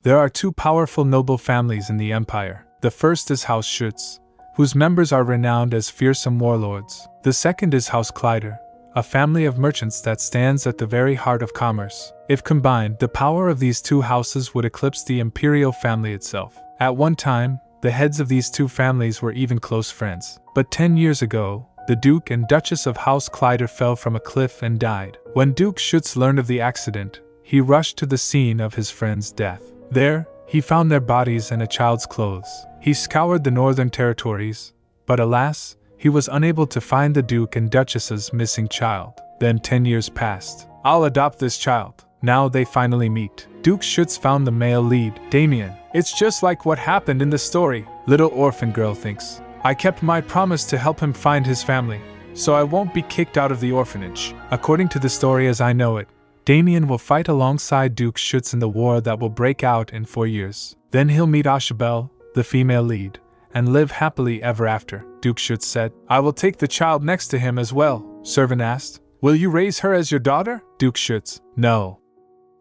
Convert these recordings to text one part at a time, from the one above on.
There are two powerful noble families in the empire. The first is House Schuetz, whose members are renowned as fearsome warlords. The second is House Kleider, a family of merchants that stands at the very heart of commerce. If combined, the power of these two houses would eclipse the imperial family itself. At one time, the heads of these two families were even close friends. But 10 years ago, the Duke and Duchess of House Kleider fell from a cliff and died. When Duke Schuetz learned of the accident, he rushed to the scene of his friend's death. There, he found their bodies and a child's clothes. He scoured the northern territories, but alas, he was unable to find the Duke and Duchess's missing child. Then 10 years passed. I'll adopt this child. Now they finally meet. Duke Schuetz found the male lead, Damian. It's just like what happened in the story, little orphan girl thinks. I kept my promise to help him find his family, so I won't be kicked out of the orphanage. According to the story as I know it, Damian will fight alongside Duke Schuetz in the war that will break out in 4 years. Then he'll meet Ashabel, the female lead, and live happily ever after. Duke Schuetz said, I will take the child next to him as well. Servant asked, will you raise her as your daughter? Duke Schuetz, no.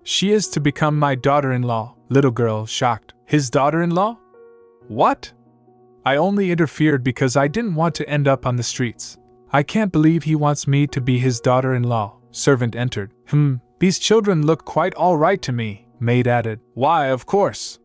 She is to become my daughter-in-law. Little girl, shocked. His daughter-in-law? What? I only interfered because I didn't want to end up on the streets. I can't believe he wants me to be his daughter-in-law. Servant entered. These children look quite all right to me, maid added. Why, of course.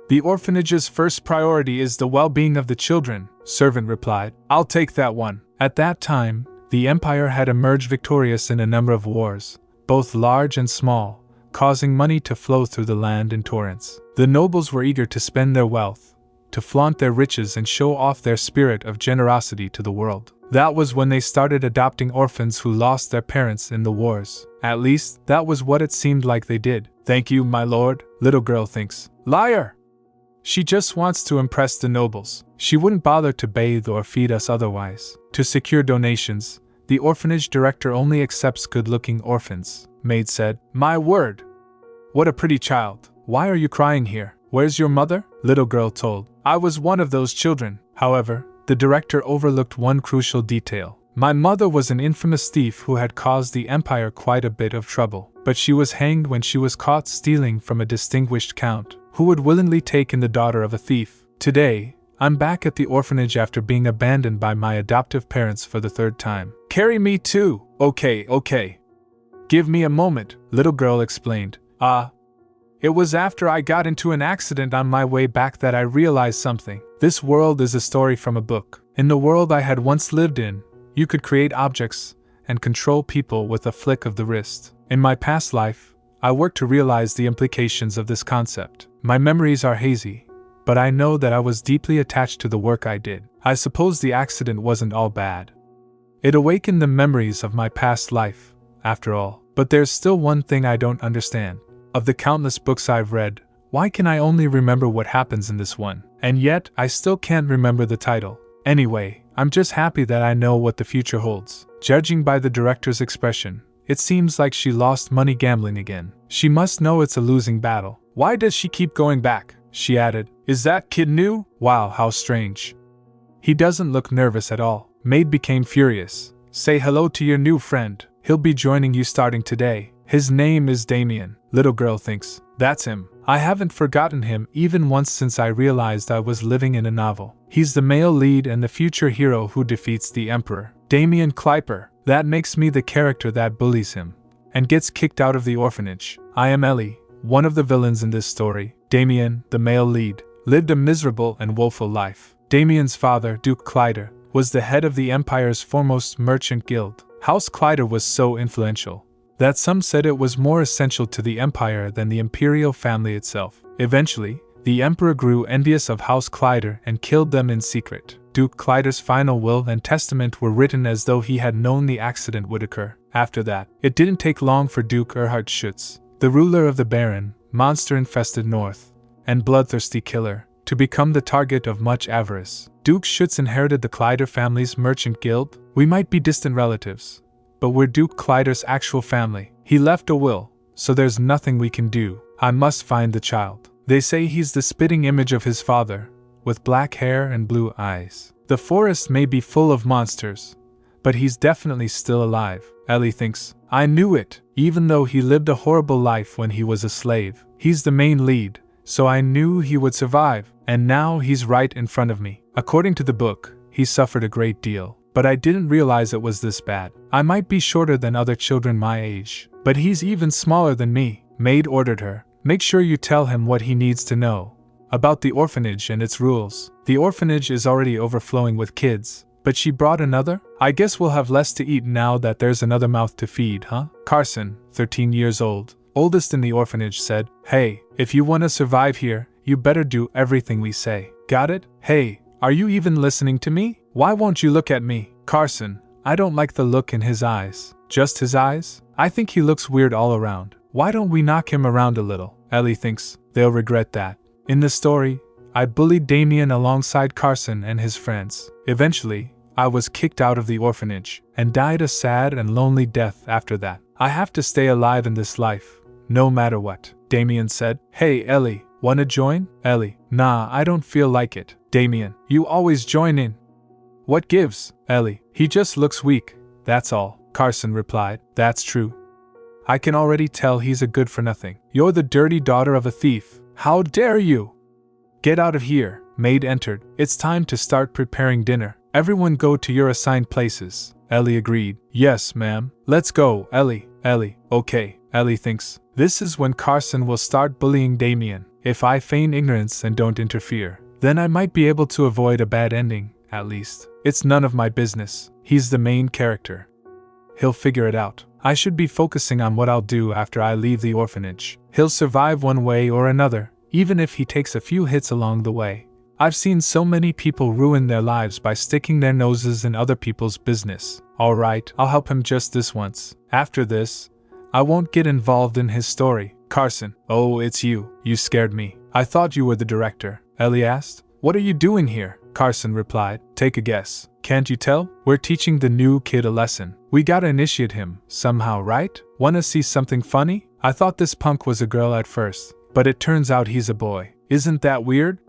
The orphanage's first priority is the well-being of the children, servant replied. I'll take that one. At that time, the empire had emerged victorious in a number of wars, both large and small, causing money to flow through the land in torrents. The nobles were eager to spend their wealth, to flaunt their riches and show off their spirit of generosity to the world. That was when they started adopting orphans who lost their parents in the wars. At least, that was what it seemed like they did. Thank you, my lord, little girl thinks. Liar! She just wants to impress the nobles. She wouldn't bother to bathe or feed us otherwise. To secure donations, the orphanage director only accepts good-looking orphans, maid said. My word! What a pretty child. Why are you crying here? Where's your mother? Little girl told. I was one of those children. However, the director overlooked one crucial detail. My mother was an infamous thief who had caused the empire quite a bit of trouble, but she was hanged when she was caught stealing from a distinguished count, who would willingly take in the daughter of a thief. Today, I'm back at the orphanage after being abandoned by my adoptive parents for the 3rd time. Carry me too. Okay. Give me a moment, little girl explained. It was after I got into an accident on my way back that I realized something. This world is a story from a book. In the world I had once lived in, you could create objects and control people with a flick of the wrist. In my past life, I worked to realize the implications of this concept. My memories are hazy, but I know that I was deeply attached to the work I did. I suppose the accident wasn't all bad. It awakened the memories of my past life, after all. But there's still one thing I don't understand. Of the countless books I've read, why can I only remember what happens in this one? And yet, I still can't remember the title. Anyway, I'm just happy that I know what the future holds. Judging by the director's expression, it seems like she lost money gambling again. She must know it's a losing battle. Why does she keep going back? She added. Is that kid new? Wow, how strange. He doesn't look nervous at all. Maid became furious. Say hello to your new friend. He'll be joining you starting today. His name is Damian. Little girl thinks. That's him. I haven't forgotten him even once since I realized I was living in a novel. He's the male lead and the future hero who defeats the emperor. Damian Kleiper. That makes me the character that bullies him and gets kicked out of the orphanage. I am Ellie, one of the villains in this story. Damian, the male lead, lived a miserable and woeful life. Damian's father, Duke Kleider, was the head of the empire's foremost merchant guild. House Kleider was so influential that some said it was more essential to the empire than the imperial family itself. Eventually, the emperor grew envious of House Kleider and killed them in secret. Duke Kleider's final will and testament were written as though he had known the accident would occur. After that, it didn't take long for Duke Schuetz, the ruler of the barren, monster-infested north, and bloodthirsty killer, to become the target of much avarice. Duke Schuetz inherited the Kleider family's merchant guild. We might be distant relatives, but we're Duke Kleider's actual family. He left a will, so there's nothing we can do. I must find the child. They say he's the spitting image of his father, with black hair and blue eyes. The forest may be full of monsters, but he's definitely still alive. Ellie thinks. I knew it. Even though he lived a horrible life when he was a slave, he's the main lead, so I knew he would survive, and now he's right in front of me. According to the book, he suffered a great deal, but I didn't realize it was this bad. I might be shorter than other children my age, but he's even smaller than me. Maid ordered her, make sure you tell him what he needs to know about the orphanage and its rules. The orphanage is already overflowing with kids, but she brought another? I guess we'll have less to eat now that there's another mouth to feed, huh? Carson, 13 years old, oldest in the orphanage, said, "Hey, if you want to survive here, you better do everything we say. Got it? Hey, are you even listening to me? Why won't you look at me?" Carson, I don't like the look in his eyes. Just his eyes? I think he looks weird all around. Why don't we knock him around a little? Ellie thinks they'll regret that. In the story, I bullied Damian alongside Carson and his friends. Eventually, I was kicked out of the orphanage and died a sad and lonely death after that. I have to stay alive in this life, no matter what. Damian said, "Hey Ellie, wanna join?" Ellie, "Nah, I don't feel like it." Damian, "You always join in." "What gives?" Ellie, "He just looks weak, that's all." Carson replied, "That's true. I can already tell he's a good for nothing. You're the dirty daughter of a thief. How dare you?" "Get out of here." Maid entered. "It's time to start preparing dinner. Everyone go to your assigned places." Ellie agreed. "Yes, ma'am. Let's go, Ellie." Ellie, "Okay." Ellie thinks, this is when Carson will start bullying Damian. If I feign ignorance and don't interfere, then I might be able to avoid a bad ending, at least. It's none of my business. He's the main character. He'll figure it out. I should be focusing on what I'll do after I leave the orphanage. He'll survive one way or another, even if he takes a few hits along the way. I've seen so many people ruin their lives by sticking their noses in other people's business. Alright, I'll help him just this once. After this, I won't get involved in his story. Carson, oh, it's you. You scared me. I thought you were the director. Ellie asked. What are you doing here? Carson replied. Take a guess. Can't you tell? We're teaching the new kid a lesson. We gotta initiate him, somehow, right? Wanna see something funny? I thought this punk was a girl at first, but it turns out he's a boy. Isn't that weird?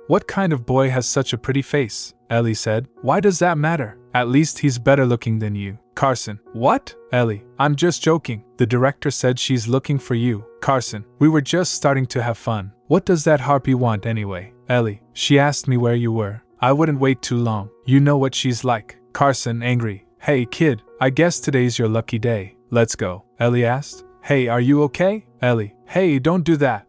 What kind of boy has such a pretty face? Ellie said. Why does that matter? At least he's better looking than you. Carson, what? Ellie, I'm just joking. The director said she's looking for you. Carson, we were just starting to have fun. What does that harpy want anyway? Ellie, she asked me where you were. I wouldn't wait too long. You know what she's like. Carson, angry. Hey kid, I guess today's your lucky day. Let's go. Ellie asked. Hey, are you okay? Ellie, hey, don't do that.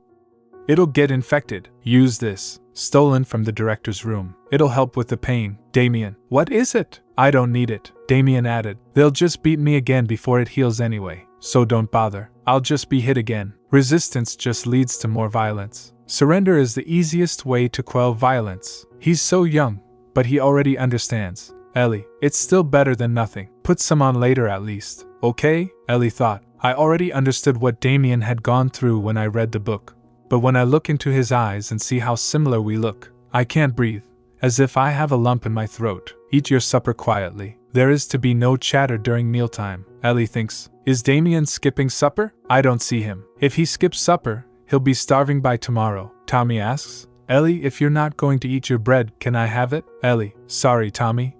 It'll get infected. Use this. Stolen from the director's room. It'll help with the pain. Damian, what is it? I don't need it. Damian added. They'll just beat me again before it heals anyway. So don't bother. I'll just be hit again. Resistance just leads to more violence. Surrender is the easiest way to quell violence. He's so young, but he already understands. Ellie, it's still better than nothing. Put some on later at least. Okay? Ellie thought. I already understood what Damian had gone through when I read the book. But when I look into his eyes and see how similar we look, I can't breathe, as if I have a lump in my throat. Eat your supper quietly. There is to be no chatter during mealtime. Ellie thinks, is Damian skipping supper? I don't see him. If he skips supper, he'll be starving by tomorrow. Tommy asks, Ellie, if you're not going to eat your bread, can I have it? Ellie, sorry Tommy.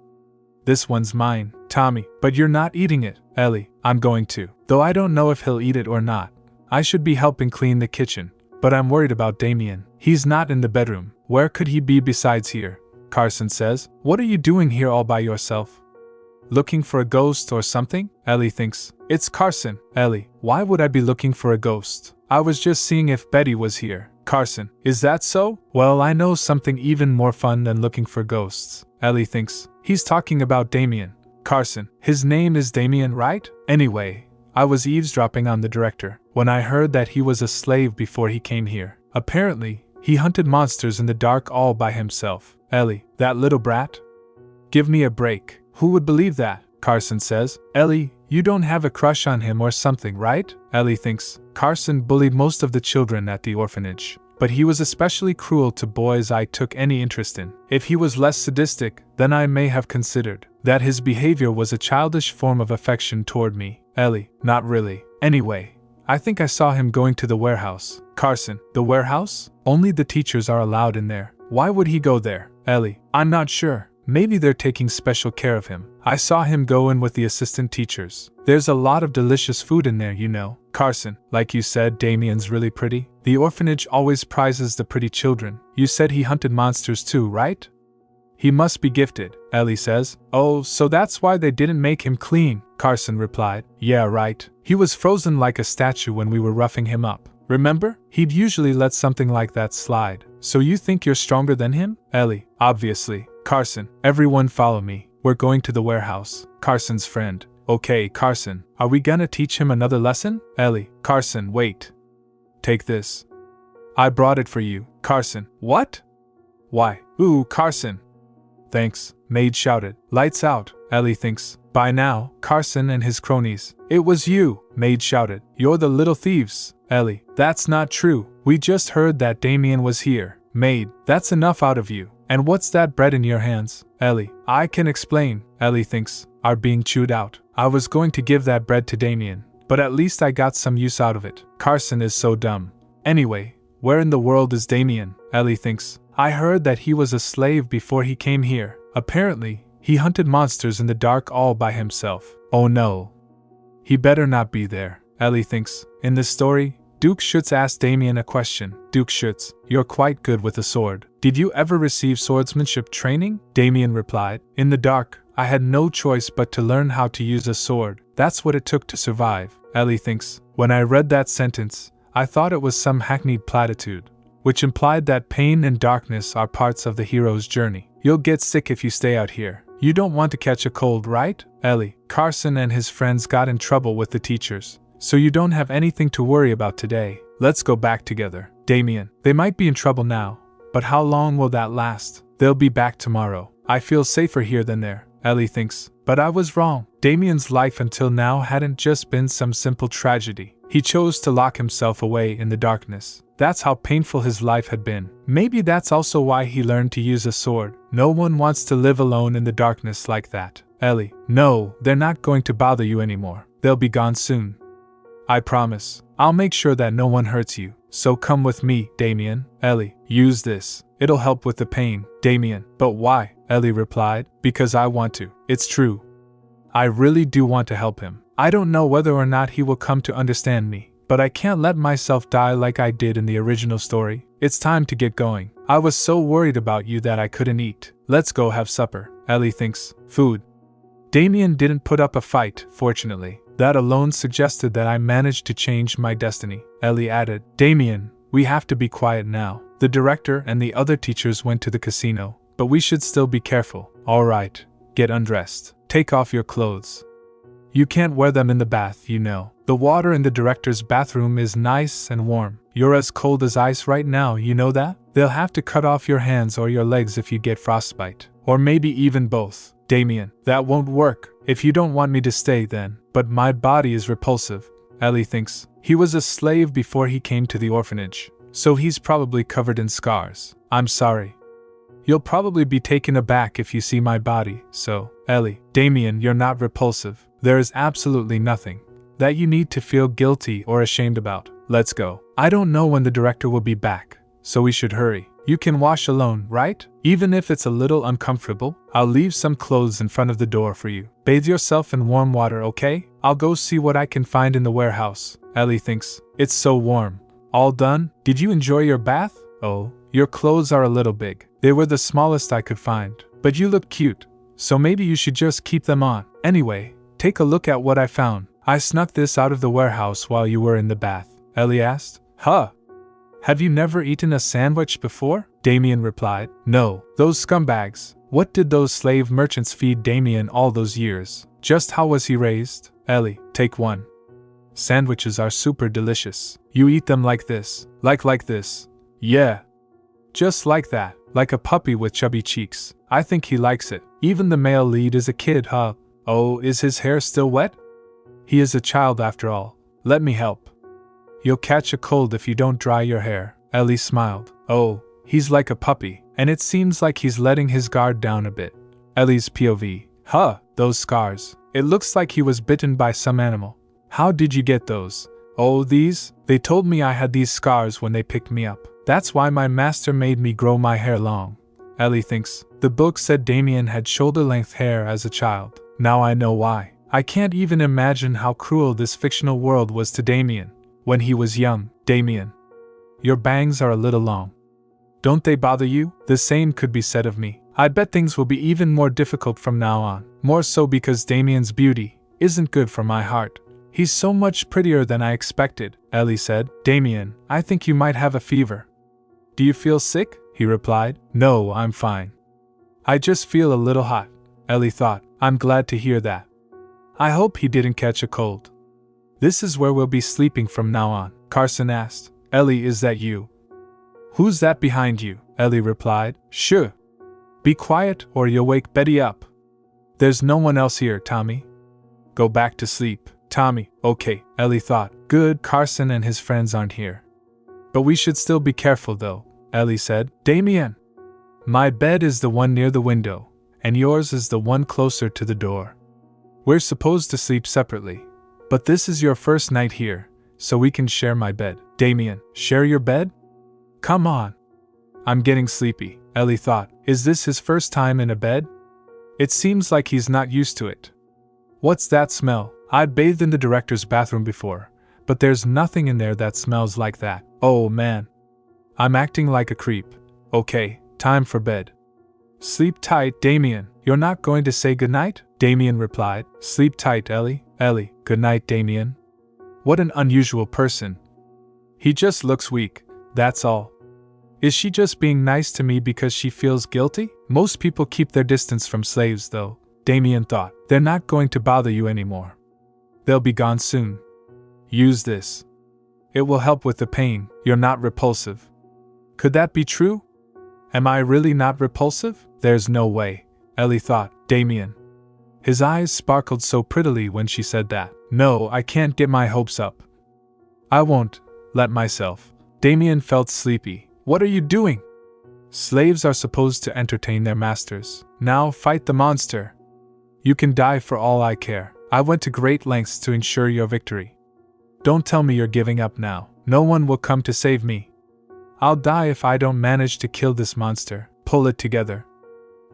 This one's mine. Tommy, but you're not eating it. Ellie, I'm going to. Though I don't know if he'll eat it or not. I should be helping clean the kitchen. But I'm worried about Damian. He's not in the bedroom. Where could he be besides here? Carson says, what are you doing here all by yourself? Looking for a ghost or something? Ellie thinks, it's Carson. Ellie, why would I be looking for a ghost? I was just seeing if Betty was here. Carson, is that so? Well, I know something even more fun than looking for ghosts. Ellie thinks, he's talking about Damian. Carson, his name is Damian, right? Anyway, I was eavesdropping on the director when I heard that he was a slave before he came here. Apparently, he hunted monsters in the dark all by himself. Ellie, that little brat? Give me a break. Who would believe that? Carson says. Ellie, you don't have a crush on him or something, right? Ellie thinks. Carson bullied most of the children at the orphanage, but he was especially cruel to boys I took any interest in. If he was less sadistic, then I may have considered that his behavior was a childish form of affection toward me. Ellie, not really. Anyway, I think I saw him going to the warehouse. Carson, the warehouse? Only the teachers are allowed in there. Why would he go there? Ellie, I'm not sure. Maybe they're taking special care of him. I saw him go in with the assistant teachers. There's a lot of delicious food in there, you know. Carson, like you said, Damian's really pretty. The orphanage always prizes the pretty children. You said he hunted monsters too, right? He must be gifted, Ellie says. Oh, so that's why they didn't make him clean, Carson replied. Yeah, right. He was frozen like a statue when we were roughing him up. Remember? He'd usually let something like that slide. So you think you're stronger than him? Ellie, obviously. Carson, everyone follow me. We're going to the warehouse. Carson's friend. Okay, Carson, are we gonna teach him another lesson? Ellie, Carson, wait. Take this. I brought it for you. Carson, what? Why? Ooh, Carson. Thanks, Maid shouted. Lights out, Ellie thinks. By now, Carson and his cronies. It was you, Maid shouted. You're the little thieves. Ellie, that's not true. We just heard that Damian was here. Maid, that's enough out of you. And what's that bread in your hands? Ellie, I can explain. Ellie thinks, are being chewed out. I was going to give that bread to Damian, but at least I got some use out of it. Carson is so dumb. Anyway, where in the world is Damian? Ellie thinks. I heard that he was a slave before he came here. Apparently, he hunted monsters in the dark all by himself. Oh no. He better not be there, Ellie thinks. In this story, Duke Schuetz asked Damian a question. Duke Schuetz, you're quite good with a sword. Did you ever receive swordsmanship training? Damian replied. In the dark, I had no choice but to learn how to use a sword. That's what it took to survive. Ellie thinks. When I read that sentence, I thought it was some hackneyed platitude, which implied that pain and darkness are parts of the hero's journey. You'll get sick if you stay out here. You don't want to catch a cold, right? Ellie, Carson and his friends got in trouble with the teachers, so you don't have anything to worry about today. Let's go back together. Damian, they might be in trouble now, but how long will that last? They'll be back tomorrow. I feel safer here than there, Ellie thinks. But I was wrong. Damian's life until now hadn't just been some simple tragedy. He chose to lock himself away in the darkness. That's how painful his life had been. Maybe that's also why he learned to use a sword. No one wants to live alone in the darkness like that. Ellie, no, they're not going to bother you anymore. They'll be gone soon. I promise. I'll make sure that no one hurts you. So come with me, Damian. Ellie, use this. It'll help with the pain. Damian, but why? Ellie replied. Because I want to. It's true. I really do want to help him. I don't know whether or not he will come to understand me, but I can't let myself die like I did in the original story. It's time to get going. I was so worried about you that I couldn't eat. Let's go have supper. Ellie thinks. Food. Damian didn't put up a fight, fortunately. That alone suggested that I managed to change my destiny. Ellie added, Damian, we have to be quiet now. The director and the other teachers went to the casino, but we should still be careful. All right, get undressed. Take off your clothes. You can't wear them in the bath, you know. The water in the director's bathroom is nice and warm. You're as cold as ice right now, you know that? They'll have to cut off your hands or your legs if you get frostbite. Or maybe even both. Damian, that won't work. If you don't want me to stay then. But my body is repulsive. Ellie thinks. He was a slave before he came to the orphanage, so he's probably covered in scars. I'm sorry. You'll probably be taken aback if you see my body, so, Ellie, Damian, you're not repulsive. There is absolutely nothing that you need to feel guilty or ashamed about. Let's go. I don't know when the director will be back, so we should hurry. You can wash alone, right? Even if it's a little uncomfortable, I'll leave some clothes in front of the door for you. Bathe yourself in warm water, okay? I'll go see what I can find in the warehouse. Ellie thinks. It's so warm. All done? Did you enjoy your bath? Oh, your clothes are a little big. They were the smallest I could find. But you look cute, so maybe you should just keep them on. Anyway, take a look at what I found. I snuck this out of the warehouse while you were in the bath. Ellie asked. Huh? Have you never eaten a sandwich before? Damian replied. No, those scumbags. What did those slave merchants feed Damian all those years? Just how was he raised? Ellie, take one. Sandwiches are super delicious. You eat them like this. Like this. Yeah. Just like that. Like a puppy with chubby cheeks. I think he likes it. Even the male lead is a kid, huh? Oh, is his hair still wet? He is a child after all. Let me help. You'll catch a cold if you don't dry your hair. Ellie smiled. Oh, he's like a puppy, and it seems like he's letting his guard down a bit. Ellie's POV. Huh, those scars. It looks like he was bitten by some animal. How did you get those? Oh, these? They told me I had these scars when they picked me up. That's why my master made me grow my hair long. Ellie thinks. The book said Damian had shoulder-length hair as a child. Now I know why. I can't even imagine how cruel this fictional world was to Damian when he was young. Damian, your bangs are a little long. Don't they bother you? The same could be said of me. I bet things will be even more difficult from now on. More so because Damian's beauty isn't good for my heart. He's so much prettier than I expected, Ellie said. Damian, I think you might have a fever. Do you feel sick? He replied. No, I'm fine. I just feel a little hot, Ellie thought. I'm glad to hear that. I hope he didn't catch a cold. This is where we'll be sleeping from now on, Carson asked. Ellie, is that you? Who's that behind you? Ellie replied. Shh. Be quiet or you'll wake Betty up. There's no one else here, Tommy. Go back to sleep. Tommy, okay, Ellie thought. Good, Carson and his friends aren't here. But we should still be careful though, Ellie said. Damian, my bed is the one near the window, and yours is the one closer to the door. We're supposed to sleep separately, but this is your first night here, so we can share my bed. Damian, share your bed? Come on. I'm getting sleepy, Ellie thought. Is this his first time in a bed? It seems like he's not used to it. What's that smell? I'd bathed in the director's bathroom before, but there's nothing in there that smells like that. Oh man. I'm acting like a creep. Okay, time for bed. Sleep tight, Damian. You're not going to say goodnight? Damian replied. Sleep tight, Ellie. Ellie, goodnight, Damian. What an unusual person. He just looks weak, that's all. Is she just being nice to me because she feels guilty? Most people keep their distance from slaves though, Damian thought. They're not going to bother you anymore. They'll be gone soon. Use this. It will help with the pain. You're not repulsive. Could that be true? Am I really not repulsive? There's no way, Ellie thought. Damian. His eyes sparkled so prettily when she said that. No, I can't get my hopes up. I won't let myself. Damian felt sleepy. What are you doing? Slaves are supposed to entertain their masters. Now fight the monster. You can die for all I care. I went to great lengths to ensure your victory. Don't tell me you're giving up now. No one will come to save me. I'll die if I don't manage to kill this monster. Pull it together.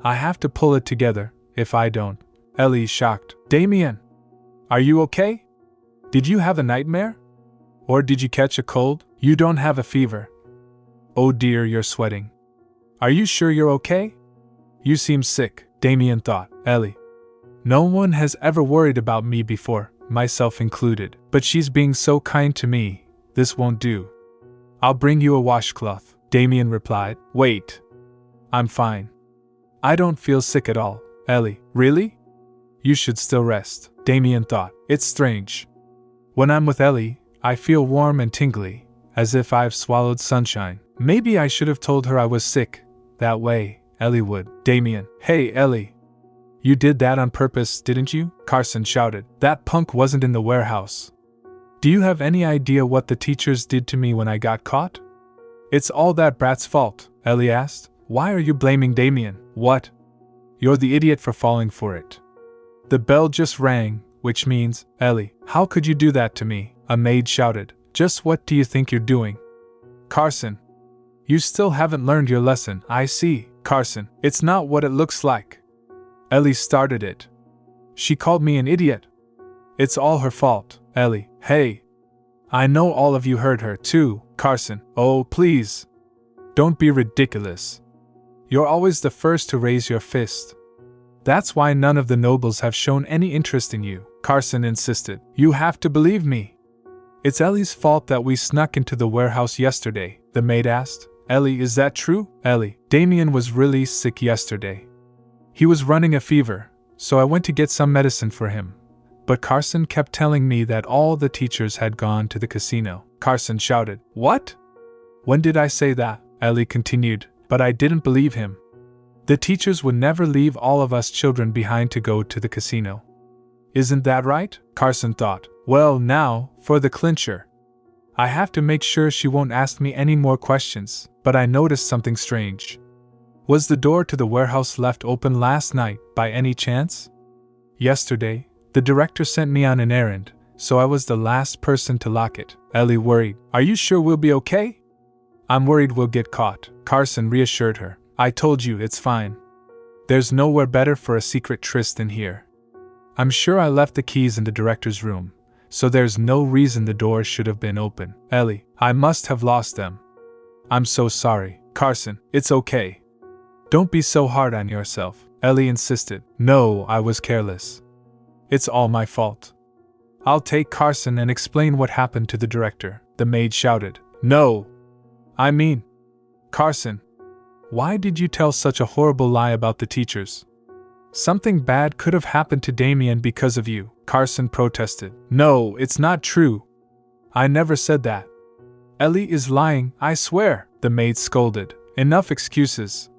I have to pull it together, if I don't. Ellie's shocked. Damian! Are you okay? Did you have a nightmare? Or did you catch a cold? You don't have a fever. Oh dear, you're sweating. Are you sure you're okay? You seem sick, Damian thought. Ellie. No one has ever worried about me before, myself included. But she's being so kind to me, this won't do. I'll bring you a washcloth, Damian replied. Wait. I'm fine. I don't feel sick at all. Ellie. Really? You should still rest, Damian thought. It's strange. When I'm with Ellie, I feel warm and tingly, as if I've swallowed sunshine. Maybe I should have told her I was sick. That way, Ellie would. Damian. Hey, Ellie. You did that on purpose, didn't you? Carson shouted. That punk wasn't in the warehouse. Do you have any idea what the teachers did to me when I got caught? It's all that brat's fault, Ellie asked. Why are you blaming Damian? What? You're the idiot for falling for it. The bell just rang, which means, Ellie, how could you do that to me? A maid shouted. Just what do you think you're doing? Carson. You still haven't learned your lesson, I see. Carson, it's not what it looks like. Ellie started it. She called me an idiot. It's all her fault, Ellie. Hey. I know all of you heard her too, Carson. Oh, please. Don't be ridiculous. You're always the first to raise your fist. That's why none of the nobles have shown any interest in you, Carson insisted. You have to believe me. It's Ellie's fault that we snuck into the warehouse yesterday, the maid asked. Ellie, is that true? Ellie, Damian was really sick yesterday. He was running a fever, so I went to get some medicine for him. But Carson kept telling me that all the teachers had gone to the casino. Carson shouted. What? When did I say that? Ellie continued, but I didn't believe him. The teachers would never leave all of us children behind to go to the casino. Isn't that right? Carson thought. Well, now, for the clincher. I have to make sure she won't ask me any more questions, but I noticed something strange. Was the door to the warehouse left open last night, by any chance? Yesterday, the director sent me on an errand, so I was the last person to lock it. Ellie worried. Are you sure we'll be okay? I'm worried we'll get caught. Carson reassured her. I told you it's fine. There's nowhere better for a secret tryst than here. I'm sure I left the keys in the director's room, so there's no reason the door should have been open. Ellie, I must have lost them. I'm so sorry. Carson, it's okay. Don't be so hard on yourself, Ellie insisted. No, I was careless. It's all my fault. I'll take Carson and explain what happened to the director, the maid shouted. No! I mean, Carson, why did you tell such a horrible lie about the teachers? Something bad could have happened to Damian because of you, Carson protested. No, it's not true. I never said that. Ellie is lying, I swear, the maid scolded. Enough excuses.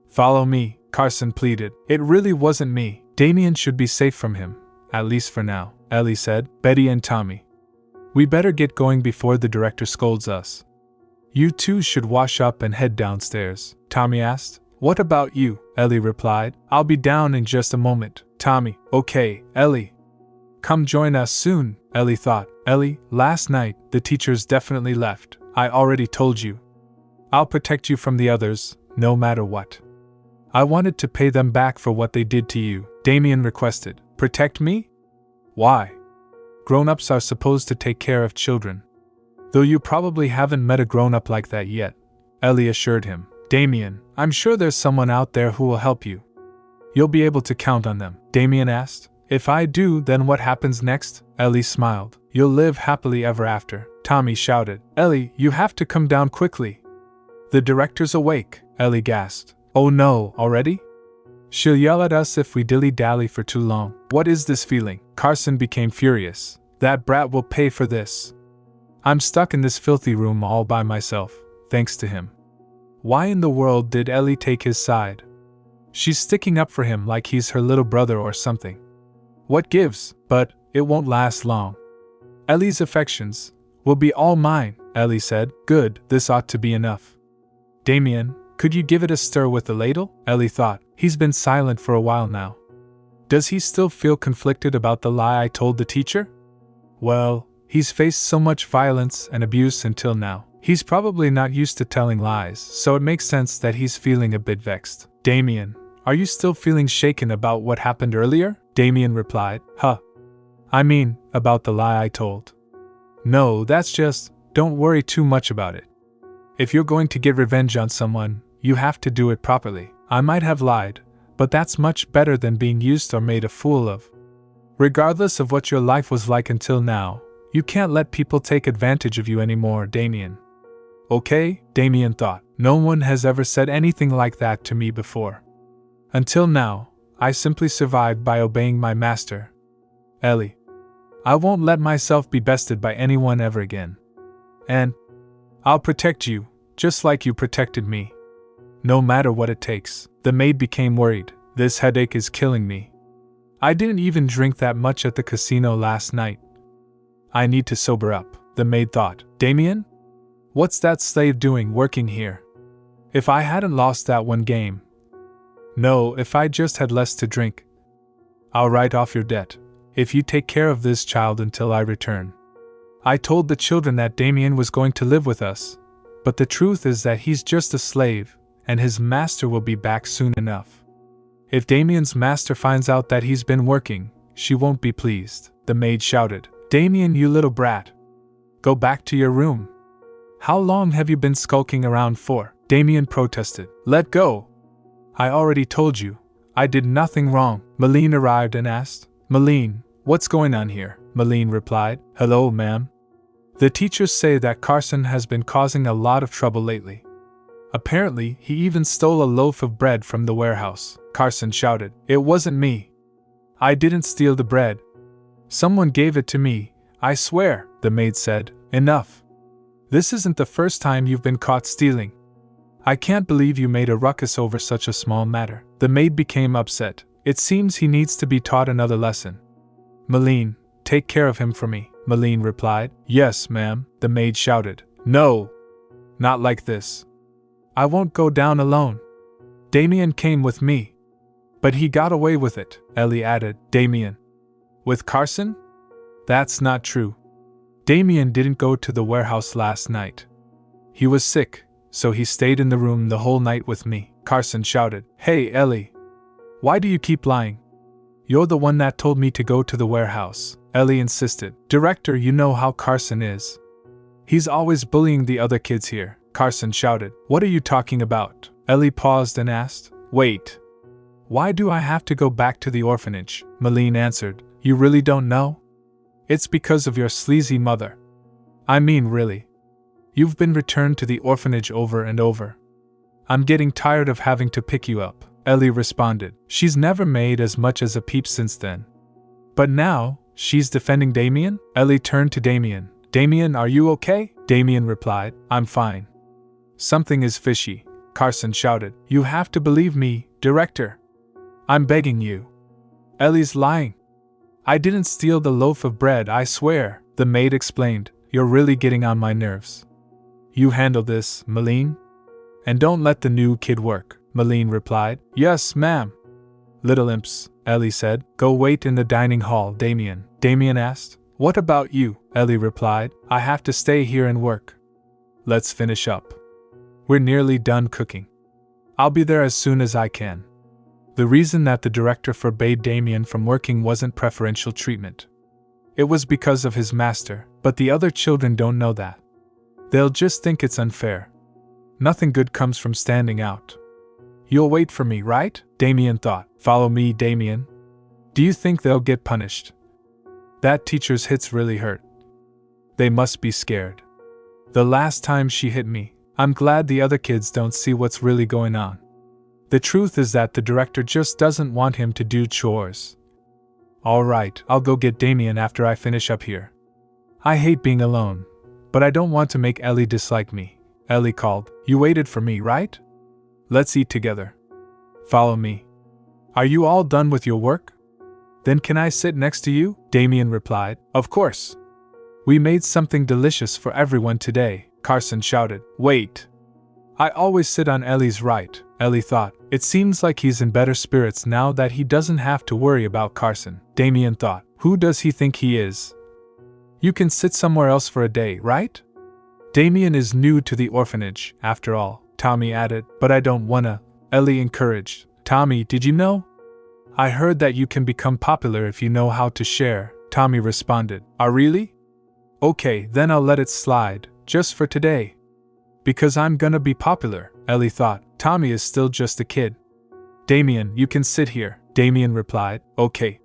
Follow me, Carson pleaded. It really wasn't me. Damian should be safe from him, at least for now, Ellie said. Betty and Tommy. We better get going before the director scolds us. You two should wash up and head downstairs, Tommy asked. What about you? Ellie replied. I'll be down in just a moment. Tommy, okay, Ellie. Come join us soon, Ellie thought. Ellie, last night, the teachers definitely left. I already told you. I'll protect you from the others, no matter what. I wanted to pay them back for what they did to you, Damian requested. Protect me? Why? Grown-ups are supposed to take care of children. Though you probably haven't met a grown-up like that yet, Ellie assured him. Damian, I'm sure there's someone out there who will help you. You'll be able to count on them, Damian asked. If I do, then what happens next? Ellie smiled. You'll live happily ever after, Tommy shouted. Ellie, you have to come down quickly. The director's awake, Ellie gasped. Oh no, already? She'll yell at us if we dilly-dally for too long. What is this feeling? Carson became furious. That brat will pay for this. I'm stuck in this filthy room all by myself, thanks to him. Why in the world did Ellie take his side? She's sticking up for him like he's her little brother or something. What gives? But it won't last long. Ellie's affections will be all mine, Ellie said. Good, this ought to be enough. Damian, could you give it a stir with the ladle? Ellie thought. He's been silent for a while now. Does he still feel conflicted about the lie I told the teacher? Well, he's faced so much violence and abuse until now. He's probably not used to telling lies, so it makes sense that he's feeling a bit vexed. Damian, are you still feeling shaken about what happened earlier? Damian replied. I mean, about the lie I told. No, that's just, don't worry too much about it. If you're going to get revenge on someone, you have to do it properly. I might have lied, but that's much better than being used or made a fool of. Regardless of what your life was like until now, you can't let people take advantage of you anymore, Damian. Okay, Damian thought. No one has ever said anything like that to me before. Until now, I simply survived by obeying my master. Ellie. I won't let myself be bested by anyone ever again. And I'll protect you, just like you protected me. No matter what it takes. The maid became worried. This headache is killing me. I didn't even drink that much at the casino last night. I need to sober up, the maid thought. Damian? What's that slave doing working here? If I hadn't lost that one game. No, if I just had less to drink. I'll write off your debt, if you take care of this child until I return. I told the children that Damian was going to live with us, but the truth is that he's just a slave, and his master will be back soon enough. If Damian's master finds out that he's been working, she won't be pleased, the maid shouted. Damian, you little brat. Go back to your room. How long have you been skulking around for? Damian protested. Let go. I already told you. I did nothing wrong. Malene arrived and asked. Malene, what's going on here? Malene replied. Hello, ma'am. The teachers say that Carson has been causing a lot of trouble lately. Apparently, he even stole a loaf of bread from the warehouse. Carson shouted. It wasn't me. I didn't steal the bread. Someone gave it to me, I swear, the maid said. Enough. This isn't the first time you've been caught stealing. I can't believe you made a ruckus over such a small matter. The maid became upset. It seems he needs to be taught another lesson. Malene, take care of him for me, Malene replied. Yes, ma'am, the maid shouted. No! Not like this. I won't go down alone. Damian came with me. But he got away with it, Ellie added. Damian. With Carson? That's not true. Damian didn't go to the warehouse last night. He was sick, so he stayed in the room the whole night with me. Carson shouted. Hey, Ellie. Why do you keep lying? You're the one that told me to go to the warehouse, Ellie insisted. Director, you know how Carson is. He's always bullying the other kids here, Carson shouted. What are you talking about? Ellie paused and asked. Wait. Why do I have to go back to the orphanage? Malene answered. You really don't know? It's because of your sleazy mother. I mean, really. You've been returned to the orphanage over and over. I'm getting tired of having to pick you up, Ellie responded. She's never made as much as a peep since then. But now, she's defending Damian? Ellie turned to Damian. Damian, are you okay? Damian replied. I'm fine. Something is fishy, Carson shouted. You have to believe me, director. I'm begging you. Ellie's lying. I didn't steal the loaf of bread, I swear, the maid explained. You're really getting on my nerves. You handle this, Malene? And don't let the new kid work, Malene replied. Yes, ma'am. Little imps, Ellie said. Go wait in the dining hall, Damian. Damian asked. What about you? Ellie replied. I have to stay here and work. Let's finish up. We're nearly done cooking. I'll be there as soon as I can. The reason that the director forbade Damian from working wasn't preferential treatment. It was because of his master, but the other children don't know that. They'll just think it's unfair. Nothing good comes from standing out. You'll wait for me, right? Damian thought. Follow me, Damian. Do you think they'll get punished? That teacher's hits really hurt. They must be scared. The last time she hit me, I'm glad the other kids don't see what's really going on. The truth is that the director just doesn't want him to do chores. Alright, I'll go get Damian after I finish up here. I hate being alone, but I don't want to make Ellie dislike me. Ellie called. You waited for me, right? Let's eat together. Follow me. Are you all done with your work? Then can I sit next to you? Damian replied. Of course. We made something delicious for everyone today, Carson shouted. Wait. I always sit on Ellie's right, Ellie thought. It seems like he's in better spirits now that he doesn't have to worry about Carson. Damian thought. Who does he think he is? You can sit somewhere else for a day, right? Damian is new to the orphanage, after all, Tommy added. But I don't wanna, Ellie encouraged. Tommy, did you know? I heard that you can become popular if you know how to share, Tommy responded. Oh, really? Okay, then I'll let it slide, just for today. Because I'm gonna be popular, Ellie thought. Tommy is still just a kid. Damian, you can sit here, Damian replied. Okay.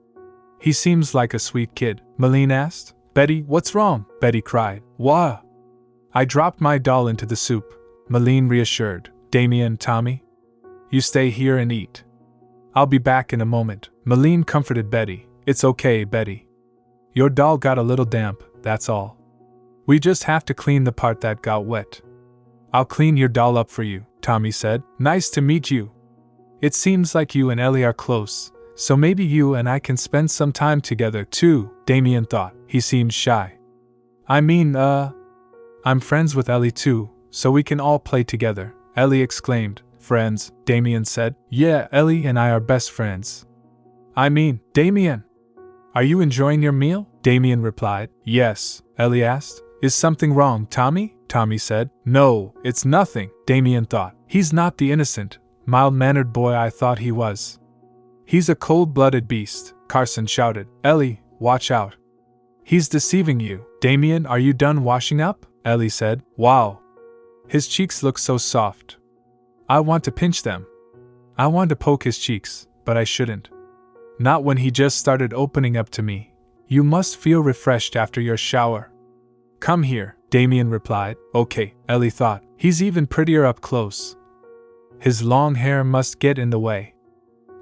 He seems like a sweet kid, Malene asked. Betty, what's wrong? Betty cried. Wah! I dropped my doll into the soup, Malene reassured. Damian, Tommy, you stay here and eat. I'll be back in a moment, Malene comforted Betty. It's okay, Betty. Your doll got a little damp, that's all. We just have to clean the part that got wet. I'll clean your doll up for you, Tommy said. Nice to meet you. It seems like you and Ellie are close, so maybe you and I can spend some time together too, Damian thought. He seemed shy. I mean, I'm friends with Ellie too, so we can all play together, Ellie exclaimed. Friends, Damian said. Yeah, Ellie and I are best friends. I mean, Damian, are you enjoying your meal? Damian replied. Yes, Ellie asked. Is something wrong, Tommy? Tommy said. No, it's nothing, Damian thought. He's not the innocent, mild-mannered boy I thought he was. He's a cold-blooded beast, Carson shouted. Ellie, watch out. He's deceiving you. Damian, are you done washing up? Ellie said. Wow. His cheeks look so soft. I want to pinch them. I want to poke his cheeks, but I shouldn't. Not when he just started opening up to me. You must feel refreshed after your shower. Come here, Damian replied. Okay, Ellie thought. He's even prettier up close. His long hair must get in the way.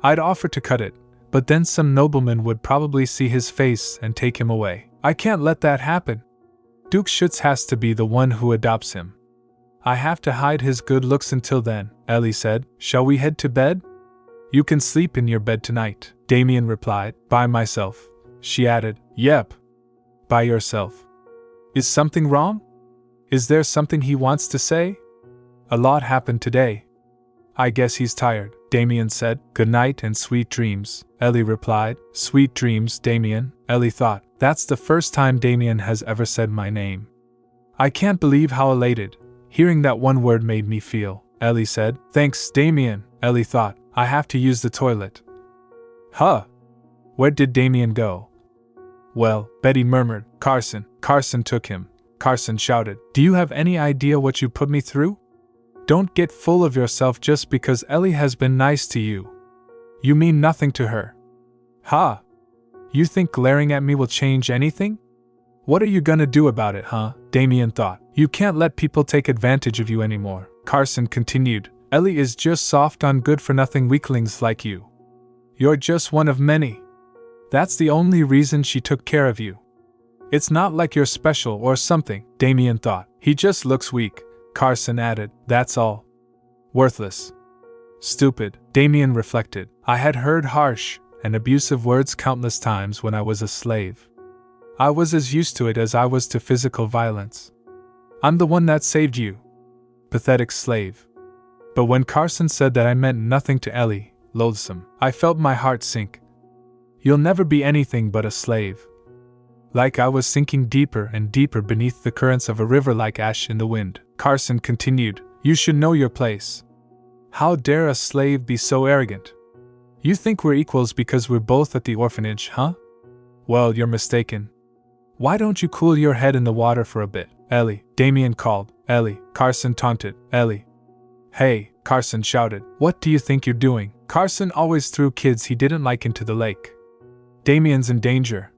I'd offer to cut it, but then some nobleman would probably see his face and take him away. I can't let that happen. Duke Schuetz has to be the one who adopts him. I have to hide his good looks until then, Ellie said. Shall we head to bed? You can sleep in your bed tonight, Damian replied. By myself, she added. Yep. By yourself. Is something wrong? Is there something he wants to say? A lot happened today. I guess he's tired, Damian said. Good night and sweet dreams, Ellie replied. Sweet dreams, Damian, Ellie thought. That's the first time Damian has ever said my name. I can't believe how elated hearing that one word made me feel. Ellie said. Thanks, Damian, Ellie thought. I have to use the toilet. Huh? Where did Damian go? Well, Betty murmured. Carson. Carson took him. Carson shouted. Do you have any idea what you put me through? Don't get full of yourself just because Ellie has been nice to you. You mean nothing to her. Ha! You think glaring at me will change anything? What are you gonna do about it, huh? Damian thought. You can't let people take advantage of you anymore. Carson continued. Ellie is just soft on good-for-nothing weaklings like you. You're just one of many. That's the only reason she took care of you. It's not like you're special or something, Damian thought. He just looks weak, Carson added. That's all. Worthless. Stupid, Damian reflected. I had heard harsh and abusive words countless times when I was a slave. I was as used to it as I was to physical violence. I'm the one that saved you. Pathetic slave. But when Carson said that, I meant nothing to Ellie, loathsome, I felt my heart sink. You'll never be anything but a slave. Like I was sinking deeper and deeper beneath the currents of a river like ash in the wind. Carson continued. You should know your place. How dare a slave be so arrogant? You think we're equals because we're both at the orphanage, huh? Well, you're mistaken. Why don't you cool your head in the water for a bit? Ellie, Damian called. Ellie, Carson taunted. Ellie. Hey, Carson shouted. What do you think you're doing? Carson always threw kids he didn't like into the lake. Damian's in danger.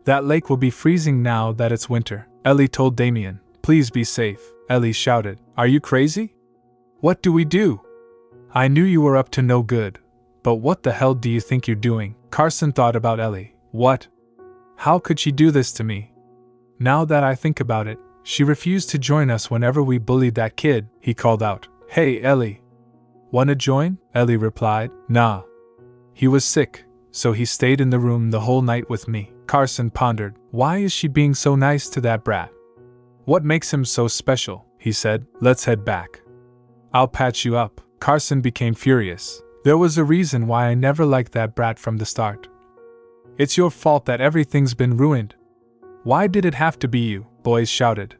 That lake will be freezing now that it's winter. Ellie told Damian. Please be safe. Ellie shouted. Are you crazy? What do we do? I knew you were up to no good. But what the hell do you think you're doing? Carson thought about Ellie. What? How could she do this to me? Now that I think about it, she refused to join us whenever we bullied that kid. He called out. Hey, Ellie. Wanna join? Ellie replied. Nah. He was sick, so he stayed in the room the whole night with me. Carson pondered. Why is she being so nice to that brat? What makes him so special? He said. Let's head back. I'll patch you up. Carson became furious. There was a reason why I never liked that brat from the start. It's your fault that everything's been ruined. Why did it have to be you? Boys shouted.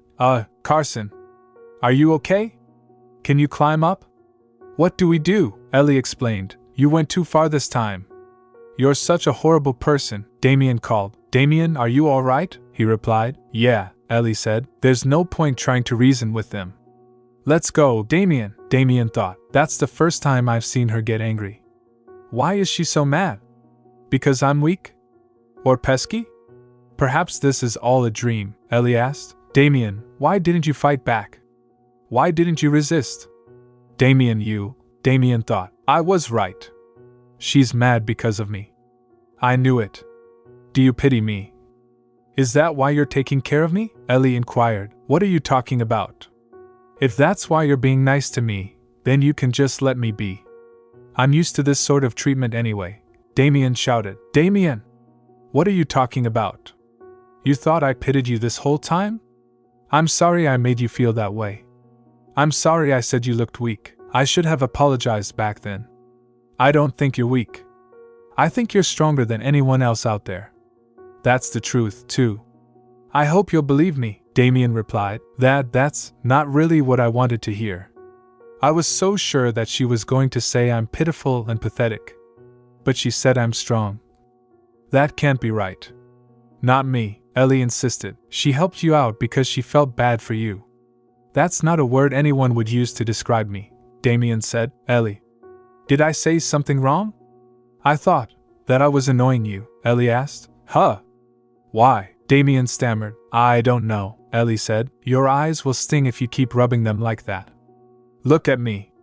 Carson. Are you okay? Can you climb up? What do we do? Ellie explained. You went too far this time. You're such a horrible person, Damian called. Damian, are you alright? He replied. Yeah, Ellie said. There's no point trying to reason with them. Let's go, Damian, Damian thought. That's the first time I've seen her get angry. Why is she so mad? Because I'm weak? Or pesky? Perhaps this is all a dream, Ellie asked. Damian, why didn't you fight back? Why didn't you resist? Damian thought. I was right. She's mad because of me. I knew it. Do you pity me? Is that why you're taking care of me? Ellie inquired. What are you talking about? If that's why you're being nice to me, then you can just let me be. I'm used to this sort of treatment anyway. Damian shouted. Damian! What are you talking about? You thought I pitied you this whole time? I'm sorry I made you feel that way. I'm sorry I said you looked weak. I should have apologized back then. I don't think you're weak. I think you're stronger than anyone else out there. That's the truth, too. I hope you'll believe me, Damian replied. That's not really what I wanted to hear. I was so sure that she was going to say I'm pitiful and pathetic. But she said I'm strong. That can't be right. Not me, Ellie insisted. She helped you out because she felt bad for you. That's not a word anyone would use to describe me, Damian said. Ellie. Did I say something wrong? I thought that I was annoying you, Ellie asked. Huh? Why? Damian stammered. I don't know, Ellie said. Your eyes will sting if you keep rubbing them like that. Look at me.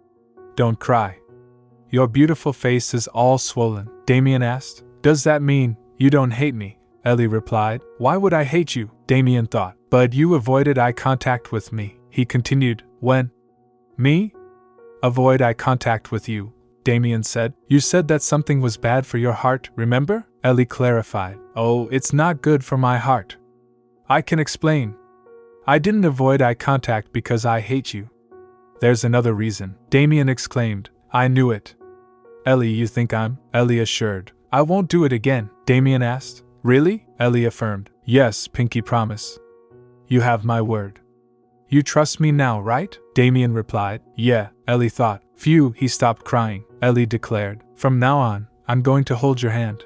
Don't cry. Your beautiful face is all swollen, Damian asked. Does that mean you don't hate me? Ellie replied. Why would I hate you? Damian thought. But you avoided eye contact with me, he continued. When? Me? Avoid eye contact with you, Damian said. You said that something was bad for your heart, remember? Ellie clarified. Oh, it's not good for my heart. I can explain. I didn't avoid eye contact because I hate you. There's another reason, Damian exclaimed. I knew it. Ellie, you think I'm? Ellie assured. I won't do it again, Damian asked. Really? Ellie affirmed. Yes, Pinky promise. You have my word. You trust me now, right? Damian replied. Yeah, Ellie thought. Phew, he stopped crying. Ellie declared, from now on, I'm going to hold your hand.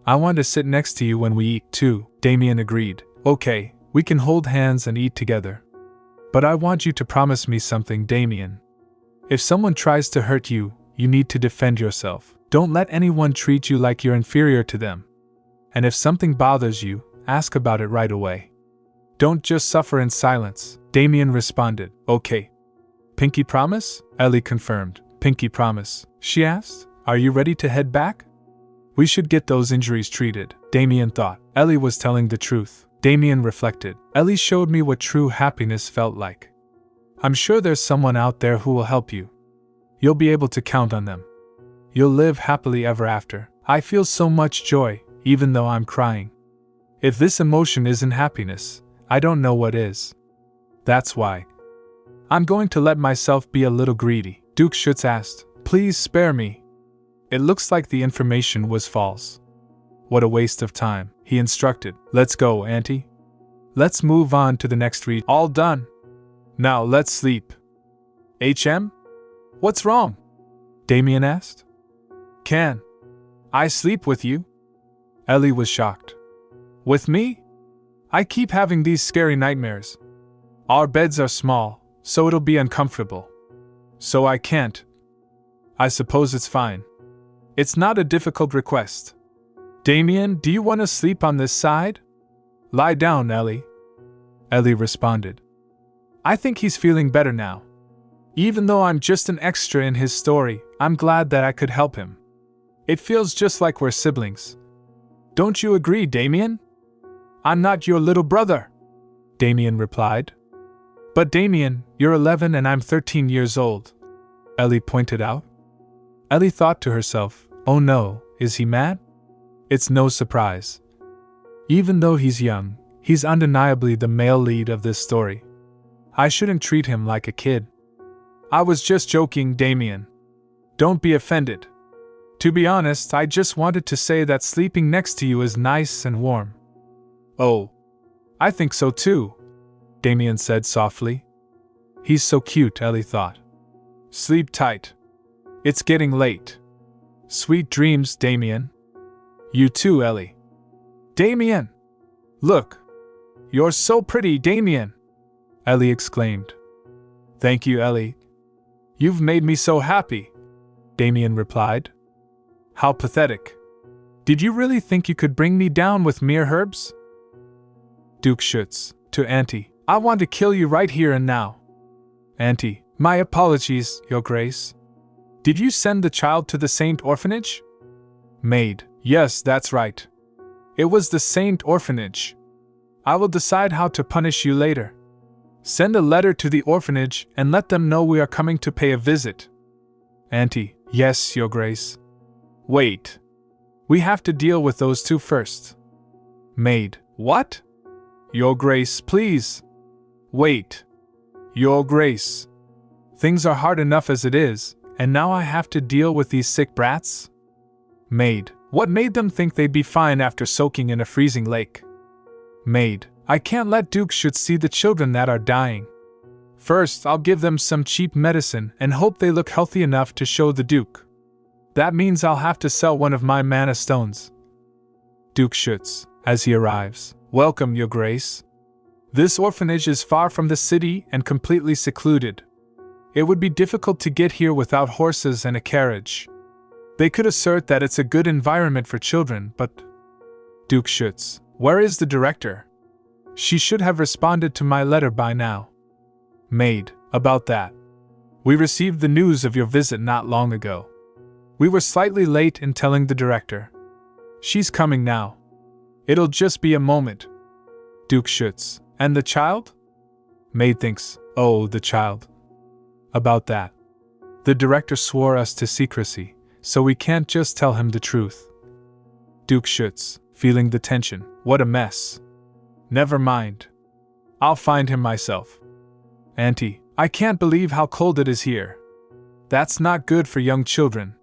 I want to sit next to you when we eat, too. Damian agreed. Okay, we can hold hands and eat together. But I want you to promise me something, Damian. If someone tries to hurt you, you need to defend yourself. Don't let anyone treat you like you're inferior to them. And if something bothers you, ask about it right away. Don't just suffer in silence. Damian responded. Okay. Pinky promise? Ellie confirmed. Pinky promise. She asked, are you ready to head back? We should get those injuries treated, Damian thought. Ellie was telling the truth. Damian reflected. Ellie showed me what true happiness felt like. I'm sure there's someone out there who will help you. You'll be able to count on them. You'll live happily ever after. I feel so much joy, even though I'm crying. If this emotion isn't happiness, I don't know what is. That's why. I'm going to let myself be a little greedy. Duke Schuetz asked, please spare me. It looks like the information was false. What a waste of time, he instructed. Let's go, Auntie. Let's move on to the next read. All done. Now let's sleep. HM? What's wrong? Damian asked. Can I sleep with you? Ellie was shocked. With me? I keep having these scary nightmares. Our beds are small, so it'll be uncomfortable. So I can't. I suppose it's fine. It's not a difficult request. Damian, do you want to sleep on this side? Lie down, Ellie. Ellie responded. I think he's feeling better now. Even though I'm just an extra in his story, I'm glad that I could help him. It feels just like we're siblings. Don't you agree, Damian? I'm not your little brother, Damian replied. But Damian, you're 11 and I'm 13 years old, Ellie pointed out. Ellie thought to herself, oh no, is he mad? It's no surprise. Even though he's young, he's undeniably the male lead of this story. I shouldn't treat him like a kid. I was just joking, Damian. Don't be offended. To be honest, I just wanted to say that sleeping next to you is nice and warm. Oh, I think so too, Damian said softly. He's so cute, Ellie thought. Sleep tight. It's getting late. Sweet dreams, Damian. You too, Ellie. Damian! Look! You're so pretty, Damian! Ellie exclaimed. Thank you, Ellie. You've made me so happy, Damian replied. How pathetic. Did you really think you could bring me down with mere herbs? Duke Schuetz, to Auntie. I want to kill you right here and now. Auntie, my apologies, Your Grace. Did you send the child to the Saint Orphanage? Maid, yes, that's right. It was the Saint Orphanage. I will decide how to punish you later. Send a letter to the orphanage and let them know we are coming to pay a visit. Auntie, yes, Your Grace. Wait. We have to deal with those two first. Maid, what? Your Grace, please. Wait. Your Grace. Things are hard enough as it is, and now I have to deal with these sick brats? Maid, what made them think they'd be fine after soaking in a freezing lake? Maid, I can't let Duke Schuetz see the children that are dying. First, I'll give them some cheap medicine and hope they look healthy enough to show the Duke. That means I'll have to sell one of my mana stones. Duke Schuetz, as he arrives. Welcome, Your Grace. This orphanage is far from the city and completely secluded. It would be difficult to get here without horses and a carriage. They could assert that it's a good environment for children, but... Duke Schuetz, where is the director? She should have responded to my letter by now. Maid, about that. We received the news of your visit not long ago. We were slightly late in telling the director. She's coming now. It'll just be a moment. Duke Schuetz, and the child? Maid thinks, oh, the child. About that. The director swore us to secrecy, so we can't just tell him the truth. Duke Schuetz, feeling the tension. What a mess. Never mind. I'll find him myself. Auntie, I can't believe how cold it is here. That's not good for young children.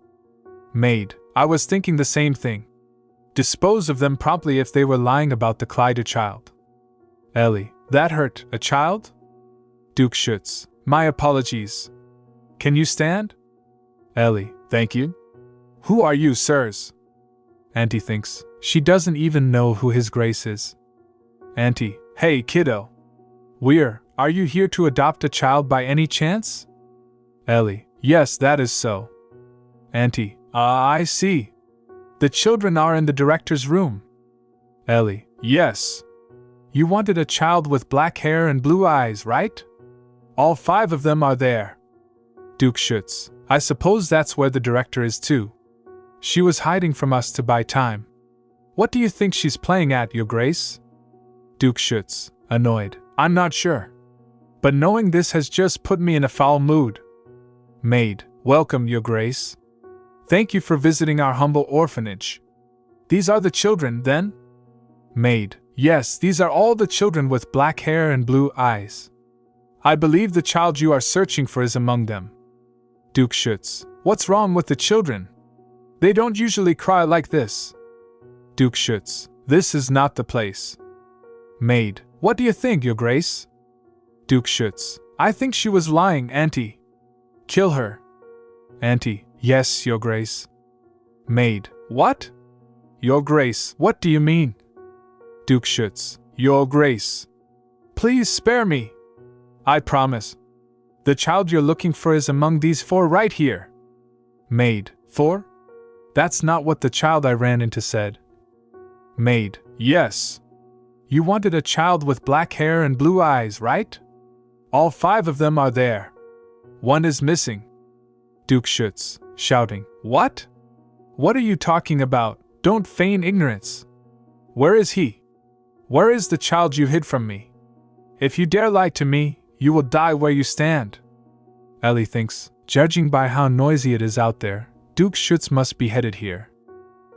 Maid, I was thinking the same thing. Dispose of them promptly if they were lying about the Kleider child. Ellie, that hurt, a child? Duke Schuetz, my apologies. Can you stand? Ellie, thank you. Who are you, sirs? Auntie thinks. She doesn't even know who His Grace is. Auntie, hey kiddo. Are you here to adopt a child by any chance? Ellie, yes, that is so. Auntie, I see. The children are in the director's room. Ellie, yes. You wanted a child with black hair and blue eyes, right? All 5 of them are there. Duke Schuetz, I suppose that's where the director is too. She was hiding from us to buy time. What do you think she's playing at, Your Grace? Duke Schuetz, annoyed, I'm not sure. But knowing this has just put me in a foul mood. Maid, welcome, Your Grace. Thank you for visiting our humble orphanage. These are the children, then? Maid, yes, these are all the children with black hair and blue eyes. I believe the child you are searching for is among them. Duke Schuetz, what's wrong with the children? They don't usually cry like this. Duke Schuetz, this is not the place. Maid, what do you think, Your Grace? Duke Schuetz, I think she was lying, Auntie. Kill her. Auntie, yes, Your Grace. Maid, what? Your Grace, what do you mean? Duke Schuetz, Your Grace. Please spare me. I promise. The child you're looking for is among these 4 right here. Maid, 4? That's not what the child I ran into said. Maid, yes. You wanted a child with black hair and blue eyes, right? All 5 of them are there. 1 is missing. Duke Schuetz, shouting, What? What are you talking about? Don't feign ignorance. Where is he? Where is the child you hid from me? If you dare lie to me, you will die where you stand. Ellie thinks, judging by how noisy it is out there, Duke Schuetz must be headed here.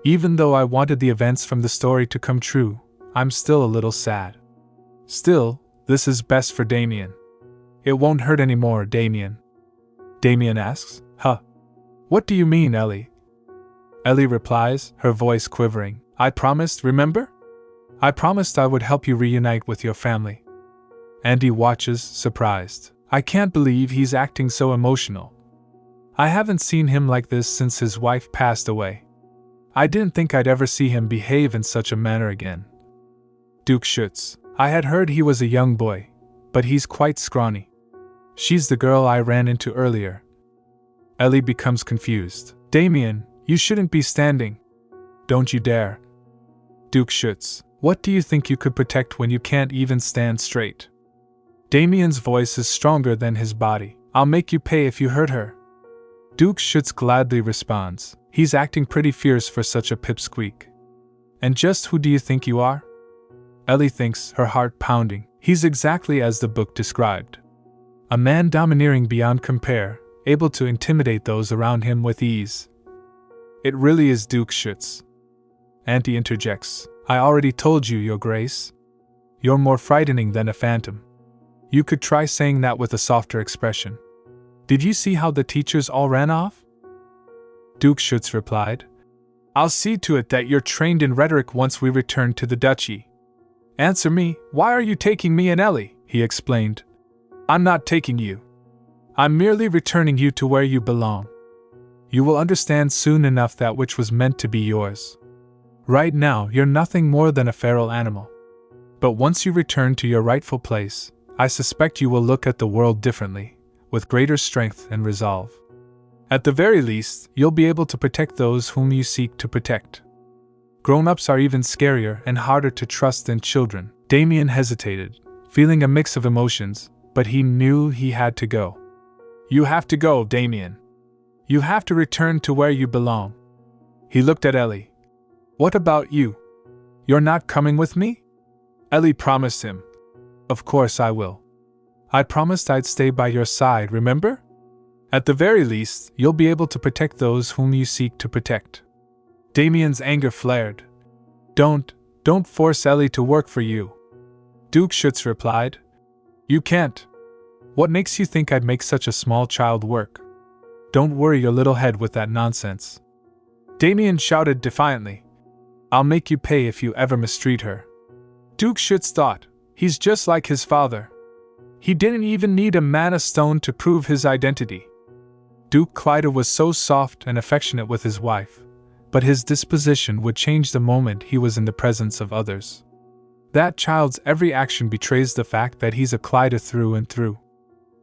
Even though I wanted the events from the story to come true, I'm still a little sad. Still, this is best for Damian. It won't hurt anymore, Damian. Damian asks, Huh? What do you mean, Ellie? Ellie replies, her voice quivering, I promised, remember? I promised I would help you reunite with your family. Andy watches, surprised. I can't believe he's acting so emotional. I haven't seen him like this since his wife passed away. I didn't think I'd ever see him behave in such a manner again. Duke Schuetz, I had heard he was a young boy, but he's quite scrawny. She's the girl I ran into earlier. Ellie becomes confused. Damian, you shouldn't be standing. Don't you dare. Duke Schuetz, what do you think you could protect when you can't even stand straight? Damian's voice is stronger than his body. I'll make you pay if you hurt her. Duke Schuetz gladly responds. He's acting pretty fierce for such a pipsqueak. And just who do you think you are? Ellie thinks, her heart pounding. He's exactly as the book described. A man domineering beyond compare, able to intimidate those around him with ease. It really is Duke Schuetz. Auntie interjects. I already told you, Your Grace. You're more frightening than a phantom. You could try saying that with a softer expression. Did you see how the teachers all ran off? Duke Schuetz replied. I'll see to it that you're trained in rhetoric once we return to the duchy. Answer me, why are you taking me and Ellie? He explained. I'm not taking you. I'm merely returning you to where you belong. You will understand soon enough that which was meant to be yours. Right now, you're nothing more than a feral animal. But once you return to your rightful place, I suspect you will look at the world differently, with greater strength and resolve. At the very least, you'll be able to protect those whom you seek to protect. Grown-ups are even scarier and harder to trust than children. Damian hesitated, feeling a mix of emotions, but he knew he had to go. You have to go, Damian. You have to return to where you belong. He looked at Ellie. What about you? You're not coming with me? Ellie promised him. Of course I will. I promised I'd stay by your side, remember? At the very least, you'll be able to protect those whom you seek to protect. Damian's anger flared. Don't force Ellie to work for you. Duke Schuetz replied. You can't. What makes you think I'd make such a small child work? Don't worry your little head with that nonsense. Damian shouted defiantly. I'll make you pay if you ever mistreat her. Duke Schuetz thought. He's just like his father. He didn't even need a mana stone to prove his identity. Duke Clyder was so soft and affectionate with his wife, but his disposition would change the moment he was in the presence of others. That child's every action betrays the fact that he's a Clyder through and through.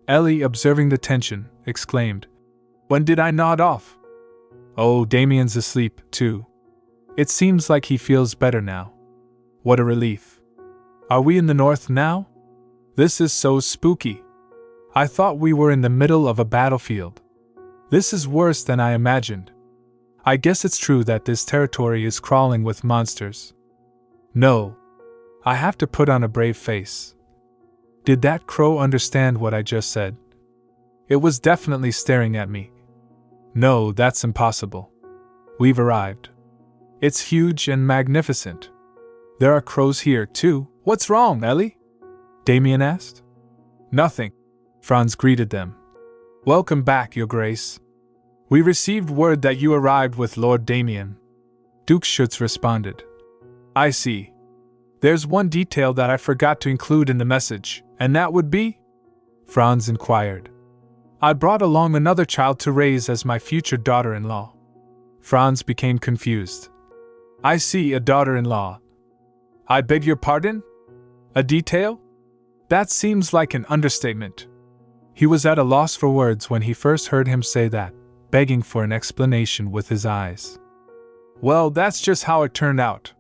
Ellie, observing the tension, exclaimed, "When did I nod off?" "Oh, Damian's asleep, too. It seems like he feels better now." "What a relief. Are we in the north now? This is so spooky. I thought we were in the middle of a battlefield. This is worse than I imagined. I guess it's true that this territory is crawling with monsters." "No. I have to put on a brave face. Did that crow understand what I just said?" "It was definitely staring at me." "No, that's impossible. We've arrived. It's huge and magnificent. There are crows here, too." "What's wrong, Ellie?" Damian asked. "Nothing," Franz greeted them. "Welcome back, Your Grace. We received word that you arrived with Lord Damian." Duke Schuetz responded. "I see. There's one detail that I forgot to include in the message, and that would be?" Franz inquired. "I brought along another child to raise as my future daughter-in-law." Franz became confused. "I see, a daughter-in-law. I beg your pardon? A detail? That seems like an understatement." He was at a loss for words when he first heard him say that, begging for an explanation with his eyes. "Well, that's just how it turned out.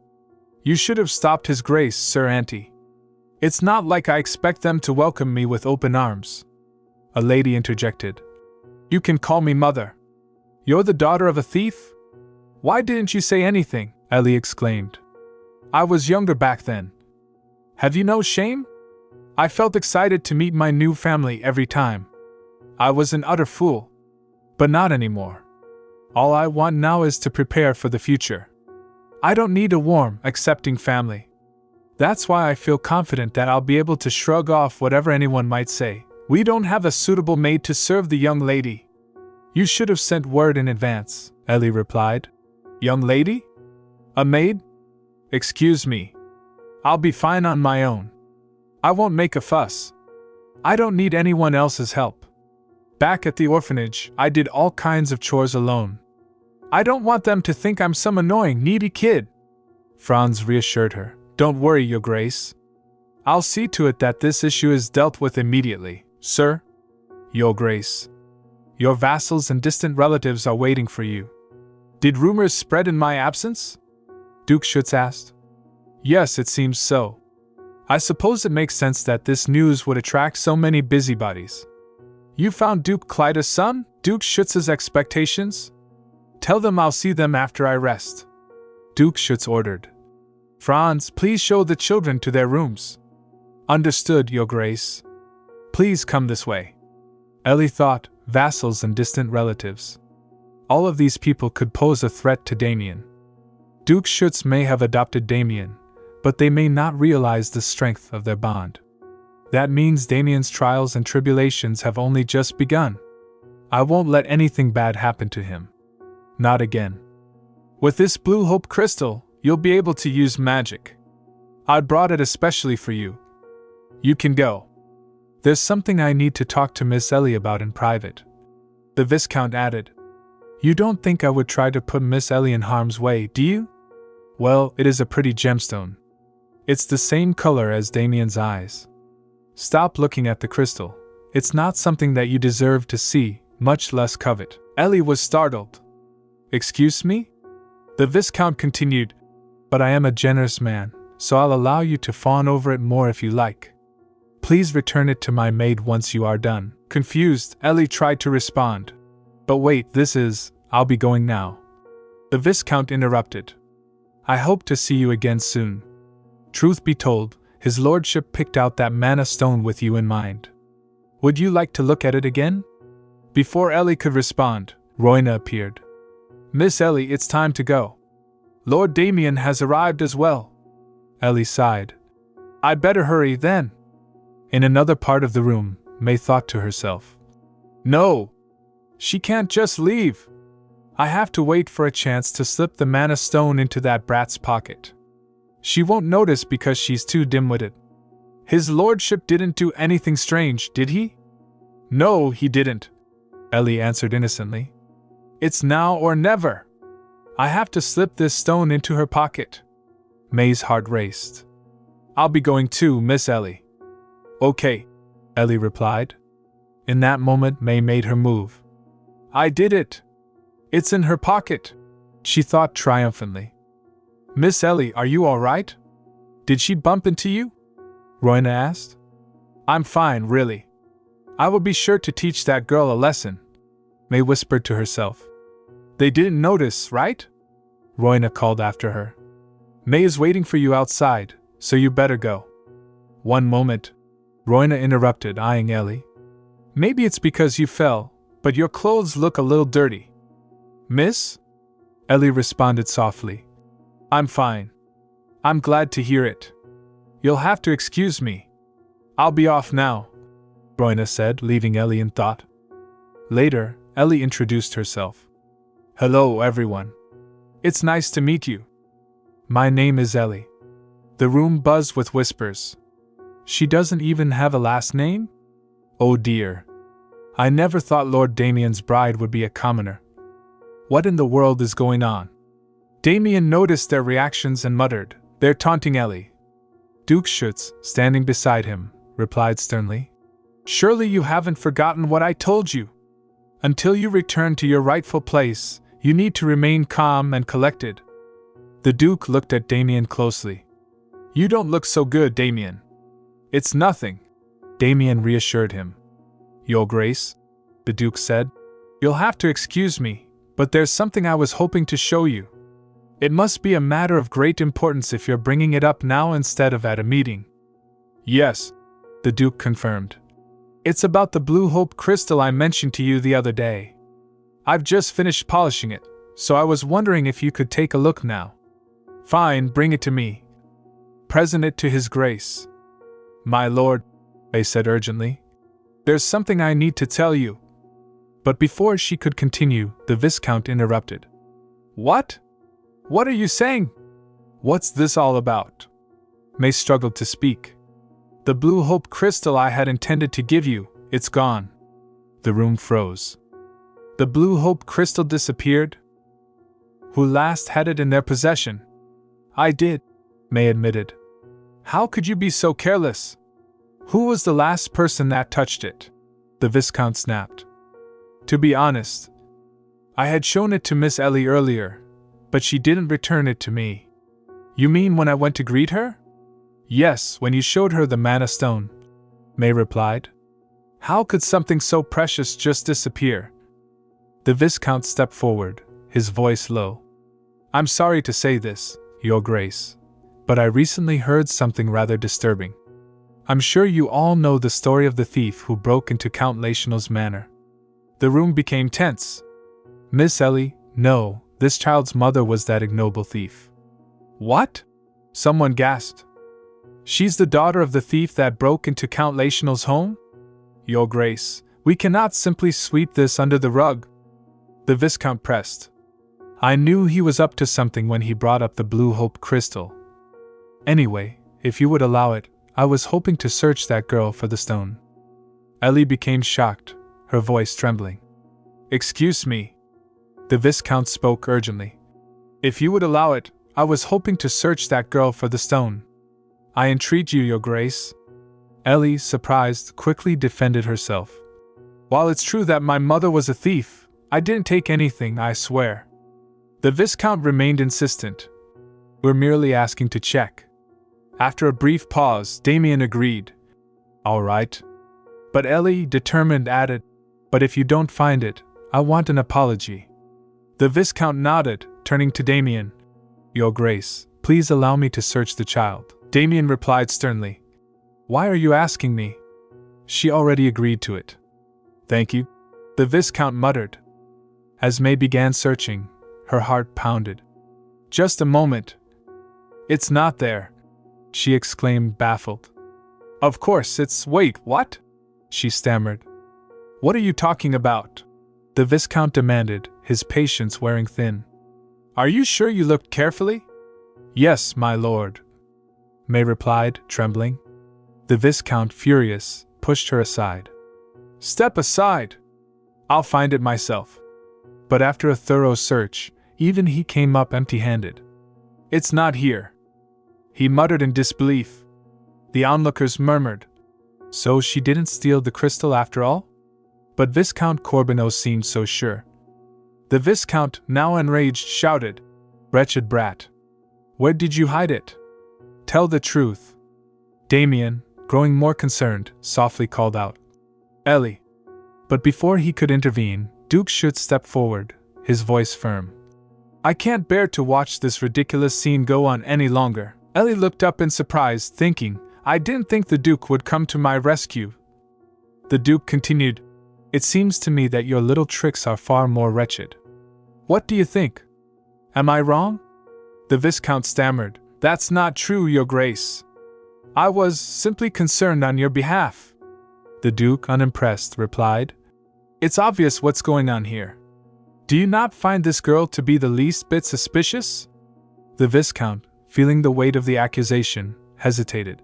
You should have stopped His Grace, Sir Auntie. It's not like I expect them to welcome me with open arms." A lady interjected. "You can call me Mother. You're the daughter of a thief? Why didn't you say anything?" Ellie exclaimed. "I was younger back then. Have you no shame? I felt excited to meet my new family every time. I was an utter fool. But not anymore. All I want now is to prepare for the future. I don't need a warm, accepting family. That's why I feel confident that I'll be able to shrug off whatever anyone might say. We don't have a suitable maid to serve the young lady." "You should have sent word in advance," Ellie replied. "Young lady? A maid? Excuse me. I'll be fine on my own. I won't make a fuss. I don't need anyone else's help. Back at the orphanage, I did all kinds of chores alone. I don't want them to think I'm some annoying, needy kid." Franz reassured her. "Don't worry, Your Grace. I'll see to it that this issue is dealt with immediately, sir. Your Grace. Your vassals and distant relatives are waiting for you." "Did rumors spread in my absence?" Duke Schuetz asked. "Yes, it seems so. I suppose it makes sense that this news would attract so many busybodies." "You found Duke Clyder's son, Duke Schuetz's expectations? Tell them I'll see them after I rest," Duke Schuetz ordered. "Franz, please show the children to their rooms." "Understood, Your Grace. Please come this way." Ellie thought, vassals and distant relatives. All of these people could pose a threat to Damian. Duke Schuetz may have adopted Damian, but they may not realize the strength of their bond. That means Damian's trials and tribulations have only just begun. I won't let anything bad happen to him. Not again. With this blue hope crystal, you'll be able to use magic. I brought it especially for you. You can go. There's something I need to talk to Miss Ellie about in private." The Viscount added. "You don't think I would try to put Miss Ellie in harm's way, do you? Well, it is a pretty gemstone. It's the same color as Damian's eyes. Stop looking at the crystal. It's not something that you deserve to see, much less covet." Ellie was startled. "Excuse me?" The Viscount continued, "But I am a generous man, so I'll allow you to fawn over it more if you like. Please return it to my maid once you are done." Confused, Ellie tried to respond. "But wait, I'll be going now." The Viscount interrupted. "I hope to see you again soon. Truth be told, His Lordship picked out that mana stone with you in mind. Would you like to look at it again?" Before Ellie could respond, Roina appeared. "Miss Ellie, it's time to go. Lord Damian has arrived as well." Ellie sighed. "I'd better hurry, then." In another part of the room, May thought to herself. "No! She can't just leave. I have to wait for a chance to slip the mana stone into that brat's pocket. She won't notice because she's too dim-witted. His Lordship didn't do anything strange, did he?" "No, he didn't. Ellie answered innocently. It's now or never. I have to slip this stone into her pocket. May's heart raced. I'll be going too, Miss Ellie. Okay, Ellie replied. In that moment, May made her move. I did it. It's in her pocket, she thought triumphantly. Miss Ellie, are you all right? Did she bump into you? Roina asked. I'm fine, really. I will be sure to teach that girl a lesson, May whispered to herself. They didn't notice, right? Roina called after her. May is waiting for you outside, so you better go. One moment, Roina interrupted, eyeing Ellie. Maybe it's because you fell, but your clothes look a little dirty. Miss? Ellie responded softly. I'm fine. I'm glad to hear it. You'll have to excuse me. I'll be off now, Roina said, leaving Ellie in thought. Later, Ellie introduced herself. Hello, everyone. It's nice to meet you. My name is Ellie. The room buzzed with whispers. She doesn't even have a last name? Oh dear. I never thought Lord Damian's bride would be a commoner. What in the world is going on? Damian noticed their reactions and muttered, They're taunting Ellie. Duke Schuetz, standing beside him, replied sternly. Surely you haven't forgotten what I told you. Until you return to your rightful place, you need to remain calm and collected. The Duke looked at Damian closely. You don't look so good, Damian. It's nothing, Damian reassured him. Your Grace, the Duke said, you'll have to excuse me, but there's something I was hoping to show you. It must be a matter of great importance if you're bringing it up now instead of at a meeting. Yes, the Duke confirmed. It's about the blue hope crystal I mentioned to you the other day. I've just finished polishing it, so I was wondering if you could take a look now. Fine, bring it to me. Present it to His Grace. My lord, I said urgently. There's something I need to tell you. But before she could continue, the Viscount interrupted. What? What are you saying? What's this all about? May struggled to speak. The blue hope crystal I had intended to give you, it's gone. The room froze. The blue hope crystal disappeared? Who last had it in their possession? I did, May admitted. How could you be so careless? Who was the last person that touched it? The Viscount snapped. To be honest, I had shown it to Miss Ellie earlier, but she didn't return it to me. You mean when I went to greet her? Yes, when you showed her the mana stone, May replied. How could something so precious just disappear? The Viscount stepped forward, his voice low. I'm sorry to say this, Your Grace, but I recently heard something rather disturbing. I'm sure you all know the story of the thief who broke into Count Lachenal's manor. The room became tense. Miss Ellie, no, this child's mother was that ignoble thief. What? Someone gasped. She's the daughter of the thief that broke into Count Lachenal's home? Your Grace, we cannot simply sweep this under the rug. The Viscount pressed. I knew he was up to something when he brought up the blue hope crystal. Anyway, if you would allow it, I was hoping to search that girl for the stone. Ellie became shocked, her voice trembling. Excuse me. The Viscount spoke urgently. If you would allow it, I was hoping to search that girl for the stone. I entreat you, Your Grace. Ellie, surprised, quickly defended herself. While it's true that my mother was a thief, I didn't take anything, I swear. The Viscount remained insistent. We're merely asking to check. After a brief pause, Damian agreed. All right. But Ellie, determined, added, but if you don't find it, I want an apology. The Viscount nodded, turning to Damian. Your Grace, please allow me to search the child. Damian replied sternly. Why are you asking me? She already agreed to it. Thank you, the Viscount muttered. As May began searching, her heart pounded. Just a moment. It's not there, she exclaimed, baffled. Of course it's… Wait, what? She stammered. What are you talking about? The Viscount demanded, his patience wearing thin. Are you sure you looked carefully? Yes, my lord, May replied, trembling. The Viscount, furious, pushed her aside. Step aside! I'll find it myself. But after a thorough search, even he came up empty-handed. It's not here, he muttered in disbelief. The onlookers murmured. So she didn't steal the crystal after all? But Viscount Corbeau seemed so sure. The Viscount, now enraged, shouted, "Wretched brat! Where did you hide it? Tell the truth." Damian, growing more concerned, softly called out, "Ellie." But before he could intervene, Duke Schuetz stepped forward, his voice firm. "I can't bear to watch this ridiculous scene go on any longer." Ellie looked up in surprise, thinking, "I didn't think the Duke would come to my rescue." The Duke continued, "It seems to me that your little tricks are far more wretched. What do you think? Am I wrong?" The Viscount stammered, "That's not true, Your Grace. I was simply concerned on your behalf." The Duke, unimpressed, replied, "It's obvious what's going on here. Do you not find this girl to be the least bit suspicious?" The Viscount, feeling the weight of the accusation, hesitated.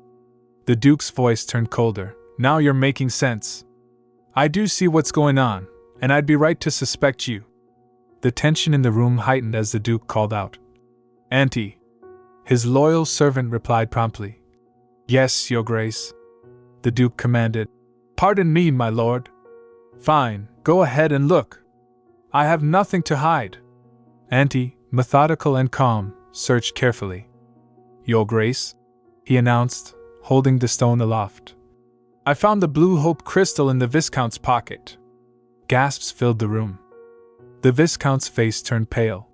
The Duke's voice turned colder. "Now you're making sense. I do see what's going on, and I'd be right to suspect you." The tension in the room heightened as the Duke called out, "Auntie." His loyal servant replied promptly, "Yes, Your Grace." The Duke commanded, "Pardon me, my lord." "Fine, go ahead and look. I have nothing to hide." Auntie, methodical and calm, searched carefully. "Your Grace," he announced, holding the stone aloft, "I found the blue hope crystal in the Viscount's pocket." Gasps filled the room. The Viscount's face turned pale.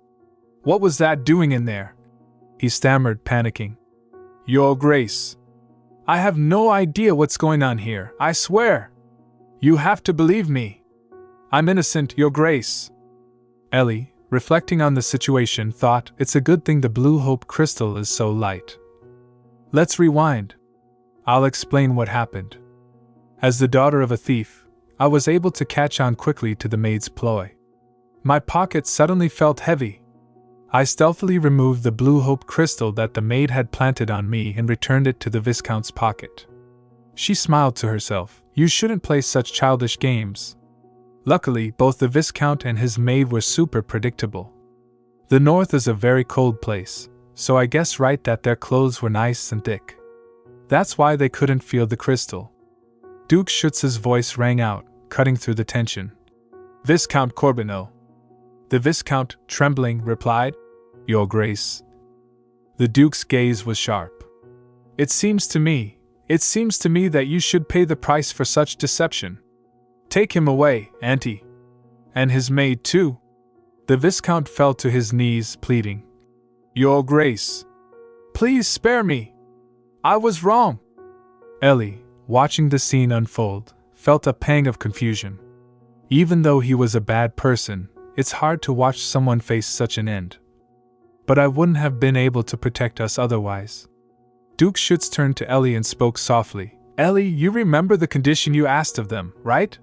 "What was that doing in there?" he stammered, panicking. "Your Grace, I have no idea what's going on here, I swear. You have to believe me. I'm innocent, Your Grace." Ellie, reflecting on the situation, thought, "It's a good thing the blue hope crystal is so light. Let's rewind. I'll explain what happened. As the daughter of a thief, I was able to catch on quickly to the maid's ploy. My pocket suddenly felt heavy. I stealthily removed the blue hope crystal that the maid had planted on me and returned it to the Viscount's pocket." She smiled to herself. "You shouldn't play such childish games." Luckily, both the Viscount and his maid were super predictable. The North is a very cold place, so I guess right that their clothes were nice and thick. That's why they couldn't feel the crystal. Duke Schuetz's voice rang out, cutting through the tension. "Viscount Corbeau." The Viscount, trembling, replied, "Your Grace." The Duke's gaze was sharp. It seems to me that you should pay the price for such deception. Take him away, Auntie. And his maid too." The Viscount fell to his knees, pleading, "Your Grace, please spare me. I was wrong." Ellie, watching the scene unfold, felt a pang of confusion. Even though he was a bad person, it's hard to watch someone face such an end. "But I wouldn't have been able to protect us otherwise." Duke Schuetz turned to Ellie and spoke softly. "Ellie, you remember the condition you asked of them, right?"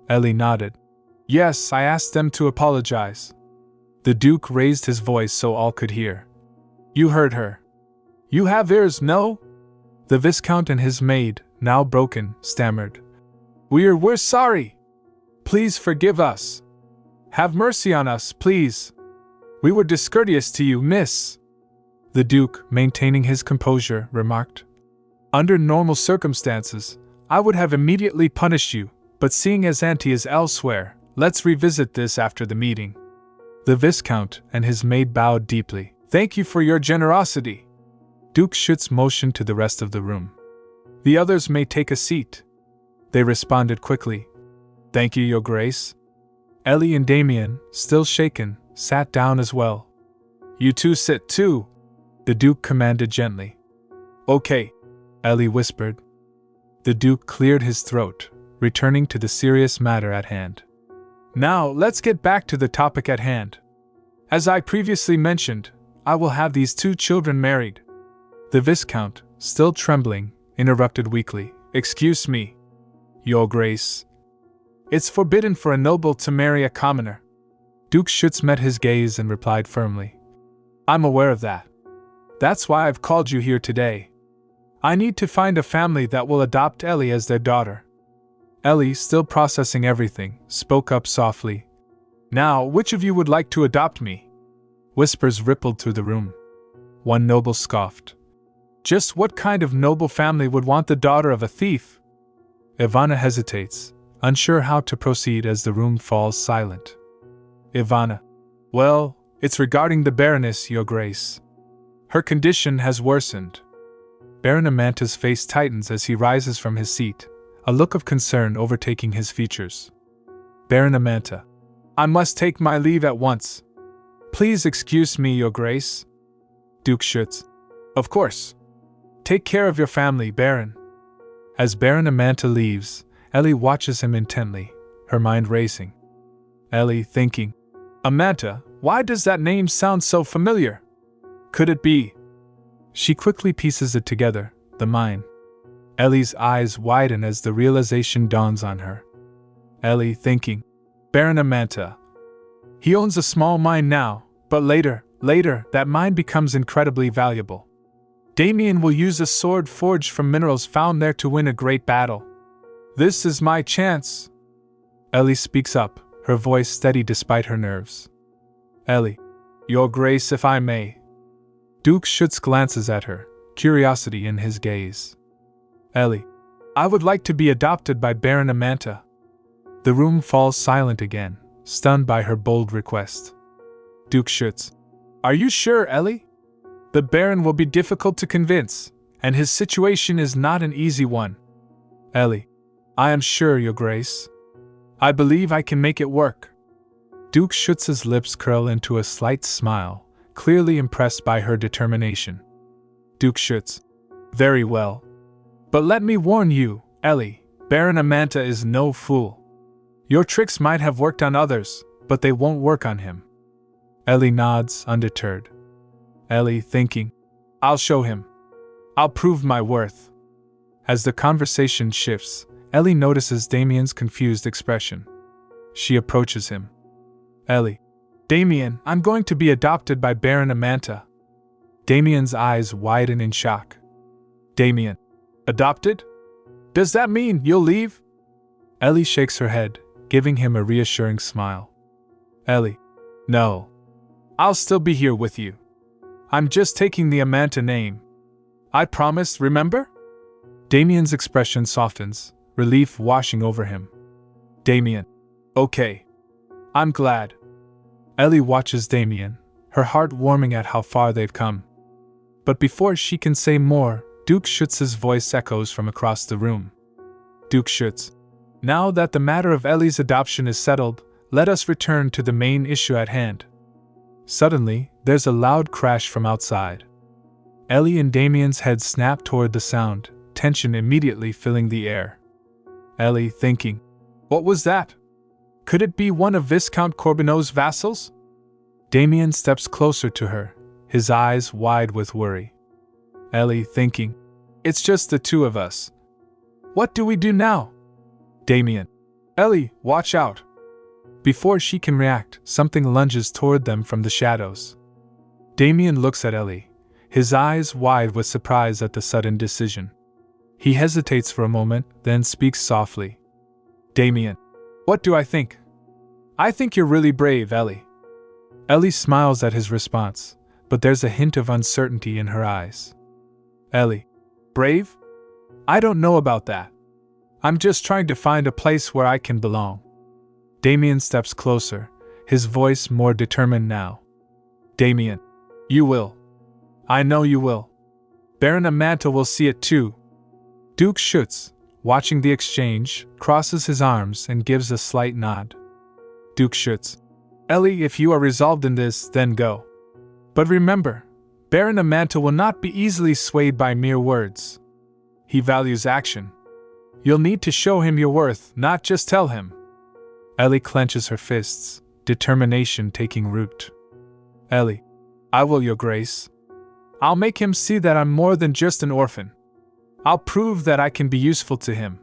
Ellie nodded. "Yes, I asked them to apologize." The Duke raised his voice so all could hear. "You heard her. You have ears, no?" The Viscount and his maid, now broken, stammered, We're sorry. Please forgive us. Have mercy on us, please. We were discourteous to you, miss." The Duke, maintaining his composure, remarked, "Under normal circumstances, I would have immediately punished you, but seeing as Auntie is elsewhere, let's revisit this after the meeting." The Viscount and his maid bowed deeply. "Thank you for your generosity." Duke Schuetz motioned to the rest of the room. "The others may take a seat." They responded quickly. "Thank you, Your Grace." Ellie and Damian, still shaken, sat down as well. "You two sit too," the Duke commanded gently. "Okay," Ellie whispered. The Duke cleared his throat, returning to the serious matter at hand. "Now, let's get back to the topic at hand. As I previously mentioned, I will have these two children married." The Viscount, still trembling, interrupted weakly. "Excuse me, Your Grace. It's forbidden for a noble to marry a commoner." Duke Schuetz met his gaze and replied firmly, "I'm aware of that. That's why I've called you here today. I need to find a family that will adopt Ellie as their daughter." Ellie, still processing everything, spoke up softly. Now, which of you would like to adopt me? Whispers rippled through the room. One noble scoffed. Just what kind of noble family would want the daughter of a thief? Ivana hesitates, unsure how to proceed as the room falls silent. Ivana. Well, it's regarding the Baroness, Your Grace. Her condition has worsened. Baron Amanta's face tightens as he rises from his seat, a look of concern overtaking his features. Baron Amanta. I must take my leave at once. Please excuse me, Your Grace. Duke Schuetz. Of course. Take care of your family, Baron. As Baron Amanta leaves, Ellie watches him intently, her mind racing. Ellie thinking, Amanta, why does that name sound so familiar? Could it be? She quickly pieces it together, the mine. Ellie's eyes widen as the realization dawns on her. Ellie thinking, Baron Amanta. He owns a small mine now, but later, that mine becomes incredibly valuable. Damian will use a sword forged from minerals found there to win a great battle. This is my chance. Ellie speaks up, her voice steady despite her nerves. Ellie. Your Grace, if I may. Duke Schuetz glances at her, curiosity in his gaze. Ellie. I would like to be adopted by Baron Amanta. The room falls silent again, stunned by her bold request. Duke Schuetz. Are you sure, Ellie? The Baron will be difficult to convince, and his situation is not an easy one. Ellie. I am sure, Your Grace. I believe I can make it work. Duke Schuetz's lips curl into a slight smile, clearly impressed by her determination. Duke Schuetz. Very well. But let me warn you, Ellie, Baron Amanta is no fool. Your tricks might have worked on others, but they won't work on him. Ellie nods, undeterred. Ellie thinking, I'll show him. I'll prove my worth. As the conversation shifts, Ellie notices Damian's confused expression. She approaches him. Ellie. Damian, I'm going to be adopted by Baron Amanta. Damian's eyes widen in shock. Damian. Adopted? Does that mean you'll leave? Ellie shakes her head, giving him a reassuring smile. Ellie. No. I'll still be here with you. I'm just taking the Amanta name. I promised, remember? Damian's expression softens, relief washing over him. Damian. Okay. I'm glad. Ellie watches Damian, her heart warming at how far they've come. But before she can say more, Duke Schuetz's voice echoes from across the room. Duke Schuetz. Now that the matter of Ellie's adoption is settled, let us return to the main issue at hand. Suddenly, there's a loud crash from outside. Ellie and Damian's heads snap toward the sound, tension immediately filling the air. Ellie thinking, what was that? Could it be one of Viscount Corbeau's vassals? Damian steps closer to her, his eyes wide with worry. Ellie thinking, it's just the two of us. What do we do now? Damian. Ellie, watch out. Before she can react, something lunges toward them from the shadows. Damian looks at Ellie, his eyes wide with surprise at the sudden decision. He hesitates for a moment, then speaks softly. Damian. What do I think? I think you're really brave, Ellie. Ellie smiles at his response, but there's a hint of uncertainty in her eyes. Ellie. Brave? I don't know about that. I'm just trying to find a place where I can belong. Damian steps closer, his voice more determined now. Damian. You will. I know you will. Baron Amanta will see it too. Duke Schuetz, watching the exchange, crosses his arms and gives a slight nod. Duke Schuetz. Ellie, if you are resolved in this, then go. But remember, Baron Amanta will not be easily swayed by mere words. He values action. You'll need to show him your worth, not just tell him. Ellie clenches her fists, determination taking root. Ellie. I will, Your Grace. I'll make him see that I'm more than just an orphan. I'll prove that I can be useful to him.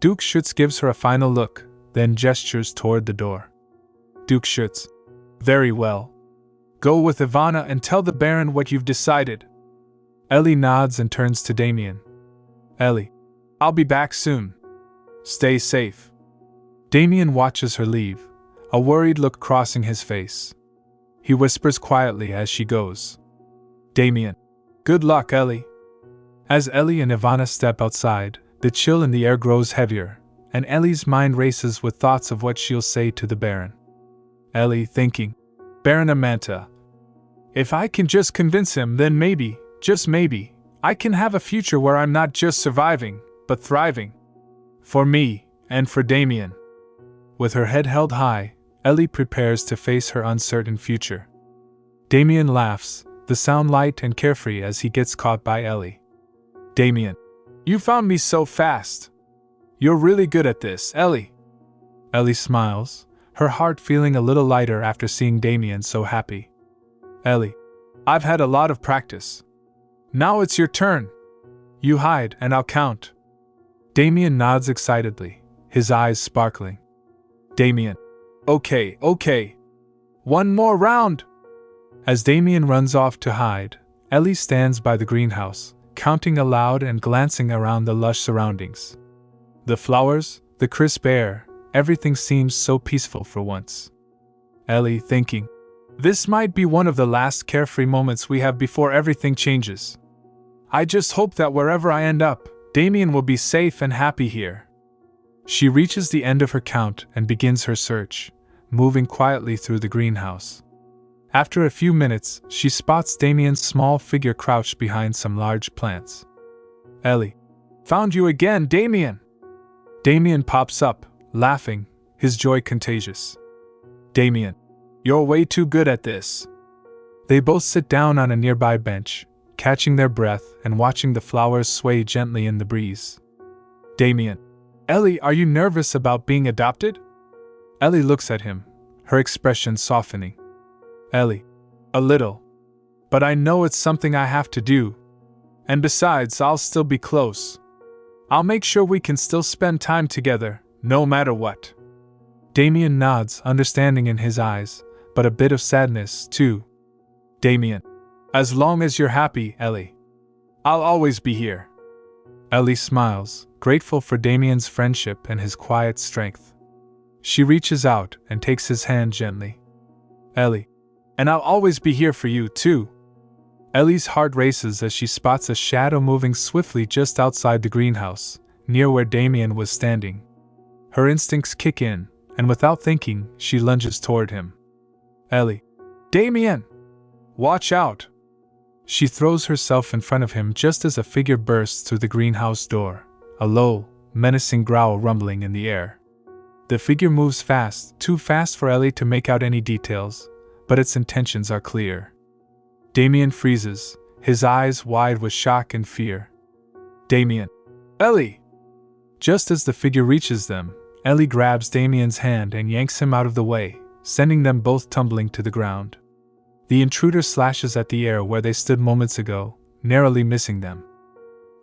Duke Schuetz gives her a final look, then gestures toward the door. Duke Schuetz. Very well. Go with Ivana and tell the Baron what you've decided. Ellie nods and turns to Damian. Ellie. I'll be back soon. Stay safe. Damian watches her leave, a worried look crossing his face. He whispers quietly as she goes. Damian. Good luck, Ellie. As Ellie and Ivana step outside, the chill in the air grows heavier, and Ellie's mind races with thoughts of what she'll say to the Baron. Ellie thinking, Baron Amanta. If I can just convince him, then maybe, just maybe, I can have a future where I'm not just surviving, but thriving. For me, and for Damian. With her head held high, Ellie prepares to face her uncertain future. Damian laughs, the sound light and carefree as he gets caught by Ellie. Damian. You found me so fast. You're really good at this, Ellie. Ellie smiles, her heart feeling a little lighter after seeing Damian so happy. Ellie. I've had a lot of practice. Now it's your turn. You hide and I'll count. Damian nods excitedly, his eyes sparkling. Damian. Okay. One more round. As Damian runs off to hide, Ellie stands by the greenhouse, counting aloud and glancing around the lush surroundings. The flowers, the crisp air, everything seems so peaceful for once. Ellie thinking, this might be one of the last carefree moments we have before everything changes. I just hope that wherever I end up, Damian will be safe and happy here. She reaches the end of her count and begins her search, moving quietly through the greenhouse. After a few minutes, she spots Damian's small figure crouched behind some large plants. Ellie. Found you again, Damian! Damian pops up, laughing, his joy contagious. Damian. You're way too good at this. They both sit down on a nearby bench, catching their breath and watching the flowers sway gently in the breeze. Damian. Ellie, are you nervous about being adopted? Ellie looks at him, her expression softening. Ellie. A little. But I know it's something I have to do. And besides, I'll still be close. I'll make sure we can still spend time together, no matter what. Damian nods, understanding in his eyes, but a bit of sadness, too. Damian. As long as you're happy, Ellie. I'll always be here. Ellie smiles, grateful for Damian's friendship and his quiet strength. She reaches out and takes his hand gently. Ellie. And I'll always be here for you, too. Ellie's heart races as she spots a shadow moving swiftly just outside the greenhouse, near where Damian was standing. Her instincts kick in, and without thinking, she lunges toward him. Ellie. Damian! Watch out! She throws herself in front of him just as a figure bursts through the greenhouse door, a low, menacing growl rumbling in the air. The figure moves fast, too fast for Ellie to make out any details, but its intentions are clear. Damian freezes, his eyes wide with shock and fear. Damian. Ellie! Just as the figure reaches them, Ellie grabs Damian's hand and yanks him out of the way, sending them both tumbling to the ground. The intruder slashes at the air where they stood moments ago, narrowly missing them.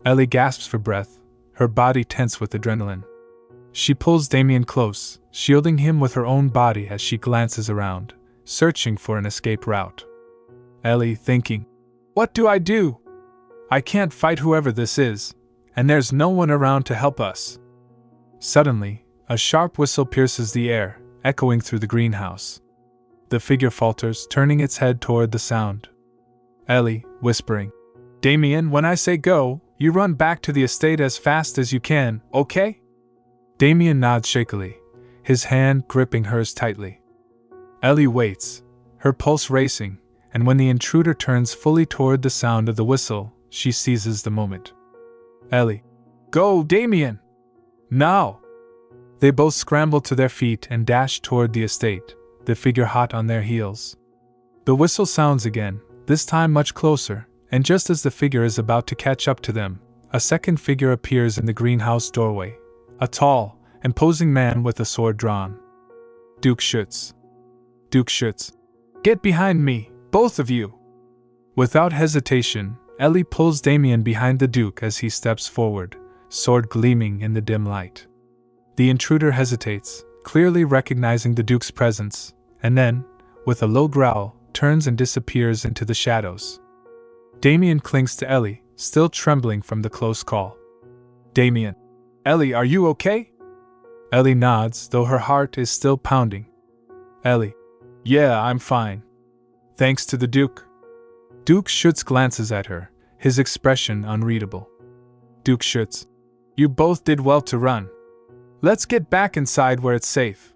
Ellie gasps for breath, her body tense with adrenaline. She pulls Damian close, shielding him with her own body as she glances around, searching for an escape route. Ellie thinking, what do I do? I can't fight whoever this is, and there's no one around to help us. Suddenly, a sharp whistle pierces the air, echoing through the greenhouse. The figure falters, turning its head toward the sound. Ellie, whispering, Damian, when I say go, you run back to the estate as fast as you can, okay? Damian nods shakily, his hand gripping hers tightly. Ellie waits, her pulse racing, and when the intruder turns fully toward the sound of the whistle, she seizes the moment. Ellie. Go, Damian! Now! They both scramble to their feet and dash toward the estate, the figure hot on their heels. The whistle sounds again, this time much closer, and just as the figure is about to catch up to them, a second figure appears in the greenhouse doorway, a tall, imposing man with a sword drawn. Duke Schuetz. Duke Schuetz. Get behind me, both of you! Without hesitation, Ellie pulls Damian behind the Duke as he steps forward, sword gleaming in the dim light. The intruder hesitates, clearly recognizing the Duke's presence, and then, with a low growl, turns and disappears into the shadows. Damian clings to Ellie, still trembling from the close call. Damian. Ellie, are you okay? Ellie nods, though her heart is still pounding. Ellie. Yeah, I'm fine. Thanks to the Duke. Duke Schuetz glances at her, his expression unreadable. Duke Schuetz. You both did well to run. Let's get back inside where it's safe.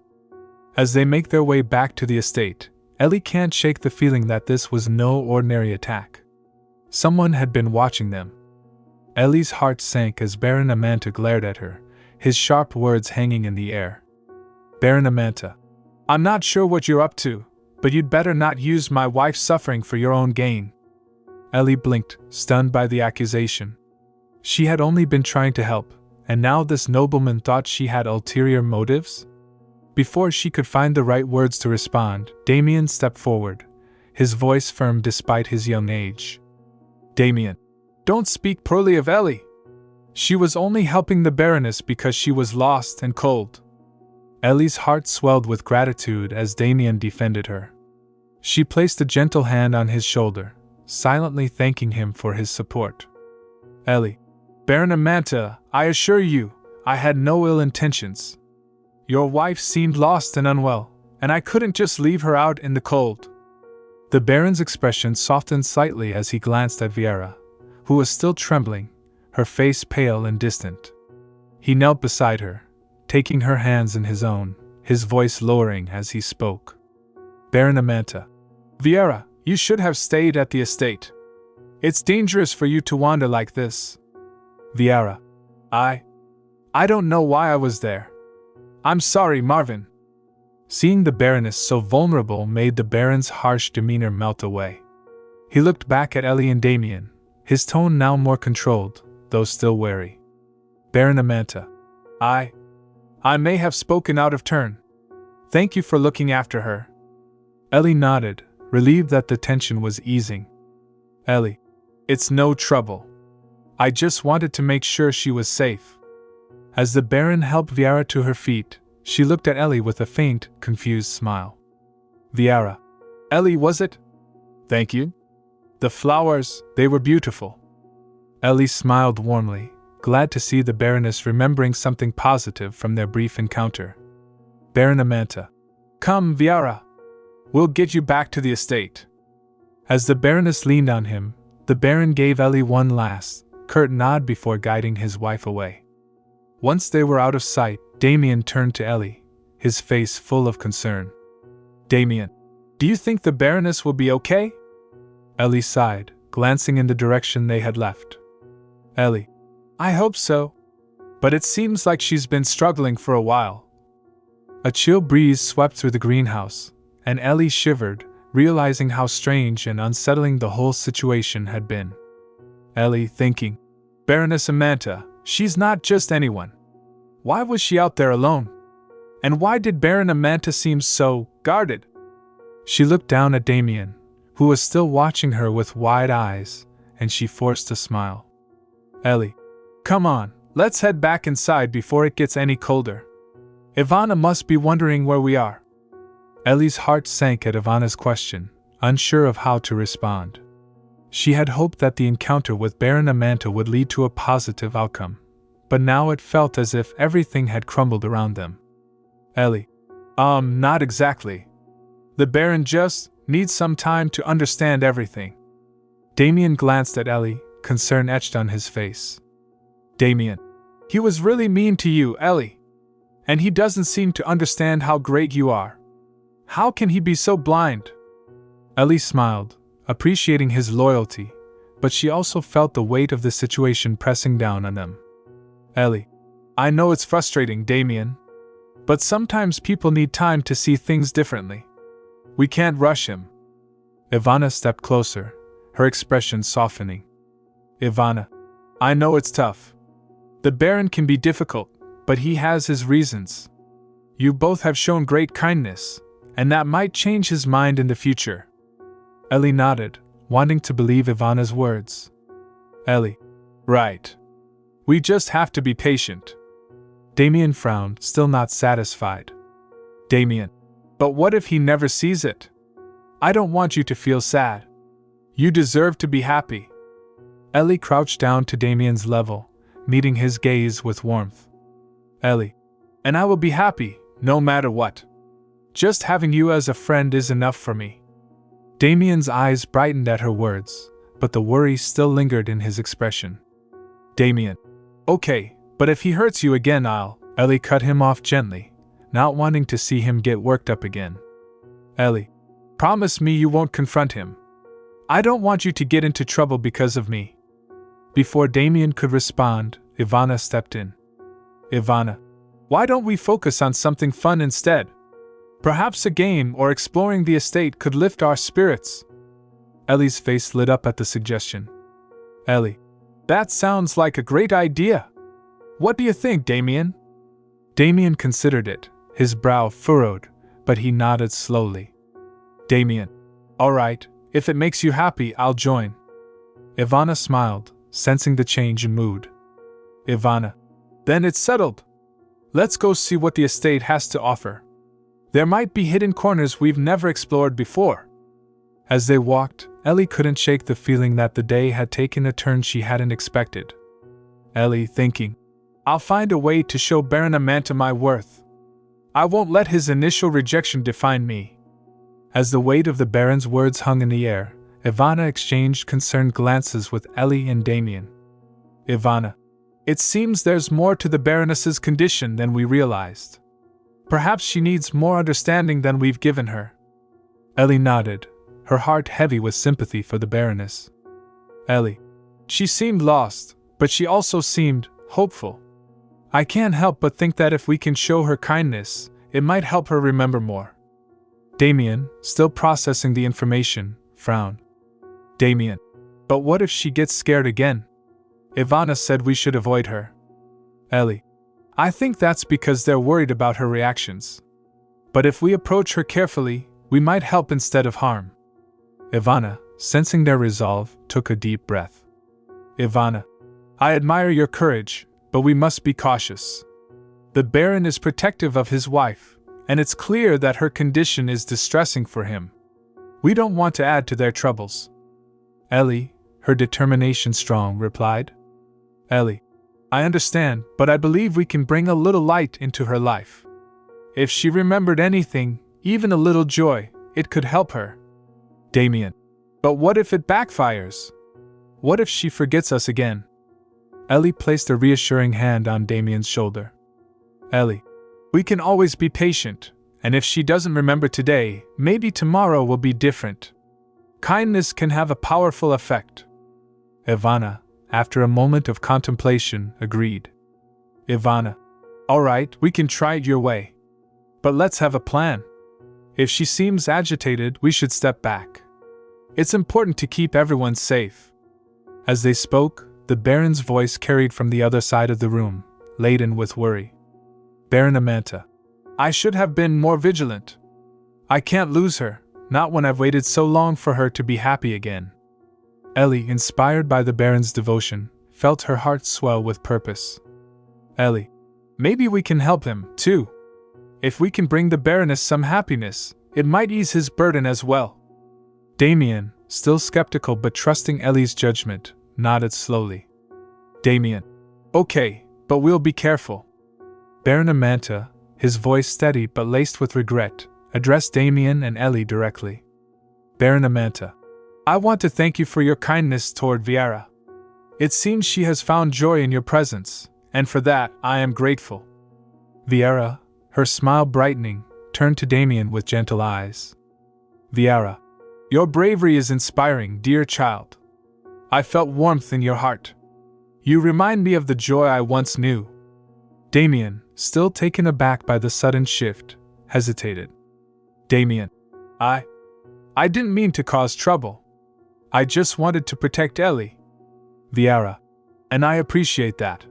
As they make their way back to the estate, Ellie can't shake the feeling that this was no ordinary attack. Someone had been watching them. Ellie's heart sank as Baron Amanta glared at her, his sharp words hanging in the air. Baron Amanta. I'm not sure what you're up to, but you'd better not use my wife's suffering for your own gain. Ellie blinked, stunned by the accusation. She had only been trying to help, and now this nobleman thought she had ulterior motives? Before she could find the right words to respond, Damian stepped forward, his voice firm despite his young age. Damian. Don't speak poorly of Ellie. She was only helping the Baroness because she was lost and cold. Ellie's heart swelled with gratitude as Damian defended her. She placed a gentle hand on his shoulder, silently thanking him for his support. Ellie. Baron Amanta, I assure you, I had no ill intentions. Your wife seemed lost and unwell, and I couldn't just leave her out in the cold. The Baron's expression softened slightly as he glanced at Vieira, who was still trembling, her face pale and distant. He knelt beside her, taking her hands in his own, his voice lowering as he spoke. Baron Amanta. Vieira, you should have stayed at the estate. It's dangerous for you to wander like this. Vieira. I don't know why I was there. I'm sorry, Marvin. Seeing the Baroness so vulnerable made the Baron's harsh demeanor melt away. He looked back at Ellie and Damian, his tone now more controlled, though still wary. Baron Amanta. I may have spoken out of turn. Thank you for looking after her. Ellie nodded, relieved that the tension was easing. Ellie. It's no trouble. I just wanted to make sure she was safe. As the Baron helped Vieira to her feet, she looked at Ellie with a faint, confused smile. Vieira. Ellie, was it? Thank you. The flowers, they were beautiful. Ellie smiled warmly, glad to see the Baroness remembering something positive from their brief encounter. Baron Amanta. Come, Vieira. We'll get you back to the estate. As the Baroness leaned on him, the Baron gave Ellie one last, curt nod before guiding his wife away. Once they were out of sight, Damian turned to Ellie, his face full of concern. Damian. Do you think the Baroness will be okay? Ellie sighed, glancing in the direction they had left. Ellie. I hope so. But it seems like she's been struggling for a while. A chill breeze swept through the greenhouse, and Ellie shivered, realizing how strange and unsettling the whole situation had been. Ellie thinking, Baroness Amanta, she's not just anyone. Why was she out there alone? And why did Baron Amanta seem so guarded? She looked down at Damian, who was still watching her with wide eyes, and she forced a smile. Ellie. Come on, let's head back inside before it gets any colder. Ivana must be wondering where we are. Ellie's heart sank at Ivana's question, unsure of how to respond. She had hoped that the encounter with Baron Amanta would lead to a positive outcome, but now it felt as if everything had crumbled around them. Ellie. Not exactly. The Baron just needs some time to understand everything. Damian glanced at Ellie, concern etched on his face. Damian. He was really mean to you, Ellie. And he doesn't seem to understand how great you are. How can he be so blind? Ellie smiled, appreciating his loyalty, but she also felt the weight of the situation pressing down on them. Ellie. I know it's frustrating, Damian. But sometimes people need time to see things differently. We can't rush him. Ivana stepped closer, her expression softening. Ivana. I know it's tough. The Baron can be difficult, but he has his reasons. You both have shown great kindness, and that might change his mind in the future. Ellie nodded, wanting to believe Ivana's words. Ellie. Right. We just have to be patient. Damian frowned, still not satisfied. Damian. But what if he never sees it? I don't want you to feel sad. You deserve to be happy. Ellie crouched down to Damian's level, meeting his gaze with warmth. Ellie. And I will be happy, no matter what. Just having you as a friend is enough for me. Damian's eyes brightened at her words, but the worry still lingered in his expression. Damian. Okay, but if he hurts you again Ellie cut him off gently, not wanting to see him get worked up again. Ellie. Promise me you won't confront him. I don't want you to get into trouble because of me. Before Damian could respond, Ivana stepped in. Ivana. Why don't we focus on something fun instead? Perhaps a game or exploring the estate could lift our spirits. Ellie's face lit up at the suggestion. Ellie. That sounds like a great idea. What do you think, Damian? Damian considered it, his brow furrowed, but he nodded slowly. Damian. All right, if it makes you happy, I'll join. Ivana smiled, sensing the change in mood. Ivana. Then it's settled. Let's go see what the estate has to offer. There might be hidden corners we've never explored before. As they walked, Ellie couldn't shake the feeling that the day had taken a turn she hadn't expected. Ellie thinking, I'll find a way to show Baron Amanta my worth. I won't let his initial rejection define me. As the weight of the Baron's words hung in the air, Ivana exchanged concerned glances with Ellie and Damian. Ivana. It seems there's more to the Baroness's condition than we realized. Perhaps she needs more understanding than we've given her. Ellie nodded, her heart heavy with sympathy for the Baroness. Ellie. She seemed lost, but she also seemed hopeful. I can't help but think that if we can show her kindness, it might help her remember more. Damian, still processing the information, frowned. Damian. But what if she gets scared again? Ivana said we should avoid her. Ellie. I think that's because they're worried about her reactions. But if we approach her carefully, we might help instead of harm. Ivana, sensing their resolve, took a deep breath. Ivana. I admire your courage, but we must be cautious. The Baron is protective of his wife, and it's clear that her condition is distressing for him. We don't want to add to their troubles. Ellie, her determination strong, replied. Ellie. I understand, but I believe we can bring a little light into her life. If she remembered anything, even a little joy, it could help her. Damian. But what if it backfires? What if she forgets us again? Ellie placed a reassuring hand on Damian's shoulder. Ellie. We can always be patient, and if she doesn't remember today, maybe tomorrow will be different. Kindness can have a powerful effect. Ivana, after a moment of contemplation, agreed. Ivana. All right, we can try it your way. But let's have a plan. If she seems agitated, we should step back. It's important to keep everyone safe. As they spoke, the Baron's voice carried from the other side of the room, laden with worry. Baron Amanta. I should have been more vigilant. I can't lose her, not when I've waited so long for her to be happy again. Ellie, inspired by the Baron's devotion, felt her heart swell with purpose. Ellie. Maybe we can help him, too. If we can bring the Baroness some happiness, it might ease his burden as well. Damian, still skeptical but trusting Ellie's judgment, nodded slowly. Damian. Okay, but we'll be careful. Baron Amanta, his voice steady but laced with regret, addressed Damian and Ellie directly. Baron Amanta. I want to thank you for your kindness toward Viera. It seems she has found joy in your presence, and for that I am grateful. Viera, her smile brightening, turned to Damian with gentle eyes. Viera. Your bravery is inspiring, dear child. I felt warmth in your heart. You remind me of the joy I once knew. Damian, still taken aback by the sudden shift, hesitated. Damian. I didn't mean to cause trouble. I just wanted to protect Ellie. Viera. And I appreciate that.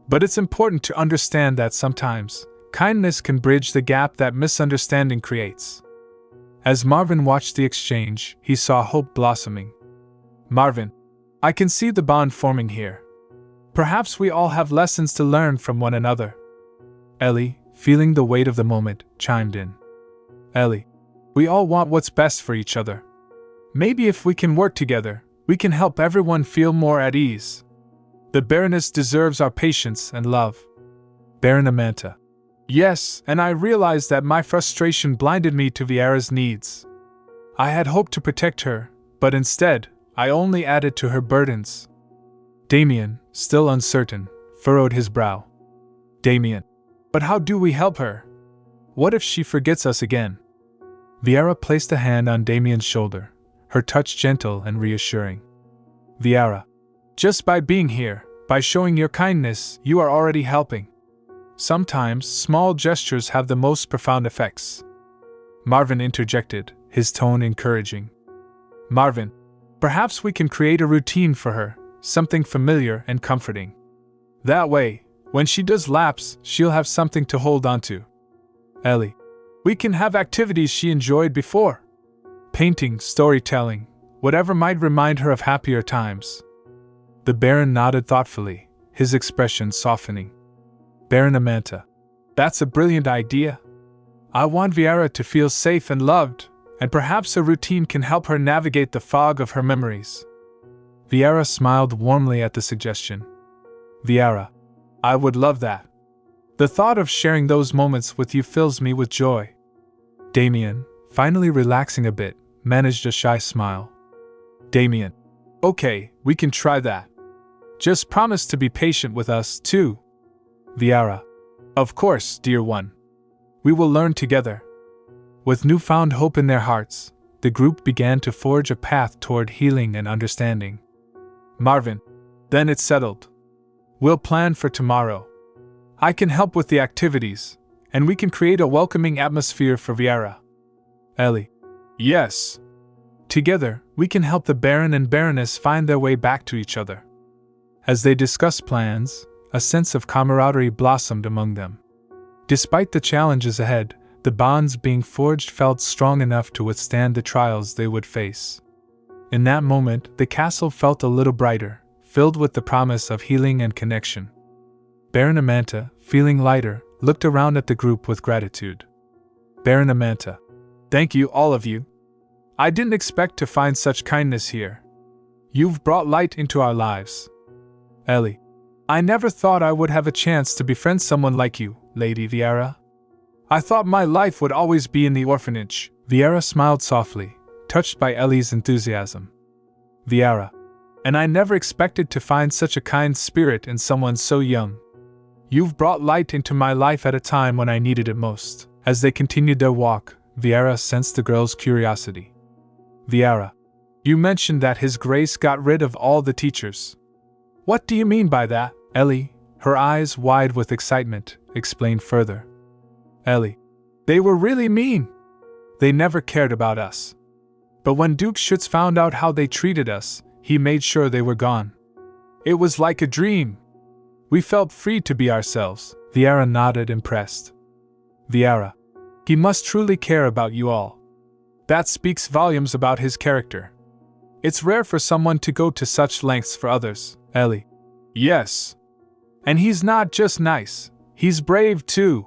But it's important to understand that sometimes, kindness can bridge the gap that misunderstanding creates. As Marvin watched the exchange, he saw hope blossoming. Marvin. I can see the bond forming here. Perhaps we all have lessons to learn from one another. Ellie, feeling the weight of the moment, chimed in. Ellie. We all want what's best for each other. Maybe if we can work together, we can help everyone feel more at ease. The Baroness deserves our patience and love. Baron Amanta. Yes, and I realized that my frustration blinded me to Viera's needs. I had hoped to protect her, but instead, I only added to her burdens. Damian, still uncertain, furrowed his brow. Damian. But how do we help her? What if she forgets us again? Viera placed a hand on Damian's shoulder, her touch gentle and reassuring. Viera. Just by being here, by showing your kindness, you are already helping. Sometimes, small gestures have the most profound effects. Marvin interjected, his tone encouraging. Marvin. Perhaps we can create a routine for her, something familiar and comforting. That way, when she does lapse, she'll have something to hold on to. Ellie. We can have activities she enjoyed before. Painting, storytelling, whatever might remind her of happier times. The Baron nodded thoughtfully, his expression softening. Baron Amanta. That's a brilliant idea. I want Viera to feel safe and loved, and perhaps a routine can help her navigate the fog of her memories. Viera smiled warmly at the suggestion. Viera. I would love that. The thought of sharing those moments with you fills me with joy. Damian, finally relaxing a bit, managed a shy smile. Damian. Okay, we can try that. Just promise to be patient with us, too. Viera. Of course, dear one. We will learn together. With newfound hope in their hearts, the group began to forge a path toward healing and understanding. Marvin. Then it's settled. We'll plan for tomorrow. I can help with the activities, and we can create a welcoming atmosphere for Viera. Ellie. Yes. Together, we can help the Baron and Baroness find their way back to each other. As they discussed plans, a sense of camaraderie blossomed among them. Despite the challenges ahead, the bonds being forged felt strong enough to withstand the trials they would face. In that moment, the castle felt a little brighter, filled with the promise of healing and connection. Baron Amanta, feeling lighter, looked around at the group with gratitude. Baron Amanta. Thank you, all of you. I didn't expect to find such kindness here. You've brought light into our lives. Ellie. I never thought I would have a chance to befriend someone like you, Lady Viera. I thought my life would always be in the orphanage. Viera smiled softly, touched by Ellie's enthusiasm. Viera. And I never expected to find such a kind spirit in someone so young. You've brought light into my life at a time when I needed it most. As they continued their walk, Viera sensed the girl's curiosity. Viera. You mentioned that His Grace got rid of all the teachers. What do you mean by that? Ellie, her eyes wide with excitement, explained further. Ellie. They were really mean. They never cared about us. But when Duke Schuetz found out how they treated us, he made sure they were gone. It was like a dream. We felt free to be ourselves. Viera nodded, impressed. Viera. He must truly care about you all. That speaks volumes about his character. It's rare for someone to go to such lengths for others. Ellie. Yes. And he's not just nice, he's brave too.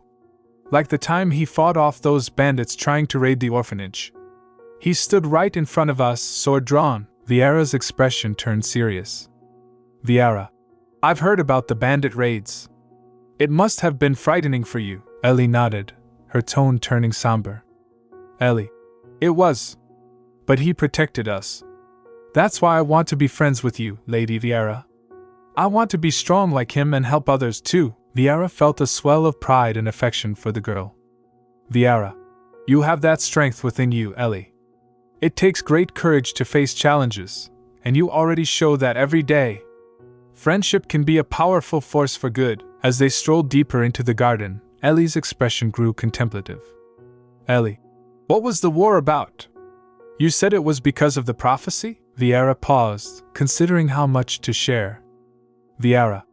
Like the time he fought off those bandits trying to raid the orphanage. He stood right in front of us, sword drawn. Viera's expression turned serious. Viera. I've heard about the bandit raids. It must have been frightening for you. Ellie nodded, her tone turning somber. Ellie. It was. But he protected us. That's why I want to be friends with you, Lady Viera. I want to be strong like him and help others too. Viera felt a swell of pride and affection for the girl. Viera. You have that strength within you, Ellie. It takes great courage to face challenges, and you already show that every day. Friendship can be a powerful force for good. As they strolled deeper into the garden, Ellie's expression grew contemplative. Ellie. What was the war about? You said it was because of the prophecy? Viera paused, considering how much to share. Viera.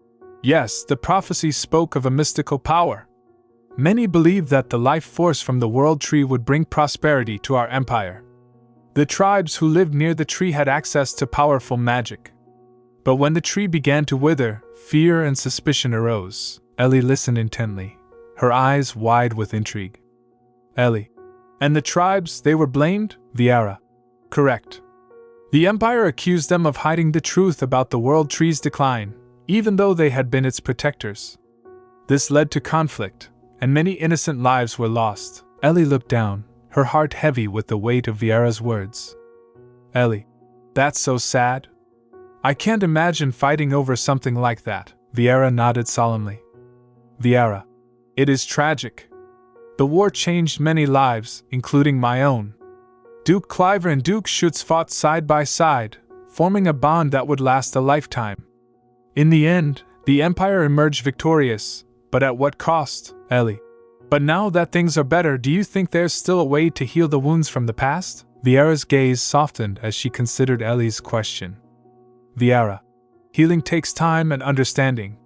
Yes, the prophecy spoke of a mystical power. Many believed that the life force from the world tree would bring prosperity to our empire. The tribes who lived near the tree had access to powerful magic. But when the tree began to wither, fear and suspicion arose. Ellie listened intently, her eyes wide with intrigue. Ellie. And the tribes, they were blamed? Viera. Correct. The empire accused them of hiding the truth about the world tree's decline, even though they had been its protectors. This led to conflict, and many innocent lives were lost. Ellie looked down, her heart heavy with the weight of Viera's words. Ellie, that's so sad. I can't imagine fighting over something like that. Viera nodded solemnly. Viera, it is tragic. The war changed many lives, including my own. Duke Cliver and Duke Schuetz fought side by side, forming a bond that would last a lifetime. In the end, the Empire emerged victorious, but at what cost, Ellie? But now that things are better, do you think there's still a way to heal the wounds from the past? Viera's gaze softened as she considered Ellie's question. Viera, healing takes time and understanding.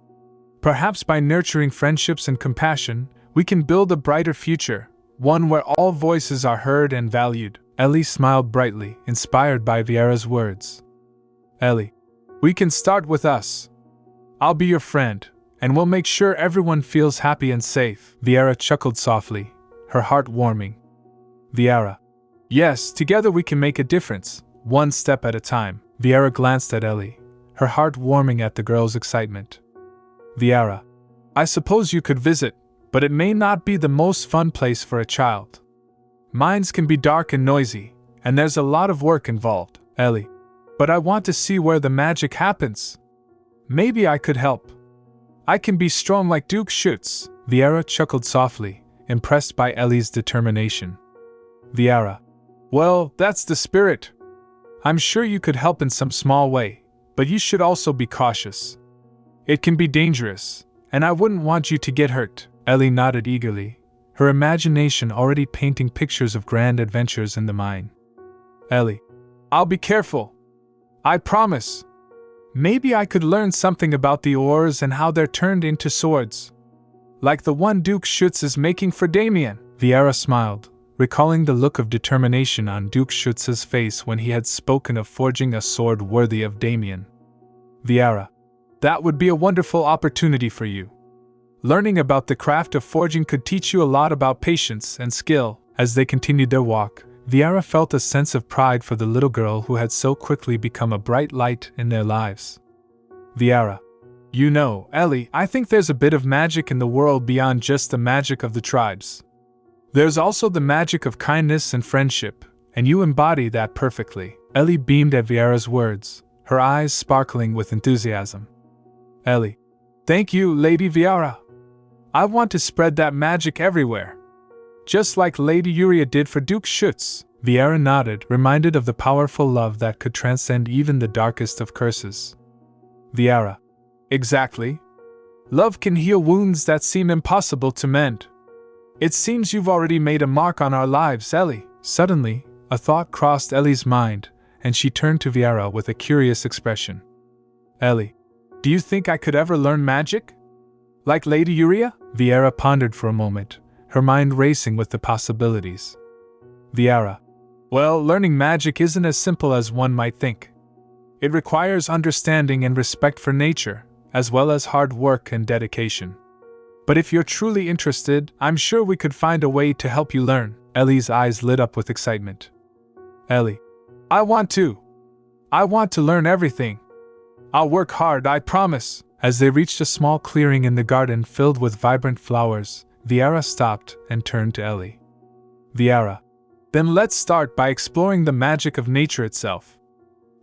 Perhaps by nurturing friendships and compassion, we can build a brighter future, one where all voices are heard and valued. Ellie smiled brightly, inspired by Viera's words. Ellie, we can start with us. I'll be your friend, and we'll make sure everyone feels happy and safe. Viera chuckled softly, her heart warming. Viera, yes, together we can make a difference, one step at a time. Viera glanced at Ellie, her heart warming at the girl's excitement. Viera, I suppose you could visit, but it may not be the most fun place for a child. Minds can be dark and noisy, and there's a lot of work involved. Ellie, but I want to see where the magic happens. Maybe I could help. I can be strong like Duke Schuetz. Viera chuckled softly, impressed by Ellie's determination. Viera, well, that's the spirit. I'm sure you could help in some small way, but you should also be cautious. It can be dangerous, and I wouldn't want you to get hurt. Ellie nodded eagerly, her imagination already painting pictures of grand adventures in the mind. Ellie, I'll be careful. I promise. Maybe I could learn something about the oars and how they're turned into swords. Like the one Duke Schuetz is making for Damian. Viera smiled, recalling the look of determination on Duke Schuetz's face when he had spoken of forging a sword worthy of Damian. Viera, that would be a wonderful opportunity for you. Learning about the craft of forging could teach you a lot about patience and skill. As they continued their walk, Viera felt a sense of pride for the little girl who had so quickly become a bright light in their lives. Viera, you know, Ellie, I think there's a bit of magic in the world beyond just the magic of the tribes. There's also the magic of kindness and friendship, and you embody that perfectly. Ellie beamed at Viera's words, her eyes sparkling with enthusiasm. Ellie, thank you, Lady Viera. I want to spread that magic everywhere. Just like Lady Yuria did for Duke Schuetz. Viera nodded, reminded of the powerful love that could transcend even the darkest of curses. Viera, exactly. Love can heal wounds that seem impossible to mend. It seems you've already made a mark on our lives, Ellie. Suddenly, a thought crossed Ellie's mind, and she turned to Viera with a curious expression. Ellie, do you think I could ever learn magic? Like Lady Yuria? Viera pondered for a moment, her mind racing with the possibilities. Viera, well, learning magic isn't as simple as one might think. It requires understanding and respect for nature, as well as hard work and dedication. But if you're truly interested, I'm sure we could find a way to help you learn. Ellie's eyes lit up with excitement. Ellie, I want to learn everything. I'll work hard, I promise. As they reached a small clearing in the garden filled with vibrant flowers, Viera stopped and turned to Ellie. Viera, then let's start by exploring the magic of nature itself.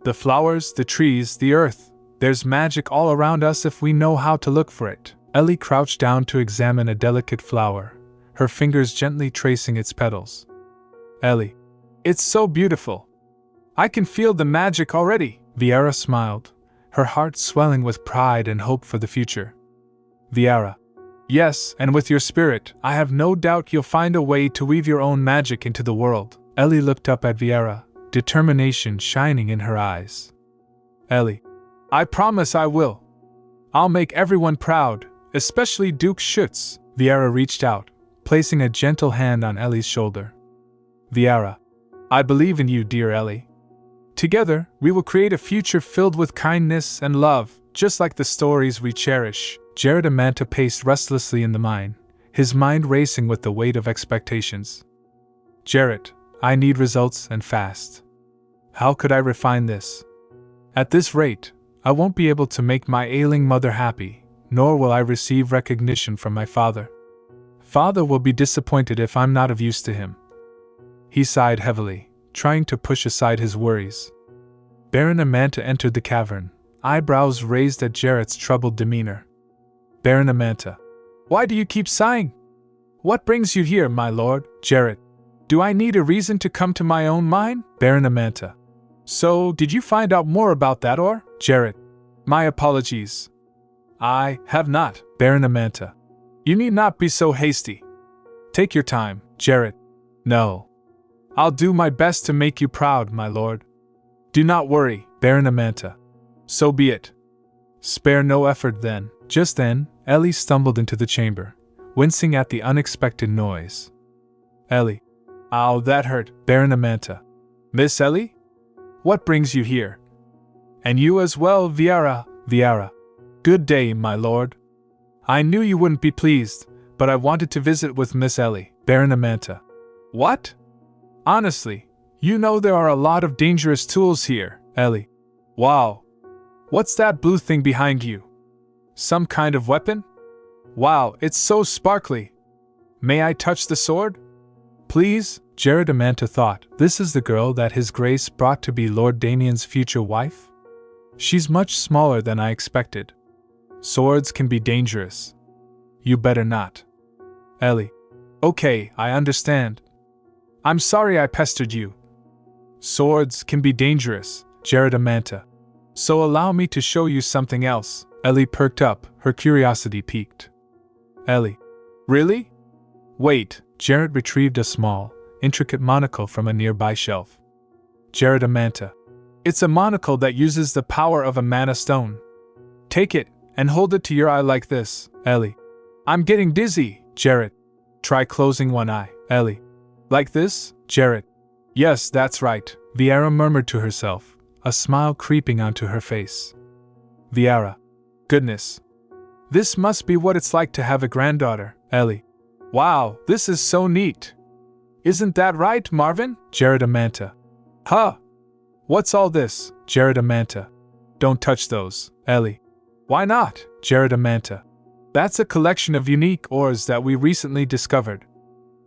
The flowers, the trees, the earth, there's magic all around us if we know how to look for it. Ellie crouched down to examine a delicate flower, her fingers gently tracing its petals. Ellie, it's so beautiful. I can feel the magic already. Viera smiled, her heart swelling with pride and hope for the future. Viera, yes, and with your spirit, I have no doubt you'll find a way to weave your own magic into the world. Ellie looked up at Viera, determination shining in her eyes. Ellie, I promise I will. I'll make everyone proud, especially Duke Schuetz. Viera reached out, placing a gentle hand on Ellie's shoulder. Viera, I believe in you, dear Ellie. Together, we will create a future filled with kindness and love, just like the stories we cherish. Jared Amanta paced restlessly in the mine, his mind racing with the weight of expectations. Jared, I need results and fast. How could I refine this? At this rate, I won't be able to make my ailing mother happy, nor will I receive recognition from my father. Father will be disappointed if I'm not of use to him. He sighed heavily, trying to push aside his worries. Baron Amanta entered the cavern, eyebrows raised at Jarrett's troubled demeanor. Baron Amanta. Why do you keep sighing? What brings you here, my lord? Jarrett. Do I need a reason to come to my own mine? Baron Amanta. So, did you find out more about that or? Jarrett. My apologies. I have not. Baron Amanta. You need not be so hasty. Take your time, Jarrett. No. I'll do my best to make you proud, my lord. Do not worry, Baron Amanta. So be it. Spare no effort then. Just then, Ellie stumbled into the chamber, wincing at the unexpected noise. Ellie. Ow, that hurt, Baron Amanta. Miss Ellie? What brings you here? And you as well, Viara. Viara. Good day, my lord. I knew you wouldn't be pleased, but I wanted to visit with Miss Ellie. Baron Amanta. What? Honestly, you know there are a lot of dangerous tools here, Ellie. Wow. What's that blue thing behind you? Some kind of weapon? Wow, it's so sparkly. May I touch the sword? Please, Jared Amanta thought. This is the girl that His Grace brought to be Lord Damian's future wife? She's much smaller than I expected. Swords can be dangerous. You better not. Ellie. Okay, I understand. I'm sorry I pestered you. Swords can be dangerous, Jared Amanta. So allow me to show you something else. Ellie perked up, her curiosity piqued. Ellie. Really? Wait, Jared retrieved a small, intricate monocle from a nearby shelf. Jared Amanta. It's a monocle that uses the power of a mana stone. Take it, and hold it to your eye like this, Ellie. I'm getting dizzy, Jared. Try closing one eye, Ellie. Like this, Jared? Yes, that's right, Viara murmured to herself, a smile creeping onto her face. Viara. Goodness. This must be what it's like to have a granddaughter, Ellie. Wow, this is so neat. Isn't that right, Marvin? Jared Amanta. Huh? What's all this, Jared Amanta? Don't touch those, Ellie. Why not, Jared Amanta? That's a collection of unique ores that we recently discovered.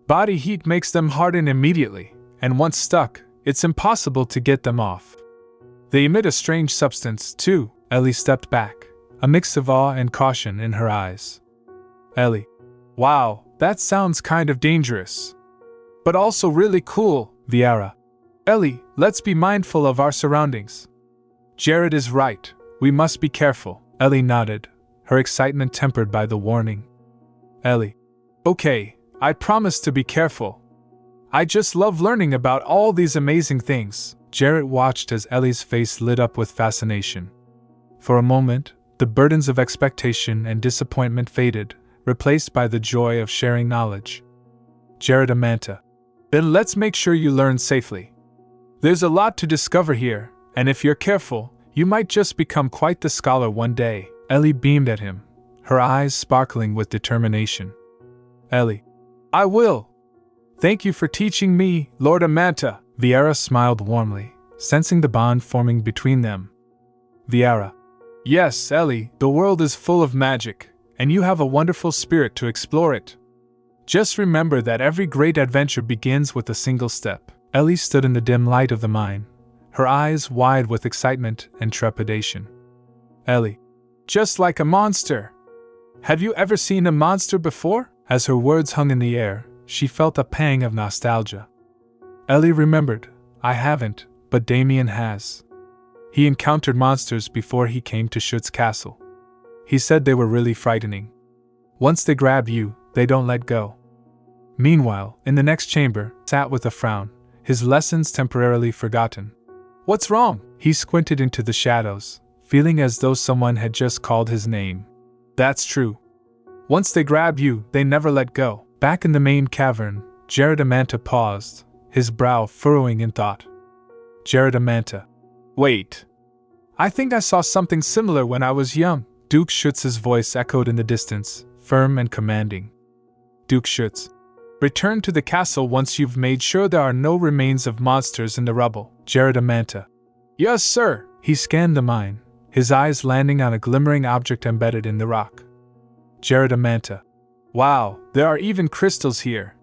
Body heat makes them harden immediately, and once stuck, it's impossible to get them off. They emit a strange substance, too. Ellie stepped back, a mix of awe and caution in her eyes. Ellie. Wow, that sounds kind of dangerous. But also really cool, Viara. Ellie, let's be mindful of our surroundings. Jared is right, we must be careful. Ellie nodded, her excitement tempered by the warning. Ellie. Okay, I promise to be careful. I just love learning about all these amazing things. Jared watched as Ellie's face lit up with fascination. For a moment, the burdens of expectation and disappointment faded, replaced by the joy of sharing knowledge. Jared Amanta. Then let's make sure you learn safely. There's a lot to discover here, and if you're careful, you might just become quite the scholar one day. Ellie beamed at him, her eyes sparkling with determination. Ellie. I will. Thank you for teaching me, Lord Amanta. Viara smiled warmly, sensing the bond forming between them. Viara. Yes, Ellie, the world is full of magic, and you have a wonderful spirit to explore it. Just remember that every great adventure begins with a single step. Ellie stood in the dim light of the mine, her eyes wide with excitement and trepidation. Ellie. Just like a monster. Have you ever seen a monster before? As her words hung in the air, she felt a pang of nostalgia. Ellie remembered. I haven't, but Damian has. He encountered monsters before he came to Schuetz Castle. He said they were really frightening. Once they grab you, they don't let go. Meanwhile, in the next chamber, sat with a frown, his lessons temporarily forgotten. What's wrong? He squinted into the shadows, feeling as though someone had just called his name. That's true. Once they grab you, they never let go. Back in the main cavern, Jared Amanta paused, his brow furrowing in thought. Jared Amanta. Wait. I think I saw something similar when I was young. Duke Schuetz's voice echoed in the distance, firm and commanding. Duke Schuetz. Return to the castle once you've made sure there are no remains of monsters in the rubble. Jared Amanta. Yes, sir. He scanned the mine, his eyes landing on a glimmering object embedded in the rock. Jared Amanta. Wow, there are even crystals here.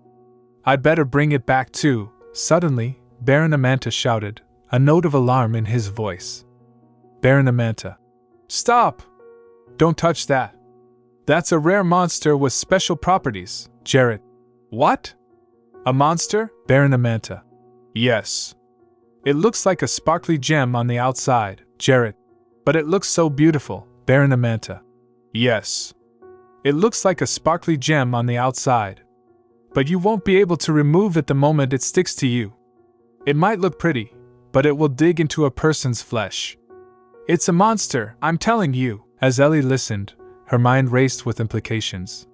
I'd better bring it back too. Suddenly, Baron Amanta shouted, a note of alarm in his voice. Baron Amanta. Stop! Don't touch that. That's a rare monster with special properties, Jarrett. What? A monster? Baron Amanta. Yes. It looks like a sparkly gem on the outside, Jarrett. But it looks so beautiful, Baron Amanta. Yes. It looks like a sparkly gem on the outside. But you won't be able to remove it the moment it sticks to you. It might look pretty, but it will dig into a person's flesh. It's a monster, I'm telling you. As Ellie listened, her mind raced with implications.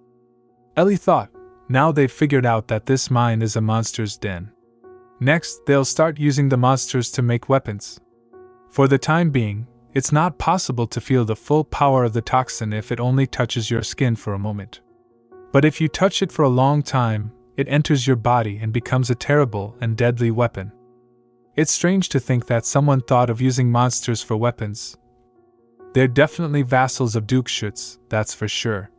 Ellie thought, now they've figured out that this mine is a monster's den. Next, they'll start using the monsters to make weapons. For the time being, it's not possible to feel the full power of the toxin if it only touches your skin for a moment. But if you touch it for a long time, it enters your body and becomes a terrible and deadly weapon. It's strange to think that someone thought of using monsters for weapons. They're definitely vassals of Duke Schuetz, that's for sure.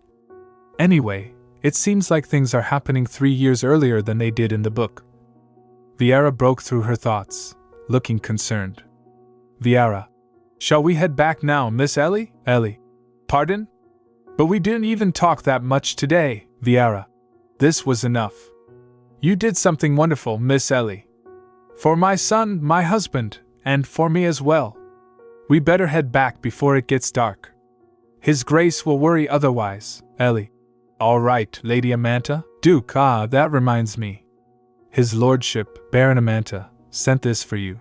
Anyway, it seems like things are happening 3 years earlier than they did in the book. Viera broke through her thoughts, looking concerned. Viera. Shall we head back now, Miss Ellie? Ellie. Pardon? But we didn't even talk that much today, Viera. This was enough. You did something wonderful, Miss Ellie. For my son, my husband, and for me as well. We better head back before it gets dark. His Grace will worry otherwise, Ellie. All right, Lady Amanta. Duke, that reminds me. His Lordship, Baron Amanta, sent this for you.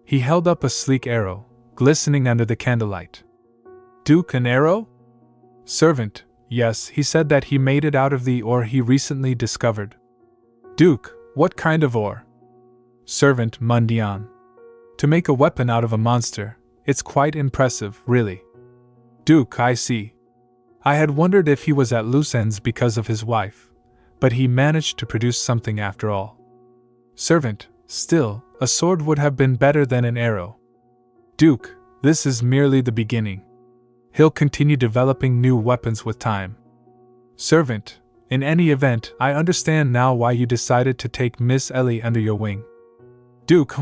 He held up a sleek arrow, glistening under the candlelight. Duke, an arrow? Servant, yes, he said that he made it out of the ore he recently discovered. Duke, what kind of ore? Servant, Mundian. To make a weapon out of a monster, it's quite impressive, really. Duke, I see. I had wondered if he was at loose ends because of his wife, but he managed to produce something after all. Servant, still, a sword would have been better than an arrow. Duke, this is merely the beginning. He'll continue developing new weapons with time. Servant, in any event, I understand now why you decided to take Miss Ellie under your wing. Duke,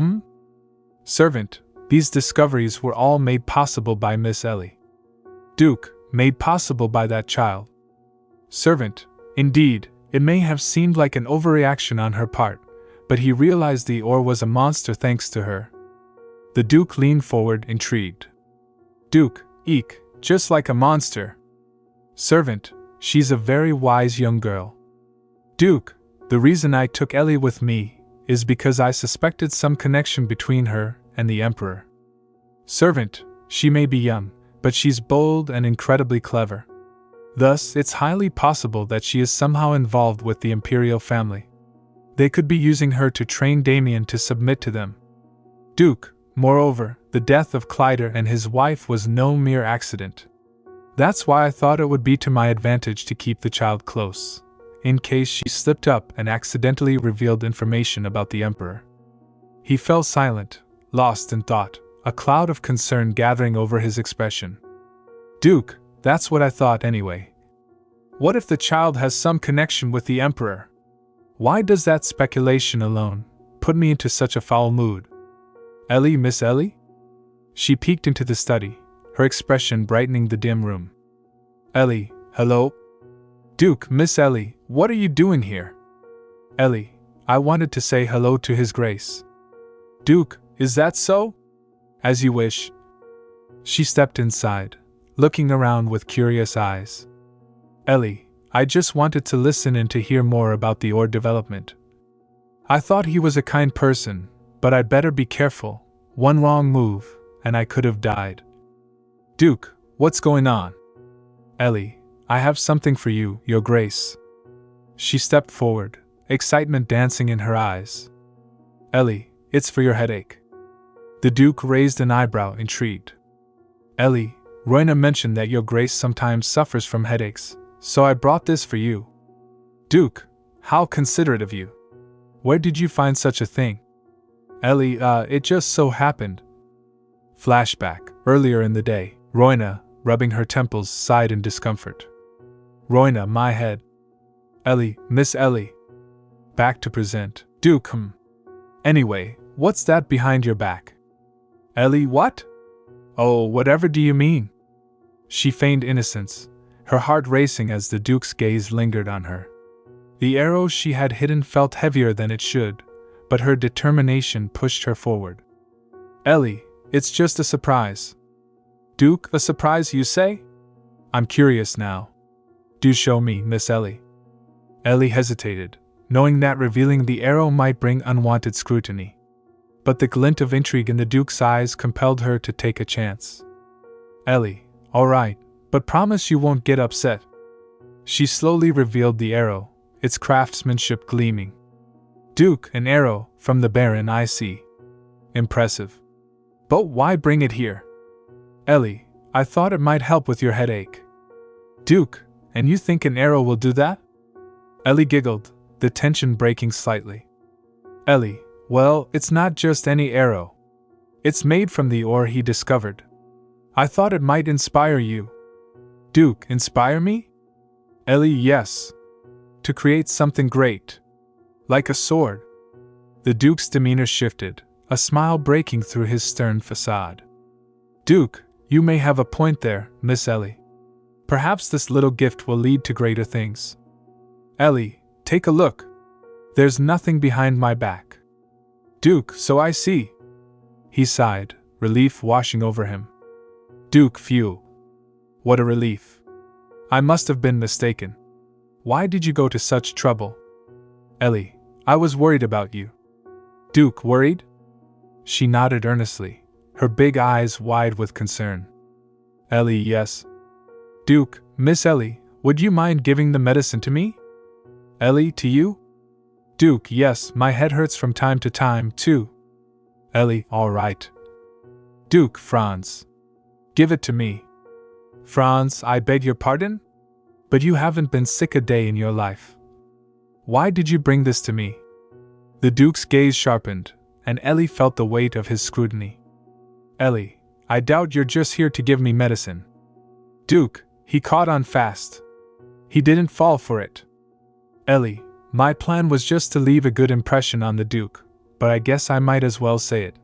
Servant, these discoveries were all made possible by Miss Ellie. Duke, made possible by that child. Servant, indeed, it may have seemed like an overreaction on her part, but he realized the ore was a monster thanks to her. The Duke leaned forward, intrigued. Duke, eek, just like a monster. Servant, she's a very wise young girl. Duke, the reason I took Ellie with me is because I suspected some connection between her and the Emperor. Servant, she may be young, but she's bold and incredibly clever. Thus, it's highly possible that she is somehow involved with the imperial family. They could be using her to train Damian to submit to them. Duke, moreover, the death of Clyder and his wife was no mere accident. That's why I thought it would be to my advantage to keep the child close, in case she slipped up and accidentally revealed information about the Emperor. He fell silent, lost in thought, a cloud of concern gathering over his expression. Duke, that's what I thought anyway. What if the child has some connection with the Emperor? Why does that speculation alone put me into such a foul mood? Ellie, Miss Ellie? She peeked into the study, her expression brightening the dim room. Ellie, hello? Duke, Miss Ellie, what are you doing here? Ellie, I wanted to say hello to His Grace. Duke, is that so? As you wish. She stepped inside, looking around with curious eyes. Ellie, I just wanted to listen and to hear more about the ore development. I thought he was a kind person, but I'd better be careful. One wrong move, and I could have died. Duke, what's going on? Ellie, I have something for you, Your Grace. She stepped forward, excitement dancing in her eyes. Ellie, it's for your headache. The Duke raised an eyebrow, intrigued. Ellie, Roina mentioned that Your Grace sometimes suffers from headaches, so I brought this for you. Duke, how considerate of you. Where did you find such a thing? Ellie, it just so happened. Flashback, earlier in the day, Roina, rubbing her temples, sighed in discomfort. Roina, my head. Ellie, Miss Ellie. Back to present. Duke, Anyway, what's that behind your back? Ellie, what? Oh, whatever do you mean? She feigned innocence, her heart racing as the Duke's gaze lingered on her. The arrow she had hidden felt heavier than it should, but her determination pushed her forward. Ellie, it's just a surprise. Duke, a surprise you say? I'm curious now. Do show me, Miss Ellie. Ellie hesitated, knowing that revealing the arrow might bring unwanted scrutiny. But the glint of intrigue in the Duke's eyes compelled her to take a chance. Ellie, all right, but promise you won't get upset. She slowly revealed the arrow, its craftsmanship gleaming. Duke, an arrow, from the Baron, I see. Impressive. But why bring it here? Ellie, I thought it might help with your headache. Duke, and you think an arrow will do that? Ellie giggled, the tension breaking slightly. Ellie, well, it's not just any arrow. It's made from the ore he discovered. I thought it might inspire you. Duke, inspire me? Ellie, yes. To create something great. Like a sword. The Duke's demeanor shifted, a smile breaking through his stern facade. Duke, you may have a point there, Miss Ellie. Perhaps this little gift will lead to greater things. Ellie, take a look. There's nothing behind my back. Duke, so I see. He sighed, relief washing over him. Duke, phew. What a relief. I must have been mistaken. Why did you go to such trouble? Ellie, I was worried about you. Duke, worried? She nodded earnestly, her big eyes wide with concern. Ellie, yes. Duke, Miss Ellie, would you mind giving the medicine to me? Ellie, to you? Duke, yes, my head hurts from time to time, too. Ellie, all right. Duke, Franz. Give it to me. Franz, I beg your pardon? But you haven't been sick a day in your life. Why did you bring this to me? The Duke's gaze sharpened, and Ellie felt the weight of his scrutiny. Ellie, I doubt you're just here to give me medicine. Duke, he caught on fast. He didn't fall for it. Ellie, my plan was just to leave a good impression on the Duke, but I guess I might as well say it.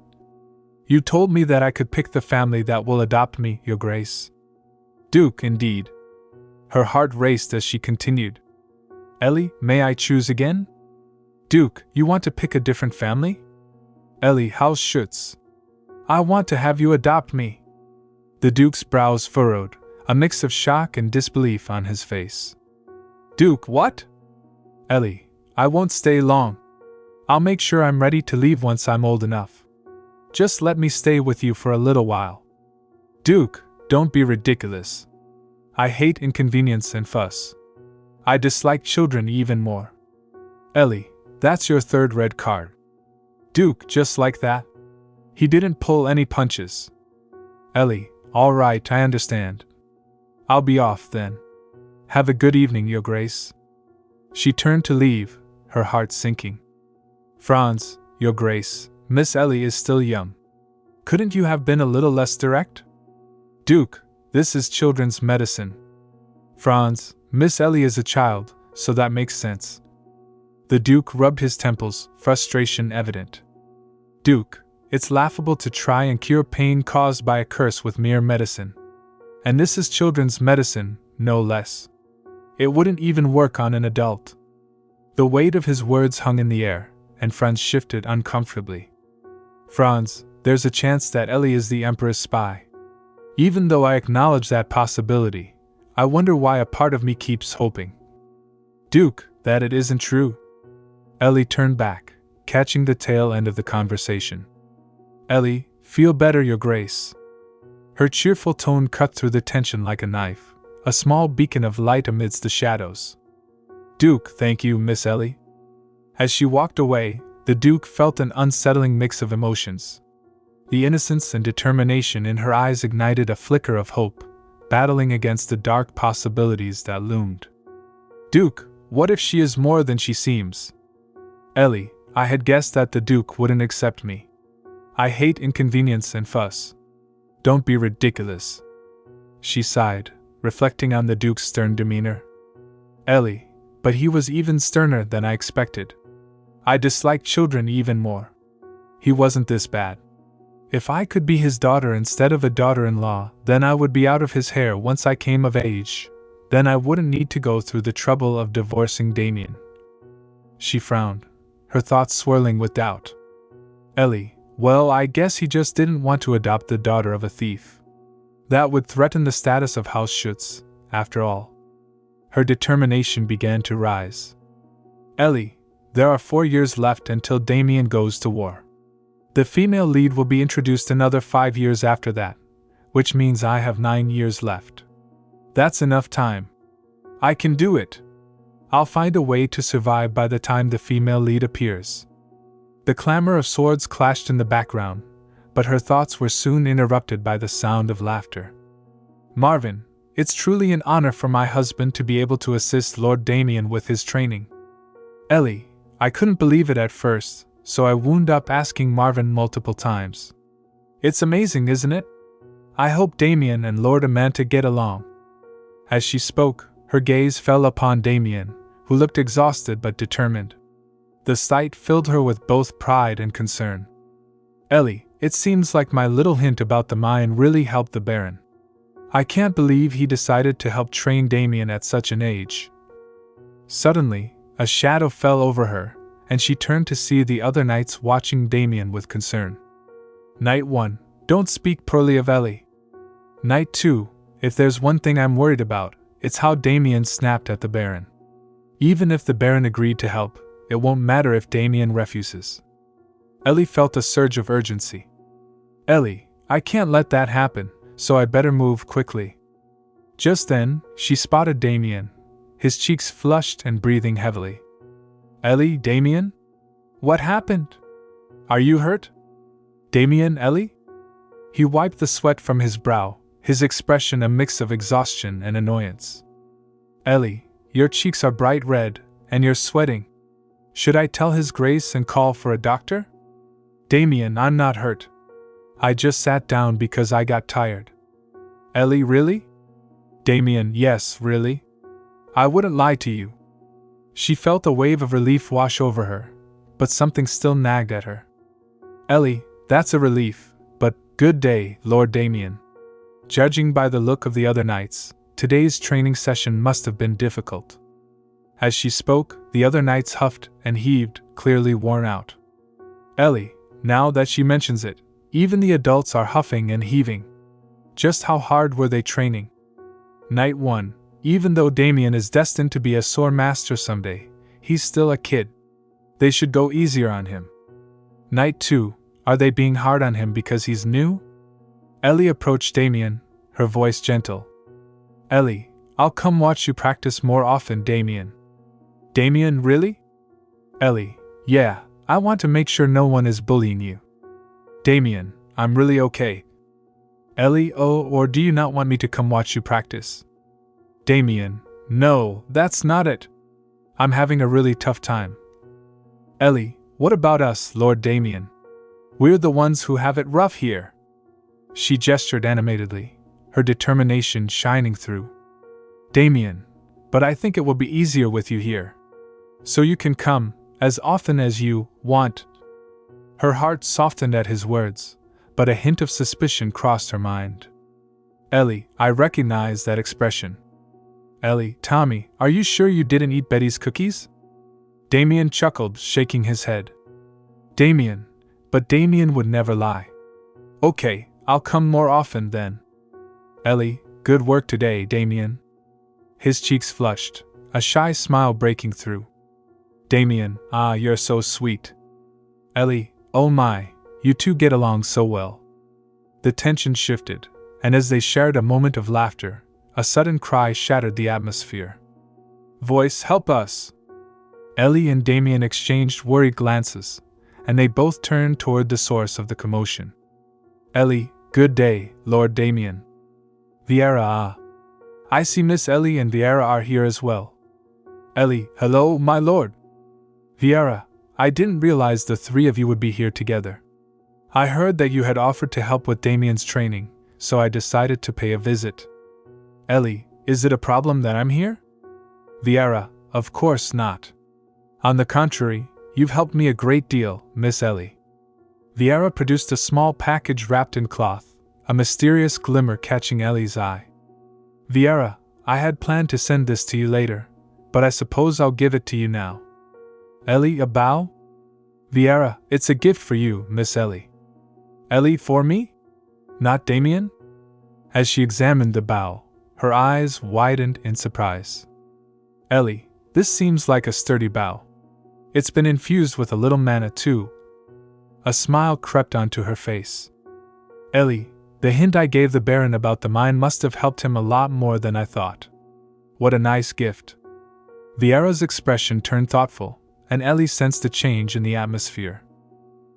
You told me that I could pick the family that will adopt me, Your Grace. Duke, indeed. Her heart raced as she continued. Ellie, may I choose again? Duke, you want to pick a different family? Ellie, House Schuetz. I want to have you adopt me. The Duke's brows furrowed, a mix of shock and disbelief on his face. Duke, what? Ellie, I won't stay long. I'll make sure I'm ready to leave once I'm old enough. Just let me stay with you for a little while. Duke, don't be ridiculous. I hate inconvenience and fuss. I dislike children even more. Ellie, that's your third red card. Duke, just like that? He didn't pull any punches. Ellie, all right, I understand. I'll be off then. Have a good evening, Your Grace. She turned to leave, her heart sinking. Franz, Your Grace, Miss Ellie is still young. Couldn't you have been a little less direct? Duke, this is children's medicine. Franz, Miss Ellie is a child, so that makes sense. The Duke rubbed his temples, frustration evident. Duke, it's laughable to try and cure pain caused by a curse with mere medicine. And this is children's medicine, no less. It wouldn't even work on an adult. The weight of his words hung in the air, and Franz shifted uncomfortably. Franz, there's a chance that Ellie is the Emperor's spy. Even though I acknowledge that possibility, I wonder why a part of me keeps hoping. Duke, that it isn't true. Ellie turned back, catching the tail end of the conversation. Ellie, feel better, Your Grace. Her cheerful tone cut through the tension like a knife, a small beacon of light amidst the shadows. Duke, thank you, Miss Ellie. As she walked away, the Duke felt an unsettling mix of emotions. The innocence and determination in her eyes ignited a flicker of hope, battling against the dark possibilities that loomed. Duke, what if she is more than she seems? Ellie, I had guessed that the Duke wouldn't accept me. I hate inconvenience and fuss. Don't be ridiculous. She sighed, reflecting on the Duke's stern demeanor. Ellie, but he was even sterner than I expected. I disliked children even more. He wasn't this bad. If I could be his daughter instead of a daughter-in-law, then I would be out of his hair once I came of age. Then I wouldn't need to go through the trouble of divorcing Damian. She frowned, her thoughts swirling with doubt. Ellie, well, I guess he just didn't want to adopt the daughter of a thief. That would threaten the status of House Schuetz, after all. Her determination began to rise. Ellie, there are 4 years left until Damian goes to war. The female lead will be introduced another 5 years after that, which means I have 9 years left. That's enough time. I can do it. I'll find a way to survive by the time the female lead appears. The clamor of swords clashed in the background, but her thoughts were soon interrupted by the sound of laughter. Marvin, it's truly an honor for my husband to be able to assist Lord Damian with his training. Ellie, I couldn't believe it at first, so I wound up asking Marvin multiple times. It's amazing, isn't it? I hope Damian and Lord Amanta get along. As she spoke, her gaze fell upon Damian, who looked exhausted but determined. The sight filled her with both pride and concern. Ellie, it seems like my little hint about the mine really helped the Baron. I can't believe he decided to help train Damian at such an age. Suddenly, a shadow fell over her, and she turned to see the other knights watching Damian with concern. Knight 1, don't speak poorly of Ellie. Knight 2, if there's one thing I'm worried about, it's how Damian snapped at the Baron. Even if the Baron agreed to help, it won't matter if Damian refuses. Ellie felt a surge of urgency. Ellie, I can't let that happen, so I better move quickly. Just then, she spotted Damian, his cheeks flushed and breathing heavily. Ellie, Damian? What happened? Are you hurt? Damian, Ellie? He wiped the sweat from his brow, his expression a mix of exhaustion and annoyance. Ellie, your cheeks are bright red, and you're sweating. Should I tell His Grace and call for a doctor? Damian, I'm not hurt. I just sat down because I got tired. Ellie, really? Damian, yes, really? I wouldn't lie to you. She felt a wave of relief wash over her, but something still nagged at her. Ellie, that's a relief, but good day, Lord Damian. Judging by the look of the other knights, today's training session must have been difficult. As she spoke, the other knights huffed and heaved, clearly worn out. Ellie, now that she mentions it, even the adults are huffing and heaving. Just how hard were they training? Knight 1, even though Damian is destined to be a sword master someday, he's still a kid. They should go easier on him. Knight 2, are they being hard on him because he's new? Ellie approached Damian, her voice gentle. Ellie, I'll come watch you practice more often, Damian. Damian, really? Ellie, yeah, I want to make sure no one is bullying you. Damian, I'm really okay. Ellie, oh, or do you not want me to come watch you practice? Damian, no, that's not it. I'm having a really tough time. Ellie, what about us, Lord Damian? We're the ones who have it rough here. She gestured animatedly, her determination shining through. Damian, but I think it will be easier with you here. So you can come, as often as you want. Her heart softened at his words, but a hint of suspicion crossed her mind. Ellie, I recognize that expression. Ellie, Tommy, are you sure you didn't eat Betty's cookies? Damian chuckled, shaking his head. Damian, but Damian would never lie. Okay, I'll come more often then. Ellie, good work today, Damian. His cheeks flushed, a shy smile breaking through. Damian, ah, you're so sweet. Ellie, oh my, you two get along so well. The tension shifted, and as they shared a moment of laughter, a sudden cry shattered the atmosphere. Voice, help us! Ellie and Damian exchanged worried glances, and they both turned toward the source of the commotion. Ellie, good day, Lord Damian. Viera, ah. I see Miss Ellie and Viera are here as well. Ellie, hello, my lord. Viera, I didn't realize the three of you would be here together. I heard that you had offered to help with Damian's training, so I decided to pay a visit. Ellie, is it a problem that I'm here? Viera, of course not. On the contrary, you've helped me a great deal, Miss Ellie. Viera produced a small package wrapped in cloth, a mysterious glimmer catching Ellie's eye. Viera, I had planned to send this to you later, but I suppose I'll give it to you now. Ellie, a bow? Viera, it's a gift for you, Miss Ellie. Ellie, for me? Not Damian? As she examined the bow, her eyes widened in surprise. Ellie, this seems like a sturdy bow. It's been infused with a little mana too. A smile crept onto her face. Ellie, the hint I gave the Baron about the mine must have helped him a lot more than I thought. What a nice gift. Viera's expression turned thoughtful, and Ellie sensed a change in the atmosphere.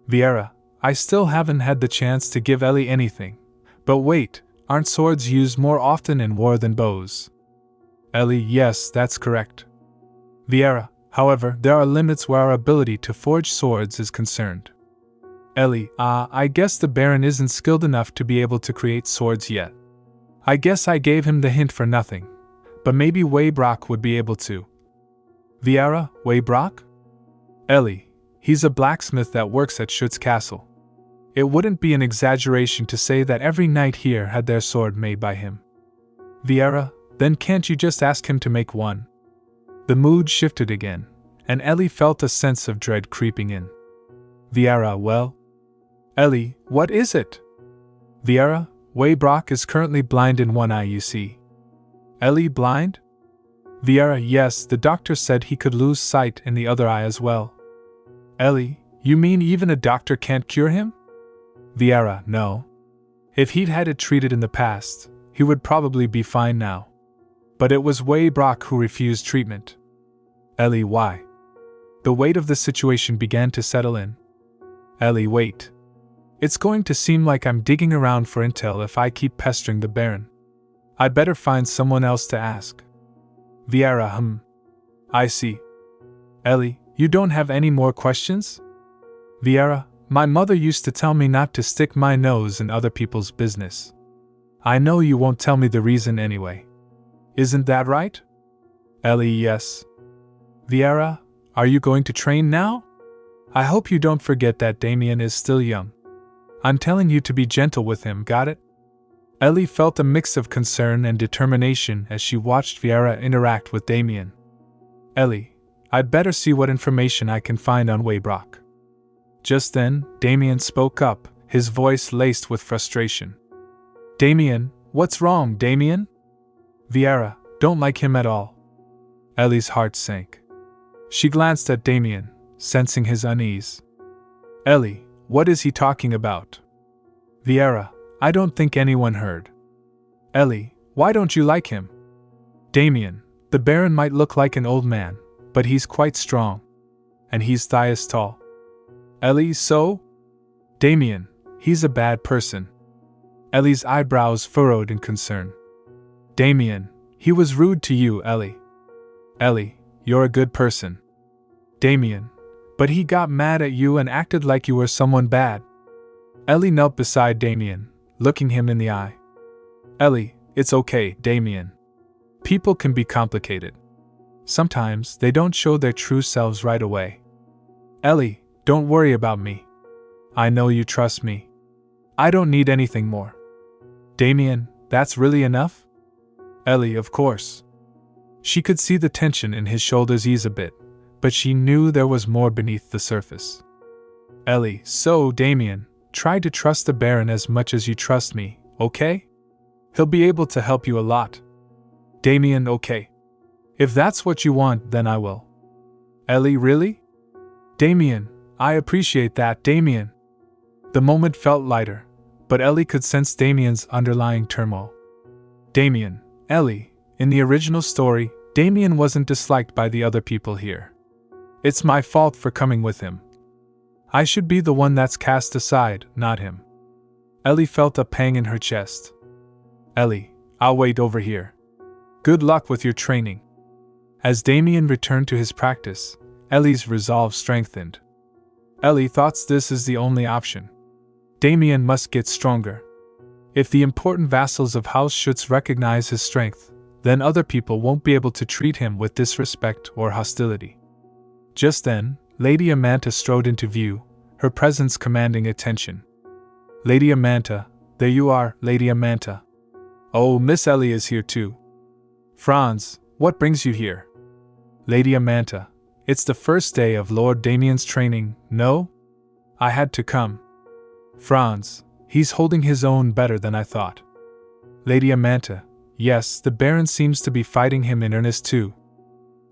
Viera, I still haven't had the chance to give Ellie anything. But wait, aren't swords used more often in war than bows? Ellie, yes, that's correct. Viera, however, there are limits where our ability to forge swords is concerned. Ellie, I guess the Baron isn't skilled enough to be able to create swords yet. I guess I gave him the hint for nothing, but maybe Waybrock would be able to. Viera, Waybrock? Ellie, he's a blacksmith that works at Schuetz Castle. It wouldn't be an exaggeration to say that every knight here had their sword made by him. Viera, then can't you just ask him to make one? The mood shifted again, and Ellie felt a sense of dread creeping in. Viera, well? Ellie, what is it? Viera, Waybrock is currently blind in one eye, you see. Ellie, blind? Viera, yes, the doctor said he could lose sight in the other eye as well. Ellie, you mean even a doctor can't cure him? Viera, no. If he'd had it treated in the past, he would probably be fine now. But it was Waybrock who refused treatment. Ellie, why? The weight of the situation began to settle in. Ellie, wait. It's going to seem like I'm digging around for intel if I keep pestering the Baron. I'd better find someone else to ask. Viera, I see. Ellie, you don't have any more questions? Viera, my mother used to tell me not to stick my nose in other people's business. I know you won't tell me the reason anyway. Isn't that right? Ellie, yes. Viera, are you going to train now? I hope you don't forget that Damian is still young. I'm telling you to be gentle with him, got it? Ellie felt a mix of concern and determination as she watched Viera interact with Damian. Ellie, I'd better see what information I can find on Waybrock. Just then, Damian spoke up, his voice laced with frustration. Damian, what's wrong, Damian? Viera, don't like him at all. Ellie's heart sank. She glanced at Damian, sensing his unease. Ellie, what is he talking about? Viera, I don't think anyone heard. Ellie, why don't you like him? Damian, the Baron might look like an old man, but he's quite strong. And he's thigh tall. Ellie, so? Damian, he's a bad person. Ellie's eyebrows furrowed in concern. Damian, he was rude to you, Ellie. Ellie, you're a good person. Damian, but he got mad at you and acted like you were someone bad. Ellie knelt beside Damian, looking him in the eye. Ellie, it's okay, Damian. People can be complicated. Sometimes they don't show their true selves right away. Ellie, don't worry about me. I know you trust me. I don't need anything more. Damian, that's really enough? Ellie, of course. She could see the tension in his shoulders ease a bit, but she knew there was more beneath the surface. Ellie, so Damian, try to trust the Baron as much as you trust me, okay? He'll be able to help you a lot. Damian, okay. If that's what you want, then I will. Ellie, really? Damian, I appreciate that, Damian. The moment felt lighter, but Ellie could sense Damian's underlying turmoil. Damian, Ellie, in the original story, Damian wasn't disliked by the other people here. It's my fault for coming with him. I should be the one that's cast aside, not him. Ellie felt a pang in her chest. Ellie, I'll wait over here. Good luck with your training. As Damian returned to his practice, Ellie's resolve strengthened. Ellie thought this is the only option. Damian must get stronger. If the important vassals of House Schuetz recognize his strength, then other people won't be able to treat him with disrespect or hostility. Just then, Lady Amanta strode into view, her presence commanding attention. Lady Amanta, there you are, Lady Amanta. Oh, Miss Ellie is here too. Franz, what brings you here? Lady Amanta, it's the first day of Lord Damian's training, no? I had to come. Franz, he's holding his own better than I thought. Lady Amanta, yes, the Baron seems to be fighting him in earnest too.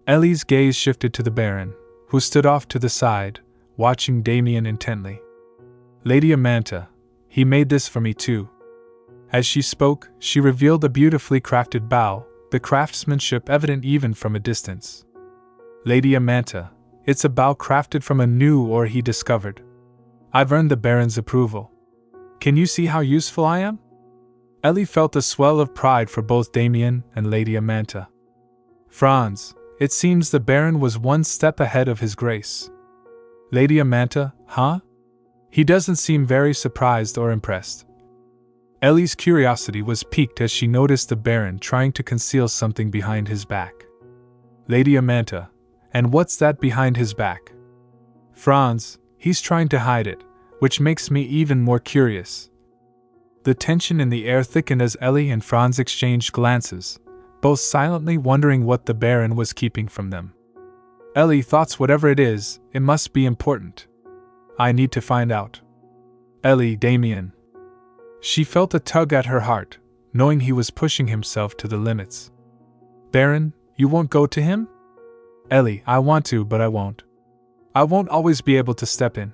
Ellie's gaze shifted to the Baron, who stood off to the side, watching Damian intently. Lady Amanta, he made this for me too. As she spoke, she revealed a beautifully crafted bow, the craftsmanship evident even from a distance. Lady Amanta, it's a bow crafted from a new ore he discovered. I've earned the Baron's approval. Can you see how useful I am? Ellie felt a swell of pride for both Damian and Lady Amanta. Franz, it seems the Baron was one step ahead of his grace. Lady Amanta, huh? He doesn't seem very surprised or impressed. Ellie's curiosity was piqued as she noticed the Baron trying to conceal something behind his back. Lady Amanta, and what's that behind his back? Franz, he's trying to hide it, which makes me even more curious. The tension in the air thickened as Ellie and Franz exchanged glances, both silently wondering what the Baron was keeping from them. Ellie thought whatever it is, it must be important. I need to find out. Ellie, Damian. She felt a tug at her heart, knowing he was pushing himself to the limits. Baron, you won't go to him? Ellie, I want to, but I won't. I won't always be able to step in.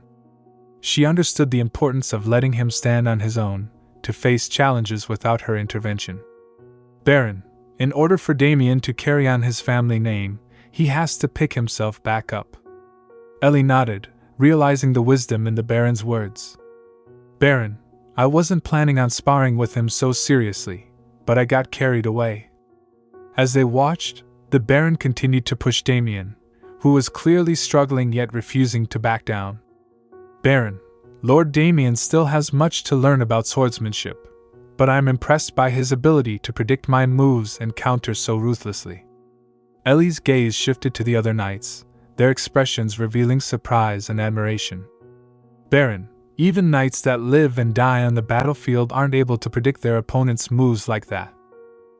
She understood the importance of letting him stand on his own, to face challenges without her intervention. Baron, in order for Damian to carry on his family name, he has to pick himself back up. Ellie nodded, realizing the wisdom in the Baron's words. Baron, I wasn't planning on sparring with him so seriously, but I got carried away. As they watched, the Baron continued to push Damian, who was clearly struggling yet refusing to back down. Baron, Lord Damian still has much to learn about swordsmanship, but I'm impressed by his ability to predict my moves and counter so ruthlessly. Ellie's gaze shifted to the other knights, their expressions revealing surprise and admiration. Baron, even knights that live and die on the battlefield aren't able to predict their opponent's moves like that.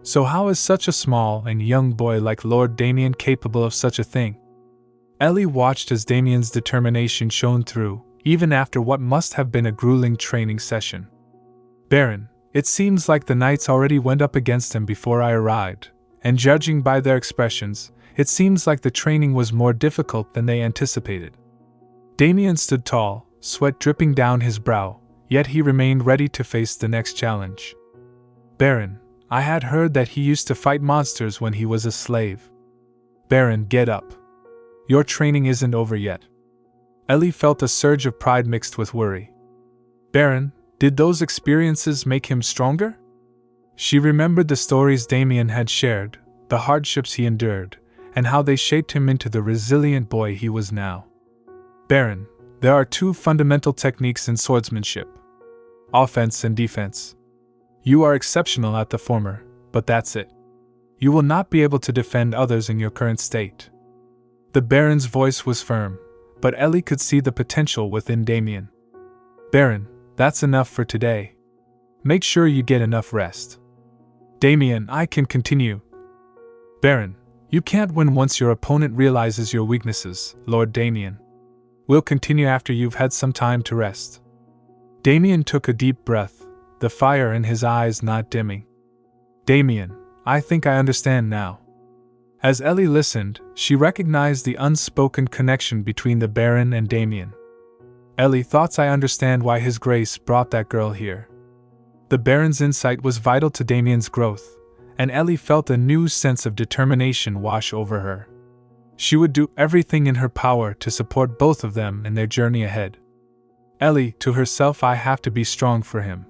So how is such a small and young boy like Lord Damian capable of such a thing? Ellie watched as Damian's determination shone through, even after what must have been a grueling training session. Baron, it seems like the knights already went up against him before I arrived, and judging by their expressions, it seems like the training was more difficult than they anticipated. Damian stood tall, sweat dripping down his brow, yet he remained ready to face the next challenge. Baron, I had heard that he used to fight monsters when he was a slave. Baron, get up. Your training isn't over yet. Ellie felt a surge of pride mixed with worry. Baron, did those experiences make him stronger? She remembered the stories Damian had shared, the hardships he endured, and how they shaped him into the resilient boy he was now. Baron, there are two fundamental techniques in swordsmanship: offense and defense. You are exceptional at the former, but that's it. You will not be able to defend others in your current state. The Baron's voice was firm, but Ellie could see the potential within Damian. Baron, that's enough for today. Make sure you get enough rest. Damian, I can continue. Baron, you can't win once your opponent realizes your weaknesses, Lord Damian. We'll continue after you've had some time to rest. Damian took a deep breath, the fire in his eyes not dimming. Damian, I think I understand now. As Ellie listened, she recognized the unspoken connection between the Baron and Damian. Ellie thought I understand why His Grace brought that girl here. The Baron's insight was vital to Damian's growth, and Ellie felt a new sense of determination wash over her. She would do everything in her power to support both of them in their journey ahead. Ellie, to herself, I have to be strong for him.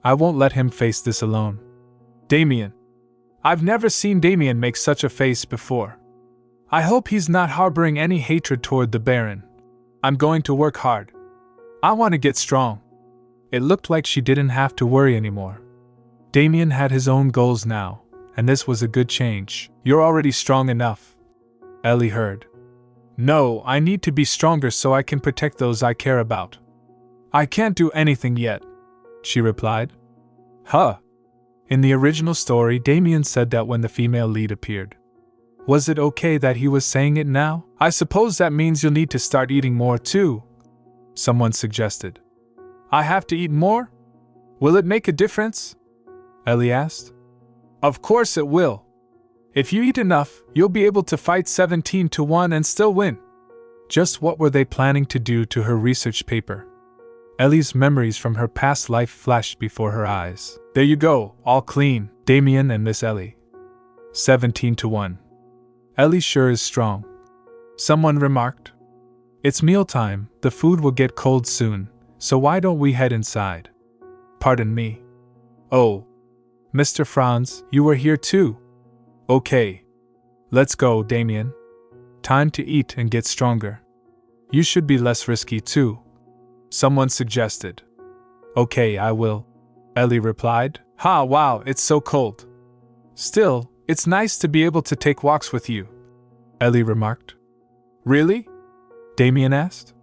I won't let him face this alone. Damian. I've never seen Damian make such a face before. I hope he's not harboring any hatred toward the Baron. I'm going to work hard. I want to get strong. It looked like she didn't have to worry anymore. Damian had his own goals now, and this was a good change. You're already strong enough. Ellie heard. No, I need to be stronger so I can protect those I care about. I can't do anything yet, she replied. Huh. In the original story, Damian said that when the female lead appeared. Was it okay that he was saying it now? I suppose that means you'll need to start eating more too, someone suggested. I have to eat more? Will it make a difference? Ellie asked. Of course it will. If you eat enough, you'll be able to fight 17-1 and still win. Just what were they planning to do to her research paper? Ellie's memories from her past life flashed before her eyes. There you go, all clean, Damian and Miss Ellie. 17-1. Ellie sure is strong. Someone remarked. It's mealtime, the food will get cold soon, so why don't we head inside? Pardon me. Oh. Mr. Franz, you were here too. Okay. Let's go, Damian. Time to eat and get stronger. You should be less risky too, someone suggested. Okay, I will, Ellie replied. Ha, wow, it's so cold. Still, it's nice to be able to take walks with you, Ellie remarked. Really? Damian asked.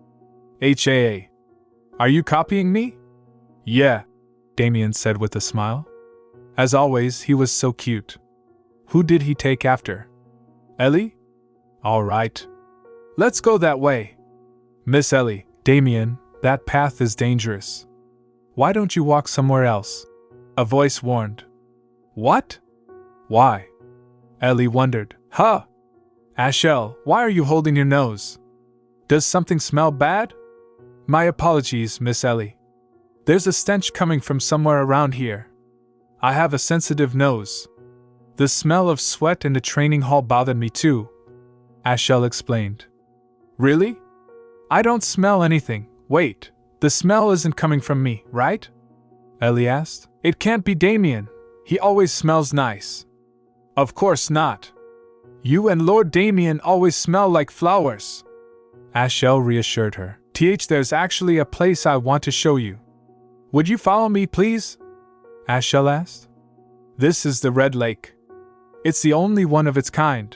HAA. Are you copying me? Yeah, Damian said with a smile. As always, he was so cute. Who did he take after? Ellie? All right. Let's go that way. Miss Ellie, Damian, that path is dangerous. Why don't you walk somewhere else? A voice warned. What? Why? Ellie wondered. Huh? Ashel, why are you holding your nose? Does something smell bad? My apologies, Miss Ellie. There's a stench coming from somewhere around here. I have a sensitive nose. The smell of sweat in the training hall bothered me too, Ashel explained. Really? I don't smell anything. Wait, the smell isn't coming from me, right? Ellie asked. It can't be Damian. He always smells nice. Of course not. You and Lord Damian always smell like flowers, Ashel reassured her. There's actually a place I want to show you. Would you follow me, please? Ashel asked. This is the Red Lake. It's the only one of its kind.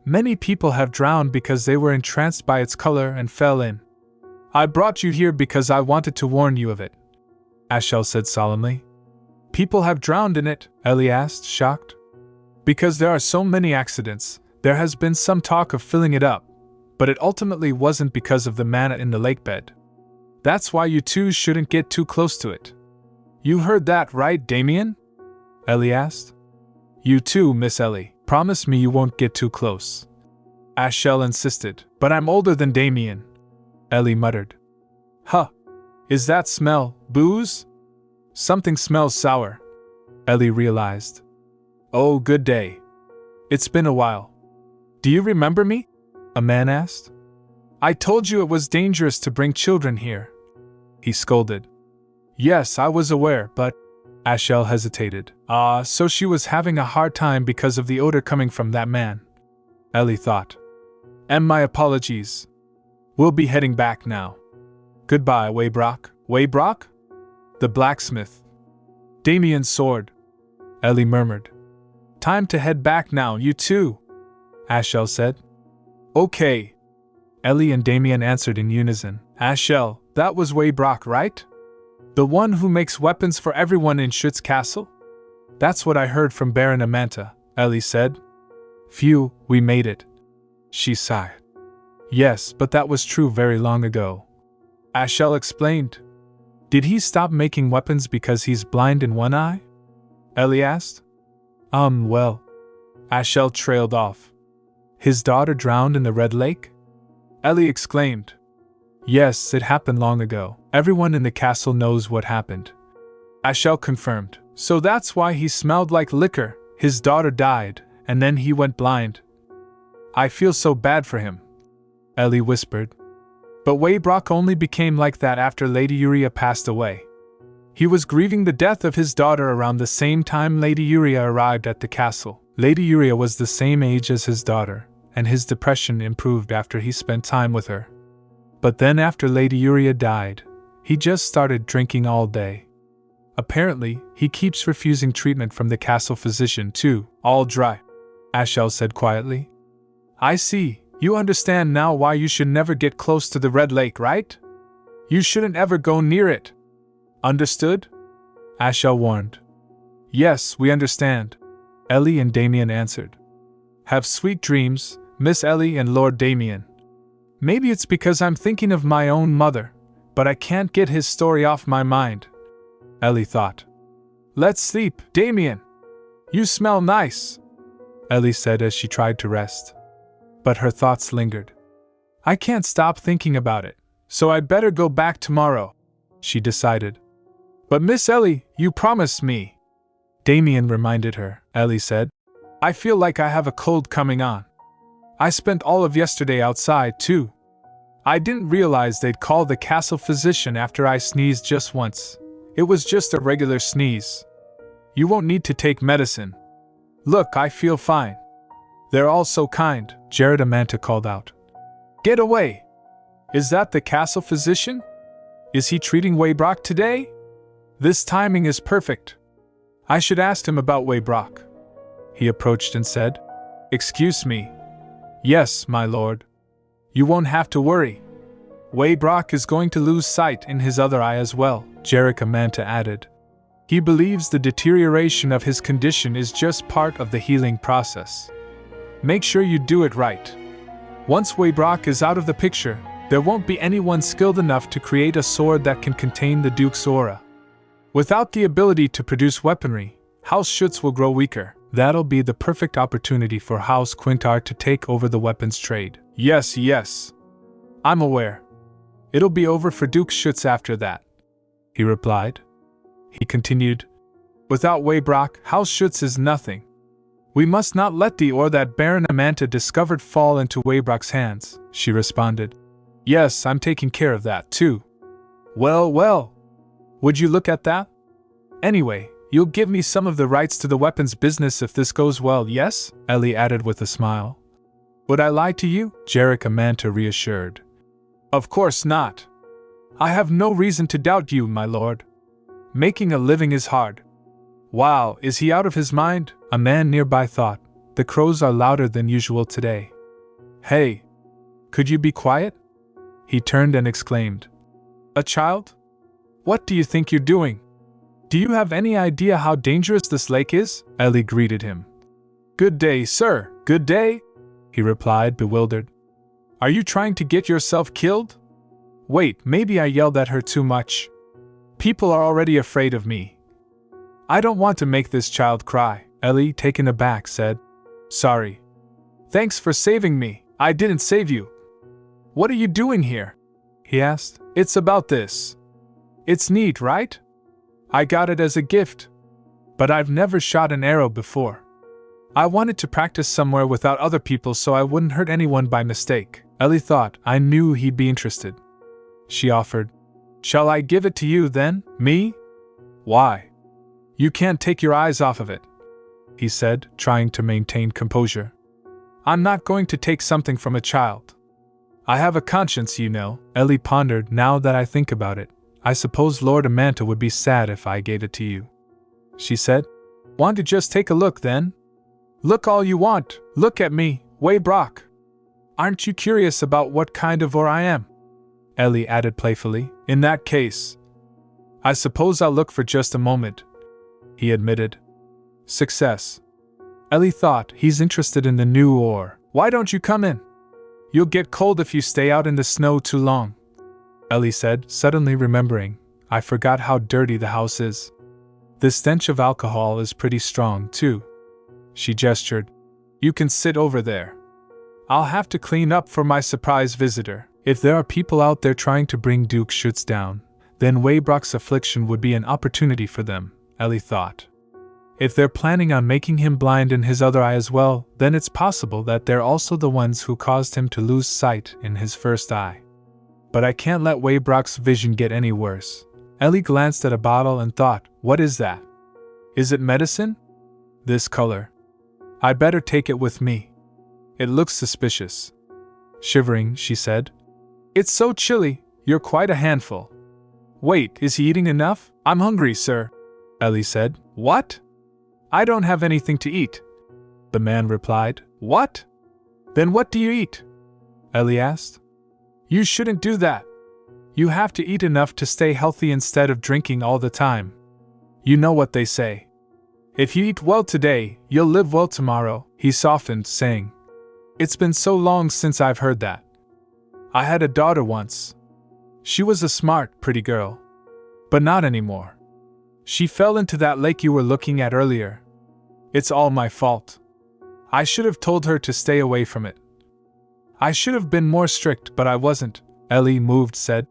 Many people have drowned because they were entranced by its color and fell in. I brought you here because I wanted to warn you of it, Ashel said solemnly. People have drowned in it? Ellie asked, shocked. Because there are so many accidents, there has been some talk of filling it up, but it ultimately wasn't because of the mana in the lake bed. That's why you two shouldn't get too close to it. You heard that, right, Damian? Ellie asked. You too, Miss Ellie. Promise me you won't get too close. Ashel insisted. But I'm older than Damian, Ellie muttered. Huh. Is that smell booze? Something smells sour, Ellie realized. Oh, good day. It's been a while. Do you remember me? A man asked. I told you it was dangerous to bring children here, he scolded. Yes, I was aware, but... Ashel hesitated. So she was having a hard time because of the odor coming from that man, Ellie thought. And my apologies. We'll be heading back now. Goodbye, Waybrock. Waybrock? The blacksmith. Damian's sword, Ellie murmured. Time to head back now, you too, Ashel said. Okay. Ellie and Damian answered in unison. Ashel, that was Waybrock, right? The one who makes weapons for everyone in Schuetz Castle? That's what I heard from Baron Amanta, Ellie said. Phew, we made it. She sighed. Yes, but that was true very long ago. Ashel explained. Did he stop making weapons because he's blind in one eye? Ellie asked. Well. Ashel trailed off. His daughter drowned in the Red Lake? Ellie exclaimed. Yes, it happened long ago. Everyone in the castle knows what happened. Ashel confirmed. So that's why he smelled like liquor. His daughter died, and then he went blind. I feel so bad for him, Ellie whispered. But Waybrock only became like that after Lady Uriah passed away. He was grieving the death of his daughter around the same time Lady Uriah arrived at the castle. Lady Uriah was the same age as his daughter, and his depression improved after he spent time with her. But then after Lady Uriah died, he just started drinking all day. Apparently, he keeps refusing treatment from the castle physician too. All dry, Ashel said quietly. I see, you understand now why you should never get close to the Red Lake, right? You shouldn't ever go near it. Understood? Ashel warned. Yes, we understand, Ellie and Damian answered. Have sweet dreams, Miss Ellie and Lord Damian. Maybe it's because I'm thinking of my own mother, but I can't get his story off my mind, Ellie thought. Let's sleep, Damian. You smell nice, Ellie said as she tried to rest. But her thoughts lingered. I can't stop thinking about it, so I'd better go back tomorrow, she decided. But Miss Ellie, you promised me. Damian reminded her, Ellie said. I feel like I have a cold coming on. I spent all of yesterday outside, too. I didn't realize they'd call the castle physician after I sneezed just once. It was just a regular sneeze. You won't need to take medicine. Look, I feel fine. They're all so kind, Jared Amanta called out. Get away! Is that the castle physician? Is he treating Waybrock today? This timing is perfect. I should ask him about Waybrock. He approached and said, Excuse me. Yes, my lord. You won't have to worry. Waybrock is going to lose sight in his other eye as well, Jarek Amanta added. He believes the deterioration of his condition is just part of the healing process. Make sure you do it right. Once Waybrock is out of the picture, there won't be anyone skilled enough to create a sword that can contain the Duke's aura. Without the ability to produce weaponry, House Schuetz will grow weaker. That'll be the perfect opportunity for House Quintar to take over the weapons trade. Yes. I'm aware. It'll be over for Duke Schuetz after that, he replied. He continued, Without Waybrock, House Schuetz is nothing. We must not let the ore that Baron Amanta discovered fall into Waybrock's hands, she responded. Yes, I'm taking care of that too. Well. Would you look at that? Anyway, you'll give me some of the rights to the weapons business if this goes well, yes? Ellie added with a smile. Would I lie to you? Jarek Amanta reassured. Of course not. I have no reason to doubt you, my lord. Making a living is hard. Wow, is he out of his mind? A man nearby thought. The crows are louder than usual today. Hey, could you be quiet? He turned and exclaimed. A child? What do you think you're doing? Do you have any idea how dangerous this lake is? Ellie greeted him. Good day, sir. Good day, he replied, bewildered. Are you trying to get yourself killed? Wait, maybe I yelled at her too much. People are already afraid of me. I don't want to make this child cry, Ellie, taken aback, said. Sorry. Thanks for saving me. I didn't save you. What are you doing here? He asked. It's about this. It's neat, right? I got it as a gift. But I've never shot an arrow before. I wanted to practice somewhere without other people so I wouldn't hurt anyone by mistake. Ellie thought. I knew he'd be interested. She offered. Shall I give it to you then? Me? Why? You can't take your eyes off of it, he said, trying to maintain composure. I'm not going to take something from a child. I have a conscience, you know, Ellie pondered. Now that I think about it, I suppose Lord Amanta would be sad if I gave it to you, she said. Want to just take a look then? Look all you want. Look at me, Waybrock. Aren't you curious about what kind of ore I am? Ellie added playfully. In that case, I suppose I'll look for just a moment, he admitted. Success. Ellie thought. He's interested in the new ore. Why don't you come in? You'll get cold if you stay out in the snow too long, Ellie said, suddenly remembering. I forgot how dirty the house is. The stench of alcohol is pretty strong, too. She gestured. You can sit over there. I'll have to clean up for my surprise visitor. If there are people out there trying to bring Duke Schuetz down, then Waybrock's affliction would be an opportunity for them, Ellie thought. If they're planning on making him blind in his other eye as well, then it's possible that they're also the ones who caused him to lose sight in his first eye. But I can't let Waybrock's vision get any worse. Ellie glanced at a bottle and thought, what is that? Is it medicine? This color. I'd better take it with me. It looks suspicious. Shivering, she said. It's so chilly, you're quite a handful. Wait, is he eating enough? I'm hungry, sir, Ellie said. What? I don't have anything to eat. The man replied. What? Then what do you eat? Ellie asked. You shouldn't do that. You have to eat enough to stay healthy instead of drinking all the time. You know what they say. If you eat well today, you'll live well tomorrow, he softened, saying. It's been so long since I've heard that. I had a daughter once. She was a smart, pretty girl. But not anymore. She fell into that lake you were looking at earlier. It's all my fault. I should have told her to stay away from it. I should have been more strict, but I wasn't, Ellie, moved, said.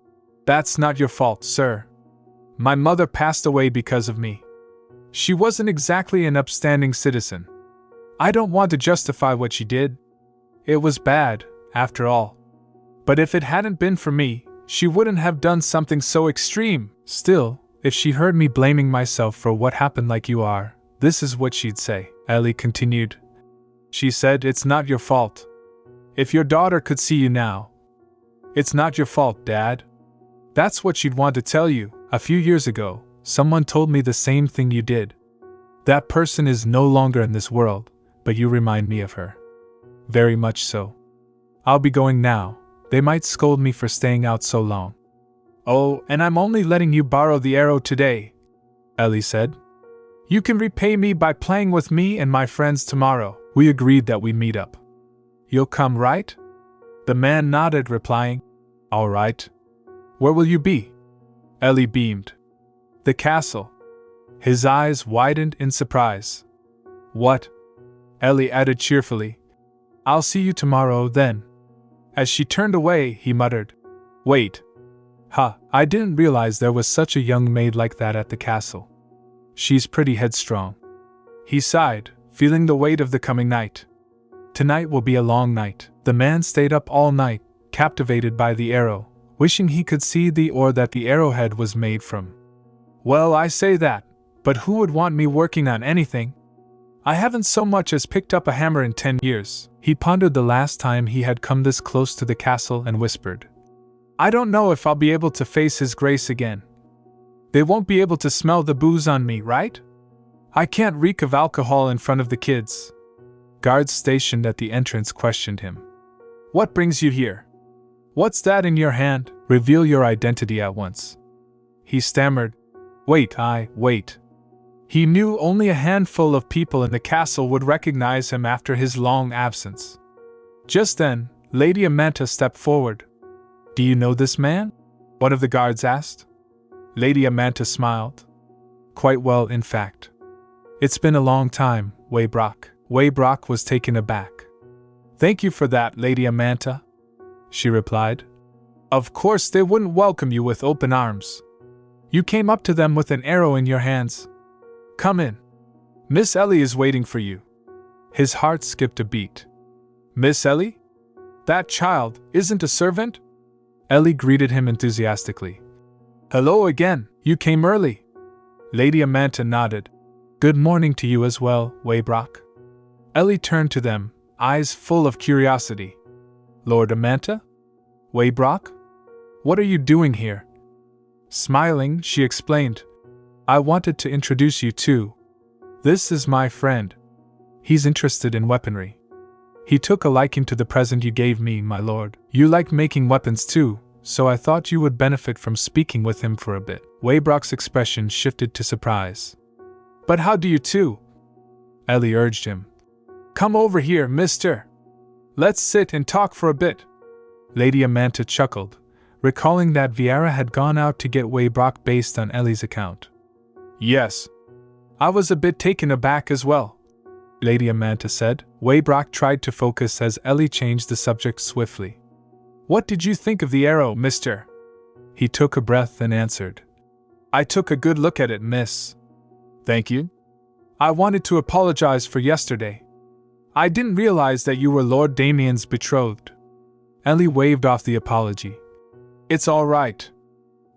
That's not your fault, sir. My mother passed away because of me. She wasn't exactly an upstanding citizen. I don't want to justify what she did. It was bad, after all. But if it hadn't been for me, she wouldn't have done something so extreme. Still, if she heard me blaming myself for what happened like you are, this is what she'd say, Ellie continued. She said, it's not your fault. If your daughter could see you now. It's not your fault, Dad. That's what she'd want to tell you. A few years ago, someone told me the same thing you did. That person is no longer in this world, but you remind me of her. Very much so. I'll be going now. They might scold me for staying out so long. Oh, and I'm only letting you borrow the arrow today, Ellie said. You can repay me by playing with me and my friends tomorrow. We agreed that we'd meet up. You'll come, right? The man nodded, replying, All right. Where will you be? Ellie beamed. The castle. His eyes widened in surprise. What? Ellie added cheerfully. I'll see you tomorrow, then. As she turned away, he muttered, Wait. I didn't realize there was such a young maid like that at the castle. She's pretty headstrong. He sighed, feeling the weight of the coming night. Tonight will be a long night. The man stayed up all night, captivated by the arrow, wishing he could see the ore that the arrowhead was made from. Well, I say that, but who would want me working on anything? I haven't so much as picked up a hammer in 10 years. He pondered the last time he had come this close to the castle and whispered, I don't know if I'll be able to face His Grace again. They won't be able to smell the booze on me, right? I can't reek of alcohol in front of the kids. Guards stationed at the entrance questioned him. What brings you here? What's that in your hand? Reveal your identity at once. He stammered. Wait. He knew only a handful of people in the castle would recognize him after his long absence. Just then, Lady Amanta stepped forward. Do you know this man? One of the guards asked. Lady Amanta smiled. Quite well, in fact. It's been a long time, Waybrock. Waybrock was taken aback. Thank you for that, Lady Amanta, she replied. Of course they wouldn't welcome you with open arms. You came up to them with an arrow in your hands. Come in. Miss Ellie is waiting for you. His heart skipped a beat. Miss Ellie? That child isn't a servant? Ellie greeted him enthusiastically. Hello again, you came early. Lady Amanta nodded. Good morning to you as well, Waybrock. Ellie turned to them, eyes full of curiosity. Lord Amanta? Waybrock? What are you doing here? Smiling, she explained. I wanted to introduce you to. This is my friend. He's interested in weaponry. He took a liking to the present you gave me, my lord. You like making weapons too, so I thought you would benefit from speaking with him for a bit. Waybrock's expression shifted to surprise. But how do you two? Ellie urged him. Come over here, mister. Let's sit and talk for a bit. Lady Amanta chuckled, recalling that Viera had gone out to get Waybrock based on Ellie's account. Yes. I was a bit taken aback as well, Lady Amanta said. Waybrock tried to focus as Ellie changed the subject swiftly. What did you think of the arrow, mister? He took a breath and answered. I took a good look at it, miss. Thank you. I wanted to apologize for yesterday. I didn't realize that you were Lord Damian's betrothed. Ellie waved off the apology. It's all right.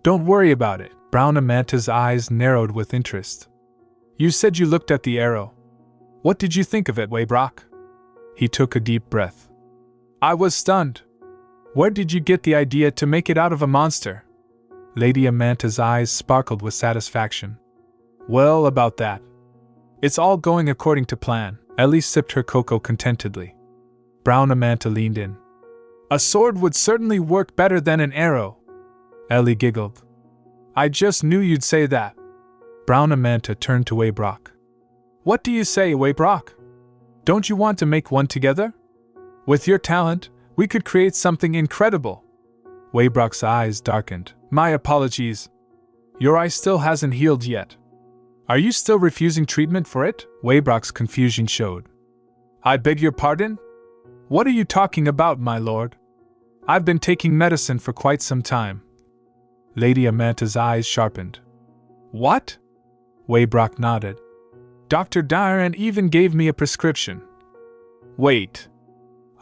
Don't worry about it. Brown Amanta's eyes narrowed with interest. You said you looked at the arrow. What did you think of it, Waybrock? He took a deep breath. I was stunned. Where did you get the idea to make it out of a monster? Lady Amanta's eyes sparkled with satisfaction. Well, about that. It's all going according to plan. Ellie sipped her cocoa contentedly. Brown Amanta leaned in. A sword would certainly work better than an arrow. Ellie giggled. I just knew you'd say that. Brown Amanta turned to Waybrock. What do you say, Waybrock? Don't you want to make one together? With your talent, we could create something incredible. Waybrock's eyes darkened. My apologies. Your eye still hasn't healed yet. Are you still refusing treatment for it? Waybrock's confusion showed. I beg your pardon? What are you talking about, my lord? I've been taking medicine for quite some time. Lady Amanta's eyes sharpened. What? Waybrock nodded. Dr. Damian even gave me a prescription. Wait.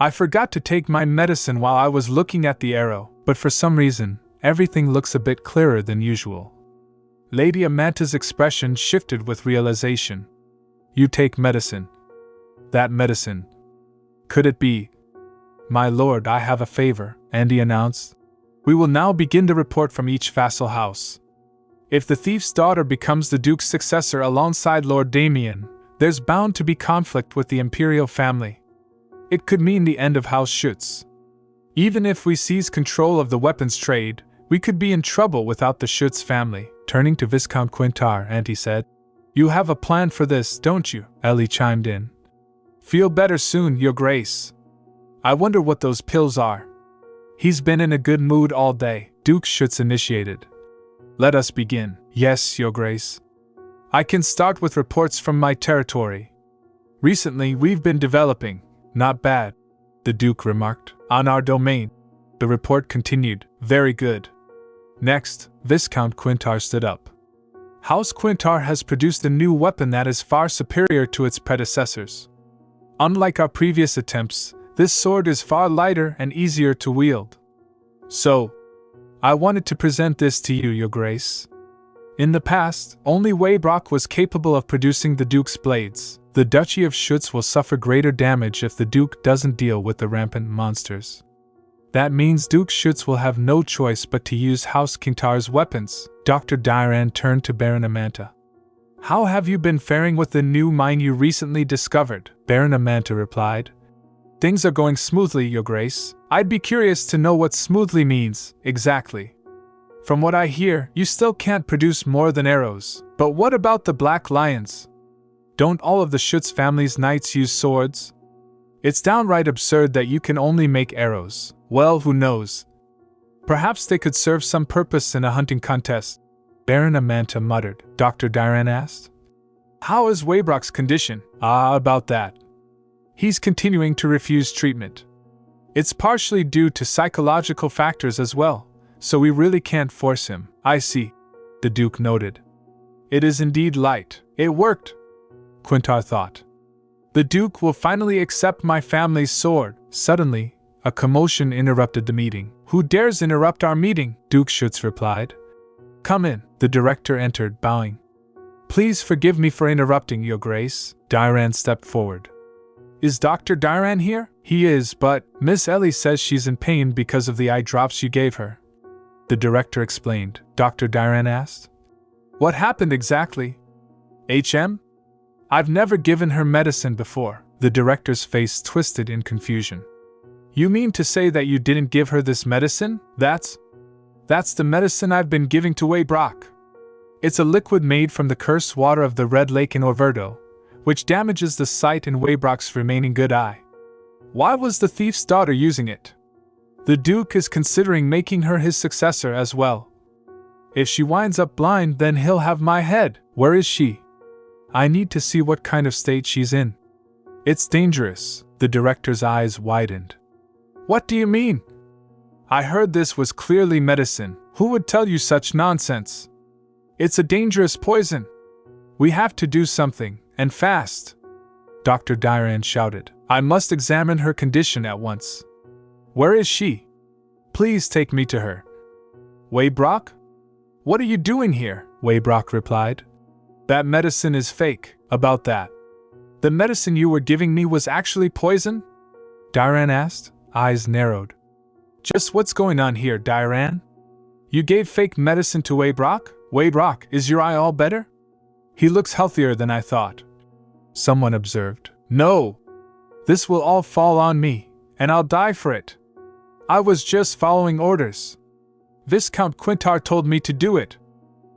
I forgot to take my medicine while I was looking at the arrow, but for some reason, everything looks a bit clearer than usual. Lady Amanta's expression shifted with realization. You take medicine. That medicine. Could it be? My lord, I have a favor, Andy announced. We will now begin the report from each vassal house. If the thief's daughter becomes the Duke's successor alongside Lord Damian, there's bound to be conflict with the imperial family. It could mean the end of House Schuetz. Even if we seize control of the weapons trade, we could be in trouble without the Schuetz family. Turning to Viscount Quintar, Auntie said. You have a plan for this, don't you? Ellie chimed in. Feel better soon, Your Grace. I wonder what those pills are. He's been in a good mood all day, Duke Schuetz initiated. Let us begin. Yes, Your Grace. I can start with reports from my territory. Recently, we've been developing. Not bad, the Duke remarked. On our domain. The report continued. Very good. Next, Viscount Quintar stood up. House Quintar has produced a new weapon that is far superior to its predecessors. Unlike our previous attempts, this sword is far lighter and easier to wield. So, I wanted to present this to you, Your Grace. In the past, only Waybrock was capable of producing the Duke's blades. The Duchy of Schuetz will suffer greater damage if the Duke doesn't deal with the rampant monsters. That means Duke Schuetz will have no choice but to use House Quintar's weapons. Dr. Damian turned to Baron Amanta. How have you been faring with the new mine you recently discovered? Baron Amanta replied. Things are going smoothly, Your Grace. I'd be curious to know what smoothly means, exactly. From what I hear, you still can't produce more than arrows. But what about the Black Lions? Don't all of the Schuetz family's knights use swords? It's downright absurd that you can only make arrows. Well, who knows? Perhaps they could serve some purpose in a hunting contest. Baron Amanta muttered. Dr. Damian asked. How is Waybrock's condition? About that. He's continuing to refuse treatment. It's partially due to psychological factors as well, so we really can't force him. I see, the Duke noted. It is indeed light. It worked, Quintar thought. The Duke will finally accept my family's sword. Suddenly, a commotion interrupted the meeting. Who dares interrupt our meeting? Duke Schuetz replied. Come in. The director entered, bowing. Please forgive me for interrupting, Your Grace. Damian stepped forward. Is Dr. Damian here? He is, but Miss Ellie says she's in pain because of the eye drops you gave her. The director explained. Dr. Damian asked. What happened exactly? I've never given her medicine before. The director's face twisted in confusion. You mean to say that you didn't give her this medicine? That's the medicine I've been giving to Waybrock. It's a liquid made from the cursed water of the Red Lake in Orverdo, which damages the sight in Waybrock's remaining good eye. Why was the thief's daughter using it? The Duke is considering making her his successor as well. If she winds up blind, then he'll have my head. Where is she? I need to see what kind of state she's in. It's dangerous. The director's eyes widened. What do you mean? I heard this was clearly medicine. Who would tell you such nonsense? It's a dangerous poison. We have to do something, and fast. Dr. Damian shouted. I must examine her condition at once. Where is she? Please take me to her. Waybrock? What are you doing here? Waybrock replied. That medicine is fake. About that. The medicine you were giving me was actually poison? Damian asked, eyes narrowed. Just what's going on here, Damian? You gave fake medicine to Waybrock? Waybrock, is your eye all better? He looks healthier than I thought, someone observed. No! This will all fall on me, and I'll die for it. I was just following orders. Viscount Quintar told me to do it.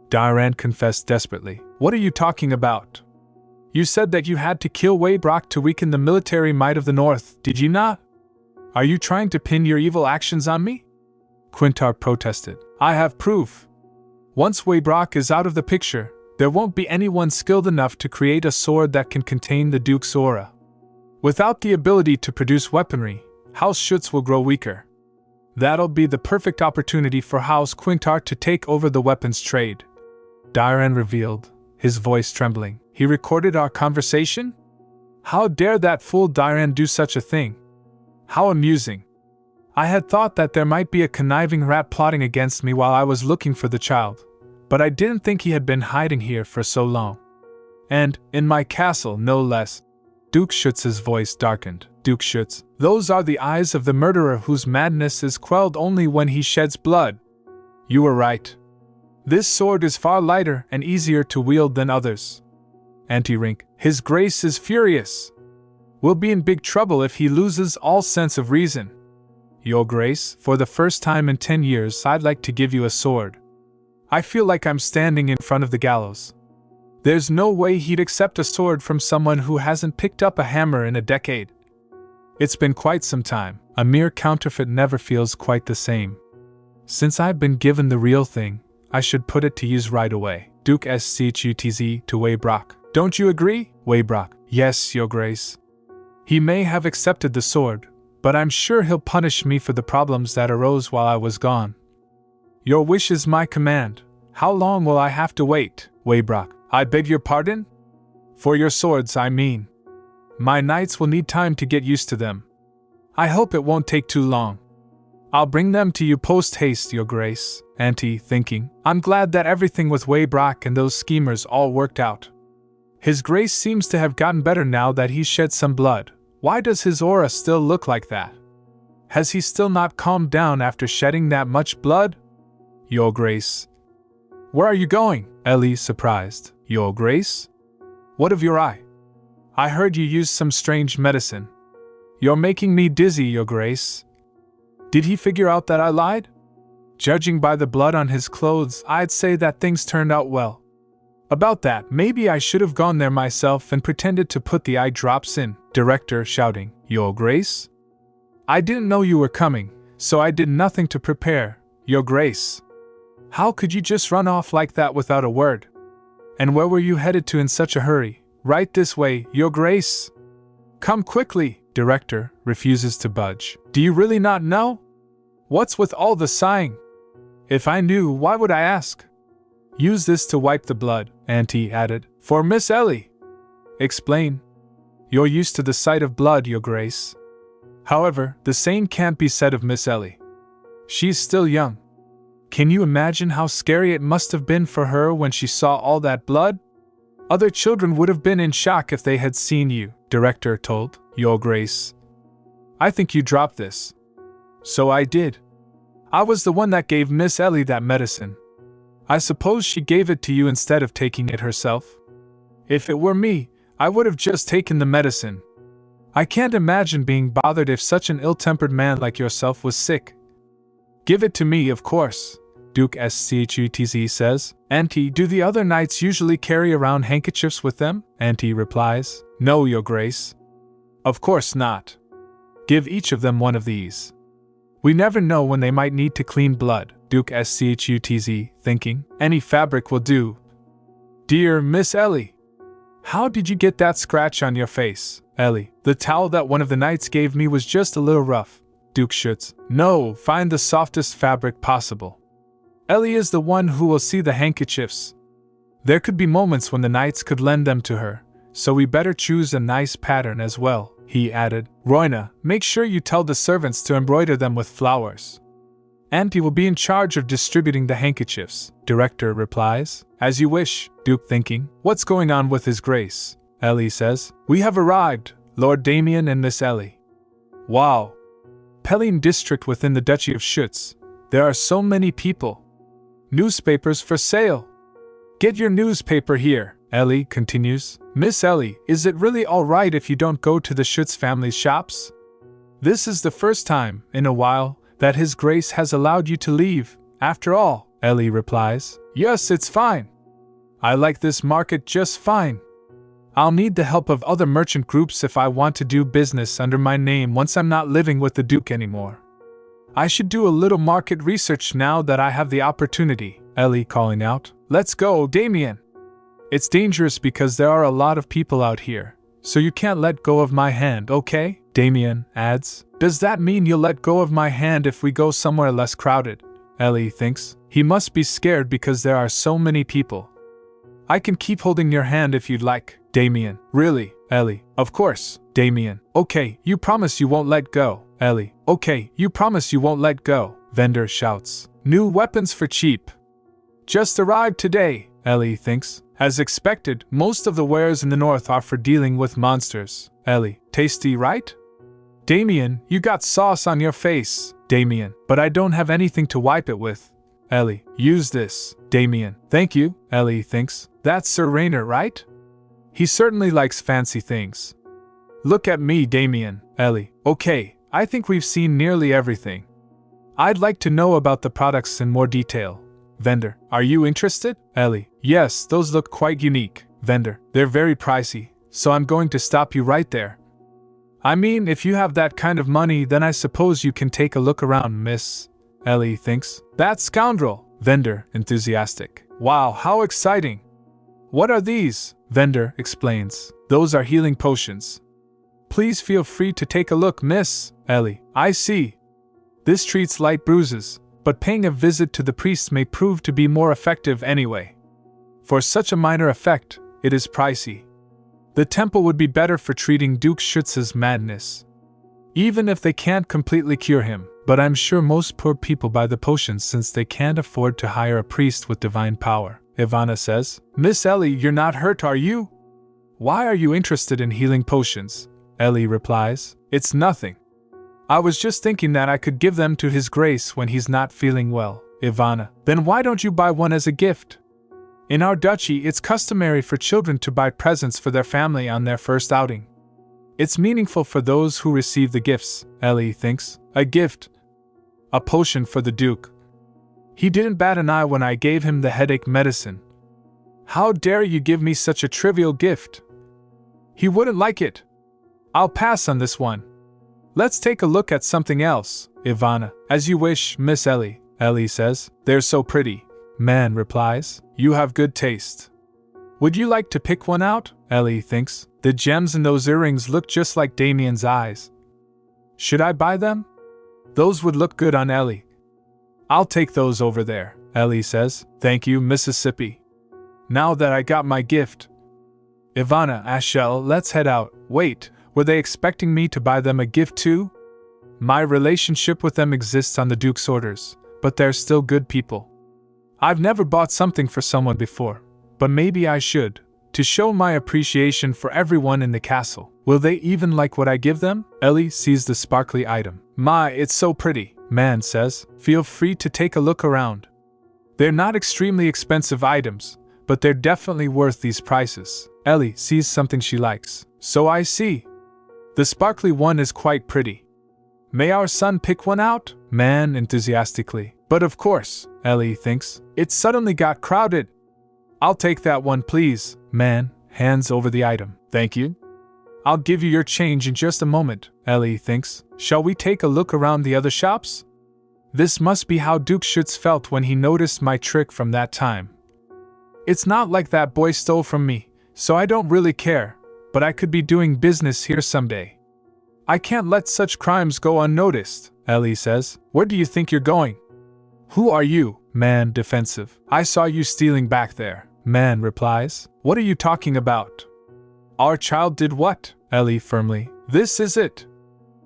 Damian confessed desperately. What are you talking about? You said that you had to kill Waybrock to weaken the military might of the North, did you not? Are you trying to pin your evil actions on me? Quintar protested. I have proof. Once Waybrock is out of the picture, there won't be anyone skilled enough to create a sword that can contain the Duke's aura. Without the ability to produce weaponry, House Schuetz will grow weaker. That'll be the perfect opportunity for House Quintar to take over the weapons trade. Damian revealed, his voice trembling. He recorded our conversation? How dare that fool Damian do such a thing? How amusing. I had thought that there might be a conniving rat plotting against me while I was looking for the child, but I didn't think he had been hiding here for so long. And, in my castle, no less. Duke Schuetz's voice darkened. Duke Schuetz, those are the eyes of the murderer whose madness is quelled only when he sheds blood. You were right. This sword is far lighter and easier to wield than others. Anti-Rink, His Grace is furious. We'll be in big trouble if he loses all sense of reason. Your Grace, for the first time in 10 years I'd like to give you a sword. I feel like I'm standing in front of the gallows. There's no way he'd accept a sword from someone who hasn't picked up a hammer in a decade. It's been quite some time. A mere counterfeit never feels quite the same. Since I've been given the real thing, I should put it to use right away. Duke Schuetz to Waybrock. Don't you agree, Waybrock? Yes, Your Grace. He may have accepted the sword, but I'm sure he'll punish me for the problems that arose while I was gone. Your wish is my command. How long will I have to wait, Waybrock? I beg your pardon? For your swords, I mean. My knights will need time to get used to them. I hope it won't take too long. I'll bring them to you post-haste, Your Grace. Thinking, I'm glad that everything with Waybrock and those schemers all worked out. His Grace seems to have gotten better now that he's shed some blood. Why does his aura still look like that? Has he still not calmed down after shedding that much blood? Your Grace. Where are you going? Ellie surprised. Your Grace? What of your eye? I heard you used some strange medicine. You're making me dizzy, Your Grace. Did he figure out that I lied? Judging by the blood on his clothes, I'd say that things turned out well. About that, maybe I should have gone there myself and pretended to put the eye drops in. Director shouting, Your Grace? I didn't know you were coming, so I did nothing to prepare, Your Grace. How could you just run off like that without a word? And where were you headed to in such a hurry? Right this way, Your Grace. Come quickly, Director refuses to budge. Do you really not know? What's with all the sighing? If I knew, why would I ask? Use this to wipe the blood, Auntie added. For Miss Ellie. Explain. You're used to the sight of blood, Your Grace. However, the same can't be said of Miss Ellie. She's still young. Can you imagine how scary it must have been for her when she saw all that blood? Other children would have been in shock if they had seen you, Director told, Your Grace. I think you dropped this. So I did. I was the one that gave Miss Ellie that medicine. I suppose she gave it to you instead of taking it herself. If it were me, I would have just taken the medicine. I can't imagine being bothered if such an ill-tempered man like yourself was sick. Give it to me, of course, Duke Schuetz says. Auntie, do the other knights usually carry around handkerchiefs with them? Auntie replies, No, Your Grace. Of course not. Give each of them one of these. We never know when they might need to clean blood, Duke Schuetz thinking. Any fabric will do. Dear Miss Ellie. How did you get that scratch on your face, Ellie? The towel that one of the knights gave me was just a little rough, Duke Schuetz. No, find the softest fabric possible. Ellie is the one who will see the handkerchiefs. There could be moments when the knights could lend them to her, so we better choose a nice pattern as well, he added. Roina, make sure you tell the servants to embroider them with flowers. Auntie will be in charge of distributing the handkerchiefs, Director replies. As you wish, Duke thinking. What's going on with His Grace? Ellie says. We have arrived, Lord Damian and Miss Ellie. Wow. Pelline district within the Duchy of Schuetz. There are so many people. Newspapers for sale. Get your newspaper here, Ellie continues. Miss Ellie, is it really alright if you don't go to the Schuetz family's shops? This is the first time, in a while, that His Grace has allowed you to leave. After all, Ellie replies. Yes, it's fine. I like this market just fine. I'll need the help of other merchant groups if I want to do business under my name once I'm not living with the Duke anymore. I should do a little market research now that I have the opportunity, Ellie calling out. Let's go, Damian. It's dangerous because there are a lot of people out here, so you can't let go of my hand, okay? Damian adds. Does that mean you'll let go of my hand if we go somewhere less crowded? Ellie thinks. He must be scared because there are so many people. I can keep holding your hand if you'd like. Damian. Really, Ellie? Of course, Damian. Okay, you promise you won't let go. Ellie. Okay, you promise you won't let go. Vendor shouts. New weapons for cheap. Just arrived today, Ellie thinks. As expected, most of the wares in the north are for dealing with monsters. Ellie. Tasty, right? Damian, you got sauce on your face. Damian. But I don't have anything to wipe it with. Ellie. Use this. Damian. Thank you, Ellie thinks. That's Sir Rainer, right? He certainly likes fancy things. Look at me, Damian. Ellie. Okay, I think we've seen nearly everything. I'd like to know about the products in more detail. Vendor. Are you interested? Ellie. Yes, those look quite unique. Vendor. They're very pricey, so I'm going to stop you right there. I mean, if you have that kind of money, then I suppose you can take a look around, miss. Ellie thinks. That scoundrel. Vendor. Enthusiastic. Wow, how exciting. What are these? Vendor explains. Those are healing potions. Please feel free to take a look, miss. Ellie. I see. This treats light bruises, but paying a visit to the priest may prove to be more effective anyway. For such a minor effect, it is pricey. The temple would be better for treating Duke Schuetz's madness. Even if they can't completely cure him, but I'm sure most poor people buy the potions since they can't afford to hire a priest with divine power. Ivana says. Miss Ellie, you're not hurt, are you? Why are you interested in healing potions? Ellie replies. It's nothing. I was just thinking that I could give them to His Grace when he's not feeling well. Ivana. Then why don't you buy one as a gift? In our duchy, it's customary for children to buy presents for their family on their first outing. It's meaningful for those who receive the gifts, Ellie thinks. A gift. A potion for the Duke. He didn't bat an eye when I gave him the headache medicine. How dare you give me such a trivial gift? He wouldn't like it. I'll pass on this one. Let's take a look at something else, Ivana. As you wish, Miss Ellie, Ellie says. They're so pretty. Man replies. You have good taste. Would you like to pick one out? Ellie thinks. The gems in those earrings look just like Damian's eyes. Should I buy them? Those would look good on Ellie. I'll take those over there, Ellie says. Thank you, Mississippi. Now that I got my gift. Ivana, Ashel, let's head out. Wait, were they expecting me to buy them a gift too? My relationship with them exists on the Duke's orders, but they're still good people. I've never bought something for someone before, but maybe I should, to show my appreciation for everyone in the castle. Will they even like what I give them? Ellie sees the sparkly item. My, it's so pretty. Man says, feel free to take a look around. They're not extremely expensive items, but they're definitely worth these prices. Ellie sees something she likes. So I see. The sparkly one is quite pretty. May our son pick one out? Man enthusiastically. But of course, Ellie thinks. It suddenly got crowded. I'll take that one, please. Man hands over the item. Thank you. I'll give you your change in just a moment, Ellie thinks. Shall we take a look around the other shops? This must be how Duke Schuetz felt when he noticed my trick from that time. It's not like that boy stole from me, so I don't really care, but I could be doing business here someday. I can't let such crimes go unnoticed, Ellie says. Where do you think you're going? Who are you? Man defensive. I saw you stealing back there. Man replies. What are you talking about? Our child did what? Ellie firmly. This is it.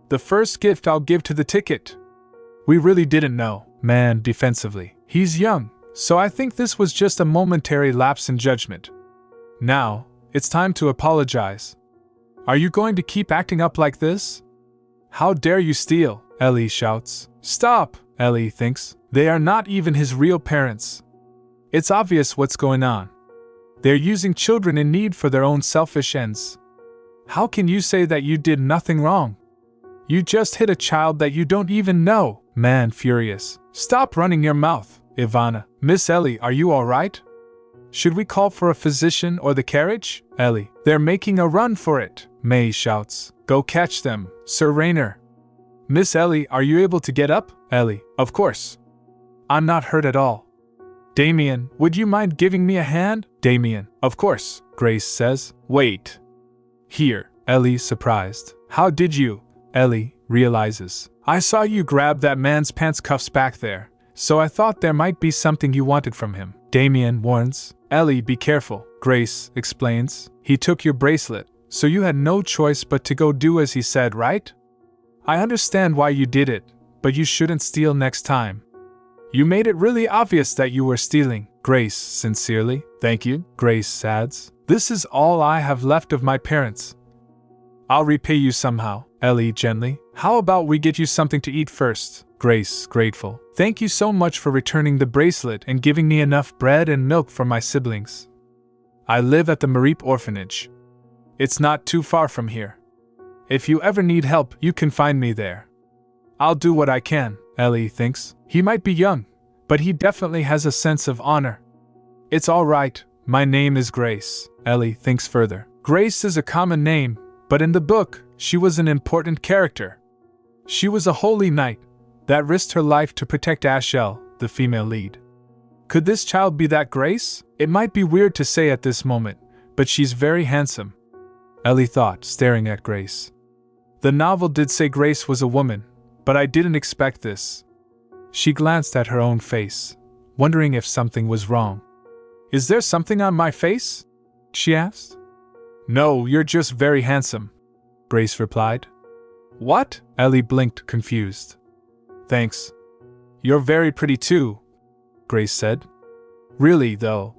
The first gift I'll give to the ticket. We really didn't know. Man defensively. He's young, so I think this was just a momentary lapse in judgment. Now, it's time to apologize. Are you going to keep acting up like this? How dare you steal? Ellie shouts. Stop, Ellie thinks. They are not even his real parents. It's obvious what's going on. They're using children in need for their own selfish ends. How can you say that you did nothing wrong? You just hit a child that you don't even know. Man, furious. Stop running your mouth, Ivana. Miss Ellie, are you all right? Should we call for a physician or the carriage? Ellie. They're making a run for it. May shouts. Go catch them, Sir Rainer. Miss Ellie, are you able to get up? Ellie. Of course. I'm not hurt at all. Damian, would you mind giving me a hand? Damian. Of course, Grace says. Wait. Here. Ellie, surprised. How did you? Ellie realizes. I saw you grab that man's pants cuffs back there, so I thought there might be something you wanted from him. Damian warns. Ellie, be careful. Grace explains. He took your bracelet, so you had no choice but to go do as he said, right? I understand why you did it, but you shouldn't steal next time. You made it really obvious that you were stealing. Grace, sincerely. Thank you. Grace adds. This is all I have left of my parents. I'll repay you somehow. Ellie, gently. How about we get you something to eat first? Grace, grateful. Thank you so much for returning the bracelet and giving me enough bread and milk for my siblings. I live at the Mareep orphanage. It's not too far from here. If you ever need help, you can find me there. I'll do what I can. Ellie thinks. He might be young, but he definitely has a sense of honor. It's all right. My name is Grace. Ellie thinks further. Grace is a common name, but in the book, she was an important character. She was a holy knight that risked her life to protect Ashel, the female lead. Could this child be that Grace? It might be weird to say at this moment, but she's very handsome. Ellie thought, staring at Grace. The novel did say Grace was a woman, but I didn't expect this. She glanced at her own face, wondering if something was wrong. Is there something on my face? She asked. No, you're just very handsome, Grace replied. What? Ellie blinked, confused. Thanks. You're very pretty too, Grace said. Really, though.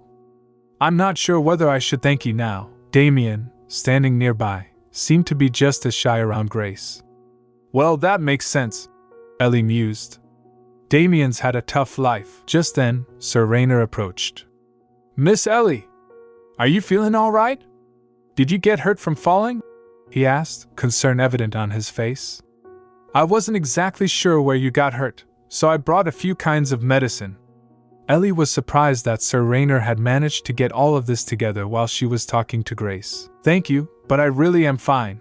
I'm not sure whether I should thank you now. Damian, standing nearby, seemed to be just as shy around Grace. Well, that makes sense, Ellie mused. Damian's had a tough life. Just then, Sir Rainer approached. Miss Ellie, are you feeling all right? Did you get hurt from falling? He asked, concern evident on his face. I wasn't exactly sure where you got hurt, so I brought a few kinds of medicine. Ellie was surprised that Sir Rainer had managed to get all of this together while she was talking to Grace. Thank you, but I really am fine,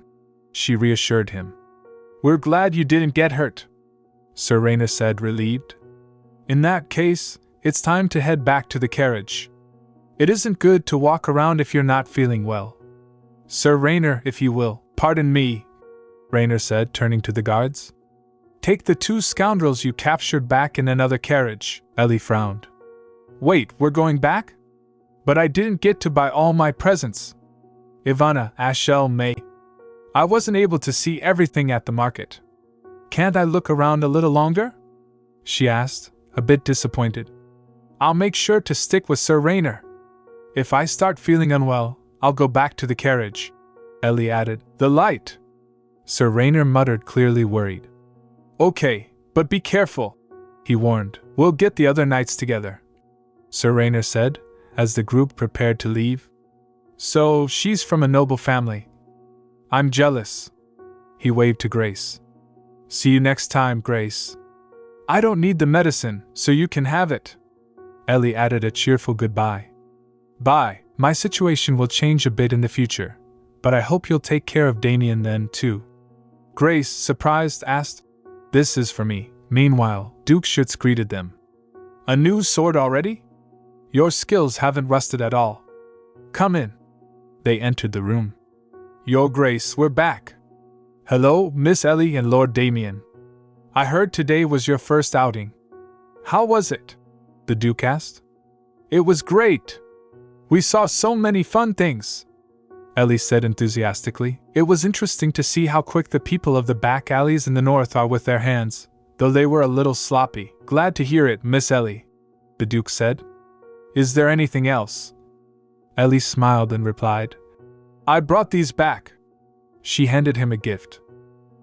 she reassured him. We're glad you didn't get hurt, Sir Rainer said, relieved. In that case, it's time to head back to the carriage. It isn't good to walk around if you're not feeling well. Sir Rainer, if you will. Pardon me, Rainer said, turning to the guards. Take the two scoundrels you captured back in another carriage. Ellie frowned. Wait, we're going back? But I didn't get to buy all my presents. Ivana, Ashel, May. I wasn't able to see everything at the market. Can't I look around a little longer? She asked, a bit disappointed. I'll make sure to stick with Sir Rainer. If I start feeling unwell, I'll go back to the carriage, Ellie added. The light. Sir Rainer muttered, clearly worried. Okay, but be careful, he warned. We'll get the other knights together, Sir Rainer said, as the group prepared to leave. So, she's from a noble family. I'm jealous. He waved to Grace. See you next time, Grace. I don't need the medicine, so you can have it. Ellie added a cheerful goodbye. Bye. My situation will change a bit in the future, but I hope you'll take care of Damian then, too. Grace, surprised, asked. This is for me. Meanwhile, Duke Schuetz greeted them. A new sword already? Your skills haven't rusted at all. Come in. They entered the room. Your Grace, we're back. Hello, Miss Ellie and Lord Damian. I heard today was your first outing. How was it? The Duke asked. It was great. We saw so many fun things, Ellie said enthusiastically. It was interesting to see how quick the people of the back alleys in the north are with their hands, though they were a little sloppy. Glad to hear it, Miss Ellie, the Duke said. Is there anything else? Ellie smiled and replied. I brought these back. She handed him a gift.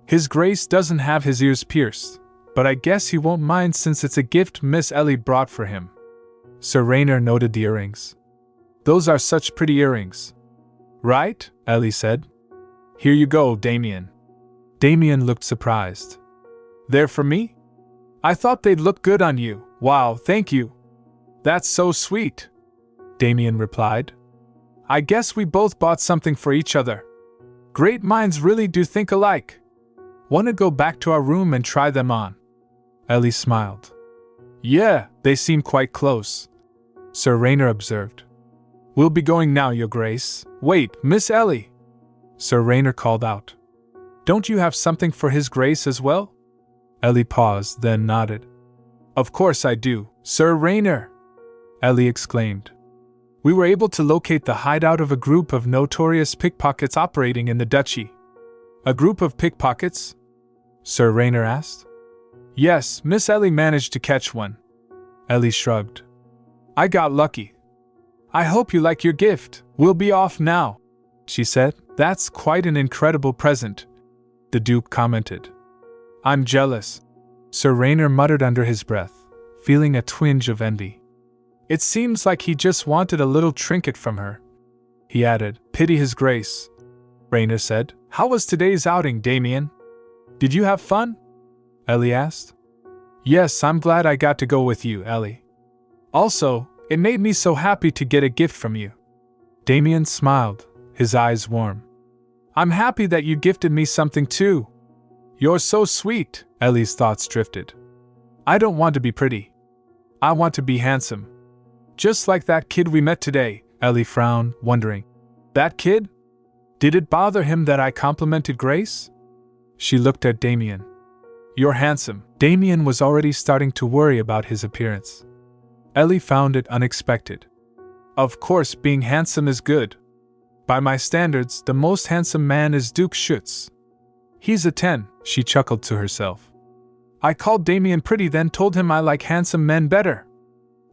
His Grace doesn't have his ears pierced, but I guess he won't mind since it's a gift Miss Ellie brought for him. Sir Rainer noted the earrings. Those are such pretty earrings. Right? Ellie said. Here you go, Damian. Damian looked surprised. They're for me? I thought they'd look good on you. Wow, thank you. That's so sweet. Damian replied. I guess we both bought something for each other. Great minds really do think alike. Wanna go back to our room and try them on? Ellie smiled. Yeah, they seem quite close, Sir Rayner observed. We'll be going now, Your Grace. Wait, Miss Ellie! Sir Rayner called out. Don't you have something for His Grace as well? Ellie paused, then nodded. Of course I do, Sir Rayner! Ellie exclaimed. We were able to locate the hideout of a group of notorious pickpockets operating in the duchy. A group of pickpockets? Sir Rayner asked. Yes, Miss Ellie managed to catch one. Ellie shrugged. I got lucky. I hope you like your gift. We'll be off now, she said. That's quite an incredible present, the Duke commented. I'm jealous, Sir Rayner muttered under his breath, feeling a twinge of envy. It seems like he just wanted a little trinket from her. He added, Pity His Grace. Rayner said, How was today's outing, Damian? Did you have fun? Ellie asked. Yes, I'm glad I got to go with you, Ellie. Also, it made me so happy to get a gift from you. Damian smiled, his eyes warm. I'm happy that you gifted me something too. You're so sweet, Ellie's thoughts drifted. I don't want to be pretty. I want to be handsome. Just like that kid we met today, Ellie frowned, wondering. That kid? Did it bother him that I complimented Grace? She looked at Damian. You're handsome. Damian was already starting to worry about his appearance. Ellie found it unexpected. Of course, being handsome is good. By my standards, the most handsome man is Duke Schuetz. He's a 10, she chuckled to herself. I called Damian pretty, then told him I like handsome men better.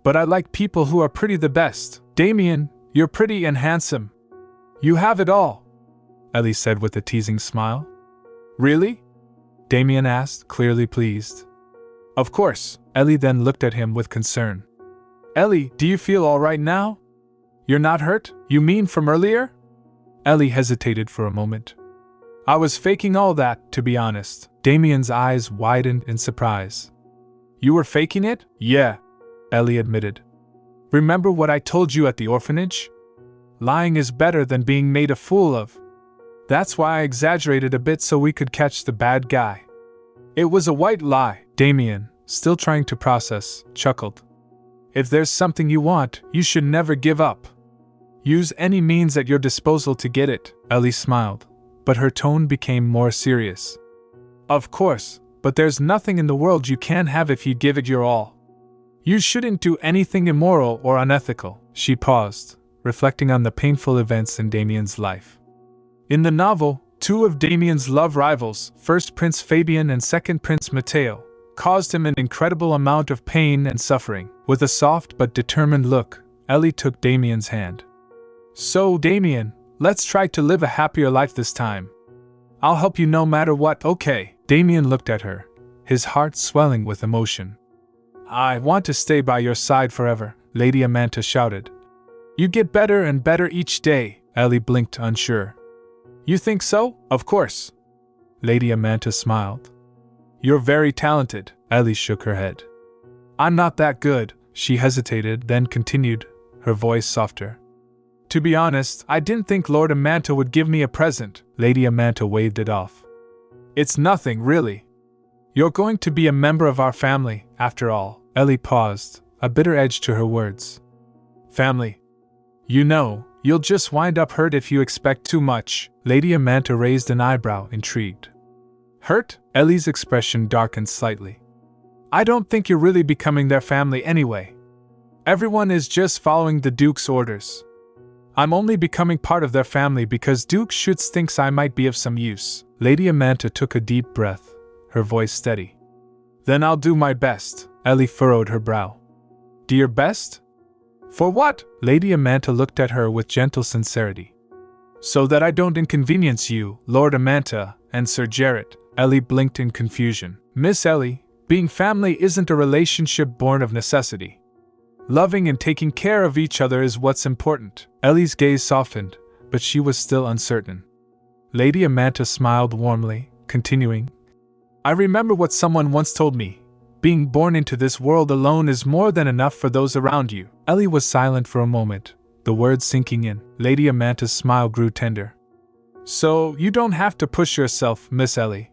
But I like people who are pretty the best. Damian, you're pretty and handsome. You have it all, Ellie said with a teasing smile. Really? Damian asked, clearly pleased. Of course, Ellie then looked at him with concern. Ellie, do you feel all right now? You're not hurt? You mean from earlier? Ellie hesitated for a moment. I was faking all that, to be honest. Damian's eyes widened in surprise. You were faking it? Yeah, Ellie admitted. Remember what I told you at the orphanage? Lying is better than being made a fool of. That's why I exaggerated a bit so we could catch the bad guy. It was a white lie, Damian, still trying to process, chuckled. If there's something you want, you should never give up. Use any means at your disposal to get it, Ellie smiled, but her tone became more serious. Of course, but there's nothing in the world you can't have if you give it your all. You shouldn't do anything immoral or unethical, she paused, reflecting on the painful events in Damian's life. In the novel, two of Damian's love rivals, first Prince Fabian and second Prince Matteo, caused him an incredible amount of pain and suffering. With a soft but determined look, Ellie took Damian's hand. So, Damian, let's try to live a happier life this time. I'll help you no matter what, okay? Damian looked at her, his heart swelling with emotion. I want to stay by your side forever, Lady Amanta shouted. You get better and better each day, Ellie blinked unsure. You think so? Of course. Lady Amanta smiled. You're very talented, Ellie shook her head. I'm not that good, she hesitated, then continued, her voice softer. To be honest, I didn't think Lord Amanta would give me a present, Lady Amanta waved it off. It's nothing, really. You're going to be a member of our family, after all. Ellie paused, a bitter edge to her words. Family. You know, you'll just wind up hurt if you expect too much. Lady Amanta raised an eyebrow, intrigued. Hurt? Ellie's expression darkened slightly. I don't think you're really becoming their family anyway. Everyone is just following the Duke's orders. I'm only becoming part of their family because Duke Schuetz thinks I might be of some use. Lady Amanta took a deep breath, her voice steady. Then I'll do my best. Ellie furrowed her brow. Do your best? For what? Lady Amanta looked at her with gentle sincerity. So that I don't inconvenience you, Lord Amanta, and Sir Jarrett. Ellie blinked in confusion. Miss Ellie, being family isn't a relationship born of necessity. Loving and taking care of each other is what's important. Ellie's gaze softened, but she was still uncertain. Lady Amanta smiled warmly, continuing, I remember what someone once told me. Being born into this world alone is more than enough for those around you. Ellie was silent for a moment, the words sinking in. Lady Amanta's smile grew tender. So, you don't have to push yourself, Miss Ellie.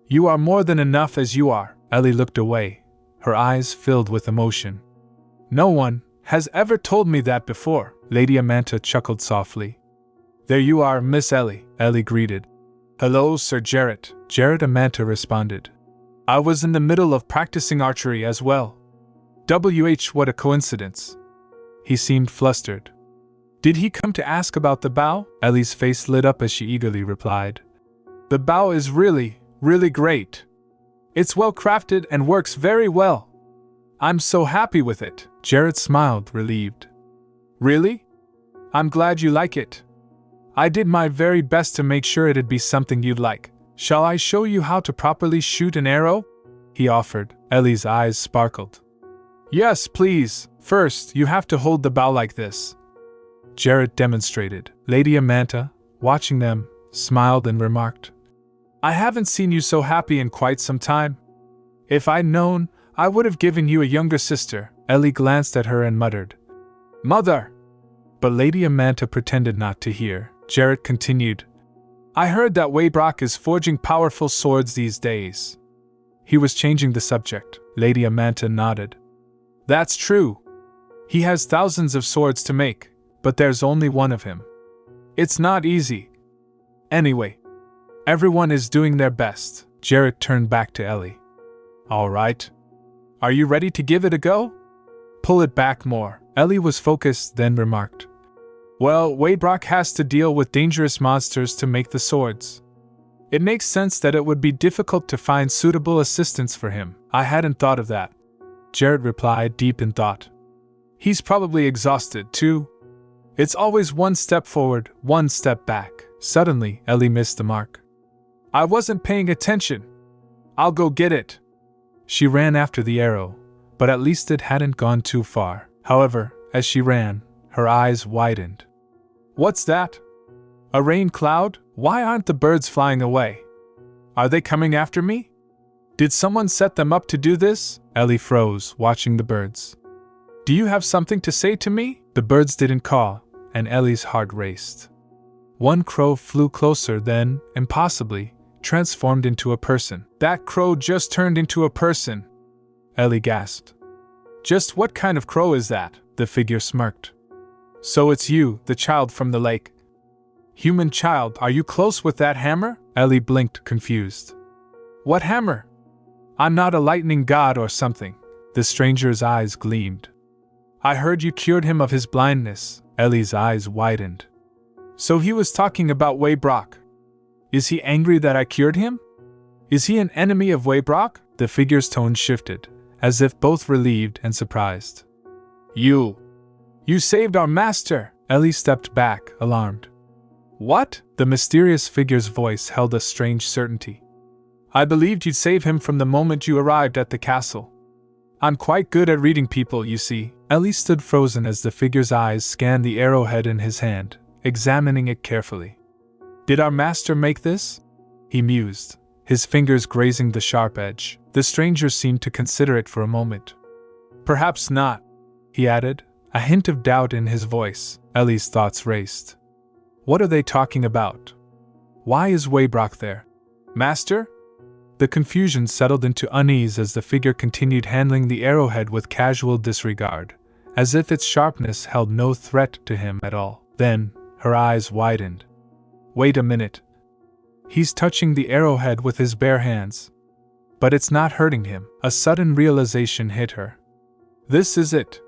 You are more than enough as you are. Ellie looked away, her eyes filled with emotion. No one has ever told me that before. Lady Amanta chuckled softly. There you are, Miss Ellie, Ellie greeted. Hello, Sir Jarrett. Jarrett Amanta responded. I was in the middle of practicing archery as well. What a coincidence. He seemed flustered. Did he come to ask about the bow? Ellie's face lit up as she eagerly replied. The bow is really great. It's well crafted and works very well. I'm so happy with it. Jarrett smiled, relieved. Really? I'm glad you like it. I did my very best to make sure it'd be something you'd like. Shall I show you how to properly shoot an arrow? He offered. Ellie's eyes sparkled. Yes, please. First, you have to hold the bow like this. Jarrett demonstrated. Lady Amanta, watching them, smiled and remarked, I haven't seen you so happy in quite some time. If I'd known, I would have given you a younger sister. Ellie glanced at her and muttered, Mother! But Lady Amanta pretended not to hear. Jarrett continued, I heard that Waybrock is forging powerful swords these days. He was changing the subject. Lady Amanta nodded. That's true. He has thousands of swords to make, but there's only one of him. It's not easy. Anyway, everyone is doing their best. Jarrett turned back to Ellie. All right. Are you ready to give it a go? Pull it back more. Ellie was focused, then remarked, Well, Waybrock has to deal with dangerous monsters to make the swords. It makes sense that it would be difficult to find suitable assistants for him. I hadn't thought of that. Jarrett replied, deep in thought. He's probably exhausted, too. It's always one step forward, one step back. Suddenly, Ellie missed the mark. I wasn't paying attention. I'll go get it. She ran after the arrow, but at least it hadn't gone too far. However, as she ran, her eyes widened. What's that? A rain cloud? Why aren't the birds flying away? Are they coming after me? Did someone set them up to do this? Ellie froze, watching the birds. Do you have something to say to me? The birds didn't call, and Ellie's heart raced. One crow flew closer, then, impossibly, transformed into a person. That crow just turned into a person. Ellie gasped. Just what kind of crow is that? The figure smirked. So it's you, the child from the lake. Human child, are you close with that hammer? Ellie blinked, confused. What hammer? I'm not a lightning god or something. The stranger's eyes gleamed. I heard you cured him of his blindness. Ellie's eyes widened. So he was talking about Waybrock. Is he angry that I cured him? Is he an enemy of Waybrock? The figure's tone shifted, as if both relieved and surprised. You saved our master! Ellie stepped back, alarmed. What? The mysterious figure's voice held a strange certainty. I believed you'd save him from the moment you arrived at the castle. I'm quite good at reading people, you see. Ellie stood frozen as the figure's eyes scanned the arrowhead in his hand, examining it carefully. Did our master make this? He mused, his fingers grazing the sharp edge. The stranger seemed to consider it for a moment. Perhaps not, he added, a hint of doubt in his voice. Ellie's thoughts raced. What are they talking about? Why is Waybrock there? Master? The confusion settled into unease as the figure continued handling the arrowhead with casual disregard, as if its sharpness held no threat to him at all. Then, her eyes widened. Wait a minute. He's touching the arrowhead with his bare hands. But it's not hurting him. A sudden realization hit her. This is it.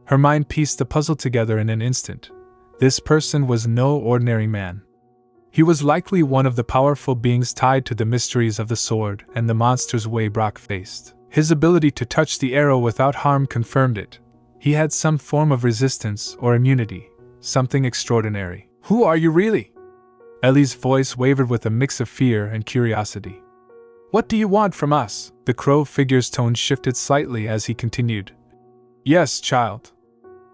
Her mind pieced the puzzle together in an instant. This person was no ordinary man. He was likely one of the powerful beings tied to the mysteries of the sword and the monsters Waybrock faced. His ability to touch the arrow without harm confirmed it. He had some form of resistance or immunity, something extraordinary. Who are you really? Ellie's voice wavered with a mix of fear and curiosity. What do you want from us? The crow figure's tone shifted slightly as he continued. Yes, child.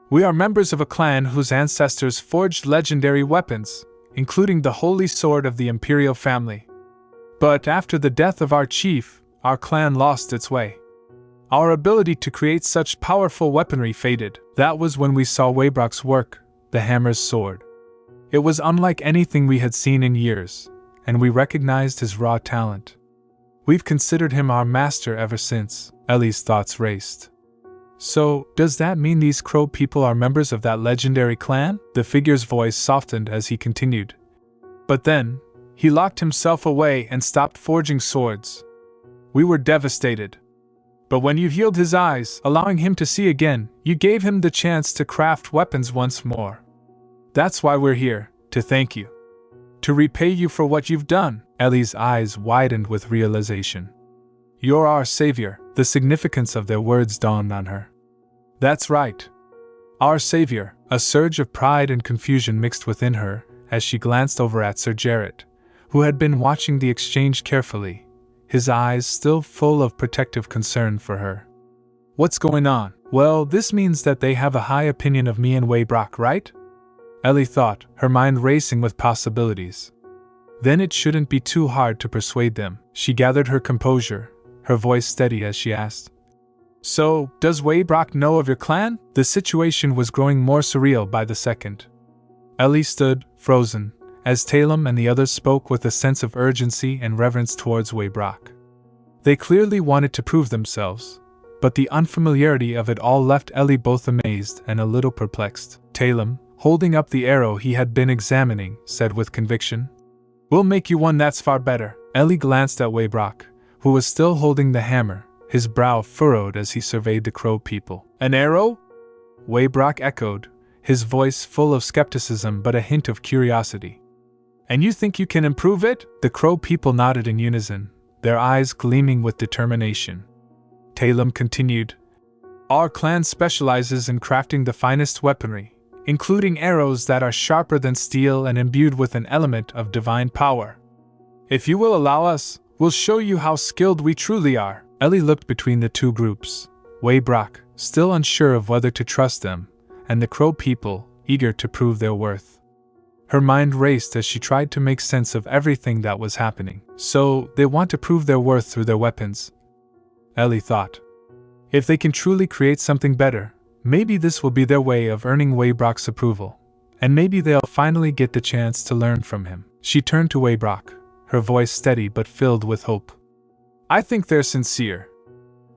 We are members of a clan whose ancestors forged legendary weapons, including the holy sword of the imperial family. But after the death of our chief, our clan lost its way. Our ability to create such powerful weaponry faded. That was when we saw Waybrock's work, the hammer's sword. It was unlike anything we had seen in years, and we recognized his raw talent. We've considered him our master ever since. Ellie's thoughts raced. So, does that mean these crow people are members of that legendary clan? The figure's voice softened as he continued. But then, he locked himself away and stopped forging swords. We were devastated. But when you healed his eyes, allowing him to see again, you gave him the chance to craft weapons once more. That's why we're here, to thank you. To repay you for what you've done. Ellie's eyes widened with realization. You're our savior. The significance of their words dawned on her. That's right. Our savior. A surge of pride and confusion mixed within her as she glanced over at Sir Jarrett, who had been watching the exchange carefully, his eyes still full of protective concern for her. What's going on? Well, this means that they have a high opinion of me and Waybrock, right? Ellie thought, her mind racing with possibilities. Then it shouldn't be too hard to persuade them. She gathered her composure, her voice steady as she asked. So, does Waybrock know of your clan? The situation was growing more surreal by the second. Ellie stood, frozen, as Talem and the others spoke with a sense of urgency and reverence towards Waybrock. They clearly wanted to prove themselves, but the unfamiliarity of it all left Ellie both amazed and a little perplexed. Talem, holding up the arrow he had been examining, said with conviction, "We'll make you one that's far better." Ellie glanced at Waybrock, who was still holding the hammer, his brow furrowed as he surveyed the crow people. "An arrow?" Waybrock echoed, his voice full of skepticism but a hint of curiosity. "And you think you can improve it?" The crow people nodded in unison, their eyes gleaming with determination. Talem continued, "Our clan specializes in crafting the finest weaponry, including arrows that are sharper than steel and imbued with an element of divine power. If you will allow us, we'll show you how skilled we truly are." Ellie looked between the two groups, Waybrock, still unsure of whether to trust them, and the crow people, eager to prove their worth. Her mind raced as she tried to make sense of everything that was happening. So, they want to prove their worth through their weapons, Ellie thought. If they can truly create something better, maybe this will be their way of earning Waybrock's approval, and maybe they'll finally get the chance to learn from him. She turned to Waybrock, her voice steady but filled with hope. "I think they're sincere.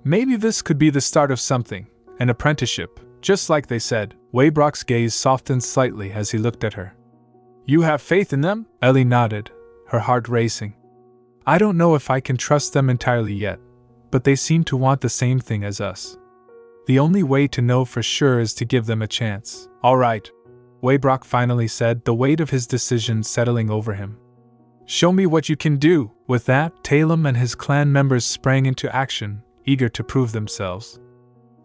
Maybe this could be the start of something, an apprenticeship, just like they said." Waybrock's gaze softened slightly as he looked at her. "You have faith in them?" Ellie nodded, her heart racing. "I don't know if I can trust them entirely yet, but they seem to want the same thing as us. The only way to know for sure is to give them a chance." "All right," Waybrock finally said, the weight of his decision settling over him. "Show me what you can do." With that, Talem and his clan members sprang into action, eager to prove themselves.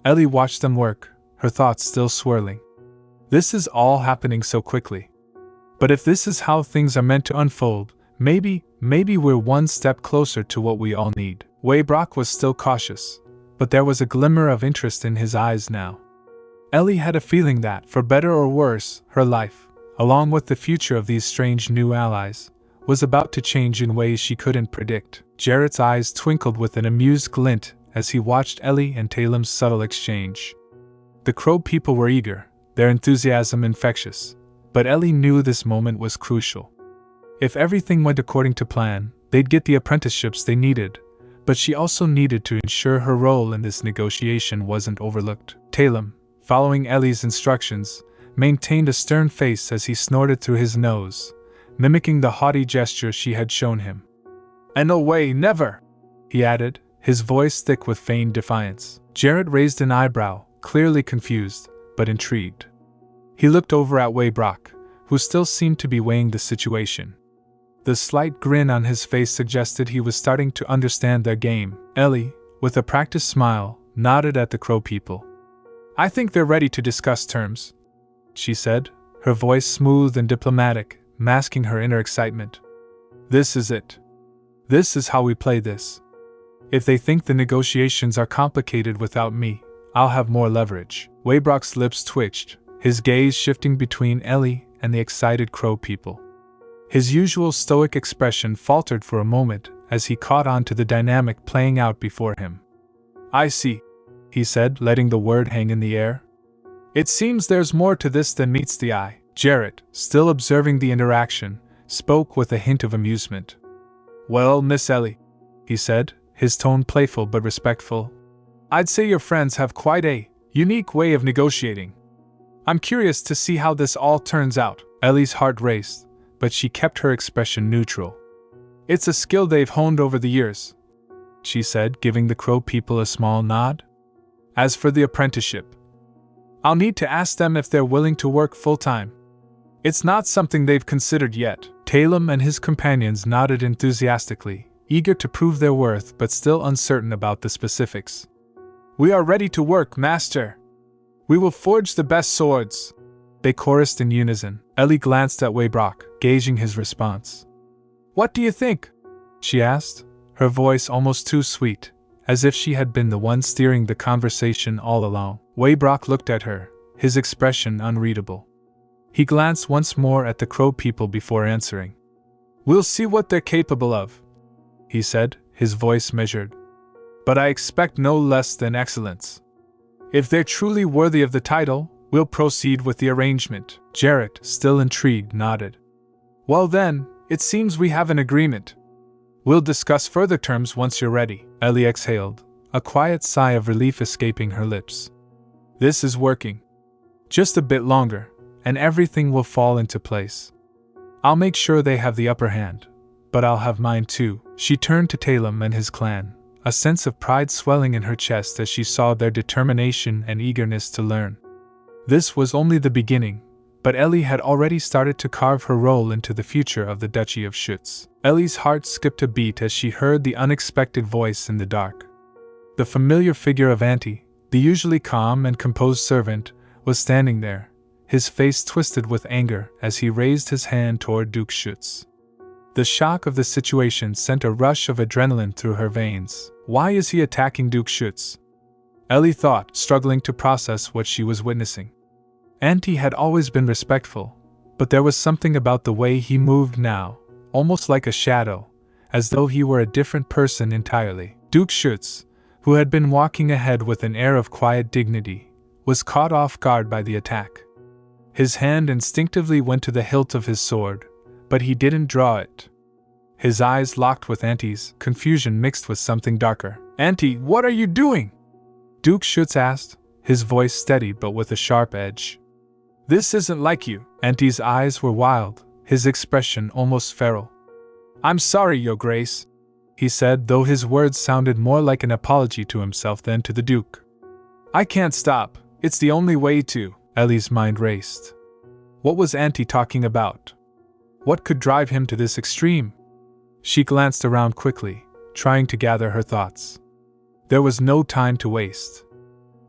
Ellie watched them work, her thoughts still swirling. This is all happening so quickly. But if this is how things are meant to unfold, maybe we're one step closer to what we all need. Waybrock was still cautious, but there was a glimmer of interest in his eyes now. Ellie had a feeling that, for better or worse, her life, along with the future of these strange new allies, was about to change in ways she couldn't predict. Jarrett's eyes twinkled with an amused glint as he watched Ellie and Talem's subtle exchange. The crow people were eager, their enthusiasm infectious, but Ellie knew this moment was crucial. If everything went according to plan, they'd get the apprenticeships they needed, but she also needed to ensure her role in this negotiation wasn't overlooked. Talem, following Ellie's instructions, maintained a stern face as he snorted through his nose, mimicking the haughty gesture she had shown him. "And no way, never!" he added, his voice thick with feigned defiance. Jarrett raised an eyebrow, clearly confused, but intrigued. He looked over at Waybrock, who still seemed to be weighing the situation. The slight grin on his face suggested he was starting to understand their game. Ellie, with a practiced smile, nodded at the crow people. "I think they're ready to discuss terms," she said, her voice smooth and diplomatic, masking her inner excitement. "This is it. This is how we play this. If they think the negotiations are complicated without me, I'll have more leverage. Waybrock's lips twitched, his gaze shifting between Ellie and the excited crow people. His usual stoic expression faltered for a moment as he caught on to the dynamic playing out before him. I see, he said, letting the word hang in the air. It seems there's more to this than meets the eye. Jarrett, still observing the interaction, spoke with a hint of amusement. Well, Miss Ellie, he said, his tone playful but respectful, I'd say your friends have quite a unique way of negotiating. I'm curious to see how this all turns out. Ellie's heart raced, but she kept her expression neutral. It's a skill they've honed over the years, she said, giving the crow people a small nod. As for the apprenticeship, I'll need to ask them if they're willing to work full-time. It's not something they've considered yet. Talem and his companions nodded enthusiastically, eager to prove their worth but still uncertain about the specifics. We are ready to work, Master. We will forge the best swords, they chorused in unison. Ellie glanced at Waybrock, gauging his response. What do you think? She asked, her voice almost too sweet, as if she had been the one steering the conversation all along. Waybrock looked at her, his expression unreadable. He glanced once more at the crow people before answering. We'll see what they're capable of, he said, his voice measured. But I expect no less than excellence. If they're truly worthy of the title, we'll proceed with the arrangement. Jarrett, still intrigued, nodded. Well then, it seems we have an agreement. We'll discuss further terms once you're ready. Ellie exhaled, a quiet sigh of relief escaping her lips. This is working. Just a bit longer, and everything will fall into place. I'll make sure they have the upper hand, but I'll have mine too. She turned to Talem and his clan, a sense of pride swelling in her chest as she saw their determination and eagerness to learn. This was only the beginning, but Ellie had already started to carve her role into the future of the Duchy of Schuetz. Ellie's heart skipped a beat as she heard the unexpected voice in the dark. The familiar figure of Auntie, the usually calm and composed servant, was standing there, his face twisted with anger as he raised his hand toward Duke Schuetz. The shock of the situation sent a rush of adrenaline through her veins. Why is he attacking Duke Schuetz? Ellie thought, struggling to process what she was witnessing. Auntie had always been respectful, but there was something about the way he moved now, almost like a shadow, as though he were a different person entirely. Duke Schuetz, who had been walking ahead with an air of quiet dignity, was caught off guard by the attack. His hand instinctively went to the hilt of his sword, but he didn't draw it. His eyes locked with Auntie's, confusion mixed with something darker. Auntie, what are you doing? Duke Schuetz asked, his voice steady but with a sharp edge. This isn't like you. Auntie's eyes were wild, his expression almost feral. I'm sorry, Your Grace, he said, though his words sounded more like an apology to himself than to the Duke. I can't stop. It's the only way to. Ellie's mind raced. What was Auntie talking about? What could drive him to this extreme? She glanced around quickly, trying to gather her thoughts. There was no time to waste.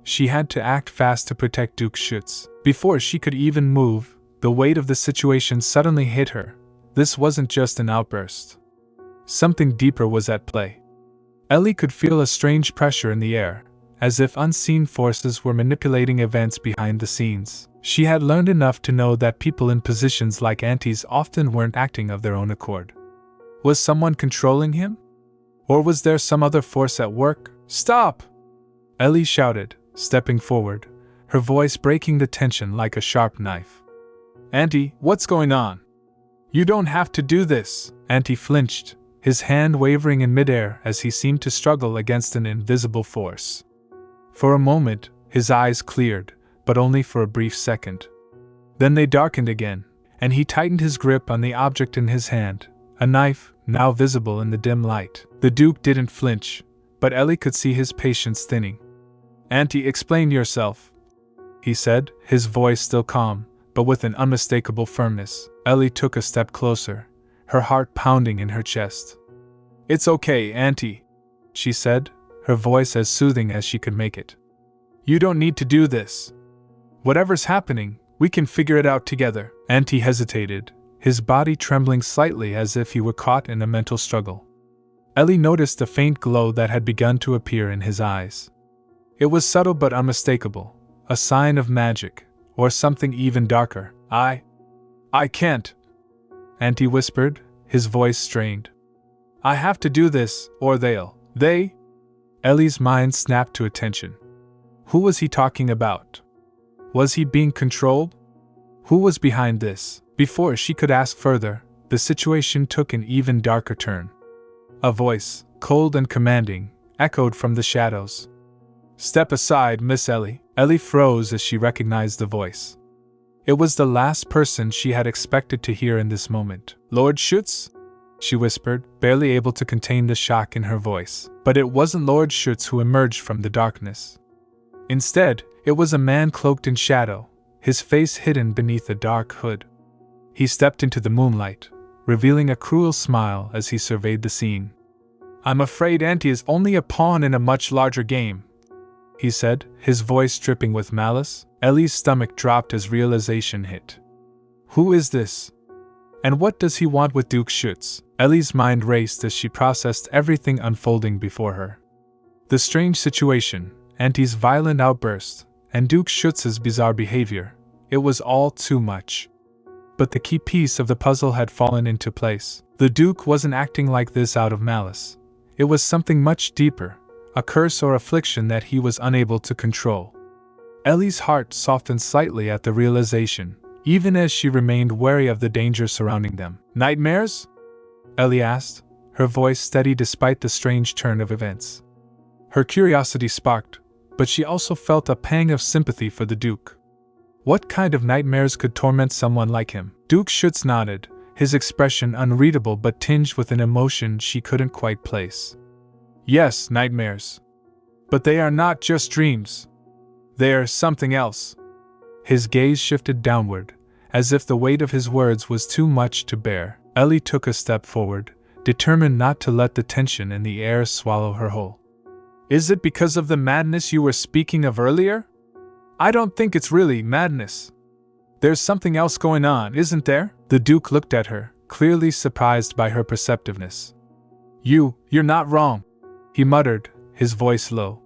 She had to act fast to protect Duke Schuetz. Before she could even move, the weight of the situation suddenly hit her. This wasn't just an outburst. Something deeper was at play. Ellie could feel a strange pressure in the air, as if unseen forces were manipulating events behind the scenes. She had learned enough to know that people in positions like Auntie's often weren't acting of their own accord. Was someone controlling him? Or was there some other force at work? Stop! Ellie shouted, stepping forward, her voice breaking the tension like a sharp knife. Auntie, what's going on? You don't have to do this. Auntie flinched, his hand wavering in midair as he seemed to struggle against an invisible force. For a moment, his eyes cleared, but only for a brief second. Then they darkened again, and he tightened his grip on the object in his hand, a knife, now visible in the dim light. The Duke didn't flinch, but Ellie could see his patience thinning. Auntie, explain yourself, he said, his voice still calm, but with an unmistakable firmness. Ellie took a step closer, her heart pounding in her chest. It's okay, Auntie, she said, her voice as soothing as she could make it. You don't need to do this. Whatever's happening, we can figure it out together. Auntie hesitated, his body trembling slightly as if he were caught in a mental struggle. Ellie noticed the faint glow that had begun to appear in his eyes. It was subtle but unmistakable, a sign of magic, or something even darker. I can't, Auntie whispered, his voice strained. I have to do this, or they? Ellie's mind snapped to attention. Who was he talking about? Was he being controlled? Who was behind this? Before she could ask further, the situation took an even darker turn. A voice, cold and commanding, echoed from the shadows. Step aside, Miss Ellie. Ellie froze as she recognized the voice. It was the last person she had expected to hear in this moment. Lord Schuetz? She whispered, barely able to contain the shock in her voice. But it wasn't Lord Schuetz who emerged from the darkness. Instead, it was a man cloaked in shadow, his face hidden beneath a dark hood. He stepped into the moonlight, revealing a cruel smile as he surveyed the scene. I'm afraid Auntie is only a pawn in a much larger game, he said, his voice dripping with malice. Ellie's stomach dropped as realization hit. Who is this? And what does he want with Duke Schuetz? Ellie's mind raced as she processed everything unfolding before her. The strange situation, Auntie's violent outburst, and Duke Schuetz's bizarre behavior. It was all too much. But the key piece of the puzzle had fallen into place. The Duke wasn't acting like this out of malice. It was something much deeper, a curse or affliction that he was unable to control. Ellie's heart softened slightly at the realization, even as she remained wary of the danger surrounding them. Nightmares? Ellie asked, her voice steady despite the strange turn of events. Her curiosity sparked, but she also felt a pang of sympathy for the Duke. What kind of nightmares could torment someone like him? Duke Schuetz nodded, his expression unreadable but tinged with an emotion she couldn't quite place. Yes, nightmares. But they are not just dreams. They are something else. His gaze shifted downward, as if the weight of his words was too much to bear. Ellie took a step forward, determined not to let the tension in the air swallow her whole. Is it because of the madness you were speaking of earlier? I don't think it's really madness. There's something else going on, isn't there? The Duke looked at her, clearly surprised by her perceptiveness. You're not wrong, he muttered, his voice low.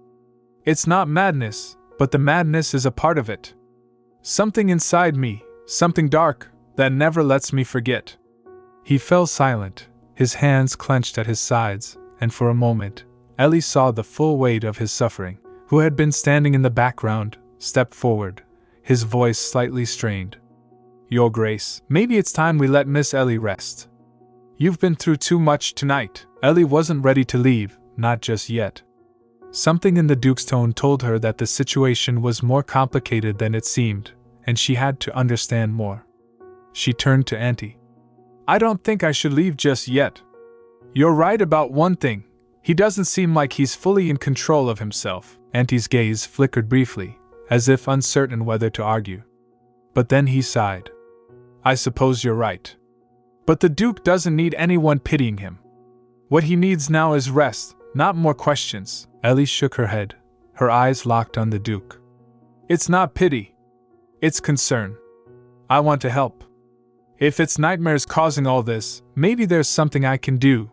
It's not madness, but the madness is a part of it. Something inside me, something dark, that never lets me forget. He fell silent, his hands clenched at his sides, and for a moment, Ellie saw the full weight of his suffering. Who had been standing in the background, stepped forward, his voice slightly strained. Your Grace, maybe it's time we let Miss Ellie rest. You've been through too much tonight. Ellie wasn't ready to leave, not just yet. Something in the Duke's tone told her that the situation was more complicated than it seemed, and she had to understand more. She turned to Auntie. I don't think I should leave just yet. You're right about one thing. He doesn't seem like he's fully in control of himself. Auntie's gaze flickered briefly, as if uncertain whether to argue. But then he sighed. I suppose you're right. But the Duke doesn't need anyone pitying him. What he needs now is rest, not more questions. Ellie shook her head, her eyes locked on the Duke. It's not pity. It's concern. I want to help. If it's nightmares causing all this, maybe there's something I can do.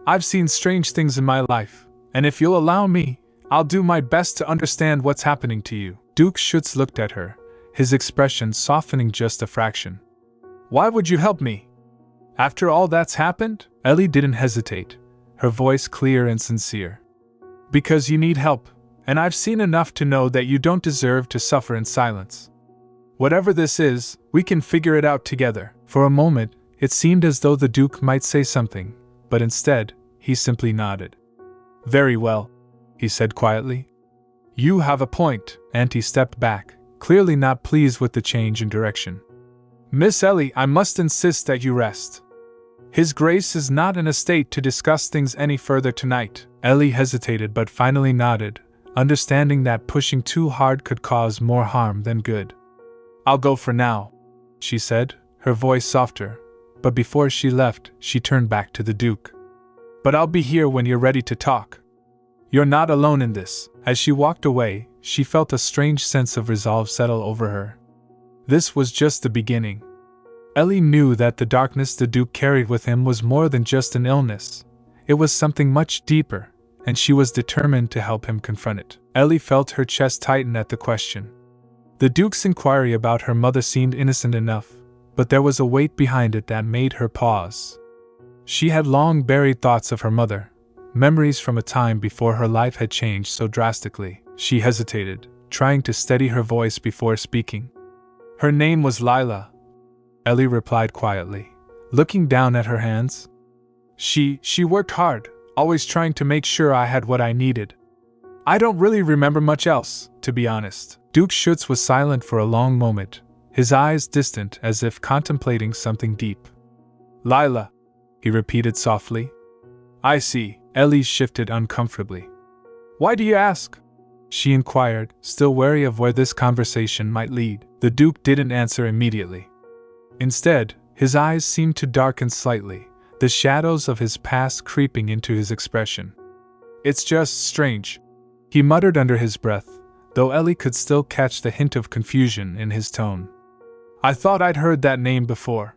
I've seen strange things in my life, and if you'll allow me, I'll do my best to understand what's happening to you. Duke Schuetz looked at her, his expression softening just a fraction. Why would you help me? After all that's happened? Ellie didn't hesitate, her voice clear and sincere. Because you need help, and I've seen enough to know that you don't deserve to suffer in silence. Whatever this is, we can figure it out together. For a moment, it seemed as though the Duke might say something, but instead, he simply nodded. Very well, he said quietly. You have a point. Auntie stepped back, clearly not pleased with the change in direction. Miss Ellie, I must insist that you rest. His Grace is not in a state to discuss things any further tonight. Ellie hesitated but finally nodded, understanding that pushing too hard could cause more harm than good. I'll go for now, she said, her voice softer, but before she left, she turned back to the Duke. But I'll be here when you're ready to talk. You're not alone in this. As she walked away, she felt a strange sense of resolve settle over her. This was just the beginning. Ellie knew that the darkness the Duke carried with him was more than just an illness. It was something much deeper, and she was determined to help him confront it. Ellie felt her chest tighten at the question. The Duke's inquiry about her mother seemed innocent enough, but there was a weight behind it that made her pause. She had long buried thoughts of her mother, memories from a time before her life had changed so drastically. She hesitated, trying to steady her voice before speaking. Her name was Lila, Ellie replied quietly, looking down at her hands. She worked hard, always trying to make sure I had what I needed. I don't really remember much else, to be honest. Duke Schuetz was silent for a long moment, his eyes distant as if contemplating something deep. Lila, he repeated softly. I see. Ellie shifted uncomfortably. Why do you ask? She inquired, still wary of where this conversation might lead. The Duke didn't answer immediately. Instead, his eyes seemed to darken slightly, the shadows of his past creeping into his expression. It's just strange, he muttered under his breath, though Ellie could still catch the hint of confusion in his tone. I thought I'd heard that name before.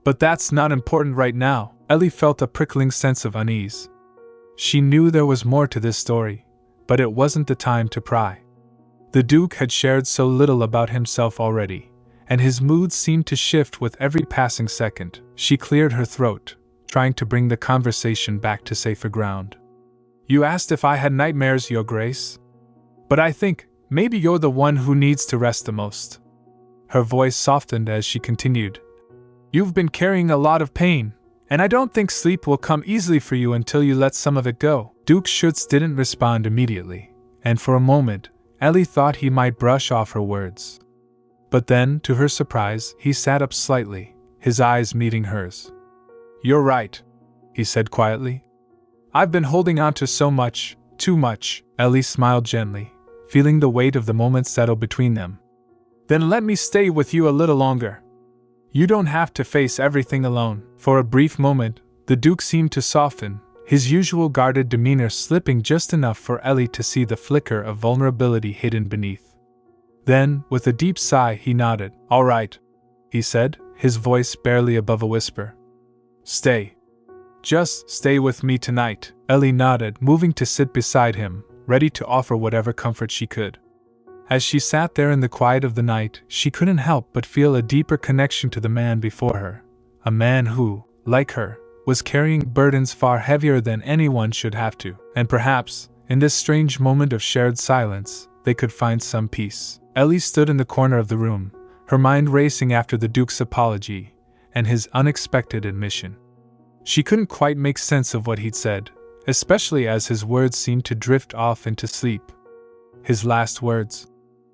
But that's not important right now. Ellie felt a prickling sense of unease. She knew there was more to this story, but it wasn't the time to pry. The Duke had shared so little about himself already, and his mood seemed to shift with every passing second. She cleared her throat, trying to bring the conversation back to safer ground. You asked if I had nightmares, Your Grace? But I think, maybe you're the one who needs to rest the most. Her voice softened as she continued. You've been carrying a lot of pain, and I don't think sleep will come easily for you until you let some of it go. Duke Schuetz didn't respond immediately, and for a moment, Ellie thought he might brush off her words. But then, to her surprise, he sat up slightly, his eyes meeting hers. You're right, he said quietly. I've been holding on to so much, too much. Ellie smiled gently, feeling the weight of the moment settle between them. Then let me stay with you a little longer. You don't have to face everything alone. For a brief moment, the Duke seemed to soften, his usual guarded demeanor slipping just enough for Ellie to see the flicker of vulnerability hidden beneath. Then, with a deep sigh, he nodded. All right, he said, his voice barely above a whisper. Stay. Just stay with me tonight. Ellie nodded, moving to sit beside him, ready to offer whatever comfort she could. As she sat there in the quiet of the night, she couldn't help but feel a deeper connection to the man before her, a man who, like her, was carrying burdens far heavier than anyone should have to, and perhaps, in this strange moment of shared silence, they could find some peace. Ellie stood in the corner of the room, her mind racing after the Duke's apology and his unexpected admission. She couldn't quite make sense of what he'd said, especially as his words seemed to drift off into sleep. His last words,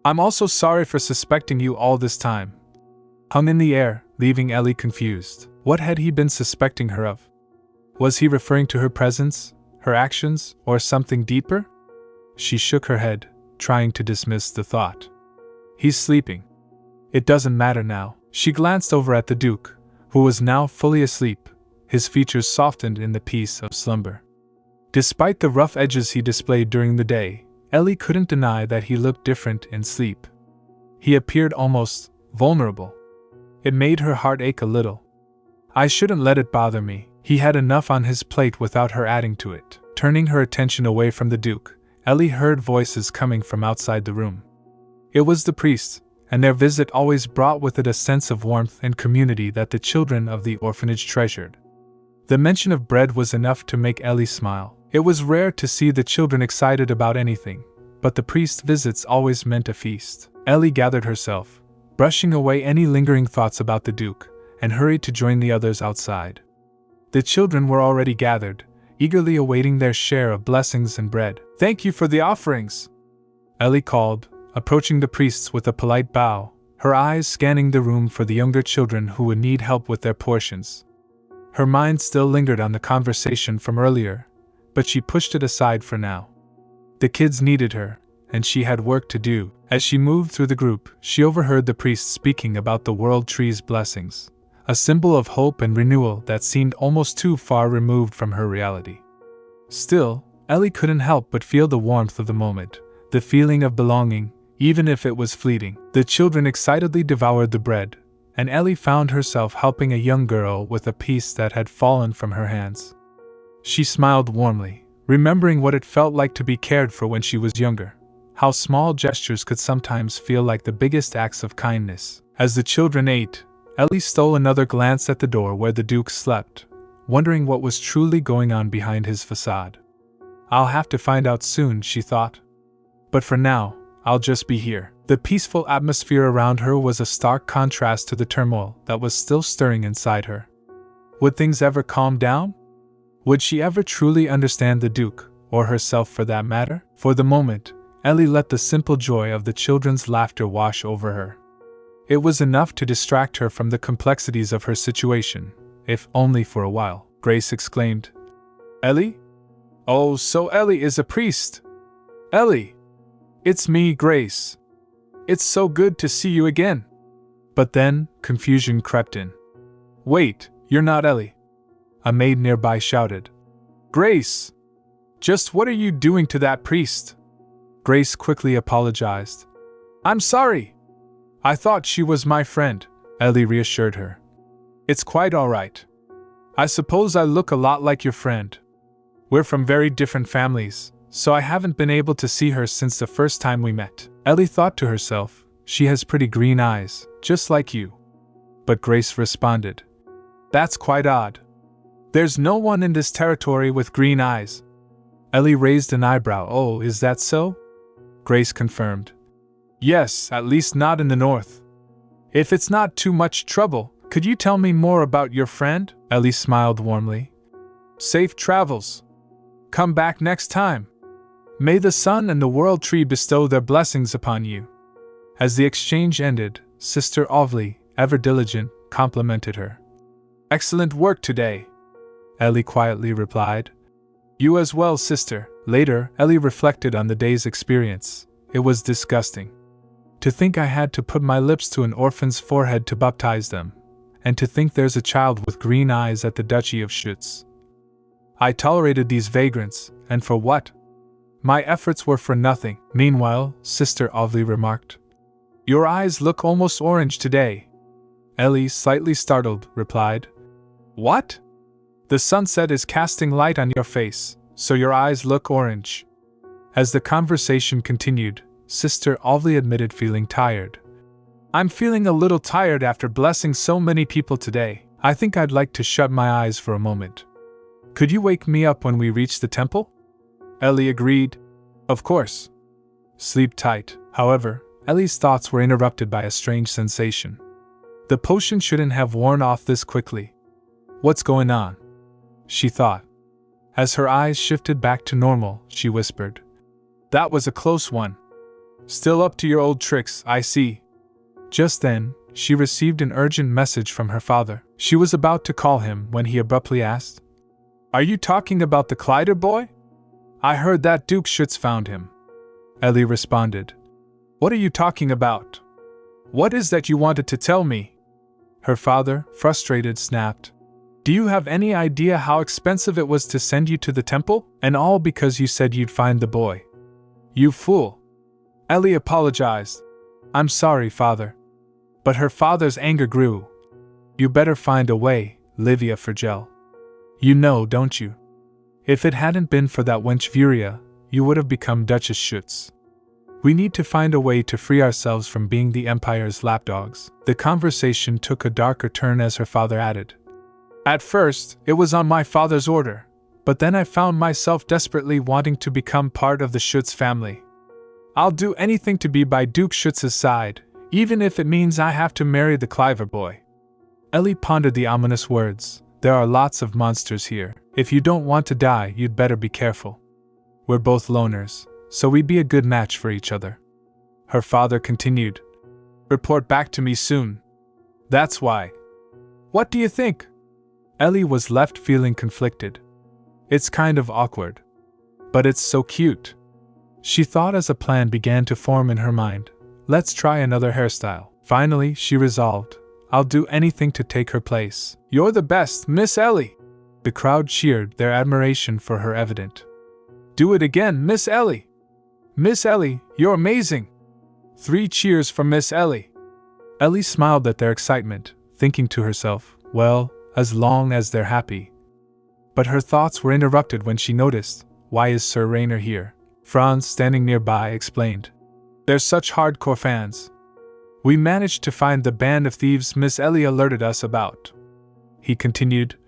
I'm also sorry for suspecting you all this time, hung in the air, leaving Ellie confused. What had he been suspecting her of? Was he referring to her presence, her actions, or something deeper? She shook her head, trying to dismiss the thought. He's sleeping. It doesn't matter now. She glanced over at the Duke, who was now fully asleep, his features softened in the peace of slumber. Despite the rough edges he displayed during the day, Ellie couldn't deny that he looked different in sleep. He appeared almost vulnerable. It made her heart ache a little. I shouldn't let it bother me. He had enough on his plate without her adding to it. Turning her attention away from the Duke, Ellie heard voices coming from outside the room. It was the priests, and their visit always brought with it a sense of warmth and community that the children of the orphanage treasured. The mention of bread was enough to make Ellie smile. It was rare to see the children excited about anything, but the priest's visits always meant a feast. Ellie gathered herself, brushing away any lingering thoughts about the Duke, and hurried to join the others outside. The children were already gathered, eagerly awaiting their share of blessings and bread. Thank you for the offerings, Ellie called, approaching the priests with a polite bow, her eyes scanning the room for the younger children who would need help with their portions. Her mind still lingered on the conversation from earlier, but she pushed it aside for now. The kids needed her, and she had work to do. As she moved through the group, she overheard the priest speaking about the world tree's blessings, a symbol of hope and renewal that seemed almost too far removed from her reality. Still, Ellie couldn't help but feel the warmth of the moment, the feeling of belonging, even if it was fleeting. The children excitedly devoured the bread, and Ellie found herself helping a young girl with a piece that had fallen from her hands. She smiled warmly, remembering what it felt like to be cared for when she was younger. How small gestures could sometimes feel like the biggest acts of kindness. As the children ate, Ellie stole another glance at the door where the Duke slept, wondering what was truly going on behind his facade. I'll have to find out soon, she thought. But for now, I'll just be here. The peaceful atmosphere around her was a stark contrast to the turmoil that was still stirring inside her. Would things ever calm down? Would she ever truly understand the Duke, or herself for that matter? For the moment, Ellie let the simple joy of the children's laughter wash over her. It was enough to distract her from the complexities of her situation, if only for a while. Grace exclaimed, "Ellie? Oh, so Ellie is a priest! Ellie! It's me, Grace. It's so good to see you again." But then, confusion crept in. "Wait, you're not Ellie," a maid nearby shouted. "Grace! Just what are you doing to that priest?" Grace quickly apologized. "I'm sorry. I thought she was my friend," Ellie reassured her. "It's quite all right. I suppose I look a lot like your friend. We're from very different families, so I haven't been able to see her since the first time we met." Ellie thought to herself, "She has pretty green eyes, just like you." But Grace responded, "That's quite odd. There's no one in this territory with green eyes." Ellie raised an eyebrow. "Oh, is that so?" Grace confirmed. "Yes, at least not in the north. If it's not too much trouble, could you tell me more about your friend?" Ellie smiled warmly. "Safe travels. Come back next time. May the sun and the world tree bestow their blessings upon you." As the exchange ended, Sister Ovely, ever diligent, complimented her. "Excellent work today," Ellie quietly replied. "You as well, sister." Later, Ellie reflected on the day's experience. It was disgusting. To think I had to put my lips to an orphan's forehead to baptize them, and to think there's a child with green eyes at the Duchy of Schuetz. I tolerated these vagrants, and for what? My efforts were for nothing. Meanwhile, Sister Ovely remarked, "Your eyes look almost orange today." Ellie, slightly startled, replied, "What?" "The sunset is casting light on your face, so your eyes look orange." As the conversation continued, Sister Ovely admitted feeling tired. "I'm feeling a little tired after blessing so many people today. I think I'd like to shut my eyes for a moment. Could you wake me up when we reach the temple?" Ellie agreed. "Of course. Sleep tight." However, Ellie's thoughts were interrupted by a strange sensation. The potion shouldn't have worn off this quickly. "What's going on?" she thought. As her eyes shifted back to normal, she whispered, "That was a close one. Still up to your old tricks, I see." Just then, she received an urgent message from her father. She was about to call him when he abruptly asked, "Are you talking about the Kleider boy? I heard that Duke Schuetz found him." Ellie responded, "What are you talking about? What is that you wanted to tell me?" Her father, frustrated, snapped, "Do you have any idea how expensive it was to send you to the temple? And all because you said you'd find the boy. You fool." Ellie apologized. "I'm sorry, father." But her father's anger grew. "You better find a way, Livia Frigel. You know, don't you? If it hadn't been for that wench Vuria, you would have become Duchess Schuetz. We need to find a way to free ourselves from being the Empire's lapdogs." The conversation took a darker turn as her father added, "At first, it was on my father's order, but then I found myself desperately wanting to become part of the Schuetz family. I'll do anything to be by Duke Schuetz's side, even if it means I have to marry the Kleider boy." Ellie pondered the ominous words. "There are lots of monsters here. If you don't want to die, you'd better be careful. We're both loners, so we'd be a good match for each other." Her father continued, "Report back to me soon. That's why." "What do you think?" Ellie was left feeling conflicted. "It's kind of awkward. But it's so cute," she thought as a plan began to form in her mind. "Let's try another hairstyle." Finally, she resolved, "I'll do anything to take her place." "You're the best, Miss Ellie!" The crowd cheered, their admiration for her evident. "Do it again, Miss Ellie!" "Miss Ellie, you're amazing!" 3 cheers for Miss Ellie. Ellie smiled at their excitement, thinking to herself, well, as long as they're happy. But her thoughts were interrupted when she noticed, "Why is Sir Rainer here?" Franz, standing nearby, explained. They're such hardcore fans. We managed to find the band of thieves Miss Ellie alerted us about. He continued.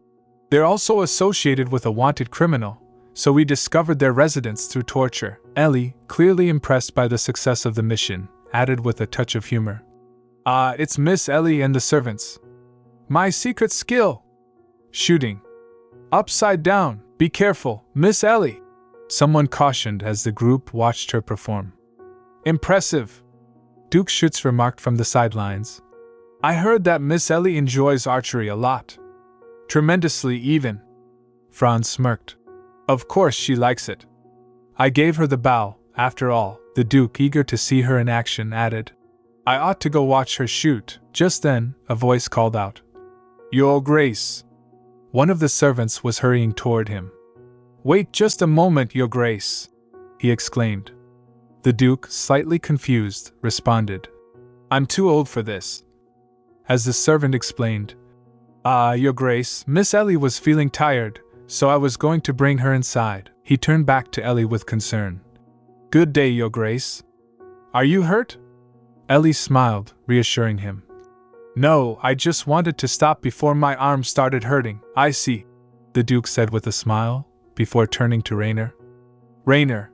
They're also associated with a wanted criminal, so we discovered their residence through torture. Ellie, clearly impressed by the success of the mission, added with a touch of humor. It's Miss Ellie and the servants. My secret skill. Shooting. Upside down. Be careful, Miss Ellie. Someone cautioned as the group watched her perform. Impressive, Duke Schuetz remarked from the sidelines. I heard that Miss Ellie enjoys archery a lot. Tremendously even. Franz smirked. Of course she likes it. I gave her the bow, after all, the Duke, eager to see her in action, added. I ought to go watch her shoot. Just then, a voice called out. Your Grace. One of the servants was hurrying toward him. Wait just a moment, Your Grace, he exclaimed. The Duke, slightly confused, responded. I'm too old for this. As the servant explained. Your Grace, Miss Ellie was feeling tired, so I was going to bring her inside. He turned back to Ellie with concern. Good day, Your Grace. Are you hurt? Ellie smiled, reassuring him. No, I just wanted to stop before my arm started hurting. I see, the Duke said with a smile, before turning to Rainer. Rainer.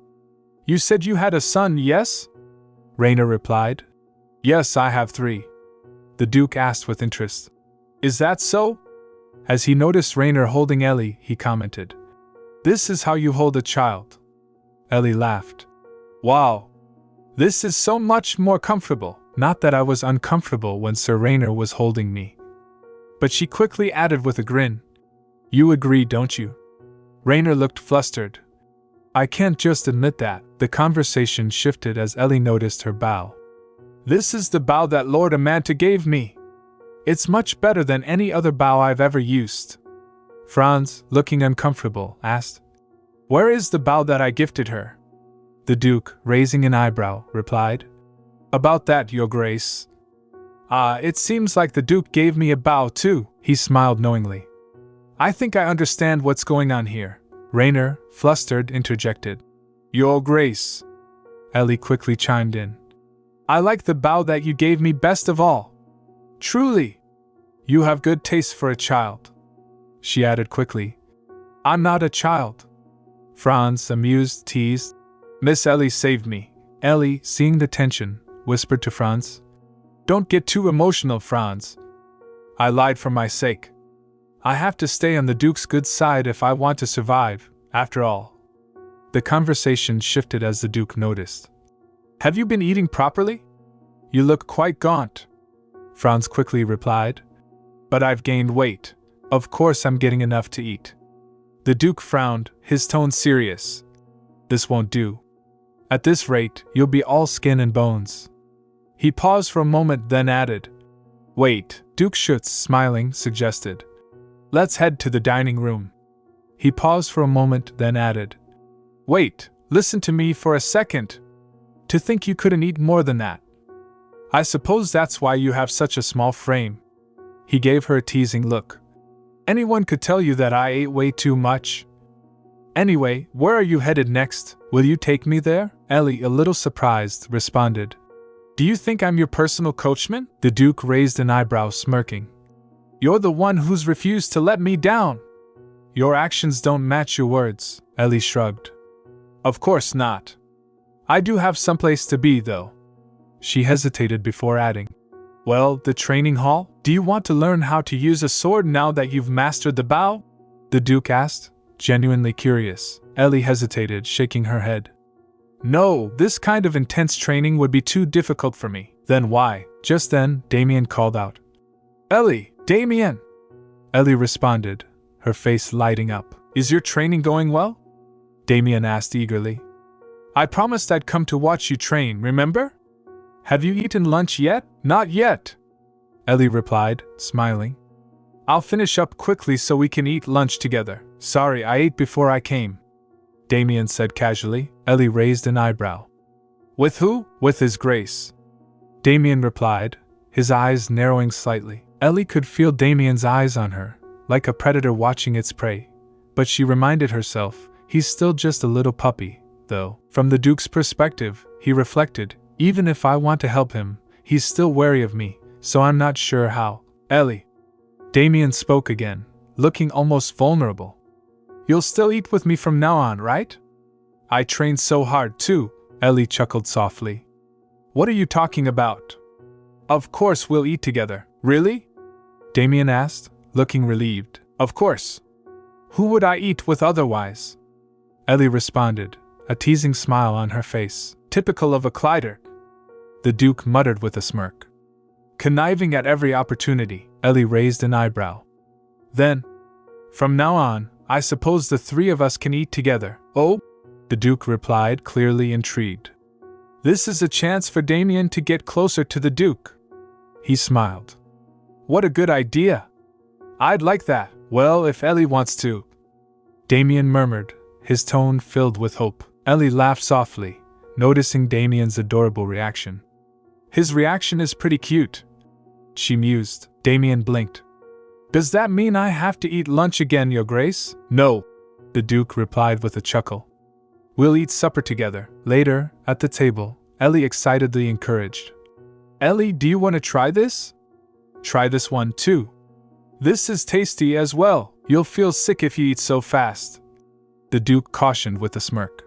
You said you had a son, yes? Rainer replied. Yes, I have 3. The Duke asked with interest. Is that so? As he noticed Rainer holding Ellie, he commented. This is how you hold a child. Ellie laughed. Wow. This is so much more comfortable. Not that I was uncomfortable when Sir Rainer was holding me. But she quickly added with a grin. You agree, don't you? Rainer looked flustered. I can't just admit that. The conversation shifted as Ellie noticed her bow. This is the bow that Lord Amanta gave me. It's much better than any other bow I've ever used. Franz, looking uncomfortable, asked. Where is the bow that I gifted her? The Duke, raising an eyebrow, replied. About that, Your Grace. It seems like the Duke gave me a bow too, he smiled knowingly. I think I understand what's going on here. Rainer, flustered, interjected. Your Grace. Ellie quickly chimed in. I like the bow that you gave me best of all. Truly. You have good taste for a child. She added quickly. I'm not a child. Franz, amused, teased. Miss Ellie saved me. Ellie, seeing the tension, whispered to Franz. Don't get too emotional, Franz. I lied for my sake. I have to stay on the Duke's good side if I want to survive, after all. The conversation shifted as the Duke noticed. Have you been eating properly? You look quite gaunt. Franz quickly replied. But I've gained weight. Of course I'm getting enough to eat. The Duke frowned, his tone serious. This won't do. At this rate, you'll be all skin and bones. He paused for a moment, then added. Wait, Duke Schuetz, smiling, suggested. Let's head to the dining room. He paused for a moment, then added. Wait, listen to me for a second. To think you couldn't eat more than that. I suppose that's why you have such a small frame. He gave her a teasing look. Anyone could tell you that I ate way too much. Anyway, where are you headed next? Will you take me there? Ellie, a little surprised, responded. Do you think I'm your personal coachman? The Duke raised an eyebrow, smirking. You're the one who's refused to let me down. Your actions don't match your words, Ellie shrugged. Of course not. I do have someplace to be, though. She hesitated before adding. Well, the training hall? Do you want to learn how to use a sword now that you've mastered the bow? The Duke asked, genuinely curious. Ellie hesitated, shaking her head. No, this kind of intense training would be too difficult for me. Then why? Just then, Damian called out. Ellie, Damian! Ellie responded, her face lighting up. Is your training going well? Damian asked eagerly. I promised I'd come to watch you train, remember? Have you eaten lunch yet? Not yet, Ellie replied, smiling. I'll finish up quickly so we can eat lunch together. Sorry, I ate before I came, Damian said casually. Ellie raised an eyebrow. With who? With His Grace, Damian replied, his eyes narrowing slightly. Ellie could feel Damian's eyes on her, like a predator watching its prey, but she reminded herself, he's still just a little puppy, though. From the Duke's perspective, he reflected, even if I want to help him, he's still wary of me, so I'm not sure how. Ellie. Damian spoke again, looking almost vulnerable. You'll still eat with me from now on, right? I trained so hard too, Ellie chuckled softly. What are you talking about? Of course we'll eat together. Really? Damian asked, looking relieved. Of course. Who would I eat with otherwise? Ellie responded, a teasing smile on her face, typical of a Clyder. The Duke muttered with a smirk. Conniving at every opportunity, Ellie raised an eyebrow. Then, from now on, I suppose the three of us can eat together. Oh? The Duke replied, clearly intrigued. This is a chance for Damian to get closer to the Duke. He smiled. What a good idea! I'd like that. Well, if Ellie wants to. Damian murmured, his tone filled with hope. Ellie laughed softly, noticing Damian's adorable reaction. His reaction is pretty cute, she mused. Damian blinked. Does that mean I have to eat lunch again, Your Grace? No, the Duke replied with a chuckle. We'll eat supper together. Later, at the table, Ellie excitedly encouraged. Ellie, do you want to try this? Try this one too. This is tasty as well. You'll feel sick if you eat so fast. The Duke cautioned with a smirk.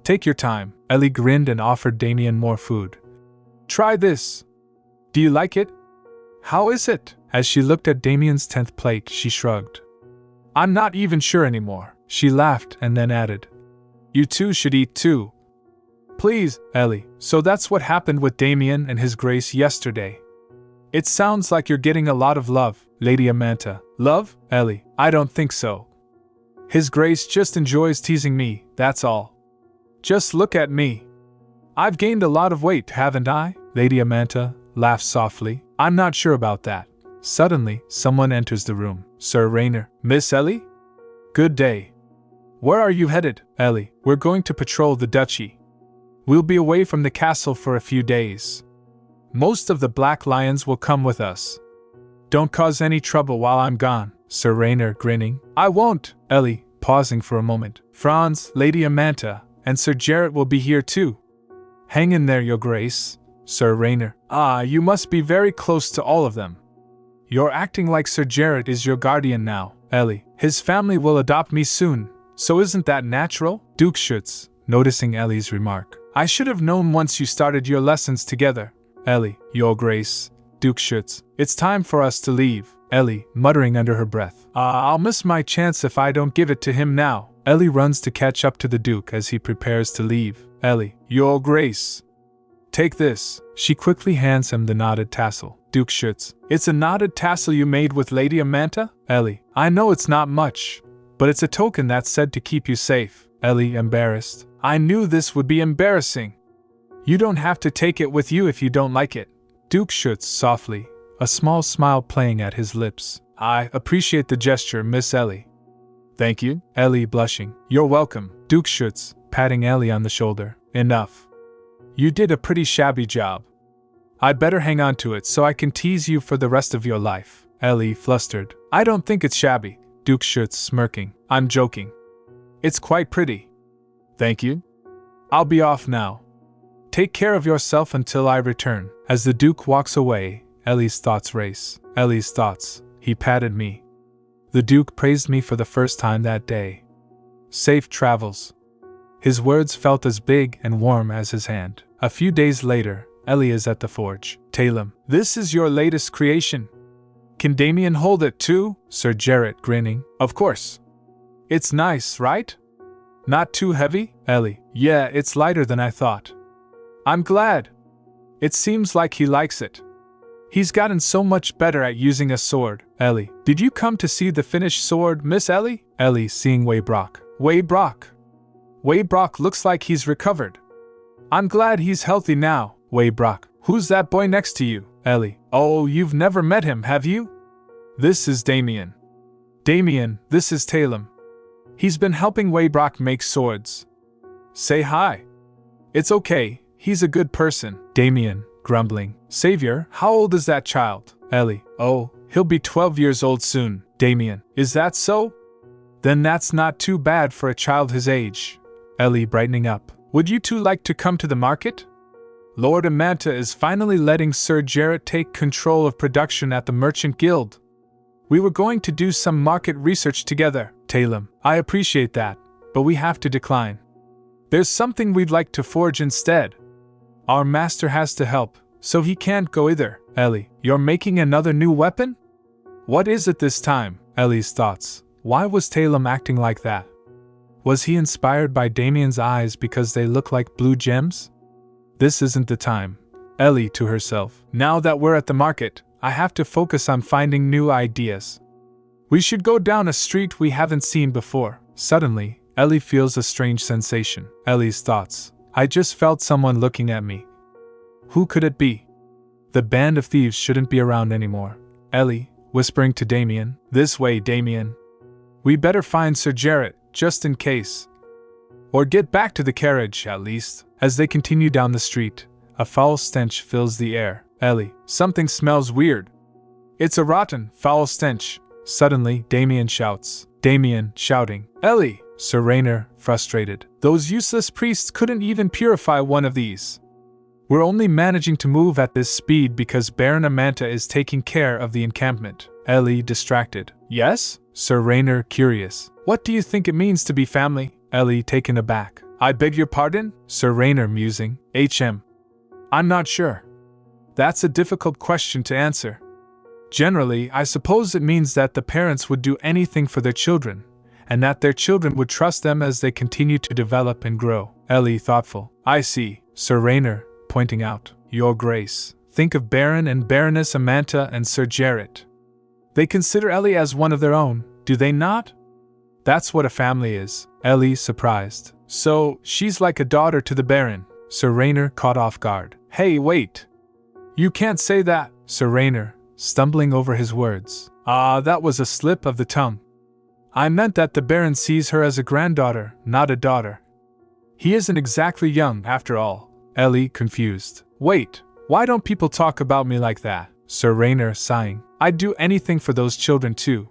Take your time. Ellie grinned and offered Damian more food. Try this. Do you like it? How is it? As she looked at Damian's 10th plate, she shrugged. I'm not even sure anymore. She laughed and then added. You two should eat too. Please, Ellie. So that's what happened with Damian and his Grace yesterday. It sounds like you're getting a lot of love, Lady Amanta. Love, Ellie? I don't think so. His Grace just enjoys teasing me, that's all. Just look at me. I've gained a lot of weight, haven't I? Lady Amanta laughed softly. I'm not sure about that. Suddenly, someone enters the room. Sir Raynor. Miss Ellie? Good day. Where are you headed, Ellie? We're going to patrol the duchy. We'll be away from the castle for a few days. Most of the Black Lions will come with us. Don't cause any trouble while I'm gone, Sir Raynor grinning. I won't, Ellie, pausing for a moment. Franz, Lady Amanta, and Sir Jarrett will be here too. Hang in there, Your Grace, Sir Raynor. Ah, you must be very close to all of them. You're acting like Sir Jarrett is your guardian now, Ellie. His family will adopt me soon, so isn't that natural? Duke Schuetz, noticing Ellie's remark. I should have known once you started your lessons together. Ellie, Your Grace, Duke Schuetz. It's time for us to leave, Ellie, muttering under her breath. I'll miss my chance if I don't give it to him now. Ellie runs to catch up to the Duke as he prepares to leave. Ellie, Your Grace. Take this. She quickly hands him the knotted tassel. Duke Schuetz. It's a knotted tassel you made with Lady Amanta? Ellie. I know it's not much, but it's a token that's said to keep you safe. Ellie, embarrassed. I knew this would be embarrassing. You don't have to take it with you if you don't like it. Duke Schuetz softly, a small smile playing at his lips. I appreciate the gesture, Miss Ellie. Thank you, Ellie blushing. You're welcome, Duke Schuetz, patting Ellie on the shoulder. Enough. You did a pretty shabby job. I'd better hang on to it so I can tease you for the rest of your life. Ellie flustered. I don't think it's shabby, Duke Schuetz smirking. I'm joking. It's quite pretty. Thank you. I'll be off now. Take care of yourself until I return. As the Duke walks away, Ellie's thoughts race. Ellie's thoughts. He patted me. The Duke praised me for the first time that day. Safe travels. His words felt as big and warm as his hand. A few days later, Ellie is at the forge. Talem, this is your latest creation. Can Damian hold it too? Sir Jarrett grinning. Of course. It's nice, right? Not too heavy? Ellie. Yeah, it's lighter than I thought. I'm glad. It seems like he likes it. He's gotten so much better at using a sword. Ellie. Did you come to see the finished sword, Miss Ellie? Ellie, seeing Waybrock. Waybrock. Waybrock looks like he's recovered. I'm glad he's healthy now. Waybrock. Who's that boy next to you? Ellie. Oh, you've never met him, have you? This is Damian. Damian, this is Talem. He's been helping Waybrock make swords. Say hi. It's okay, he's a good person. Damian, grumbling. Savior, how old is that child? Ellie. Oh, he'll be 12 years old soon. Damian. Is that so? Then that's not too bad for a child his age. Ellie brightening up. Would you two like to come to the market? Lord Amanta is finally letting Sir Jarrett take control of production at the Merchant Guild. We were going to do some market research together, Talem. I appreciate that, but we have to decline. There's something we'd like to forge instead. Our master has to help, so he can't go either. Ellie, you're making another new weapon? What is it this time? Ellie's thoughts. Why was Talem acting like that? Was he inspired by Damian's eyes because they look like blue gems? This isn't the time. Ellie to herself. Now that we're at the market, I have to focus on finding new ideas. We should go down a street we haven't seen before. Suddenly, Ellie feels a strange sensation. Ellie's thoughts. I just felt someone looking at me. Who could it be? The band of thieves shouldn't be around anymore. Ellie, whispering to Damian. This way, Damian. We better find Sir Jarrett, just in case. Or get back to the carriage, at least. As they continue down the street, a foul stench fills the air. Ellie, something smells weird. It's a rotten, foul stench. Suddenly, Damian shouts. Damian, shouting. Ellie! Sir Raynor, frustrated. Those useless priests couldn't even purify one of these. We're only managing to move at this speed because Baron Amanta is taking care of the encampment. Ellie, distracted. Yes? Sir Raynor, curious. What do you think it means to be family? Ellie, taken aback. I beg your pardon? Sir Raynor, musing. I'm not sure. That's a difficult question to answer. Generally, I suppose it means that the parents would do anything for their children, and that their children would trust them as they continue to develop and grow. Ellie, thoughtful. I see. Sir Raynor, pointing out. Your Grace. Think of Baron and Baroness Amanta and Sir Jarrett. They consider Ellie as one of their own, do they not? That's what a family is. Ellie, surprised. So, she's like a daughter to the Baron. Sir Raynor, caught off guard. Hey, wait. You can't say that. Sir Raynor, stumbling over his words. That was a slip of the tongue. I meant that the Baron sees her as a granddaughter, not a daughter. He isn't exactly young, after all. Ellie, confused. Wait, why don't people talk about me like that? Sir Raynor, sighing. I'd do anything for those children too.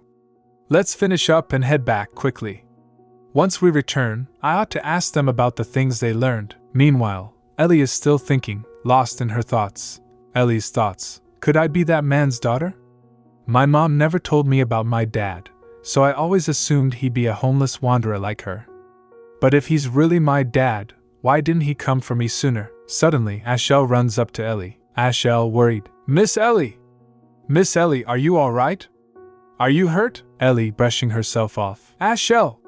Let's finish up and head back quickly. Once we return, I ought to ask them about the things they learned. Meanwhile, Ellie is still thinking, lost in her thoughts. Ellie's thoughts. Could I be that man's daughter? My mom never told me about my dad, so I always assumed he'd be a homeless wanderer like her. But if he's really my dad, why didn't he come for me sooner? Suddenly, Ashel runs up to Ellie. Ashel, worried. Miss Ellie! Miss Ellie, are you alright? Are you hurt? Ellie, brushing herself off. Ashel!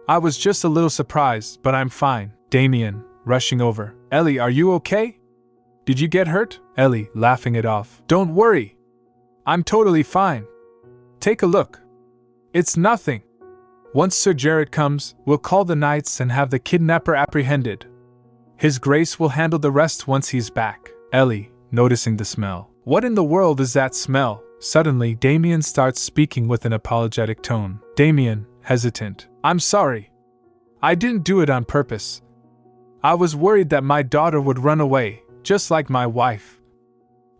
I was just a little surprised, but I'm fine. Damian, rushing over. Ellie, are you okay? Did you get hurt? Ellie, laughing it off. Don't worry. I'm totally fine. Take a look. It's nothing. Once Sir Jarrett comes, we'll call the knights and have the kidnapper apprehended. His Grace will handle the rest once he's back. Ellie, noticing the smell. What in the world is that smell? Suddenly, Damian starts speaking with an apologetic tone. Damian, hesitant. I'm sorry. I didn't do it on purpose. I was worried that my daughter would run away, just like my wife.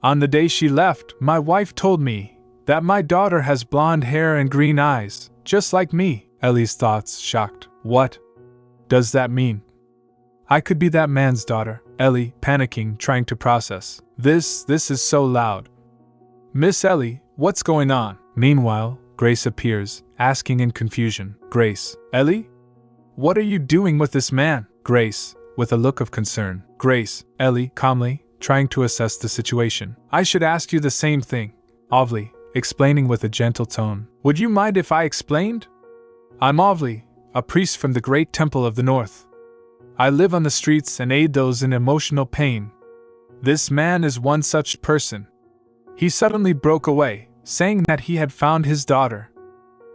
On the day she left, my wife told me that my daughter has blonde hair and green eyes, just like me. Ellie's thoughts, shocked. What does that mean? I could be that man's daughter. Ellie, panicking, trying to process. This is so loud. Miss Ellie, what's going on? Meanwhile, Grace appears, asking in confusion. Grace. Ellie? What are you doing with this man? Grace, with a look of concern. Grace. Ellie, calmly, trying to assess the situation. I should ask you the same thing. Ovely, explaining with a gentle tone. Would you mind if I explained? I'm Ovely, a priest from the Great Temple of the North. I live on the streets and aid those in emotional pain. This man is one such person. He suddenly broke away, saying that he had found his daughter.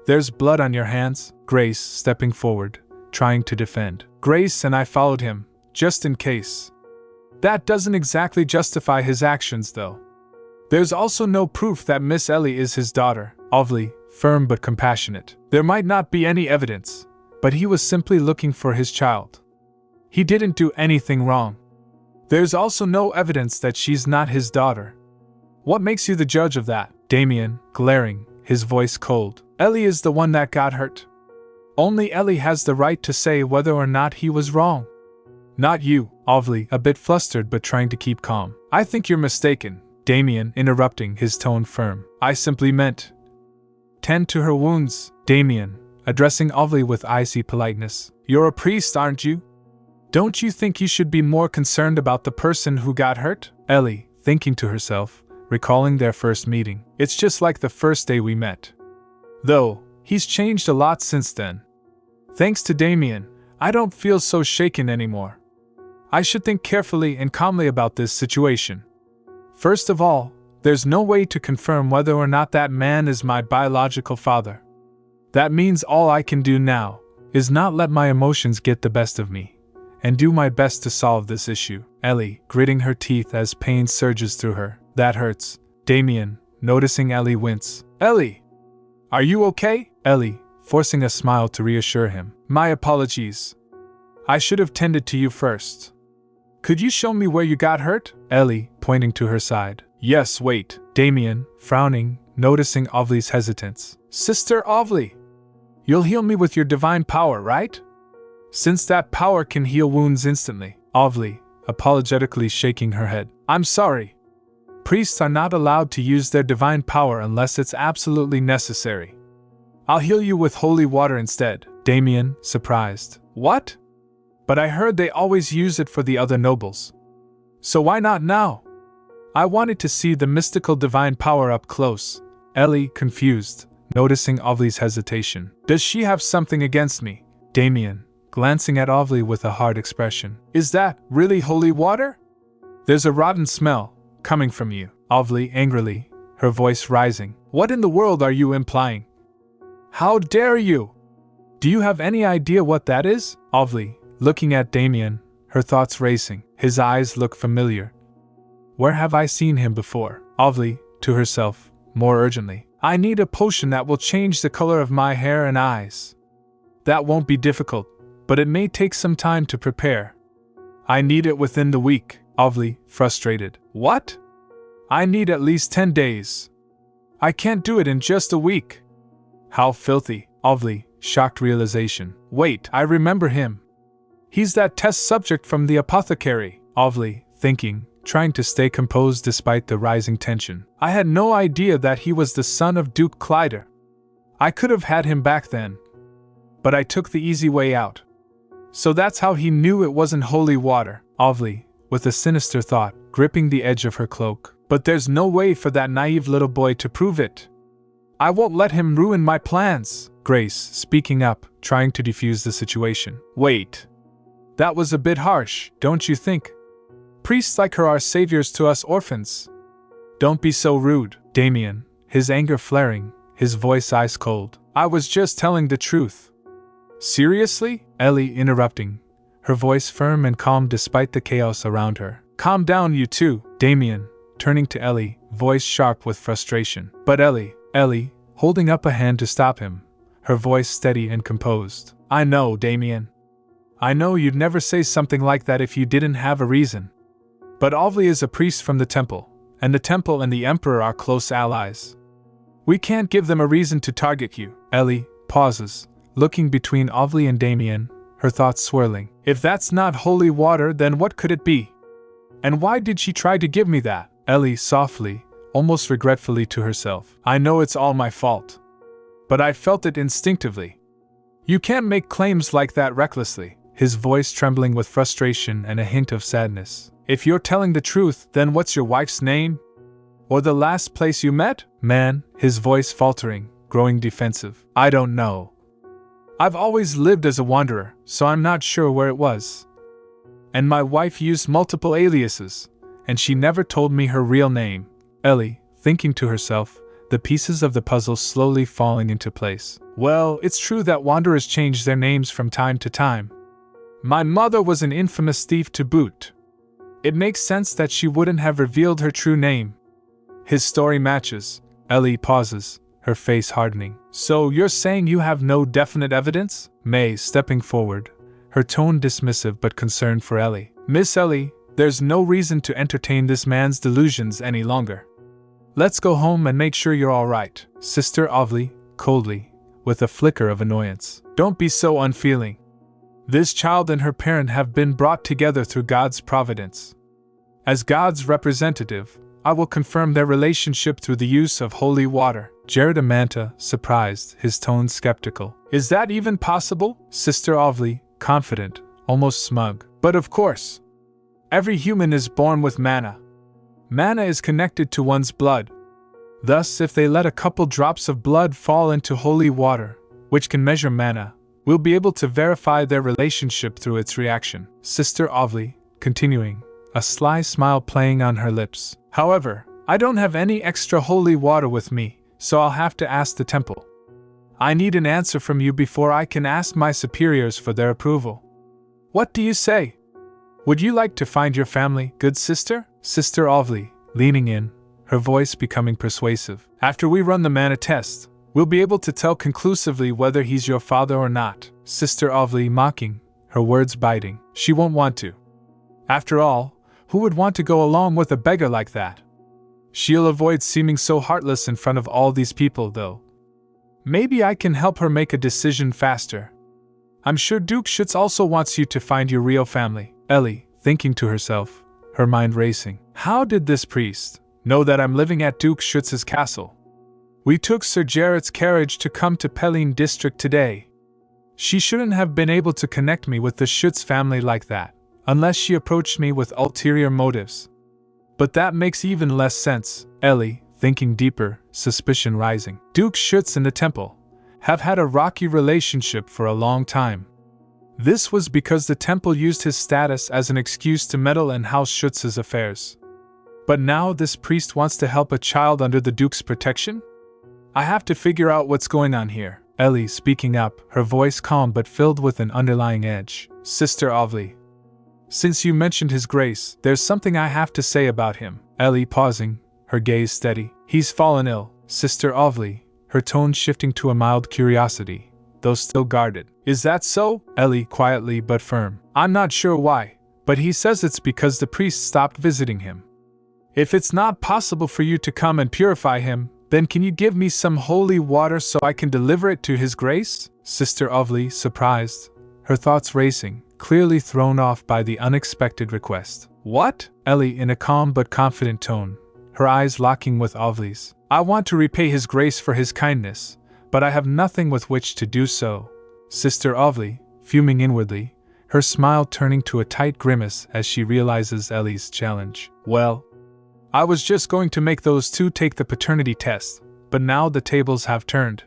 There's blood on your hands. Grace, stepping forward, trying to defend. Grace and I followed him, just in case. That doesn't exactly justify his actions, though. There's also no proof that Miss Ellie is his daughter. Ovely, firm but compassionate. There might not be any evidence, but he was simply looking for his child. He didn't do anything wrong. There's also no evidence that she's not his daughter. What makes you the judge of that? Damian, glaring, his voice cold. Ellie is the one that got hurt. Only Ellie has the right to say whether or not he was wrong. Not you, Ovly, a bit flustered but trying to keep calm. I think you're mistaken, Damian, interrupting, his tone firm. I simply meant tend to her wounds, Damian, addressing Ovly with icy politeness. You're a priest, aren't you? Don't you think you should be more concerned about the person who got hurt? Ellie, thinking to herself, recalling their first meeting. It's just like the first day we met. Though, he's changed a lot since then. Thanks to Damian, I don't feel so shaken anymore. I should think carefully and calmly about this situation. First of all, there's no way to confirm whether or not that man is my biological father. That means all I can do now is not let my emotions get the best of me, and do my best to solve this issue. Ellie, gritting her teeth as pain surges through her. That hurts. Damian, noticing Ellie wince. Ellie! Are you okay? Ellie, forcing a smile to reassure him. My apologies. I should have tended to you first. Could you show me where you got hurt? Ellie, pointing to her side. Yes, wait. Damian, frowning, noticing Ovly's hesitance. Sister Ovly, you'll heal me with your divine power, right? Since that power can heal wounds instantly. Ovly, apologetically shaking her head. I'm sorry. Priests are not allowed to use their divine power unless it's absolutely necessary. I'll heal you with holy water instead. Damian, surprised. What? But I heard they always use it for the other nobles. So why not now? I wanted to see the mystical divine power up close. Ellie, confused, noticing Ovly's hesitation. Does she have something against me? Damian, glancing at Ovly with a hard expression. Is that really holy water? There's a rotten smell coming from you. Ovly, angrily, her voice rising. What in the world are you implying? How dare you? Do you have any idea what that is? Ovly, looking at Damian, her thoughts racing. His eyes look familiar. Where have I seen him before? Ovly, to herself, more urgently. I need a potion that will change the color of my hair and eyes. That won't be difficult, but it may take some time to prepare. I need it within the week. Ovly, frustrated. What? I need at least 10 days. I can't do it in just a week. How filthy. Ovly, shocked realization. Wait, I remember him. He's that test subject from the apothecary. Ovly, thinking, trying to stay composed despite the rising tension. I had no idea that he was the son of Duke Schuetz. I could have had him back then. But I took the easy way out. So that's how he knew it wasn't holy water. Ovly, with a sinister thought, gripping the edge of her cloak. But there's no way for that naive little boy to prove it. I won't let him ruin my plans. Grace, speaking up, trying to defuse the situation. Wait. That was a bit harsh, don't you think? Priests like her are saviors to us orphans. Don't be so rude. Damian, his anger flaring, his voice ice cold. I was just telling the truth. Seriously? Ellie, interrupting, her voice firm and calm despite the chaos around her. Calm down, you two. Damian, turning to Ellie, voice sharp with frustration. But Ellie, holding up a hand to stop him, her voice steady and composed. I know, Damian. I know you'd never say something like that if you didn't have a reason. But Ovly is a priest from the temple, and the temple and the emperor are close allies. We can't give them a reason to target you. Ellie pauses, looking between Ovly and Damian, her thoughts swirling. If that's not holy water, then what could it be? And why did she try to give me that? Ellie softly, almost regretfully to herself. I know it's all my fault. But I felt it instinctively. You can't make claims like that recklessly. His voice trembling with frustration and a hint of sadness. If you're telling the truth, then what's your wife's name? Or the last place you met? Man, his voice faltering, growing defensive. I don't know. I've always lived as a wanderer, so I'm not sure where it was. And my wife used multiple aliases, and she never told me her real name. Ellie, thinking to herself, the pieces of the puzzle slowly falling into place. Well, it's true that wanderers change their names from time to time. My mother was an infamous thief to boot. It makes sense that she wouldn't have revealed her true name. His story matches. Ellie pauses, her face hardening. So you're saying you have no definite evidence? May, stepping forward, her tone dismissive but concerned for Ellie. Miss Ellie, there's no reason to entertain this man's delusions any longer. Let's go home and make sure you're all right. Sister Ovly, coldly, with a flicker of annoyance. Don't be so unfeeling. This child and her parent have been brought together through God's providence. As God's representative, I will confirm their relationship through the use of holy water. Jared Amanta, surprised, his tone skeptical. Is that even possible? Sister Ovely, confident, almost smug. But of course. Every human is born with mana. Mana is connected to one's blood. Thus, if they let a couple drops of blood fall into holy water, which can measure mana, we'll be able to verify their relationship through its reaction. Sister Ovely, continuing, a sly smile playing on her lips. However, I don't have any extra holy water with me, so I'll have to ask the temple. I need an answer from you before I can ask my superiors for their approval. What do you say? Would you like to find your family, good sister? Sister Ovely, leaning in, her voice becoming persuasive. After we run the mana test, we'll be able to tell conclusively whether he's your father or not. Sister Ovely mocking, her words biting. She won't want to. After all, who would want to go along with a beggar like that? She'll avoid seeming so heartless in front of all these people, though. Maybe I can help her make a decision faster. I'm sure Duke Schuetz also wants you to find your real family. Ellie, thinking to herself, her mind racing. How did this priest know that I'm living at Duke Schuetz's castle? We took Sir Jarrett's carriage to come to Pelene district today. She shouldn't have been able to connect me with the Schuetz family like that, unless she approached me with ulterior motives. But that makes even less sense. Ellie, thinking deeper, suspicion rising. Duke Schuetz and the temple have had a rocky relationship for a long time. This was because the temple used his status as an excuse to meddle in House Schuetz's affairs. But now this priest wants to help a child under the Duke's protection? I have to figure out what's going on here. Ellie speaking up, her voice calm but filled with an underlying edge. Sister Ovely, since you mentioned his grace, there's something I have to say about him. Ellie pausing, her gaze steady. He's fallen ill. Sister Ovely, her tone shifting to a mild curiosity, though still guarded. Is that so? Ellie quietly but firm. I'm not sure why, but he says it's because the priest stopped visiting him. If it's not possible for you to come and purify him, then can you give me some holy water so I can deliver it to his grace? Sister Ovely, surprised, her thoughts racing, clearly thrown off by the unexpected request. What? Ellie in a calm but confident tone, her eyes locking with Ovely's. I want to repay his grace for his kindness, but I have nothing with which to do so. Sister Ovely, fuming inwardly, her smile turning to a tight grimace as she realizes Ellie's challenge. Well, I was just going to make those two take the paternity test, but now the tables have turned.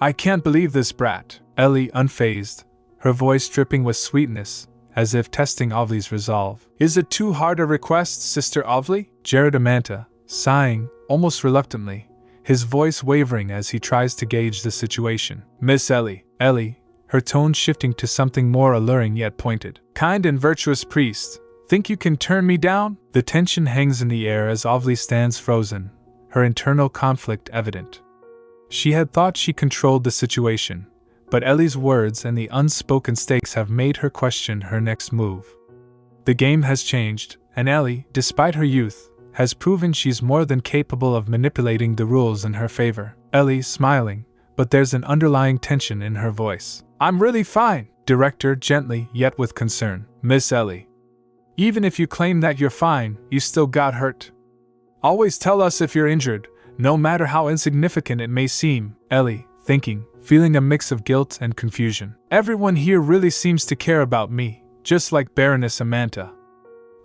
I can't believe this brat. Ellie unfazed, her voice dripping with sweetness, as if testing Ovely's resolve. Is it too hard a request, Sister Ovely? Jared Amanta, sighing, almost reluctantly, his voice wavering as he tries to gauge the situation. Miss Ellie, her tone shifting to something more alluring yet pointed. Kind and virtuous priest, think you can turn me down? The tension hangs in the air as Ovely stands frozen, her internal conflict evident. She had thought she controlled the situation, but Ellie's words and the unspoken stakes have made her question her next move. The game has changed, and Ellie, despite her youth, has proven she's more than capable of manipulating the rules in her favor. Ellie smiling, but there's an underlying tension in her voice. I'm really fine, director gently yet with concern. Miss Ellie, even if you claim that you're fine, you still got hurt. Always tell us if you're injured, no matter how insignificant it may seem. Ellie, thinking, feeling a mix of guilt and confusion. Everyone here really seems to care about me, just like Baroness Amanta.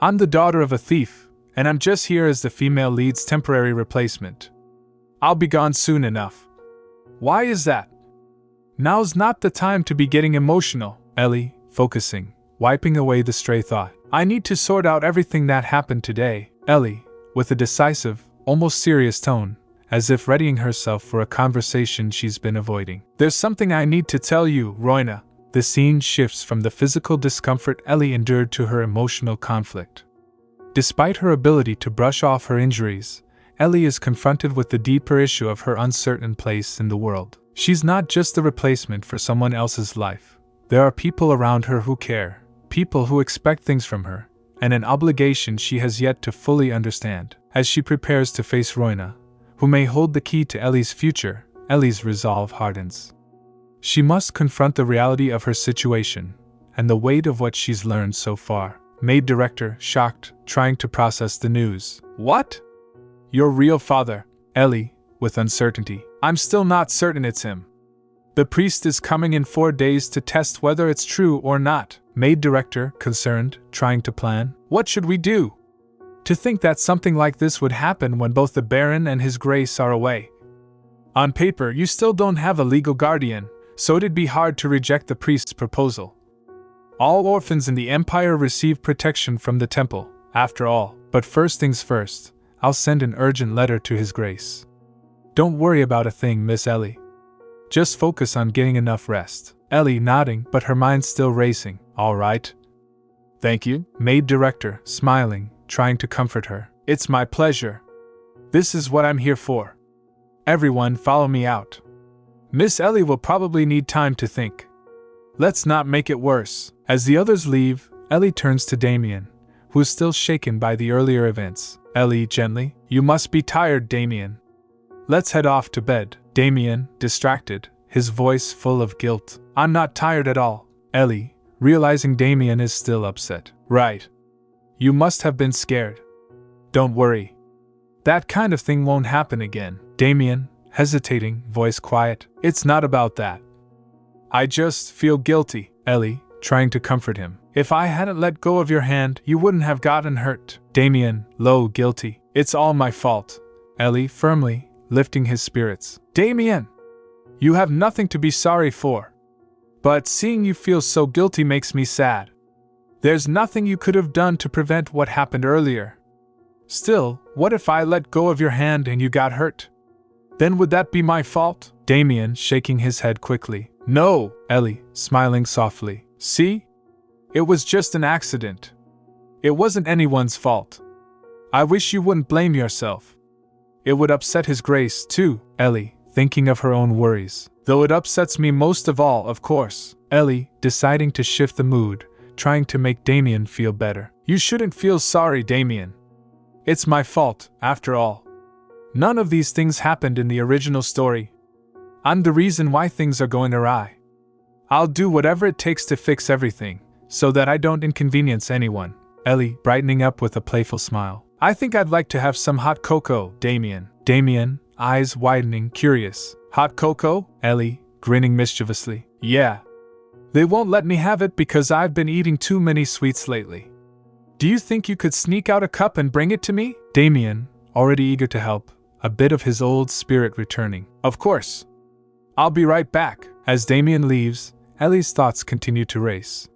I'm the daughter of a thief, and I'm just here as the female lead's temporary replacement. I'll be gone soon enough. Why is that? Now's not the time to be getting emotional. Ellie, focusing, wiping away the stray thought. I need to sort out everything that happened today. Ellie, with a decisive, almost serious tone, as if readying herself for a conversation she's been avoiding. There's something I need to tell you, Roina. The scene shifts from the physical discomfort Ellie endured to her emotional conflict. Despite her ability to brush off her injuries, Ellie is confronted with the deeper issue of her uncertain place in the world. She's not just the replacement for someone else's life. There are people around her who care, people who expect things from her, and an obligation she has yet to fully understand. As she prepares to face Roina, who may hold the key to Ellie's future, Ellie's resolve hardens. She must confront the reality of her situation and the weight of what she's learned so far. Maid director, shocked, trying to process the news. What? Your real father? Ellie, with uncertainty. I'm still not certain it's him. The priest is coming in 4 days to test whether it's true or not. Maid director, concerned, trying to plan. What should we do? To think that something like this would happen when both the Baron and his Grace are away. On paper, you still don't have a legal guardian, so it'd be hard to reject the priest's proposal. All orphans in the Empire receive protection from the temple, after all. But first things first, I'll send an urgent letter to His Grace. Don't worry about a thing, Miss Ellie. Just focus on getting enough rest. Ellie nodding, but her mind still racing. All right. Thank you. Maid director, smiling, trying to comfort her. It's my pleasure. This is what I'm here for. Everyone follow me out. Miss Ellie will probably need time to think. Let's not make it worse. As the others leave, Ellie turns to Damian, who is still shaken by the earlier events. Ellie, gently, you must be tired, Damian. Let's head off to bed. Damian, distracted, his voice full of guilt. I'm not tired at all. Ellie, realizing Damian is still upset. Right. You must have been scared. Don't worry. That kind of thing won't happen again. Damian, hesitating, voice quiet. It's not about that. I just feel guilty. Ellie, trying to comfort him. If I hadn't let go of your hand, you wouldn't have gotten hurt. Damian, low, guilty. It's all my fault. Ellie, firmly, lifting his spirits. Damian! You have nothing to be sorry for. But seeing you feel so guilty makes me sad. There's nothing you could have done to prevent what happened earlier. Still, what if I let go of your hand and you got hurt? Then would that be my fault? Damian, shaking his head quickly. No, Ellie, smiling softly. See? It was just an accident. It wasn't anyone's fault. I wish you wouldn't blame yourself. It would upset His Grace, too. Ellie, thinking of her own worries. Though it upsets me most of all, of course. Ellie, deciding to shift the mood, trying to make Damian feel better. You shouldn't feel sorry, Damian. It's my fault, after all. None of these things happened in the original story. I'm the reason why things are going awry. I'll do whatever it takes to fix everything, so that I don't inconvenience anyone. Ellie, brightening up with a playful smile. I think I'd like to have some hot cocoa, Damian. Damian, eyes widening, curious. Hot cocoa? Ellie, grinning mischievously. Yeah. They won't let me have it because I've been eating too many sweets lately. Do you think you could sneak out a cup and bring it to me? Damian, already eager to help, a bit of his old spirit returning. Of course. I'll be right back. As Damian leaves, Ellie's thoughts continue to race.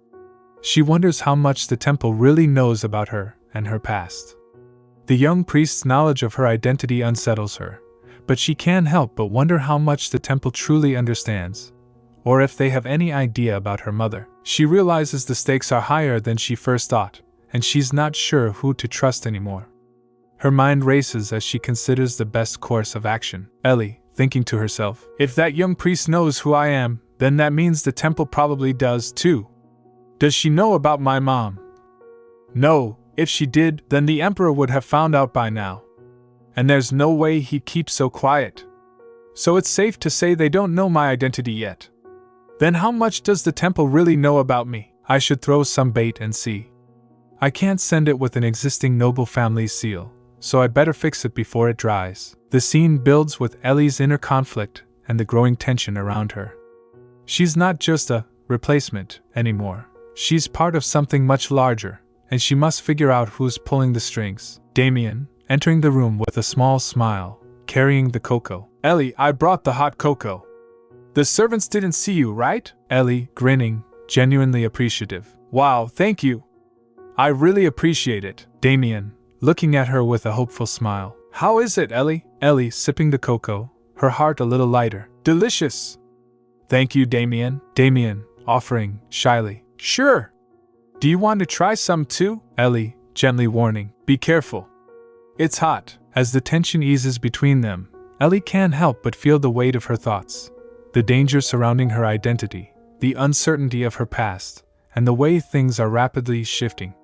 She wonders how much the temple really knows about her and her past. The young priest's knowledge of her identity unsettles her, but she can't help but wonder how much the temple truly understands, or if they have any idea about her mother. She realizes the stakes are higher than she first thought, and she's not sure who to trust anymore. Her mind races as she considers the best course of action. Ellie, thinking to herself, if that young priest knows who I am, then that means the temple probably does too. Does she know about my mom? No, if she did, then the emperor would have found out by now. And there's no way he'd keep so quiet. So it's safe to say they don't know my identity yet. Then how much does the temple really know about me? I should throw some bait and see. I can't send it with an existing noble family seal, so I better fix it before it dries. The scene builds with Ellie's inner conflict and the growing tension around her. She's not just a replacement anymore. She's part of something much larger, and she must figure out who's pulling the strings. Damian, entering the room with a small smile, carrying the cocoa. Ellie, I brought the hot cocoa. The servants didn't see you, right? Ellie, grinning, genuinely appreciative. Wow, thank you. I really appreciate it. Damian, looking at her with a hopeful smile. How is it, Ellie? Ellie, sipping the cocoa, her heart a little lighter. Delicious. Thank you, Damian. Damian, offering, shyly. Sure. Do you want to try some too? Ellie, gently warning. Be careful. It's hot. As the tension eases between them, Ellie can't help but feel the weight of her thoughts. The danger surrounding her identity, the uncertainty of her past, and the way things are rapidly shifting.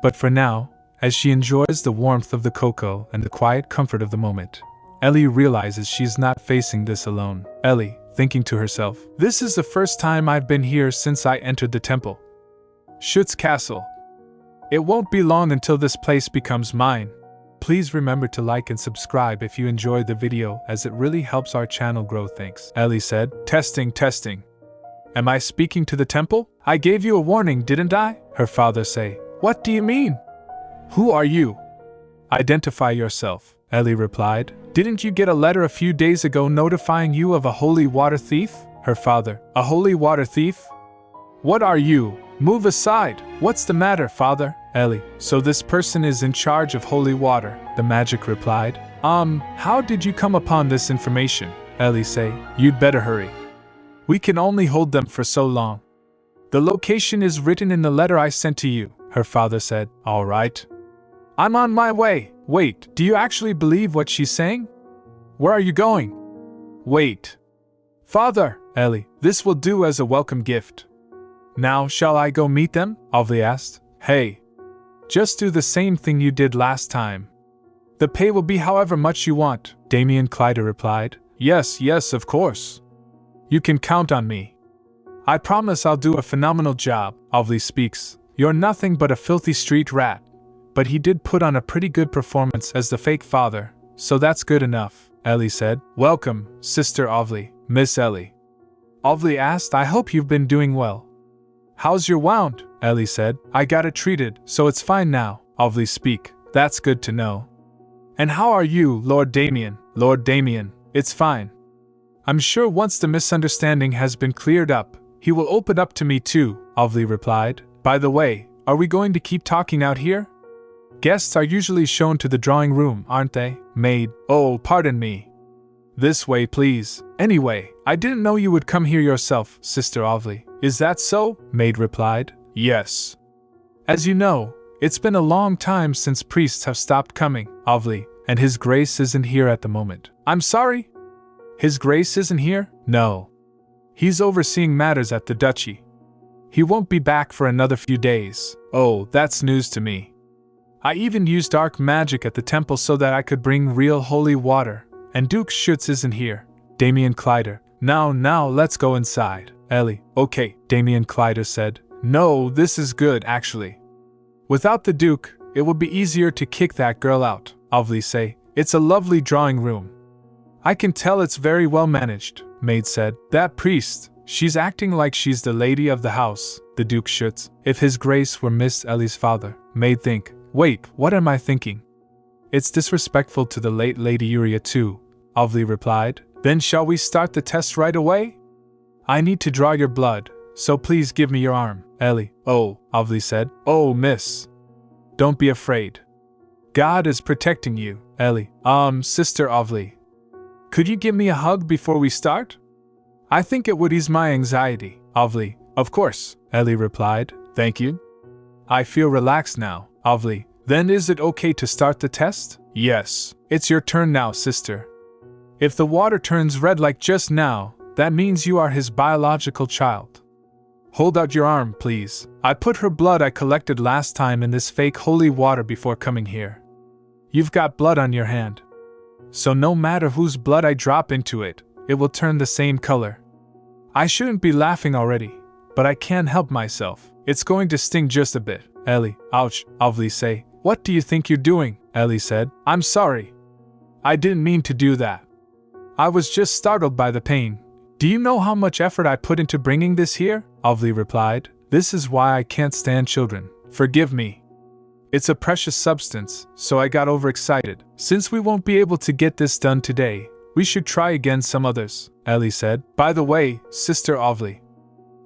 But for now, as she enjoys the warmth of the cocoa and the quiet comfort of the moment, Ellie realizes she's not facing this alone. Ellie, thinking to herself, "This is the first time I've been here since I entered the temple. Schuetz Castle. It won't be long until this place becomes mine." Please remember to like and subscribe if you enjoyed the video, as it really helps our channel grow. Thanks, Ellie said. Testing, testing. Am I speaking to the temple? I gave you a warning, didn't I? Her father say. What do you mean? Who are you? Identify yourself, Ellie replied. Didn't you get a letter a few days ago notifying you of a holy water thief? Her father. A holy water thief? What are you? Move aside. What's the matter, father? Ellie. So this person is in charge of holy water, the magic replied. How did you come upon this information? Ellie say. You'd better hurry. We can only hold them for so long. The location is written in the letter I sent to you, her father said. All right. I'm on my way. Wait, do you actually believe what she's saying? Where are you going? Wait. Father, Ellie, this will do as a welcome gift. Now shall I go meet them? Ovly asked. Hey. Just do the same thing you did last time. The pay will be however much you want, Damian Clyder replied. Yes, of course. You can count on me. I promise I'll do a phenomenal job, Ovly speaks. You're nothing but a filthy street rat. But he did put on a pretty good performance as the fake father, so that's good enough, Ellie said. Welcome, Sister Ovly, Miss Ellie. Ovly asked, I hope you've been doing well. How's your wound? Ellie said. I got it treated, so it's fine now, Ovly speak. That's good to know. And how are you, Lord Damian? Lord Damian, it's fine. I'm sure once the misunderstanding has been cleared up, he will open up to me too, Ovly replied. By the way, are we going to keep talking out here? Guests are usually shown to the drawing room, aren't they? Maid. Oh, pardon me. This way, please. Anyway, I didn't know you would come here yourself, Sister Ovly. Is that so? Maid replied. Yes. As you know, it's been a long time since priests have stopped coming, Ovly, and His Grace isn't here at the moment. I'm sorry? His Grace isn't here? No. He's overseeing matters at the duchy. He won't be back for another few days. Oh, that's news to me. I even used dark magic at the temple so that I could bring real holy water, and Duke Schuetz isn't here. Damian Clyder. Now, let's go inside. Ellie. Okay, Damian Clyder said. No, this is good, actually. Without the Duke, it would be easier to kick that girl out, Ovly say. It's a lovely drawing room. I can tell it's very well managed, Maid said. That priest, she's acting like she's the lady of the house, the Duke Schuetz. If His Grace were Miss Ellie's father, Maid think. Wait, what am I thinking? It's disrespectful to the late Lady Uriah too, Ovly replied. Then shall we start the test right away? I need to draw your blood, so please give me your arm, Ellie. Oh, Ovly said. Oh, miss. Don't be afraid. God is protecting you, Ellie. Sister Ovly. Could you give me a hug before we start? I think it would ease my anxiety, Ovly. Of course, Ellie replied. Thank you. I feel relaxed now, Ovly. Then is it okay to start the test? Yes. It's your turn now, sister. If the water turns red like just now, that means you are his biological child. Hold out your arm, please. I put her blood I collected last time in this fake holy water before coming here. You've got blood on your hand. So no matter whose blood I drop into it, it will turn the same color. I shouldn't be laughing already, but I can't help myself. It's going to sting just a bit. Ellie. Ouch, Ovly say. What do you think you're doing? Ellie said. I'm sorry. I didn't mean to do that. I was just startled by the pain. Do you know how much effort I put into bringing this here? Ovly replied. This is why I can't stand children. Forgive me. It's a precious substance, so I got overexcited. Since we won't be able to get this done today, we should try again some others, Ellie said. By the way, Sister Ovly,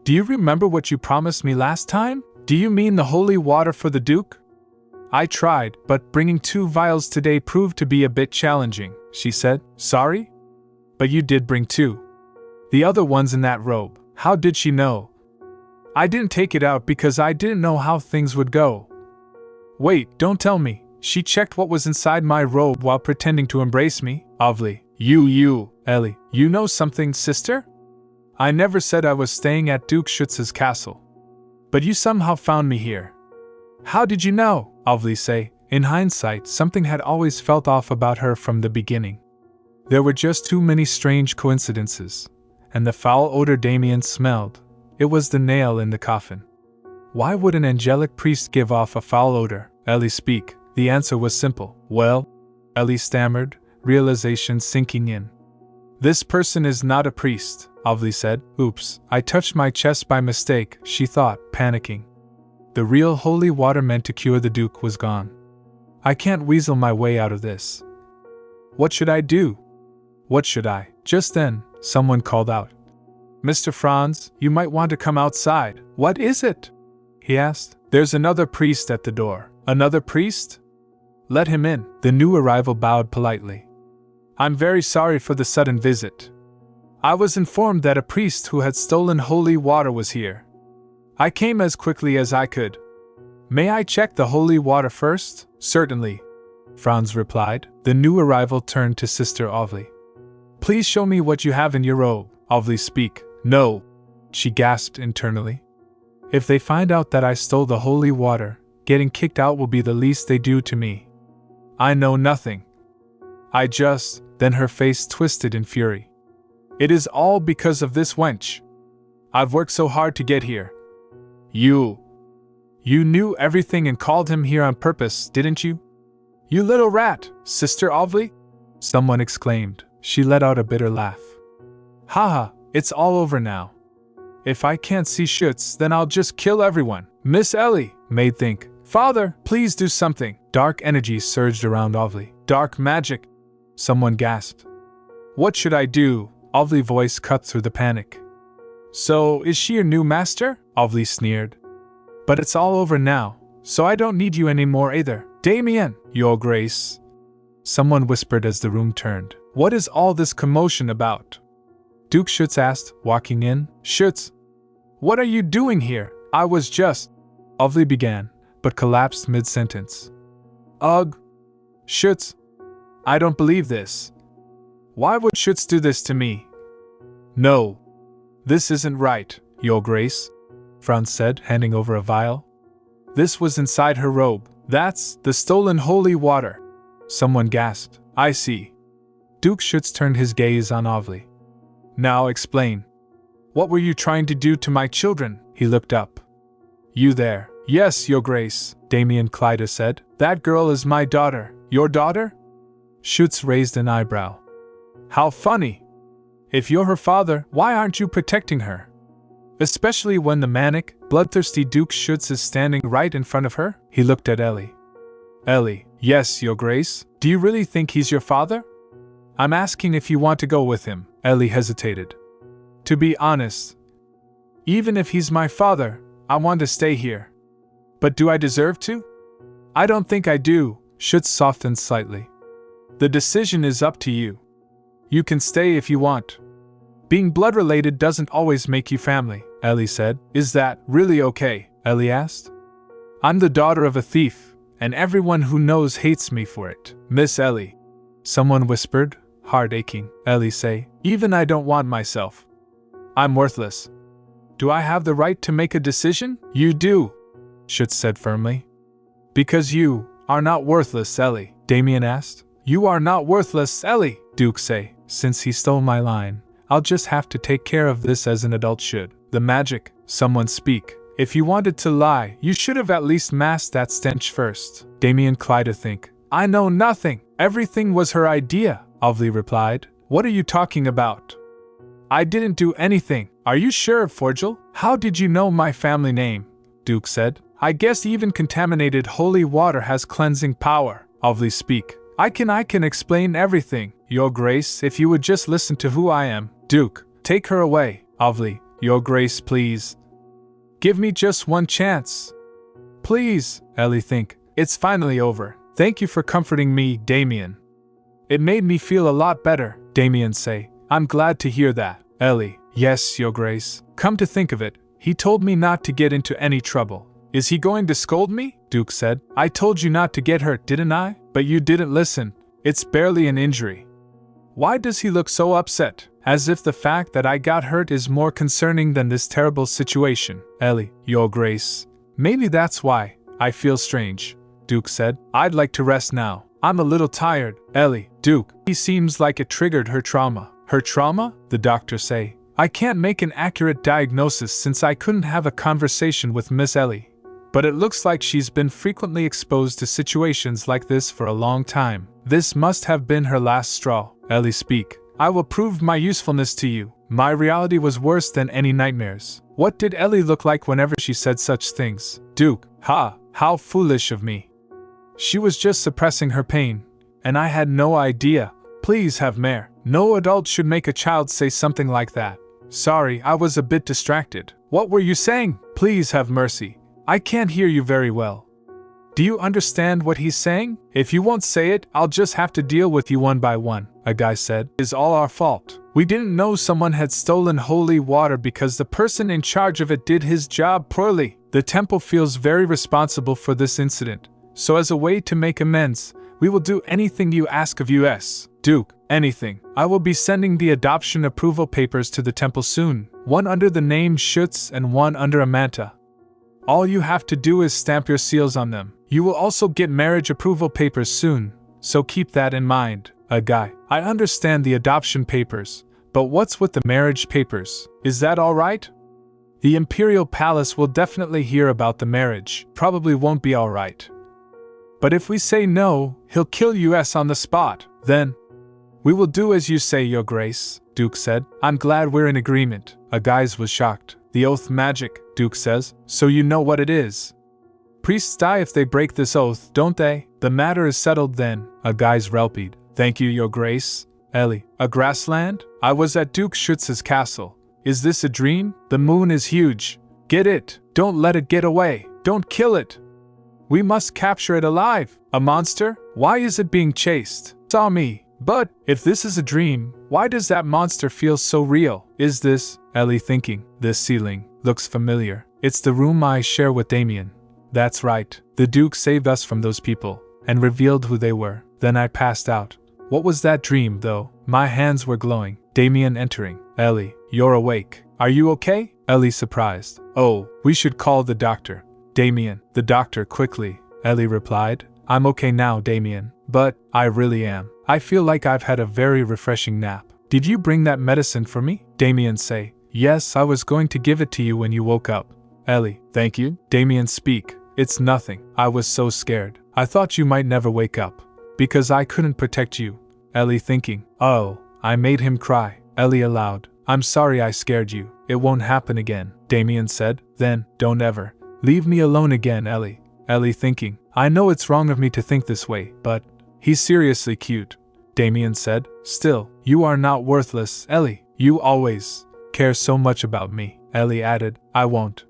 do you remember what you promised me last time? Do you mean the holy water for the Duke? I tried, but bringing 2 vials today proved to be a bit challenging, she said. Sorry? But you did bring 2. The other one's in that robe. How did she know? I didn't take it out because I didn't know how things would go. Wait, don't tell me. She checked what was inside my robe while pretending to embrace me? Ovly. You, Ellie. You know something, sister? I never said I was staying at Duke Schuetz's castle. But you somehow found me here. How did you know? Ovly say. In hindsight, something had always felt off about her from the beginning. There were just too many strange coincidences, and the foul odor Damian smelled. It was the nail in the coffin. Why would an angelic priest give off a foul odor? Ellie speak. The answer was simple. Well, Ellie stammered, realization sinking in. This person is not a priest, Ovly said. Oops, I touched my chest by mistake, she thought, panicking. The real holy water meant to cure the Duke was gone. I can't weasel my way out of this. What should I do? What should I? Just then, someone called out. Mr. Franz, you might want to come outside. What is it? He asked. There's another priest at the door. Another priest? Let him in. The new arrival bowed politely. I'm very sorry for the sudden visit. I was informed that a priest who had stolen holy water was here. I came as quickly as I could. May I check the holy water first? Certainly, Franz replied. The new arrival turned to Sister Ovly. Please show me what you have in your robe. Ovly speak. No, she gasped internally. If they find out that I stole the holy water, getting kicked out will be the least they do to me. I know nothing. Then her face twisted in fury. It is all because of this wench. I've worked so hard to get here. You knew everything and called him here on purpose, didn't you? You little rat, Sister Ovly? Someone exclaimed. She let out a bitter laugh. Haha, it's all over now. If I can't see Schuetz, then I'll just kill everyone. Miss Ellie, Maid think. Father, please do something. Dark energy surged around Ovly. Dark magic. Someone gasped. What should I do? Ovly's voice cut through the panic. So, is she your new master? Ovly sneered. But it's all over now, so I don't need you anymore either. Damian, Your Grace. Someone whispered as the room turned. What is all this commotion about? Duke Schuetz asked, walking in. Schuetz, what are you doing here? I was just... Ovly began, but collapsed mid-sentence. Ugh. Schuetz, I don't believe this. Why would Schuetz do this to me? No. This isn't right, Your Grace, Franz said, handing over a vial. This was inside her robe. That's the stolen holy water. Someone gasped. I see. Duke Schuetz turned his gaze on Ovly. Now explain. What were you trying to do to my children? He looked up. You there? Yes, Your Grace, Damian Kleider said. That girl is my daughter. Your daughter? Schuetz raised an eyebrow. How funny. If you're her father, why aren't you protecting her? Especially when the manic, bloodthirsty Duke Schuetz is standing right in front of her? He looked at Ellie. Ellie, yes, Your Grace. Do you really think he's your father? I'm asking if you want to go with him. Ellie hesitated. To be honest, even if he's my father, I want to stay here. But do I deserve to? I don't think I do, Schuetz softened slightly. The decision is up to you. You can stay if you want. Being blood-related doesn't always make you family, Ellie said. Is that really okay? Ellie asked. I'm the daughter of a thief, and everyone who knows hates me for it. Miss Ellie. Someone whispered, heart aching. Ellie say, even I don't want myself. I'm worthless. Do I have the right to make a decision? You do, Schuetz said firmly. Because you are not worthless, Ellie, Damian asked. You are not worthless, Ellie, Duke say. Since he stole my line, I'll just have to take care of this as an adult should. The magic, someone speak. If you wanted to lie, you should have at least masked that stench first. Damian Kleider think. I know nothing. Everything was her idea, Ovly replied. What are you talking about? I didn't do anything. Are you sure, Forgel? How did you know my family name? Duke said. I guess even contaminated holy water has cleansing power, Ovly speak. I can explain everything, Your Grace, if you would just listen to who I am. Duke, take her away. Ovly, Your Grace, please. Give me just one chance. Please, Ellie think. It's finally over. Thank you for comforting me, Damian. It made me feel a lot better, Damian say. I'm glad to hear that. Ellie, yes, Your Grace. Come to think of it, he told me not to get into any trouble. Is he going to scold me? Duke said. I told you not to get hurt, didn't I? But you didn't listen. It's barely an injury. Why does he look so upset? As if the fact that I got hurt is more concerning than this terrible situation. Ellie, Your Grace. Maybe that's why I feel strange, Duke said. I'd like to rest now. I'm a little tired. Ellie, Duke. He seems like it triggered her trauma. Her trauma? The doctor say. I can't make an accurate diagnosis since I couldn't have a conversation with Miss Ellie. But it looks like she's been frequently exposed to situations like this for a long time. This must have been her last straw. Ellie speak. I will prove my usefulness to you. My reality was worse than any nightmares. What did Ellie look like whenever she said such things? Duke, how foolish of me. She was just suppressing her pain, and I had no idea. Please have more. No adult should make a child say something like that. Sorry, I was a bit distracted. What were you saying? Please have mercy. I can't hear you very well. Do you understand what he's saying? If you won't say it, I'll just have to deal with you one by one, a guy said. It's all our fault. We didn't know someone had stolen holy water because the person in charge of it did his job poorly. The temple feels very responsible for this incident. So as a way to make amends, we will do anything you ask of us. Duke, anything. I will be sending the adoption approval papers to the temple soon. One under the name Schuetz and one under Amanta. All you have to do is stamp your seals on them. You will also get marriage approval papers soon, so keep that in mind. A guy. I understand the adoption papers, but what's with the marriage papers? Is that alright? The Imperial Palace will definitely hear about the marriage. Probably won't be alright. But if we say no, he'll kill us on the spot. Then, we will do as you say, Your Grace, Duke said. I'm glad we're in agreement. A guy's was shocked. The oath magic, Duke says, so you know what it is. Priests die if they break this oath, don't they? The matter is settled then, a guy's replied. Thank you, Your Grace. Ellie, a grassland? I was at Duke Schuetz's castle. Is this a dream? The moon is huge. Get it. Don't let it get away. Don't kill it. We must capture it alive. A monster? Why is it being chased? Saw me. But, if this is a dream, why does that monster feel so real? Is this, Ellie thinking, this ceiling looks familiar. It's the room I share with Damian. That's right. The Duke saved us from those people, and revealed who they were. Then I passed out. What was that dream, though? My hands were glowing. Damian entering. Ellie, you're awake. Are you okay? Ellie surprised. Oh, we should call the doctor. Damian, the doctor quickly. Ellie replied. I'm okay now, Damian. But, I really am. I feel like I've had a very refreshing nap. Did you bring that medicine for me? Damian say. Yes, I was going to give it to you when you woke up. Ellie, thank you. Damian speak. It's nothing. I was so scared. I thought you might never wake up. Because I couldn't protect you. Ellie thinking. Oh, I made him cry. Ellie aloud. I'm sorry I scared you. It won't happen again. Damian said. Then, don't ever leave me alone again, Ellie. Ellie thinking. I know it's wrong of me to think this way, but he's seriously cute. Damian said. Still, you are not worthless, Ellie. You always care so much about me. Ellie added. I won't.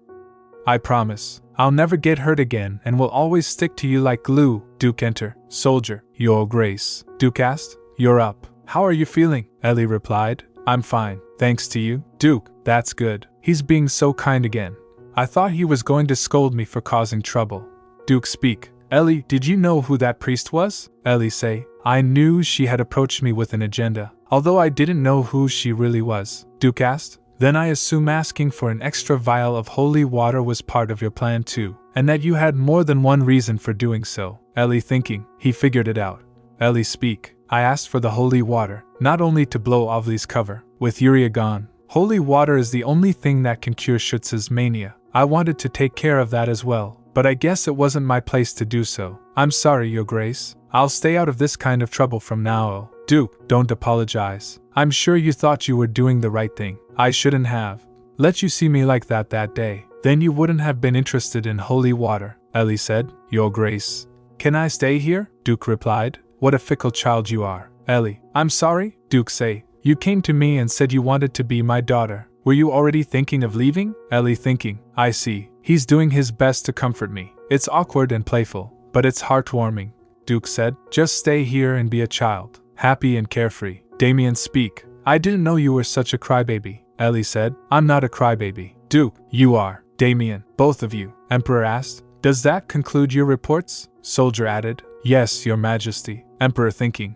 I promise. I'll never get hurt again and will always stick to you like glue. Duke enter. Soldier. Your Grace. Duke asked. You're up. How are you feeling? Ellie replied. I'm fine. Thanks to you. Duke. That's good. He's being so kind again. I thought he was going to scold me for causing trouble. Duke speak. Ellie, did you know who that priest was? Ellie say. I knew she had approached me with an agenda, although I didn't know who she really was. Duke asked. Then I assume asking for an extra vial of holy water was part of your plan too, and that you had more than one reason for doing so. Ellie thinking. He figured it out. Ellie speak. I asked for the holy water, not only to blow Ovli's cover. With Yuria gone, holy water is the only thing that can cure Schuetz's mania. I wanted to take care of that as well, but I guess it wasn't my place to do so. I'm sorry, Your Grace. I'll stay out of this kind of trouble from now on. Duke, don't apologize. I'm sure you thought you were doing the right thing. I shouldn't have let you see me like that day. Then you wouldn't have been interested in holy water. Ellie said. Your Grace. Can I stay here? Duke replied. What a fickle child you are. Ellie. I'm sorry? Duke say. You came to me and said you wanted to be my daughter. Were you already thinking of leaving? Ellie thinking. I see. He's doing his best to comfort me. It's awkward and playful, but it's heartwarming. Duke said. Just stay here and be a child. Happy and carefree. Damian speak. I didn't know you were such a crybaby. Ellie said. I'm not a crybaby. Duke, you are. Damian, both of you. Emperor asked. Does that conclude your reports? Soldier added. Yes, Your Majesty. Emperor thinking.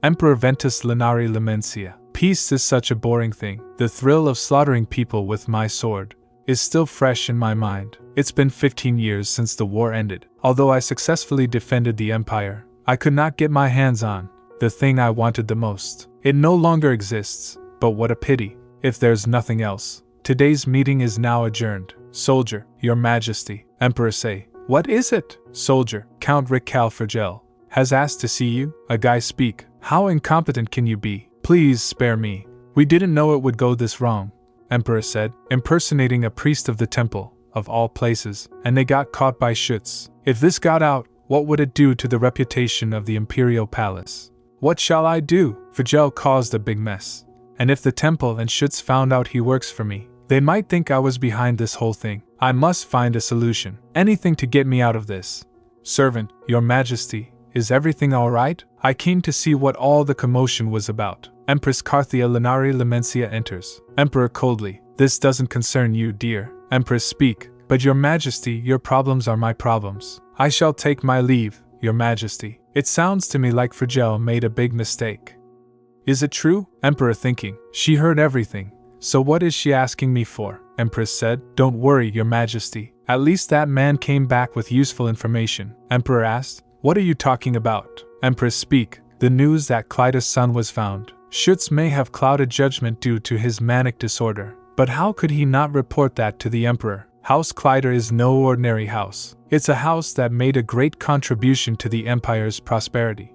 Emperor Ventus Linari Lamencia. Peace is such a boring thing. The thrill of slaughtering people with my sword is still fresh in my mind. It's been 15 years since the war ended. Although I successfully defended the empire, I could not get my hands on the thing I wanted the most. It no longer exists, but what a pity. if there's nothing else, today's meeting is now adjourned. Soldier, Your Majesty. Emperor say, what is it? Soldier, Count Rical Fragile has asked to see you. A guy speak, how incompetent can you be? Please spare me. We didn't know it would go this wrong, Emperor said, impersonating a priest of the temple, of all places, and they got caught by Schuetz. If this got out, what would it do to the reputation of the imperial palace? What shall I do? Fragile caused a big mess. And if the temple and Schuetz found out he works for me, they might think I was behind this whole thing. I must find a solution. Anything to get me out of this. Servant, Your Majesty, is everything all right? I came to see what all the commotion was about. Empress Carthia Lenari Lemencia enters. Emperor coldly, this doesn't concern you, dear. Empress speak, but Your Majesty, your problems are my problems. I shall take my leave, Your Majesty. It sounds to me like Fragile made a big mistake. Is it true? Emperor thinking, she heard everything. So what is she asking me for? Empress said, don't worry, Your Majesty. At least that man came back with useful information. Emperor asked, what are you talking about? Empress speak, the news that Clyda's son was found. Schuetz may have clouded judgment due to his manic disorder, but how could he not report that to the Emperor? House Clyda is no ordinary house. It's a house that made a great contribution to the Empire's prosperity.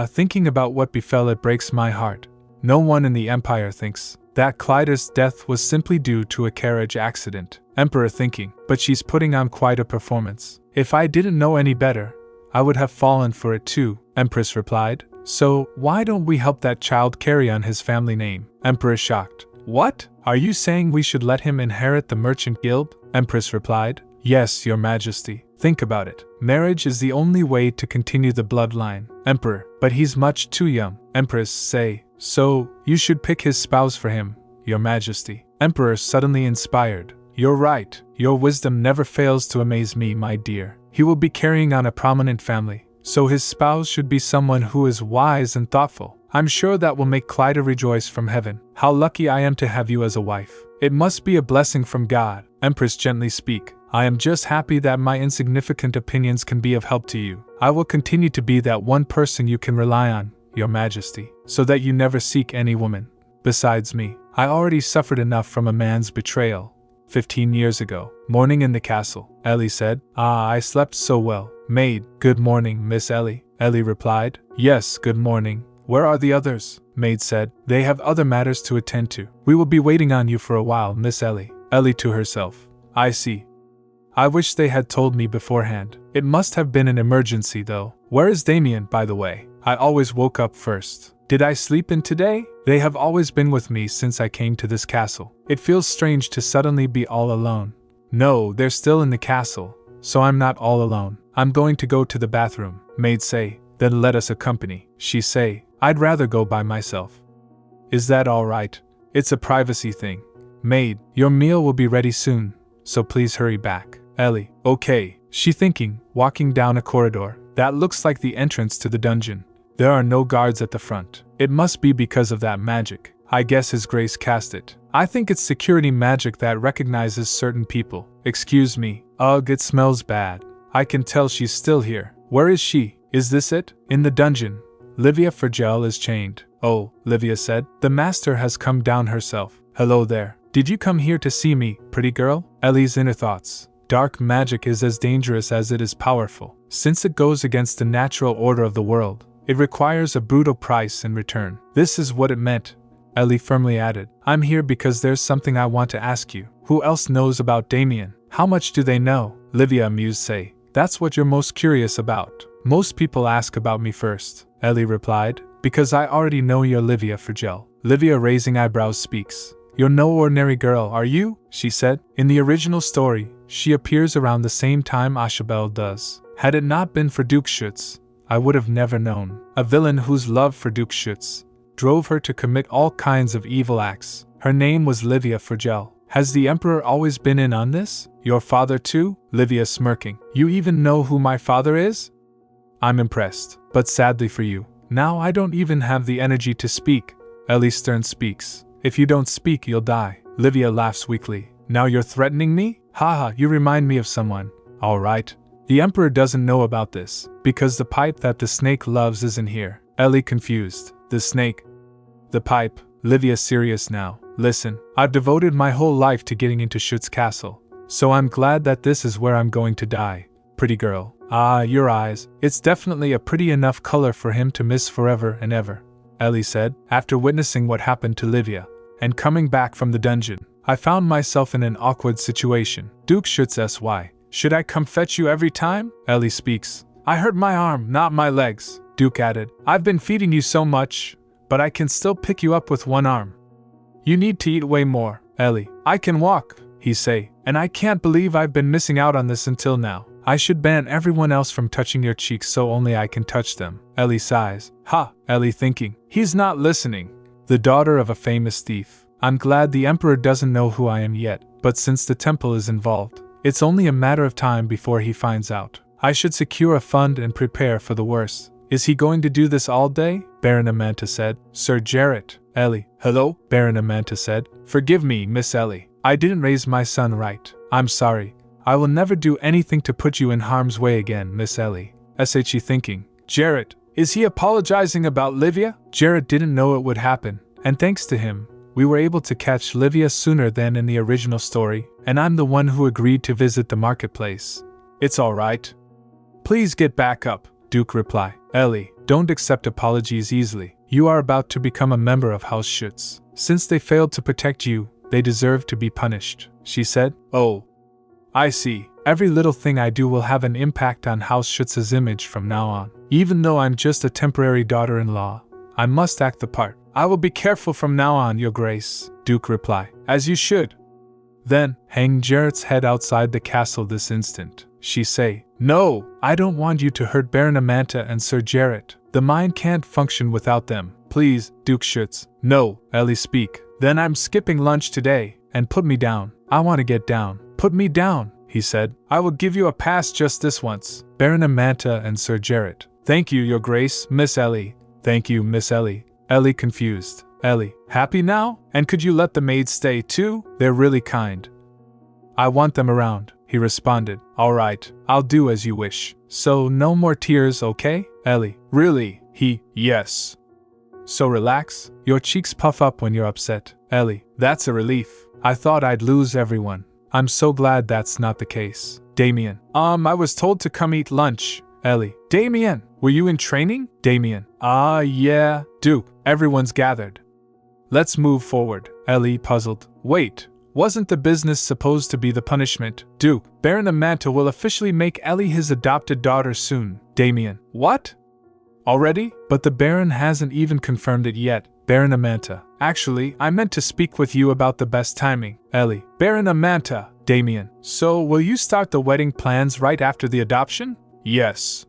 Thinking about what befell it breaks my heart. No one in the Empire thinks that Clyda's death was simply due to a carriage accident. Emperor thinking, but she's putting on quite a performance. If I didn't know any better, I would have fallen for it too, Empress replied. So, why don't we help that child carry on his family name? Emperor shocked. What? Are you saying we should let him inherit the merchant guild? Empress replied. Yes, Your Majesty. Think about it. Marriage is the only way to continue the bloodline. Emperor, but he's much too young. Empress say, so, you should pick his spouse for him, Your Majesty. Emperor suddenly inspired. You're right. Your wisdom never fails to amaze me, my dear. He will be carrying on a prominent family, so his spouse should be someone who is wise and thoughtful. I'm sure that will make Clyda rejoice from heaven. How lucky I am to have you as a wife. It must be a blessing from God. Empress gently speak. I am just happy that my insignificant opinions can be of help to you. I will continue to be that one person you can rely on, Your Majesty, so that you never seek any woman. Besides me, I already suffered enough from a man's betrayal. 15 years ago, morning in the castle, Ellie said. I slept so well. Maid, good morning, Miss Ellie. Ellie replied. Yes, good morning. Where are the others? Maid said. They have other matters to attend to. We will be waiting on you for a while, Miss Ellie. Ellie to herself. I see. I wish they had told me beforehand. It must have been an emergency though. Where is Damian, by the way? I always woke up first. Did I sleep in today? They have always been with me since I came to this castle. It feels strange to suddenly be all alone. No, they're still in the castle, so I'm not all alone. I'm going to go to the bathroom. Maid say, then let us accompany. She say, I'd rather go by myself. Is that all right? It's a privacy thing. Maid, your meal will be ready soon, so please hurry back. Ellie, okay. She thinking, walking down a corridor. That looks like the entrance to the dungeon. There are no guards at the front. It must be because of that magic. I guess His Grace cast it. I think it's security magic that recognizes certain people. Excuse me. Ugh, it smells bad. I can tell she's still here. Where is she? Is this it? In the dungeon. Livia Fragile is chained. Oh, Livia said. The master has come down herself. Hello there. Did you come here to see me, pretty girl? Ellie's inner thoughts. Dark magic is as dangerous as it is powerful. Since it goes against the natural order of the world, it requires a brutal price in return. This is what it meant, Ellie firmly added. I'm here because there's something I want to ask you. Who else knows about Damian? How much do they know? Livia amused say. That's what you're most curious about. Most people ask about me first, Ellie replied, because I already know you're Livia Fragile. Livia raising eyebrows speaks. You're no ordinary girl, are you? She said. In the original story, she appears around the same time Ashabel does. Had it not been for Duke Schuetz, I would have never known. A villain whose love for Duke Schuetz drove her to commit all kinds of evil acts. Her name was Livia Fragile. Has the Emperor always been in on this? Your father too? Livia smirking. You even know who my father is? I'm impressed, but sadly for you, now I don't even have the energy to speak. Ellie Stern speaks. If you don't speak, you'll die. Livia laughs weakly. Now you're threatening me? Haha, you remind me of someone. Alright. The Emperor doesn't know about this, because the pipe that the snake loves isn't here. Ellie confused. The snake? The pipe? Livia serious now. listen, I've devoted my whole life to getting into Schuetz Castle, so I'm glad that this is where I'm going to die. Pretty girl. Ah, your eyes. It's definitely a pretty enough color for him to miss forever and ever, Ellie said, after witnessing what happened to Livia. And coming back from the dungeon, I found myself in an awkward situation. Duke Schuetz SY. Should I come fetch you every time? Ellie speaks. I hurt my arm, not my legs, Duke added. I've been feeding you so much, but I can still pick you up with one arm. You need to eat way more, Ellie. I can walk, he say, and I can't believe I've been missing out on this until now. I should ban everyone else from touching your cheeks so only I can touch them. Ellie sighs. Ha, Ellie thinking. He's not listening. The daughter of a famous thief. I'm glad the Emperor doesn't know who I am yet, but since the temple is involved, it's only a matter of time before he finds out. I should secure a fund and prepare for the worst. Is he going to do this all day? Baron Amanta said. Sir Jarrett. Ellie. Hello? Baron Amanta said. Forgive me, Miss Ellie. I didn't raise my son right. I'm sorry. I will never do anything to put you in harm's way again, Miss Ellie. SHE thinking. Jarrett. Is he apologizing about Livia? Jarrett didn't know it would happen, and thanks to him, we were able to catch Livia sooner than in the original story, and I'm the one who agreed to visit the marketplace. It's alright. Please get back up, Duke replied. Ellie, don't accept apologies easily. You are about to become a member of House Schuetz. Since they failed to protect you, they deserve to be punished, she said. Oh, I see. Every little thing I do will have an impact on House Schuetz's image from now on. Even though I'm just a temporary daughter-in-law, I must act the part. I will be careful from now on, Your Grace, Duke replied. As you should. Then, hang Jarrett's head outside the castle this instant, she say. No, I don't want you to hurt Baron Amanta and Sir Jarrett. The mind can't function without them. Please, Duke Schuetz. No, Ellie speak. Then I'm skipping lunch today, and put me down. I want to get down. Put me down, he said. I will give you a pass just this once. Baron Amanta and Sir Jarrett. Thank you, Your Grace, Miss Ellie. Thank you, Miss Ellie. Ellie confused. Ellie, happy now? And could you let the maids stay too? They're really kind. I want them around, he responded. Alright, I'll do as you wish. So no more tears, okay? Ellie, really? Yes. So relax. Your cheeks puff up when you're upset. Ellie, that's a relief. I thought I'd lose everyone. I'm so glad that's not the case. Damian, I was told to come eat lunch. Ellie, Damian, were you in training? Damian, yeah. Duke, everyone's gathered. Let's move forward. Ellie, puzzled. Wait, wasn't the business supposed to be the punishment? Duke, Baron Amanta will officially make Ellie his adopted daughter soon. Damian, what? Already? But the Baron hasn't even confirmed it yet. Baron Amanta, actually, I meant to speak with you about the best timing. Ellie, Baron Amanta. Damian, so will you start the wedding plans right after the adoption? Yes.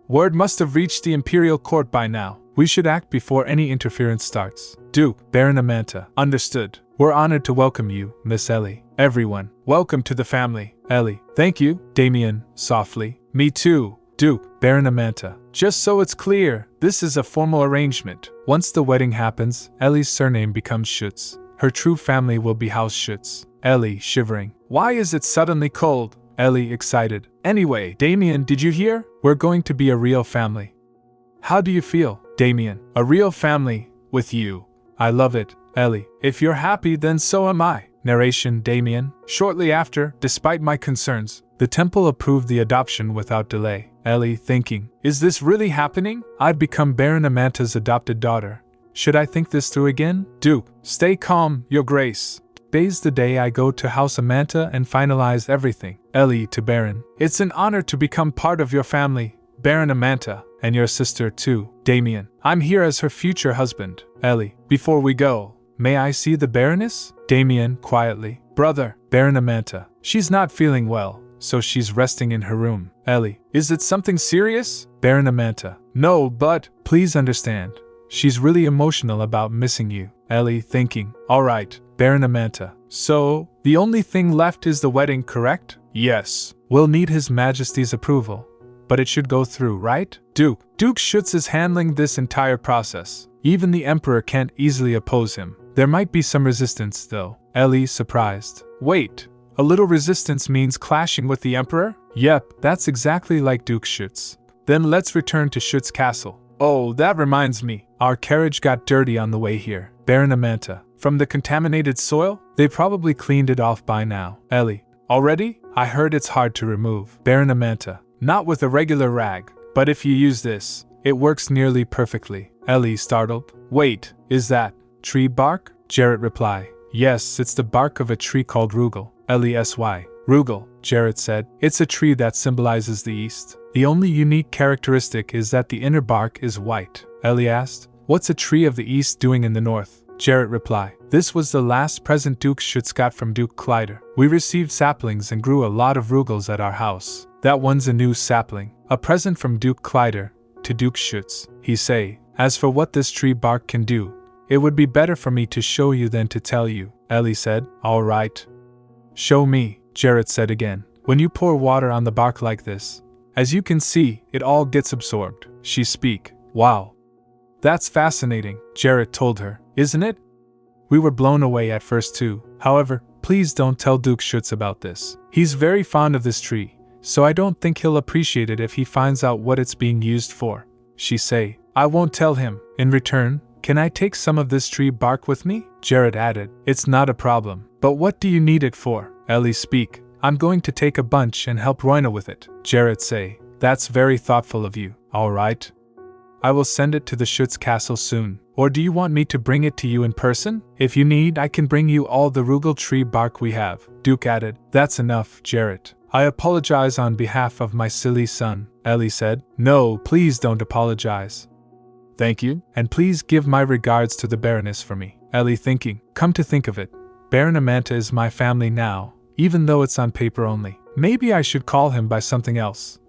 Word must have reached the Imperial Court by now. We should act before any interference starts. Duke, Baron Amanta. Understood. We're honored to welcome you, Miss Ellie. Everyone, welcome to the family. Ellie, thank you. Damian, softly. Me too. Duke, Baron Amanta. Just so it's clear, this is a formal arrangement. Once the wedding happens, Ellie's surname becomes Schuetz. Her true family will be House Schuetz. Ellie, shivering. Why is it suddenly cold? Ellie, excited. Anyway, Damian, did you hear? We're going to be a real family. How do you feel? Damian, a real family, with you. I love it. Ellie, if you're happy, then so am I. Narration, Damian. Shortly after, despite my concerns, the temple approved the adoption without delay. Ellie, thinking, is this really happening? I'd become Baron Amanta's adopted daughter. Should I think this through again? Duke, stay calm, Your Grace. Today's the day I go to House Amanta and finalize everything. Ellie to Baron. It's an honor to become part of your family, Baron Amanta, and your sister too. Damian, I'm here as her future husband. Ellie, before we go, may I see the Baroness? Damian, quietly. Brother, Baron Amanta. She's not feeling well, so she's resting in her room. Ellie, is it something serious? Baron Amanta. No, but, please understand. She's really emotional about missing you. Ellie, thinking. Alright, Baron Amanta. So, the only thing left is the wedding, correct? Yes. We'll need His Majesty's approval. But it should go through, right? Duke Schuetz is handling this entire process. Even the Emperor can't easily oppose him. There might be some resistance, though. Ellie, surprised. Wait, a little resistance means clashing with the Emperor? Yep, that's exactly like Duke Schuetz. Then let's return to Schuetz Castle. Oh, that reminds me. Our carriage got dirty on the way here. Baron Amanta. From the contaminated soil? They probably cleaned it off by now. Ellie. Already? I heard it's hard to remove. Baron Amanta. Not with a regular rag, but if you use this, it works nearly perfectly. Ellie, startled. Wait, is that tree bark? Jarrett reply. Yes, it's the bark of a tree called Rugal. Ellie sy. Rugal, Jarrett said. It's a tree that symbolizes the east. The only unique characteristic is that the inner bark is white. Ellie asked. What's a tree of the east doing in the north? Jarrett replied. This was the last present Duke Schuetz got from Duke Kleider. We received saplings and grew a lot of Rugals at our house. That one's a new sapling. A present from Duke Kleider to Duke Schuetz. He say. As for what this tree bark can do, it would be better for me to show you than to tell you. Ellie said. All right. Show me, Jarrett said again. When you pour water on the bark like this, as you can see, it all gets absorbed. She speak. Wow. That's fascinating, Jarrett told her, isn't it? We were blown away at first too. However, please don't tell Duke Schuetz about this. He's very fond of this tree, so I don't think he'll appreciate it if he finds out what it's being used for. She say. I won't tell him. In return, can I take some of this tree bark with me? Jarrett added. It's not a problem. But what do you need it for? Ellie speak. I'm going to take a bunch and help Roina with it. Jarrett say. That's very thoughtful of you. All right. I will send it to the Schuetz castle soon. Or do you want me to bring it to you in person? If you need, I can bring you all the Rugal tree bark we have. Duke added. That's enough, Jarrett. I apologize on behalf of my silly son. Ellie said. No, please don't apologize. Thank you, and please give my regards to the Baroness for me. Ellie thinking. Come to think of it, Baron Amanta is my family now, even though it's on paper only. Maybe I should call him by something else.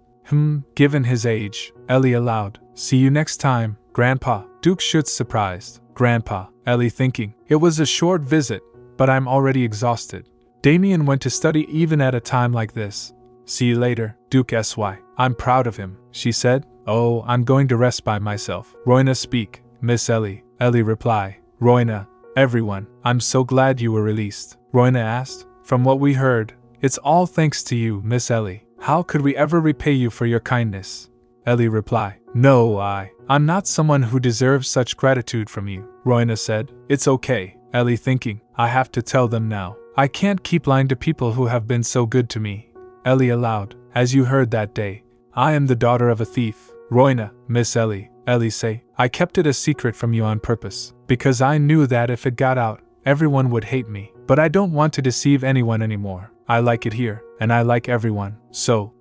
Given his age. Ellie aloud. See you next time, Grandpa. Duke Schuetz surprised. Grandpa. Ellie thinking. It was a short visit, but I'm already exhausted. Damian went to study even at a time like this. See you later, Duke sy. I'm proud of him, she said. Oh, I'm going to rest by myself. Roina speak. Miss Ellie. Ellie reply. Roina, everyone, I'm so glad you were released. Roina asked. From what we heard, it's all thanks to you, Miss Ellie. How could we ever repay you for your kindness? Ellie reply. No, I'm not someone who deserves such gratitude from you. Roina said. It's okay. Ellie thinking. I have to tell them now. I can't keep lying to people who have been so good to me. Ellie aloud. As you heard that day, I am the daughter of a thief. Roina, Miss Ellie. Ellie say. I kept it a secret from you on purpose, because I knew that if it got out, everyone would hate me. But I don't want to deceive anyone anymore. I like it here, and I like everyone. So,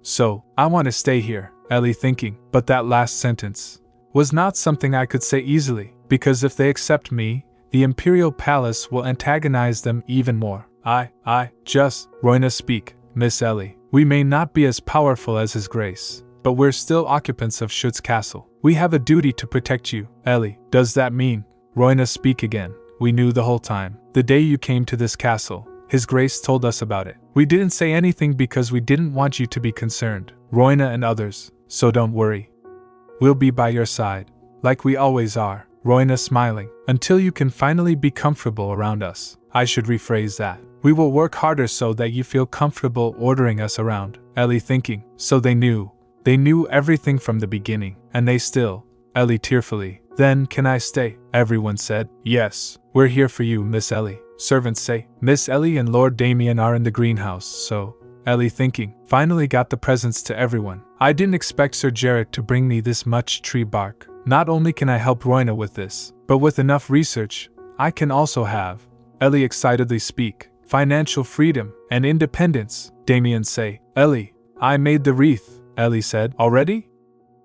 I want to stay here. Ellie thinking. But that last sentence was not something I could say easily, because if they accept me, the Imperial Palace will antagonize them even more. Roina speak. Miss Ellie. We may not be as powerful as His Grace, but we're still occupants of Schuetz Castle. We have a duty to protect you. Ellie. Does that mean? Roina speak again. We knew the whole time. The day you came to this castle, His Grace told us about it. We didn't say anything because we didn't want you to be concerned, Roina and others, so don't worry. We'll be by your side, like we always are. Roina smiling. Until you can finally be comfortable around us. I should rephrase that. We will work harder so that you feel comfortable ordering us around. Ellie thinking. So they knew. They knew everything from the beginning, and they still. Ellie tearfully. Then can I stay? Everyone said. Yes, we're here for you, Miss Ellie. Servants say. Miss Ellie and Lord Damian are in the greenhouse, so. Ellie thinking. Finally got the presents to everyone. I didn't expect Sir Jarrett to bring me this much tree bark. Not only can I help Roina with this, but with enough research, I can also have. Ellie excitedly speak. Financial freedom and independence. Damian say. Ellie, I made the wreath. Ellie said. Already?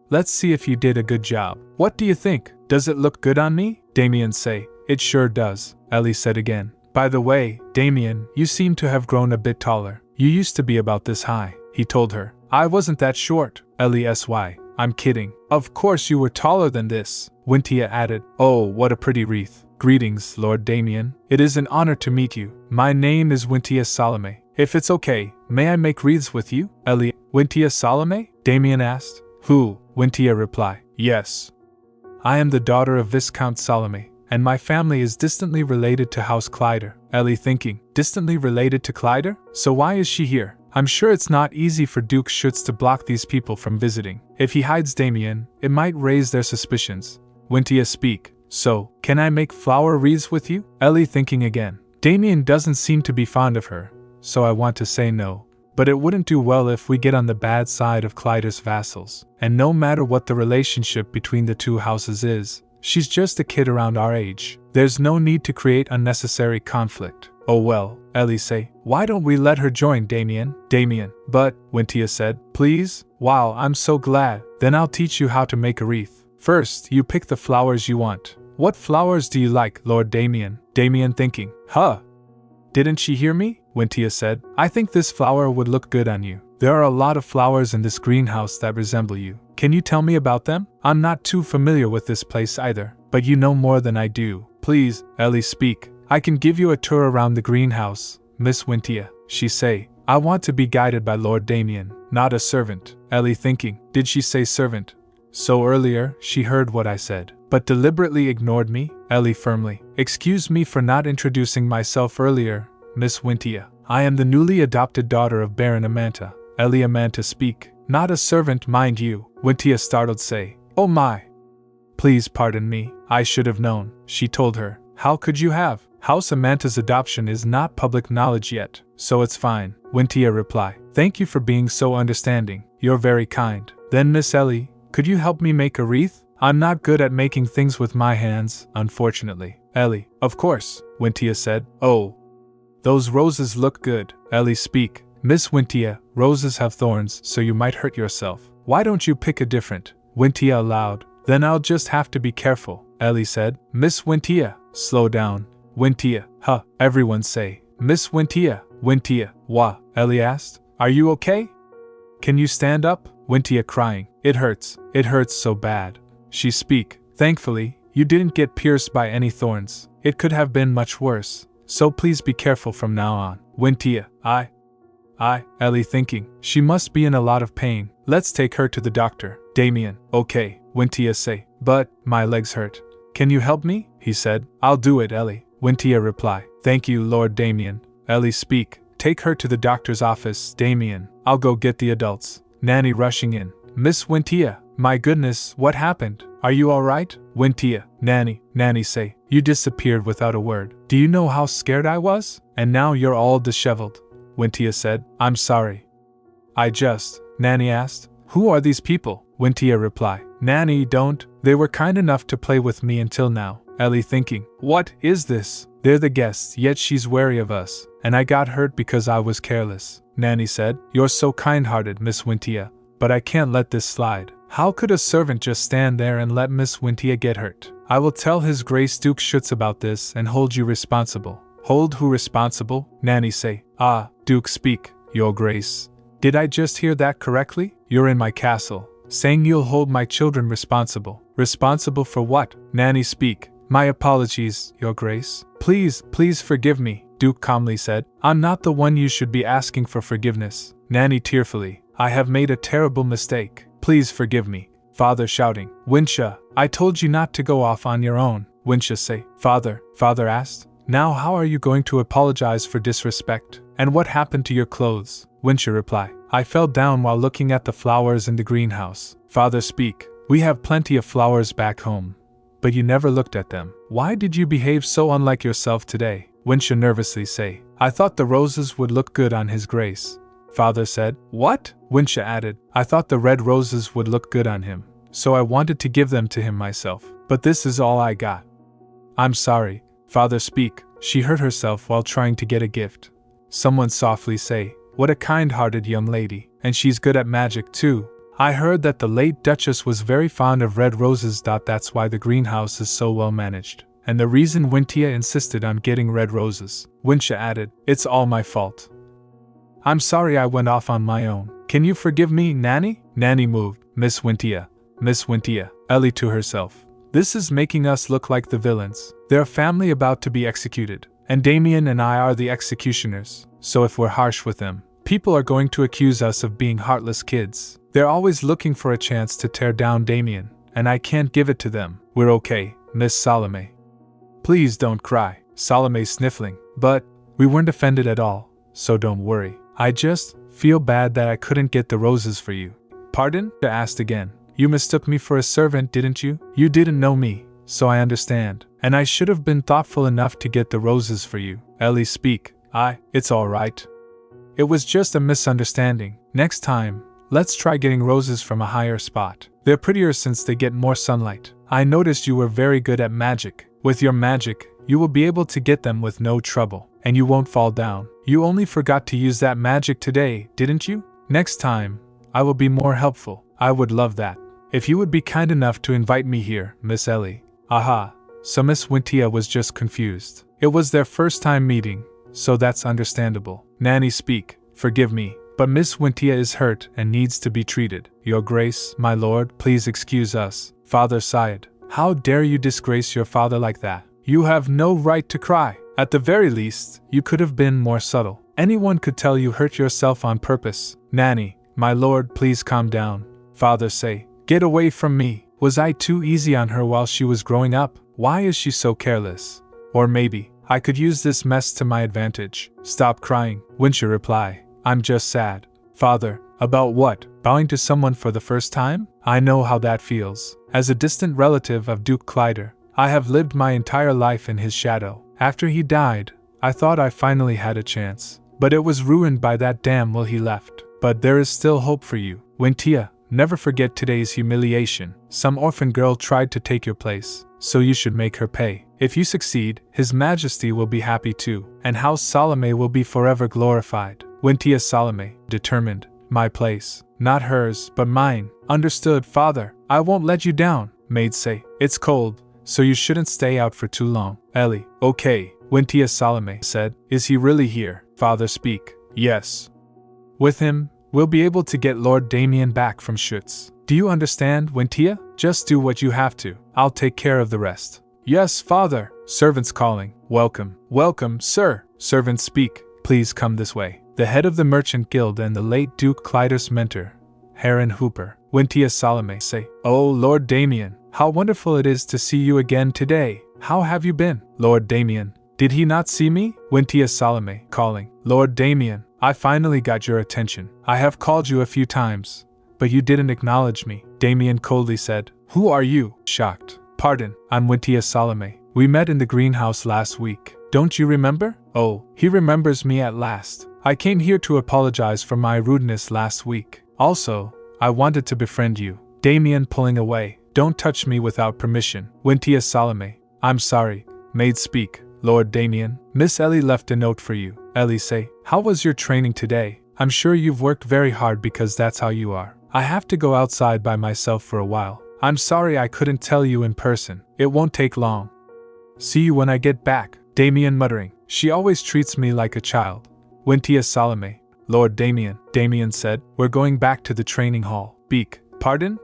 Let's see if you did a good job. What do you think? Does it look good on me? Damian say. It sure does. Ellie said again. By the way, Damian, you seem to have grown a bit taller. You used to be about this high, he told her. I wasn't that short. Ellie sy. I'm kidding. Of course you were taller than this. Wintia added. Oh, what a pretty wreath. Greetings, Lord Damian. It is an honor to meet you. My name is Wintia Salome. If it's okay, may I make wreaths with you? Ellie. Wintia Salome? Damian asked. Who? Wintia replied. Yes. I am the daughter of Viscount Salome, and my family is distantly related to House Kleider. Ellie thinking. Distantly related to Kleider? So why is she here? I'm sure it's not easy for Duke Schuetz to block these people from visiting. If he hides Damian, it might raise their suspicions. Wintia speak. So, can I make flower wreaths with you? Ellie thinking again. Damian doesn't seem to be fond of her, so I want to say no. But it wouldn't do well if we get on the bad side of Clyde's vassals. And no matter what the relationship between the two houses is, she's just a kid around our age. There's no need to create unnecessary conflict. Oh well, Ellie say. Why don't we let her join Damian? Damian. But, Wintia said, please? Wow, I'm so glad. Then I'll teach you how to make a wreath. First, you pick the flowers you want. What flowers do you like, Lord Damian? Damian thinking. Huh? Didn't she hear me? Wintia said. I think this flower would look good on you. There are a lot of flowers in this greenhouse that resemble you. Can you tell me about them? I'm not too familiar with this place either, but you know more than I do. Please, Ellie speak. I can give you a tour around the greenhouse, Miss Wintia, she say. I want to be guided by Lord Damian, not a servant. Ellie thinking, did she say servant? So earlier, she heard what I said, but deliberately ignored me? Ellie firmly. Excuse me for not introducing myself earlier, Miss Wintia. I am the newly adopted daughter of Baron Amanta. Ellie Amanta speak. Not a servant, mind you, Wintia startled say. Oh my. Please pardon me, I should have known, she told her. How could you have? House Amanta's adoption is not public knowledge yet, so it's fine, Wintia reply. Thank you for being so understanding, you're very kind. Then Miss Ellie, could you help me make a wreath? I'm not good at making things with my hands, unfortunately. Ellie, of course, Wintia said. Oh. Those roses look good, Ellie speak. Miss Wintia, roses have thorns, so you might hurt yourself. Why don't you pick a different? Wintia aloud. Then I'll just have to be careful, Ellie said. Miss Wintia, slow down. Wintia, huh, everyone say. Miss Wintia, Wintia, wah, Ellie asked. Are you okay? Can you stand up? Wintia crying. It hurts so bad. She speak. Thankfully, you didn't get pierced by any thorns. It could have been much worse, so please be careful from now on. Wintia, Ellie thinking, she must be in a lot of pain. Let's take her to the doctor. Damian, okay, Wintia say. But, my legs hurt. Can you help me? He said. I'll do it, Ellie. Wintia reply. Thank you, Lord Damian. Ellie speak. Take her to the doctor's office, Damian. I'll go get the adults. Nanny rushing in. Miss Wintia, my goodness, what happened? Are you alright? Wintia, Nanny say. You disappeared without a word. Do you know how scared I was? And now you're all disheveled. Wintia said. I'm sorry. Nanny asked. Who are these people? Wintia reply. Nanny, don't. They were kind enough to play with me until now. Ellie thinking. What is this? They're the guests, yet she's wary of us. And I got hurt because I was careless. Nanny said. You're so kind-hearted, Miss Wintia. But I can't let this slide. How could a servant just stand there and let Miss Wintia get hurt? I will tell His Grace Duke Schuetz about this and hold you responsible. Hold who responsible? Nanny say. Ah, Duke speak, Your Grace. Did I just hear that correctly? You're in my castle, saying you'll hold my children responsible. Responsible for what? Nanny speak. My apologies, Your Grace. Please forgive me, Duke calmly said. I'm not the one you should be asking for forgiveness. Nanny tearfully. I have made a terrible mistake. Please forgive me. Father shouting. Wintia, I told you not to go off on your own. Wintia say. Father asked. Now how are you going to apologize for disrespect? And what happened to your clothes? Wintia reply. I fell down while looking at the flowers in the greenhouse. Father speak. We have plenty of flowers back home. But you never looked at them. Why did you behave so unlike yourself today? Wintia nervously say. I thought the roses would look good on His Grace. Father said. What? Wintia added. I thought the red roses would look good on him, so I wanted to give them to him myself. But this is all I got. I'm sorry. Father speak. She hurt herself while trying to get a gift. Someone softly say. What a kind-hearted young lady. And she's good at magic too. I heard that the late Duchess was very fond of red roses. That's why the greenhouse is so well managed. And the reason Wintia insisted on getting red roses. Wintia added. It's all my fault. I'm sorry I went off on my own. Can you forgive me, Nanny? Nanny moved. Miss Wintia. Ellie to herself. This is making us look like the villains. They're a family about to be executed. And Damian and I are the executioners. So if we're harsh with them, people are going to accuse us of being heartless kids. They're always looking for a chance to tear down Damian. And I can't give it to them. We're okay, Miss Salome. Please don't cry. Salome sniffling. But we weren't offended at all. So don't worry. I just feel bad that I couldn't get the roses for you. Pardon? I asked again. You mistook me for a servant, didn't you? You didn't know me, so I understand. And I should have been thoughtful enough to get the roses for you. Ellie speak. It's alright. It was just a misunderstanding. Next time, let's try getting roses from a higher spot. They're prettier since they get more sunlight. I noticed you were very good at magic. With your magic, you will be able to get them with no trouble, and you won't fall down. You only forgot to use that magic today, didn't you? Next time, I will be more helpful. I would love that. If you would be kind enough to invite me here, Miss Ellie. Aha. So Miss Wintia was just confused. It was their first time meeting, so that's understandable. Nanny speak. Forgive me, but Miss Wintia is hurt and needs to be treated. Your Grace, my lord, please excuse us. Father sighed. How dare you disgrace your father like that? You have no right to cry. At the very least, you could have been more subtle. Anyone could tell you hurt yourself on purpose. Nanny, my lord, please calm down. Father say, get away from me. Was I too easy on her while she was growing up? Why is she so careless? Or maybe, I could use this mess to my advantage. Stop crying, Wincha reply. I'm just sad. Father, about what? Bowing to someone for the first time? I know how that feels. As a distant relative of Duke Schuetz, I have lived my entire life in his shadow. After he died, I thought I finally had a chance. But it was ruined by that damn will he left. But there is still hope for you. Wintia, never forget today's humiliation. Some orphan girl tried to take your place, so you should make her pay. If you succeed, His Majesty will be happy too, and House Salome will be forever glorified. Wintia Salome, determined. My place, not hers, but mine. Understood, father. I won't let you down. Maid say, it's cold, so you shouldn't stay out for too long. Ellie, okay. Wintia Salome said, is he really here? Father speak. Yes. With him, we'll be able to get Lord Damian back from Schuetz. Do you understand, Wintia? Just do what you have to. I'll take care of the rest. Yes, father. Servants calling. Welcome. Welcome, sir. Servants speak. Please come this way. The head of the Merchant Guild and the late Duke Schuetz's mentor, Heron Hooper. Wintia Salome say, oh, Lord Damian, how wonderful it is to see you again today. How have you been? Lord Damian, did he not see me? Wintia Salome calling. Lord Damian, I finally got your attention. I have called you a few times, but you didn't acknowledge me. Damian coldly said, who are you? Shocked. Pardon, I'm Wintia Salome. We met in the greenhouse last week. Don't you remember? Oh, he remembers me at last. I came here to apologize for my rudeness last week. Also, I wanted to befriend you. Damian pulling away. Don't touch me without permission. Wintia Salome. I'm sorry. Maid speak. Lord Damian, Miss Ellie left a note for you. Ellie say, how was your training today? I'm sure you've worked very hard because that's how you are. I have to go outside by myself for a while. I'm sorry I couldn't tell you in person. It won't take long. See you when I get back. Damian muttering. She always treats me like a child. Wintia Salome. Lord Damian, Damian said, we're going back to the training hall. Beak. Pardon?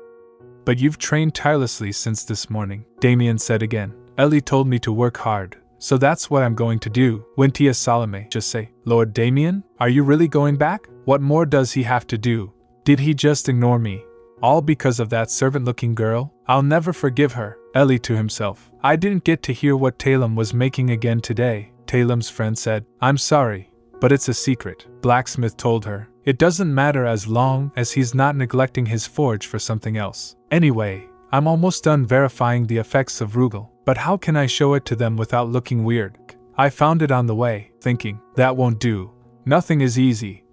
But you've trained tirelessly since this morning. Damian said again. Ellie told me to work hard, so that's what I'm going to do. Wintia Salome just say, Lord Damian, are you really going back? What more does he have to do? Did he just ignore me? All because of that servant-looking girl? I'll never forgive her. Ellie to himself. I didn't get to hear what Talem was making again today. Talem's friend said, I'm sorry, but it's a secret. Blacksmith told her. It doesn't matter as long as he's not neglecting his forge for something else. Anyway, I'm almost done verifying the effects of Rugal, but how can I show it to them without looking weird? I found it on the way, thinking, that won't do. Nothing is easy.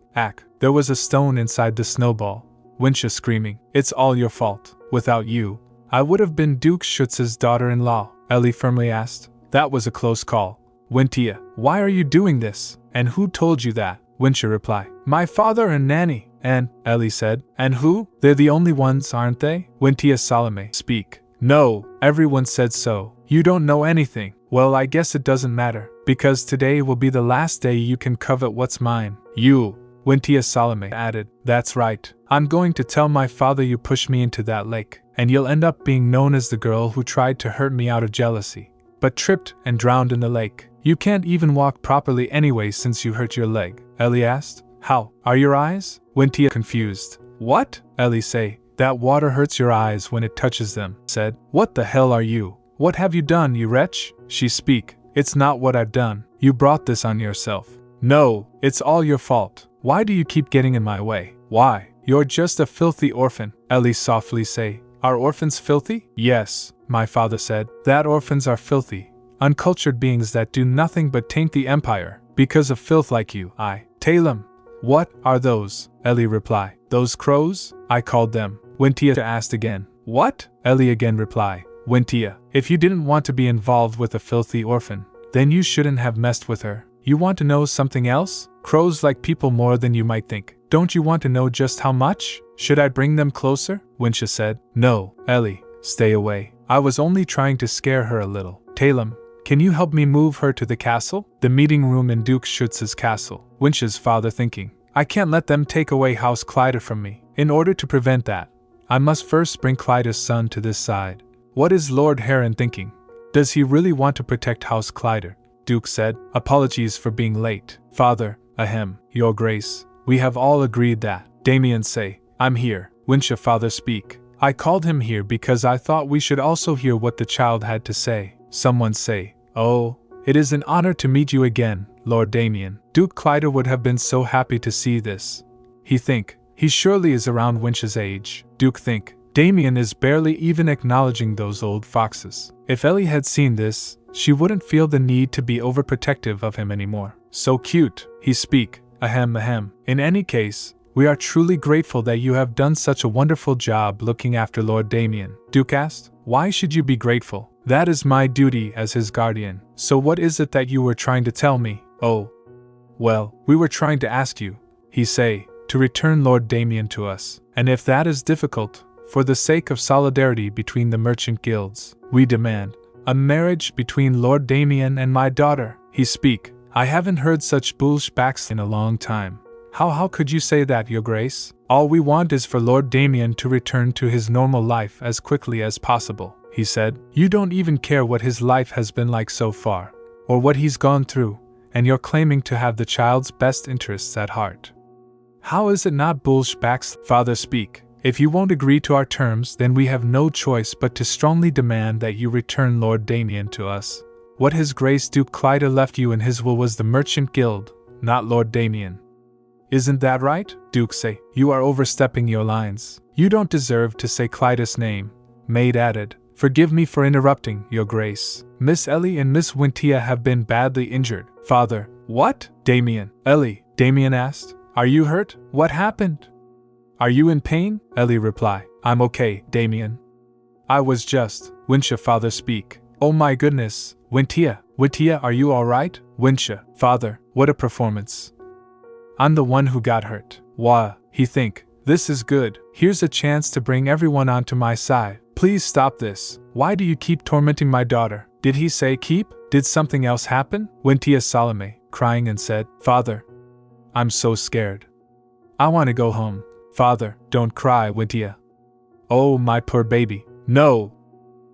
There was a stone inside the snowball. Wincha screaming, it's all your fault. Without you, I would have been Duke Schuetz's daughter-in-law. Ellie firmly asked. That was a close call. Wintia, why are you doing this? And who told you that? Wincha replied. My father and Nanny. And, Ellie said, and who? They're the only ones, aren't they? Wintia Salome speak. No, everyone said so. You don't know anything. Well, I guess it doesn't matter, because today will be the last day you can covet what's mine. You, Wintia Salome added. That's right. I'm going to tell my father you pushed me into that lake, and you'll end up being known as the girl who tried to hurt me out of jealousy, but tripped and drowned in the lake. You can't even walk properly anyway since you hurt your leg. Ellie asked. How? Are your eyes? Wintia confused. What? Ellie say. That water hurts your eyes when it touches them. Said. What the hell are you? What have you done, you wretch? She speak. It's not what I've done. You brought this on yourself. No, it's all your fault. Why do you keep getting in my way? Why? You're just a filthy orphan. Ellie softly say. Are orphans filthy? Yes, my father said, that orphans are filthy, uncultured beings that do nothing but taint the empire, because of filth like you. I tell him. What are those? Ellie replied. Those crows? I called them. Wintia asked again. What? Ellie again replied. Wintia, if you didn't want to be involved with a filthy orphan, then you shouldn't have messed with her. You want to know something else? Crows like people more than you might think. Don't you want to know just how much? Should I bring them closer? Wintia said. No, Ellie, stay away. I was only trying to scare her a little. Talem, can you help me move her to the castle? The meeting room in Duke Schuetz's castle. Wintia's father thinking. I can't let them take away House Clyda from me. In order to prevent that, I must first bring Clyda's son to this side. What is Lord Heron thinking? Does he really want to protect House Clyda? Duke said. Apologies for being late. Father, ahem, Your Grace, we have all agreed that. Damian say, I'm here. Wintia father speak. I called him here because I thought we should also hear what the child had to say. Someone say, oh, it is an honor to meet you again, Lord Damian. Duke Clyda would have been so happy to see this. He think, he surely is around Wintia's age. Duke think, Damian is barely even acknowledging those old foxes. If Ellie had seen this, she wouldn't feel the need to be overprotective of him anymore. So cute, he speak, ahem ahem. In any case, we are truly grateful that you have done such a wonderful job looking after Lord Damian. Duke asked, why should you be grateful? That is my duty as his guardian. So what is it that you were trying to tell me? Oh. Well, we were trying to ask you, he say, to return Lord Damian to us. And if that is difficult, for the sake of solidarity between the merchant guilds, we demand a marriage between Lord Damian and my daughter. He speak, I haven't heard such bullshbacks in a long time. How could you say that, Your Grace? All we want is for Lord Damian to return to his normal life as quickly as possible, he said. You don't even care what his life has been like so far, or what he's gone through, and you're claiming to have the child's best interests at heart. How is it not bullshbacks? Father speak. If you won't agree to our terms, then we have no choice but to strongly demand that you return Lord Damian to us. What His Grace Duke Clyda left you in his will was the Merchant Guild, not Lord Damian. Isn't that right? Duke say, you are overstepping your lines. You don't deserve to say Clyda's name. Maid added, forgive me for interrupting, Your Grace. Miss Ellie and Miss Wintia have been badly injured. Father, what? Damian. Ellie, Damian asked, are you hurt? What happened? Are you in pain? Ellie replied, I'm okay, Damian. I was just. Wintia father speak. Oh my goodness, Wintia, are you alright? Wintia, father, what a performance. I'm the one who got hurt. Wah, he think, this is good. Here's a chance to bring everyone onto my side. Please stop this. Why do you keep tormenting my daughter? Did he say keep? Did something else happen? Wintia Salome, crying and said, Father, I'm so scared. I want to go home. Father, don't cry, Wintia. Oh, my poor baby. No.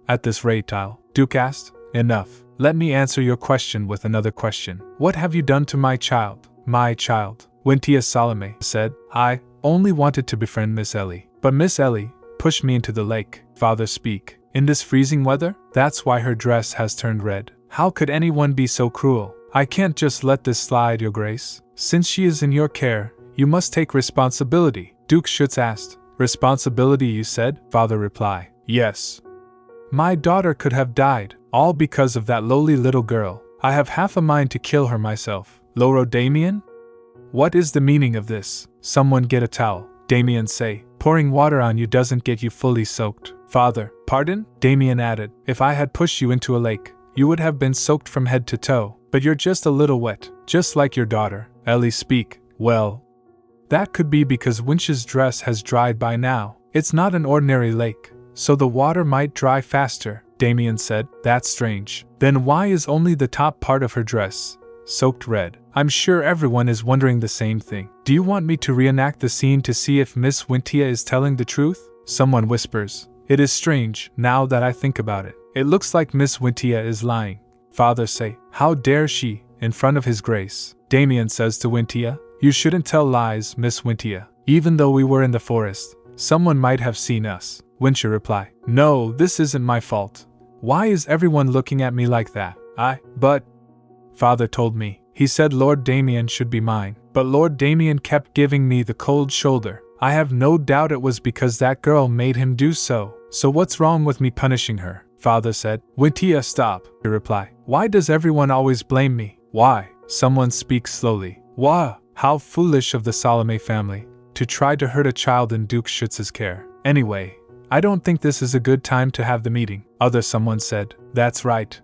At this rate, Duke asked, enough. Let me answer your question with another question. What have you done to my child? My child, Wintia Salome said. I only wanted to befriend Miss Ellie. But Miss Ellie pushed me into the lake. Father speak. In this freezing weather? That's why her dress has turned red. How could anyone be so cruel? I can't just let this slide, Your Grace. Since she is in your care, you must take responsibility. Duke Schuetz asked. Responsibility, you said? Father replied. Yes. My daughter could have died, all because of that lowly little girl. I have half a mind to kill her myself. Loro Damian? What is the meaning of this? Someone get a towel. Damian say, pouring water on you doesn't get you fully soaked. Father, pardon? Damian added, if I had pushed you into a lake, you would have been soaked from head to toe, but you're just a little wet, just like your daughter. Ellie speak. Well, that could be because Winch's dress has dried by now. It's not an ordinary lake, so the water might dry faster, Damian said. That's strange. Then why is only the top part of her dress soaked red? I'm sure everyone is wondering the same thing. Do you want me to reenact the scene to see if Miss Wintia is telling the truth? Someone whispers. It is strange, now that I think about it. It looks like Miss Wintia is lying. Father say, how dare she, in front of His Grace? Damian says to Wintia, you shouldn't tell lies, Miss Wintia. Even though we were in the forest, someone might have seen us. Wintia reply, no, this isn't my fault. Why is everyone looking at me like that? But Father told me. He said Lord Damian should be mine, but Lord Damian kept giving me the cold shoulder. I have no doubt it was because that girl made him do so. So what's wrong with me punishing her? Father said. Wintia, stop, he replied. Why does everyone always blame me? Why? Someone speaks slowly. Why? How foolish of the Salome family to try to hurt a child in Duke Schuetz's care. Anyway, I don't think this is a good time to have the meeting. Someone said. That's right.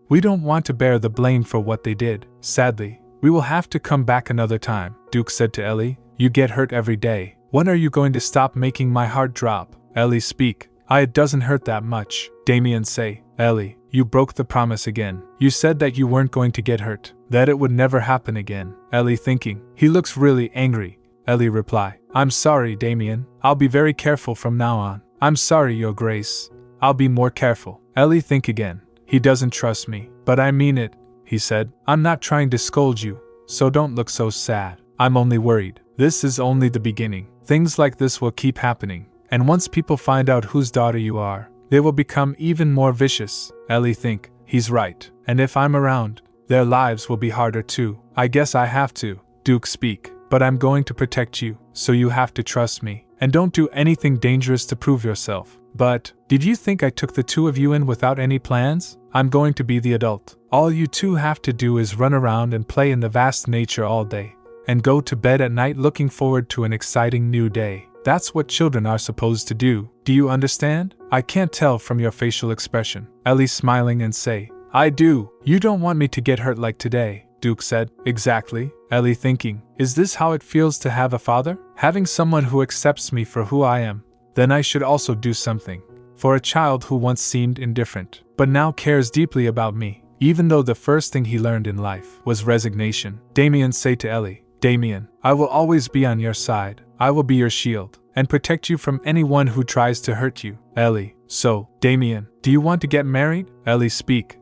We don't want to bear the blame for what they did. Sadly, we will have to come back another time. Duke said to Ellie. You get hurt every day. When are you going to stop making my heart drop? Ellie speak. It doesn't hurt that much. Damian say. Ellie, you broke the promise again. You said that you weren't going to get hurt, that it would never happen again. Ellie thinking. He looks really angry. Ellie reply. I'm sorry, Damian. I'll be very careful from now on. I'm sorry, Your Grace. I'll be more careful. Ellie think again. He doesn't trust me. But I mean it, he said. I'm not trying to scold you, so don't look so sad. I'm only worried. This is only the beginning. Things like this will keep happening. And once people find out whose daughter you are, they will become even more vicious. Ellie think. He's right. And if I'm around, their lives will be harder too. I guess I have to. Duke speak. But I'm going to protect you, so you have to trust me. And don't do anything dangerous to prove yourself. But, did you think I took the two of you in without any plans? I'm going to be the adult. All you two have to do is run around and play in the vast nature all day, and go to bed at night looking forward to an exciting new day. That's what children are supposed to do. Do you understand? I can't tell from your facial expression. Ellie smiling and say, I do. You don't want me to get hurt like today. Duke said. Exactly. Ellie thinking. Is this how it feels to have a father? Having someone who accepts me for who I am. Then I should also do something. For a child who once seemed indifferent, but now cares deeply about me, even though the first thing he learned in life was resignation. Damian say to Ellie. Damian, I will always be on your side. I will be your shield, and protect you from anyone who tries to hurt you. Ellie. So, Damian, do you want to get married? Ellie speak.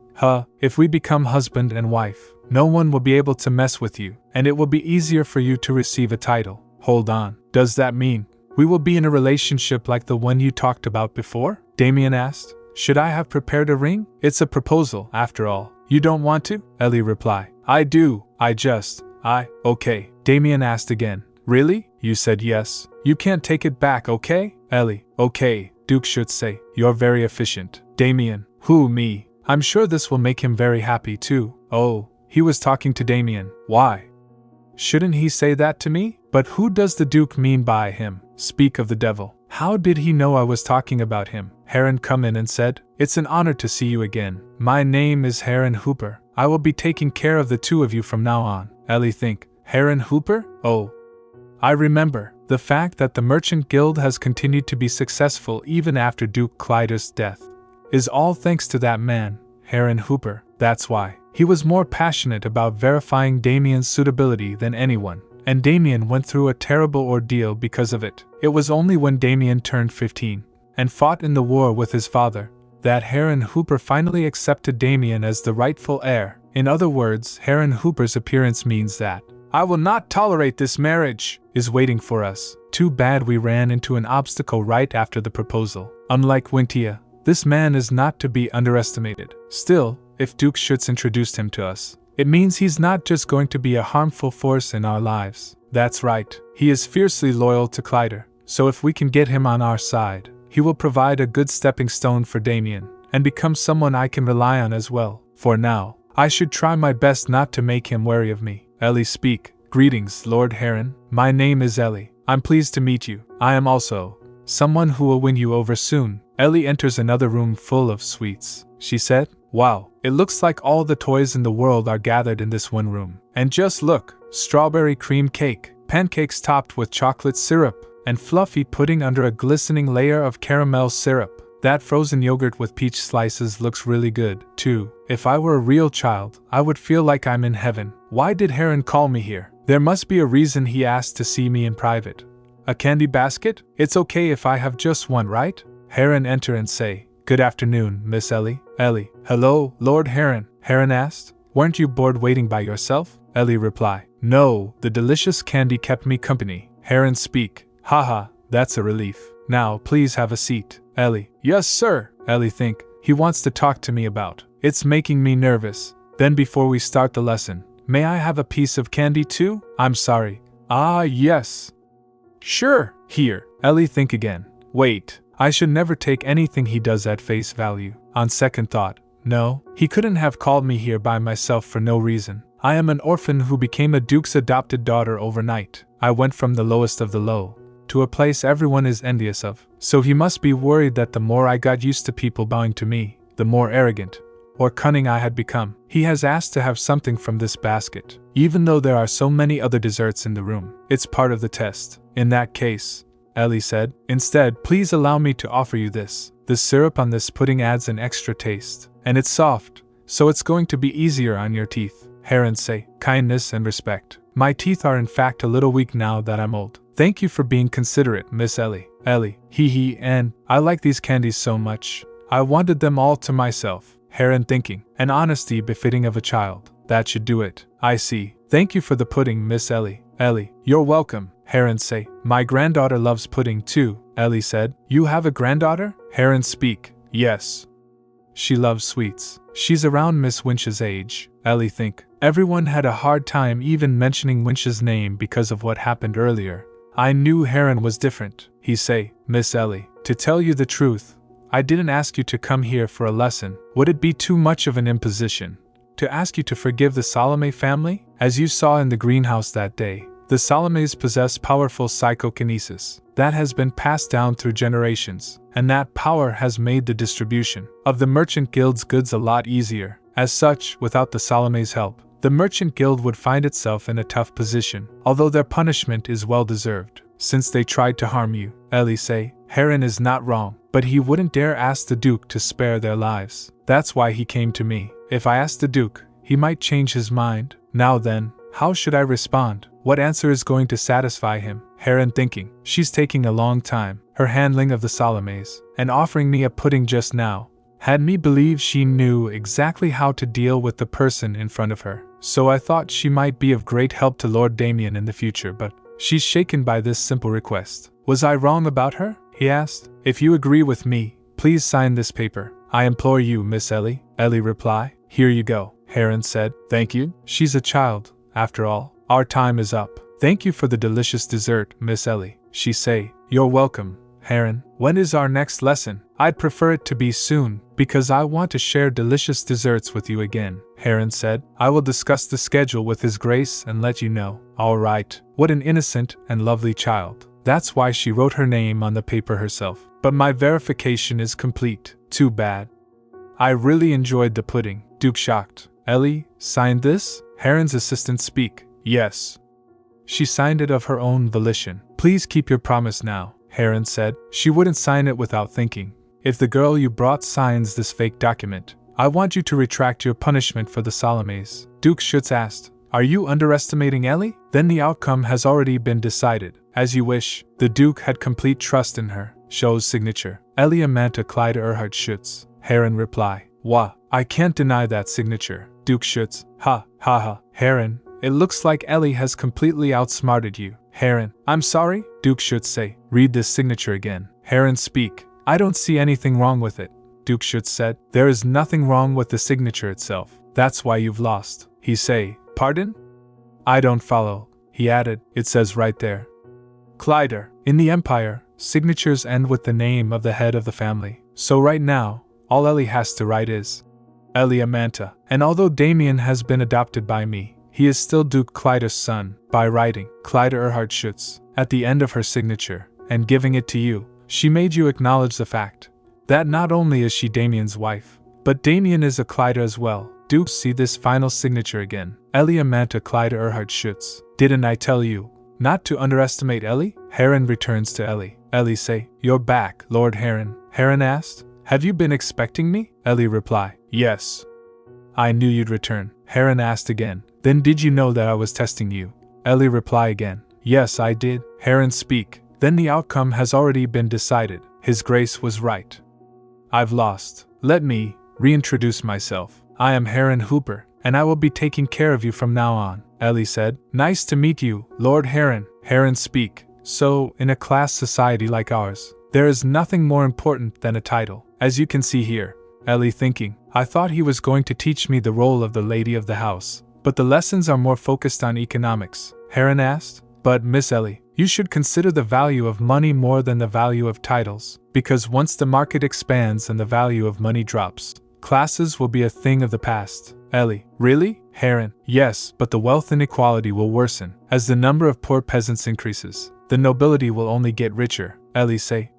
If we become husband and wife, no one will be able to mess with you, and it will be easier for you to receive a title. Hold on. Does that mean we will be in a relationship like the one you talked about before? Damian asked. Should I have prepared a ring? It's a proposal, after all. You don't want to? Ellie reply. I do. Okay. Damian asked again. Really? You said yes. You can't take it back, okay? Ellie. Okay. Duke Schuetz say. You're very efficient. Damian. Who, me? I'm sure this will make him very happy too. Oh, he was talking to Damian. Why? Shouldn't he say that to me? But who does the Duke mean by him? Speak of the devil. How did he know I was talking about him? Heron come in and said, It's an honor to see you again. My name is Heron Hooper. I will be taking care of the two of you from now on. Ellie think. Heron Hooper? Oh. I remember. The fact that the Merchant Guild has continued to be successful even after Duke Clyder's death is all thanks to that man, Heron Hooper. That's why. He was more passionate about verifying Damian's suitability than anyone, and Damian went through a terrible ordeal because of it. It was only when Damian turned 15 and fought in the war with his father that Heron Hooper finally accepted Damian as the rightful heir. In other words, Heron Hooper's appearance means that I will not tolerate this marriage is waiting for us. Too bad we ran into an obstacle right after the proposal. Unlike Wintia, this man is not to be underestimated. Still, if Duke Schuetz introduced him to us, it means he's not just going to be a harmful force in our lives. That's right, he is fiercely loyal to Clyder, so if we can get him on our side, he will provide a good stepping stone for Damian, and become someone I can rely on as well. For now, I should try my best not to make him wary of me. Ellie speak. Greetings, Lord Heron. My name is Ellie. I'm pleased to meet you. I am also someone who will win you over soon. Ellie enters another room full of sweets. She said, Wow, it looks like all the toys in the world are gathered in this one room. And just look, strawberry cream cake, pancakes topped with chocolate syrup, and fluffy pudding under a glistening layer of caramel syrup. That frozen yogurt with peach slices looks really good, too. If I were a real child, I would feel like I'm in heaven. Why did Heron call me here? There must be a reason he asked to see me in private. A candy basket? It's okay if I have just one, right? Heron enter and say, Good afternoon, Miss Ellie. Ellie. Hello, Lord Heron. Heron asked. Weren't you bored waiting by yourself? Ellie reply. No, the delicious candy kept me company. Heron speak. Haha, that's a relief. Now, please have a seat. Ellie. Yes, sir. Ellie think. He wants to talk to me about. It's making me nervous. Then before we start the lesson, may I have a piece of candy too? I'm sorry. Ah, yes. Sure. Here. Ellie think again. Wait, I should never take anything he does at face value. On second thought, no, he couldn't have called me here by myself for no reason. I am an orphan who became a duke's adopted daughter overnight. I went from the lowest of the low to a place everyone is envious of. So he must be worried that the more I got used to people bowing to me, the more arrogant or cunning I had become. He has asked to have something from this basket, even though there are so many other desserts in the room. It's part of the test. In that case, Ellie said, instead, please allow me to offer you this. The syrup on this pudding adds an extra taste, and it's soft, so it's going to be easier on your teeth. Fiancé, kindness and respect. My teeth are in fact a little weak now that I'm old. Thank you for being considerate, Miss Ellie. Ellie, and I like these candies so much. I wanted them all to myself. Heron thinking, an honesty befitting of a child. That should do it. I see. Thank you for the pudding, Miss Ellie. Ellie, you're welcome. Fiancé, my granddaughter loves pudding too, Ellie said. You have a granddaughter? Heron speak, yes. She loves sweets. She's around Miss Winch's age. Ellie think, everyone had a hard time even mentioning Winch's name because of what happened earlier. I knew Heron was different. He say, Miss Ellie, to tell you the truth, I didn't ask you to come here for a lesson. Would it be too much of an imposition to ask you to forgive the Salome family? As you saw in the greenhouse that day, the Salomes possess powerful psychokinesis that has been passed down through generations, and that power has made the distribution of the Merchant Guild's goods a lot easier. As such, without the Salome's help, the Merchant Guild would find itself in a tough position, although their punishment is well deserved, since they tried to harm you. Ellie say, Heron is not wrong, but he wouldn't dare ask the Duke to spare their lives. That's why he came to me. If I asked the Duke, he might change his mind. Now then, how should I respond? What answer is going to satisfy him? Heron thinking, she's taking a long time. Her handling of the Salomes, and offering me a pudding just now, had me believe she knew exactly how to deal with the person in front of her. So I thought she might be of great help to Lord Damian in the future, but she's shaken by this simple request. Was I wrong about her? He asked. If you agree with me, please sign this paper. I implore you, Miss Ellie. Ellie reply. Here you go. Heron said. Thank you. She's a child, after all. Our time is up. Thank you for the delicious dessert, Miss Ellie. She say. You're welcome, Heron. When is our next lesson? I'd prefer it to be soon, because I want to share delicious desserts with you again, Heron said. I will discuss the schedule with His Grace and let you know. All right. What an innocent and lovely child. That's why she wrote her name on the paper herself. But my verification is complete. Too bad. I really enjoyed the pudding. Duke shocked. Ellie, signed this? Heron's assistant speak. Yes. She signed it of her own volition. Please keep your promise now, Heron said. She wouldn't sign it without thinking. If the girl you brought signs this fake document, I want you to retract your punishment for the Salomes. Duke Schuetz asked. Are you underestimating Ellie? Then the outcome has already been decided. As you wish. The Duke had complete trust in her. Shows signature. Ellie Amanta Clyde Erhard Schuetz. Heron reply. Wah, I can't deny that signature. Duke Schuetz. Ha, ha ha. Heron, it looks like Ellie has completely outsmarted you. Heron, I'm sorry? Duke Schuetz say. Read this signature again. Heron speak. I don't see anything wrong with it. Duke Schuetz said. There is nothing wrong with the signature itself. That's why you've lost. He say. Pardon? I don't follow. He added. It says right there. Clyder. In the Empire, signatures end with the name of the head of the family. So right now, all Ellie has to write is Ellie Amanta. And although Damian has been adopted by me, he is still Duke Clyder's son. By writing Clyder Erhard Schuetz at the end of her signature and giving it to you, she made you acknowledge the fact that not only is she Damian's wife, but Damian is a Clyder as well. Duke, see this final signature again. Ellie Amanta Clyder Erhard Schuetz. Didn't I tell you not to underestimate Ellie? Heron returns to Ellie. Ellie say, You're back, Lord Heron. Heron asked, Have you been expecting me? Ellie reply, Yes. I knew you'd return. Heron asked again, Then did you know that I was testing you? Ellie reply again, Yes, I did. Heron speak, Then the outcome has already been decided. His Grace was right. I've lost. Let me reintroduce myself. I am Heron Hooper, and I will be taking care of you from now on. Ellie said, Nice to meet you, Lord Heron. Heron speak. So, in a class society like ours, there is nothing more important than a title, as you can see here. Ellie thinking, I thought he was going to teach me the role of the lady of the house, but the lessons are more focused on economics. Heron asked, But Miss Ellie, You should consider the value of money more than the value of titles, because once the market expands and the value of money drops, classes will be a thing of the past. Ellie: Really? Heron: Yes, but the wealth inequality will worsen. As the number of poor peasants increases, the nobility will only get richer. Ellie: Say,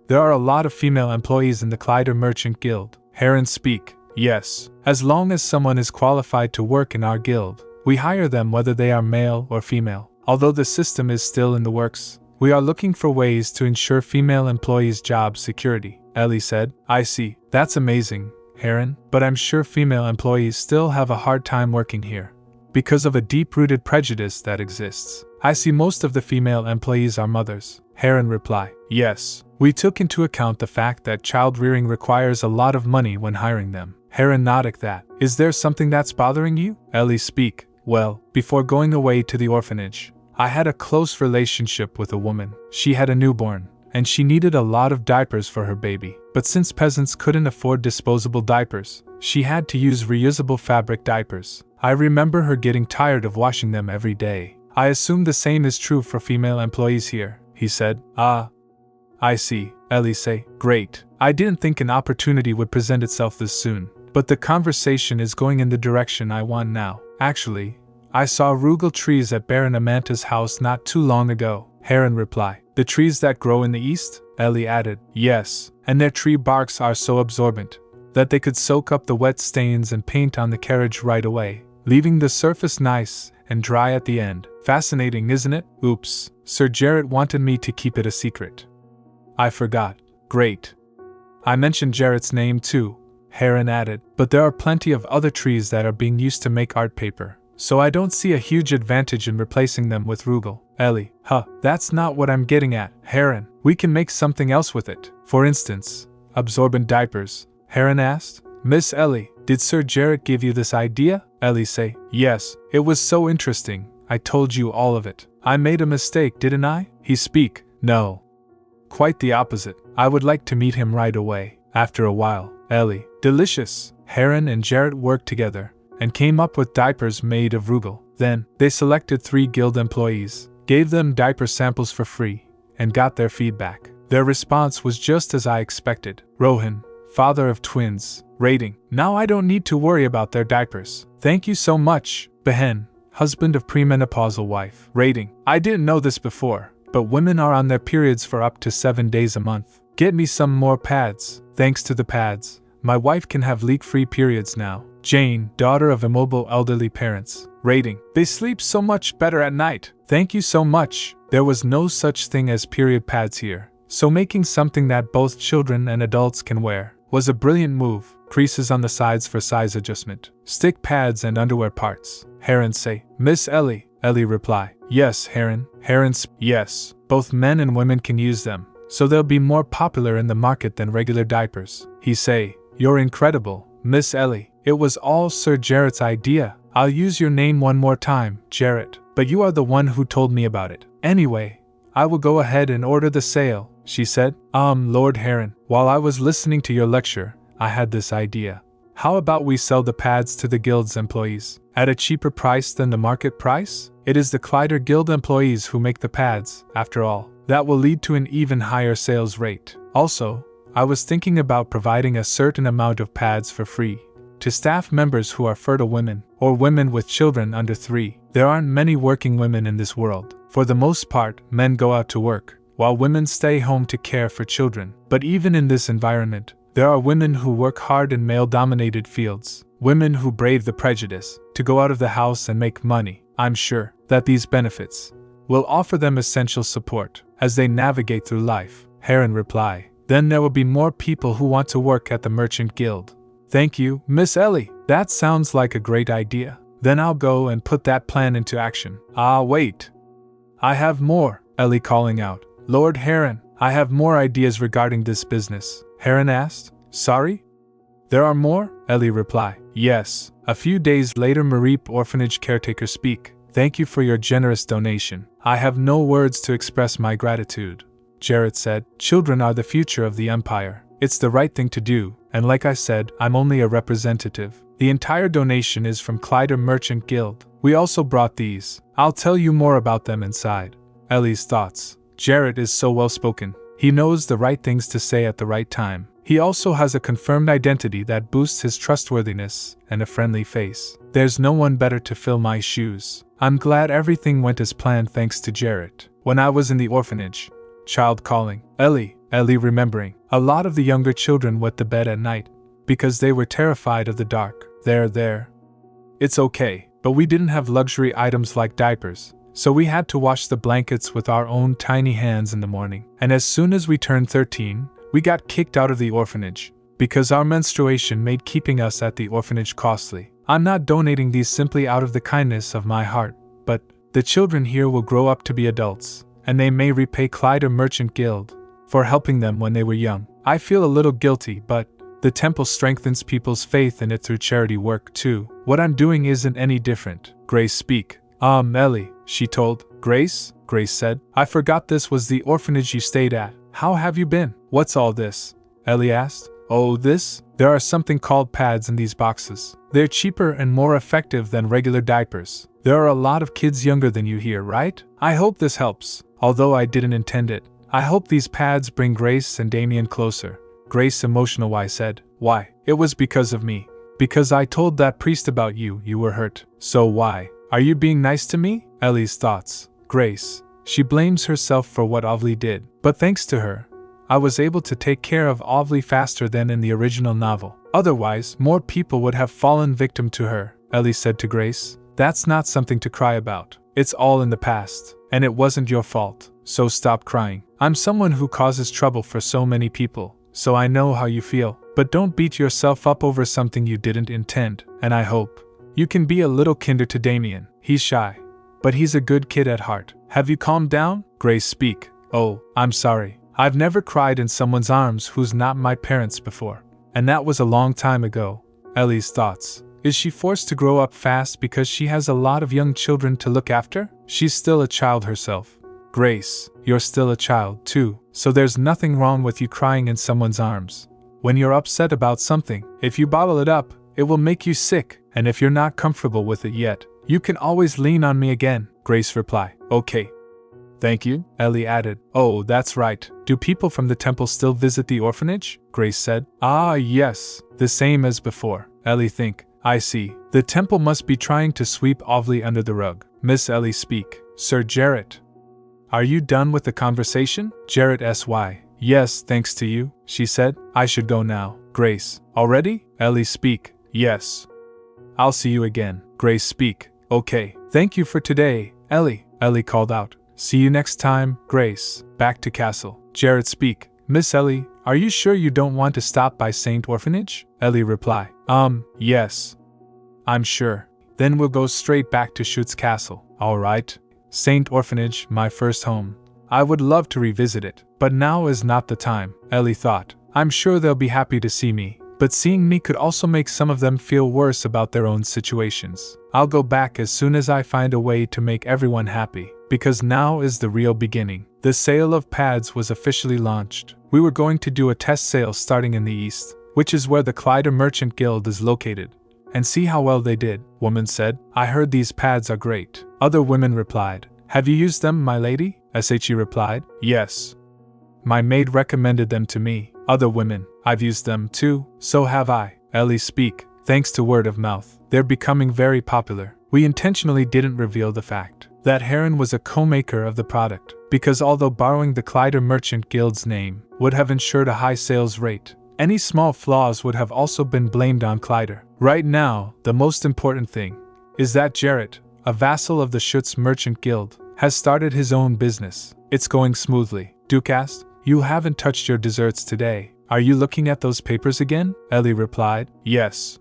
there are a lot of female employees in the Clyder Merchant Guild. Heron: Speak: Yes. As long as someone is qualified to work in our guild, we hire them whether they are male or female. Although the system is still in the works, we are looking for ways to ensure female employees' job security. Ellie said, I see. That's amazing, Heron, but I'm sure female employees still have a hard time working here, because of a deep-rooted prejudice that exists. I see most of the female employees are mothers. Heron replied, Yes. We took into account the fact that child-rearing requires a lot of money when hiring them. Heron nodded that. Is there something that's bothering you? Ellie: Speak. Well, before going away to the orphanage, I had a close relationship with a woman. She had a newborn, and she needed a lot of diapers for her baby. But since peasants couldn't afford disposable diapers, she had to use reusable fabric diapers. I remember her getting tired of washing them every day. I assume the same is true for female employees here, he said. I see. Ellie say, Great. I didn't think an opportunity would present itself this soon, but the conversation is going in the direction I want now. Actually, I saw arugula trees at Baron Amanta's house not too long ago. Heron replied. The trees that grow in the east? Ellie added. Yes, and their tree barks are so absorbent that they could soak up the wet stains and paint on the carriage right away, leaving the surface nice and dry at the end. Fascinating, isn't it? Oops, Sir Jarrett wanted me to keep it a secret. I forgot. Great. I mentioned Jarrett's name too, Heron added, but there are plenty of other trees that are being used to make art paper, so I don't see a huge advantage in replacing them with rugel. Ellie: That's not what I'm getting at, Heron. We can make something else with it. For instance, absorbent diapers. Heron asked. Miss Ellie, did Sir Jarrett give you this idea? Ellie say, Yes, it was so interesting. I told you all of it. I made a mistake, didn't I? He speak. No. Quite the opposite. I would like to meet him right away. After a while, Ellie. Delicious. Heron and Jarrett worked together and came up with diapers made of rugel. Then, they selected 3 guild employees, gave them diaper samples for free, and got their feedback. Their response was just as I expected. Rohan, father of twins, rating. Now I don't need to worry about their diapers. Thank you so much. Behen, husband of premenopausal wife, rating. I didn't know this before, but women are on their periods for up to 7 days a month. Get me some more pads. Thanks to the pads, my wife can have leak-free periods now. Jane, daughter of immobile elderly parents, rating. They sleep so much better at night. Thank you so much. There was no such thing as period pads here, so making something that both children and adults can wear was a brilliant move. Creases on the sides for size adjustment. Stick pads and underwear parts. Heron say. Miss Ellie. Ellie reply. Yes, Heron. Yes. Both men and women can use them, so they'll be more popular in the market than regular diapers. He say. You're incredible, Miss Ellie. It was all Sir Jarrett's idea. I'll use your name one more time, Jarrett, but you are the one who told me about it. Anyway, I will go ahead and order the sale, she said. Lord Heron, while I was listening to your lecture, I had this idea. How about we sell the pads to the guild's employees at a cheaper price than the market price? It is the Clyder Guild employees who make the pads, after all. That will lead to an even higher sales rate. Also, I was thinking about providing a certain amount of pads for free to staff members who are fertile women, or women with children under 3. There aren't many working women in this world. For the most part, men go out to work, while women stay home to care for children. But even in this environment, there are women who work hard in male-dominated fields, women who brave the prejudice to go out of the house and make money. I'm sure that these benefits will offer them essential support as they navigate through life. Heron reply. Then there will be more people who want to work at the Merchant Guild. Thank you, Miss Ellie. That sounds like a great idea. Then I'll go and put that plan into action. Wait. I have more, Ellie calling out. Lord Heron, I have more ideas regarding this business. Heron asked. Sorry? There are more? Ellie replied. Yes. A few days later, Mareep orphanage caretaker speak. Thank you for your generous donation. I have no words to express my gratitude. Jarrett said. Children are the future of the Empire. It's the right thing to do, and like I said, I'm only a representative. The entire donation is from Clyder Merchant Guild. We also brought these. I'll tell you more about them inside. Ellie's thoughts. Jarrett is so well-spoken. He knows the right things to say at the right time. He also has a confirmed identity that boosts his trustworthiness and a friendly face. There's no one better to fill my shoes. I'm glad everything went as planned thanks to Jarrett. When I was in the orphanage, child calling, Ellie remembering. A lot of the younger children wet the bed at night because they were terrified of the dark. There. It's okay, but we didn't have luxury items like diapers, so we had to wash the blankets with our own tiny hands in the morning. And as soon as we turned 13, we got kicked out of the orphanage because our menstruation made keeping us at the orphanage costly. I'm not donating these simply out of the kindness of my heart, but the children here will grow up to be adults, and they may repay Clyde Merchant Guild for helping them when they were young. I feel a little guilty, but the temple strengthens people's faith in it through charity work too. What I'm doing isn't any different. Grace speak. Ellie, she told. Grace said. I forgot this was the orphanage you stayed at. How have you been? What's all this? Ellie asked. Oh, this? There are something called pads in these boxes. They're cheaper and more effective than regular diapers. There are a lot of kids younger than you here, right? I hope this helps. Although I didn't intend it. I hope these pads bring Grace and Damian closer. Grace emotional said. Why? It was because of me. Because I told that priest about you were hurt. So why? Are you being nice to me? Ellie's thoughts. Grace. She blames herself for what Ovly did. But thanks to her, I was able to take care of Ovly faster than in the original novel. Otherwise, more people would have fallen victim to her. Ellie said to Grace. That's not something to cry about. It's all in the past. And it wasn't your fault. So stop crying. I'm someone who causes trouble for so many people. So I know how you feel. But don't beat yourself up over something you didn't intend. And I hope you can be a little kinder to Damian. He's shy, but he's a good kid at heart. Have you calmed down? Grace speak. Oh, I'm sorry. I've never cried in someone's arms who's not my parents before. And that was a long time ago. Ellie's thoughts. Is she forced to grow up fast because she has a lot of young children to look after? She's still a child herself. Grace, you're still a child too, so there's nothing wrong with you crying in someone's arms. When you're upset about something, if you bottle it up, it will make you sick, and if you're not comfortable with it yet, you can always lean on me again, Grace replied. Okay. Thank you, Ellie added. Oh, that's right. Do people from the temple still visit the orphanage? Grace said. Ah, yes, the same as before. Ellie think. I see. The temple must be trying to sweep Ovly under the rug. Miss Ellie speak. Sir Jarrett. Are you done with the conversation? Jarrett S.Y. Yes, thanks to you, she said. I should go now. Grace. Already? Ellie speak. Yes. I'll see you again. Grace speak. Okay. Thank you for today, Ellie. Ellie called out. See you next time, Grace. Back to castle. Jarrett speak. Miss Ellie, are you sure you don't want to stop by Saint Orphanage? Ellie reply. Yes. I'm sure. Then we'll go straight back to Schuetz Castle. Alright. Saint Orphanage, my first home. I would love to revisit it, but now is not the time, Ellie thought. I'm sure they'll be happy to see me, but seeing me could also make some of them feel worse about their own situations. I'll go back as soon as I find a way to make everyone happy, because now is the real beginning. The sale of pads was officially launched. We were going to do a test sale starting in the east, which is where the Clyde Merchant Guild is located, and see how well they did. Woman said, I heard these pads are great. Other women replied, Have you used them, my lady? SHE replied, Yes. My maid recommended them to me. Other women, I've used them too. So have I. Ellie speak. Thanks to word of mouth, they're becoming very popular. We intentionally didn't reveal the fact that Heron was a co-maker of the product, because although borrowing the Clyde Merchant Guild's name would have ensured a high sales rate, any small flaws would have also been blamed on Clyde. Right now, the most important thing is that Jarrett, a vassal of the Schuetz Merchant Guild, has started his own business. It's going smoothly. Duke asked, You haven't touched your desserts today. Are you looking at those papers again? Ellie replied, Yes.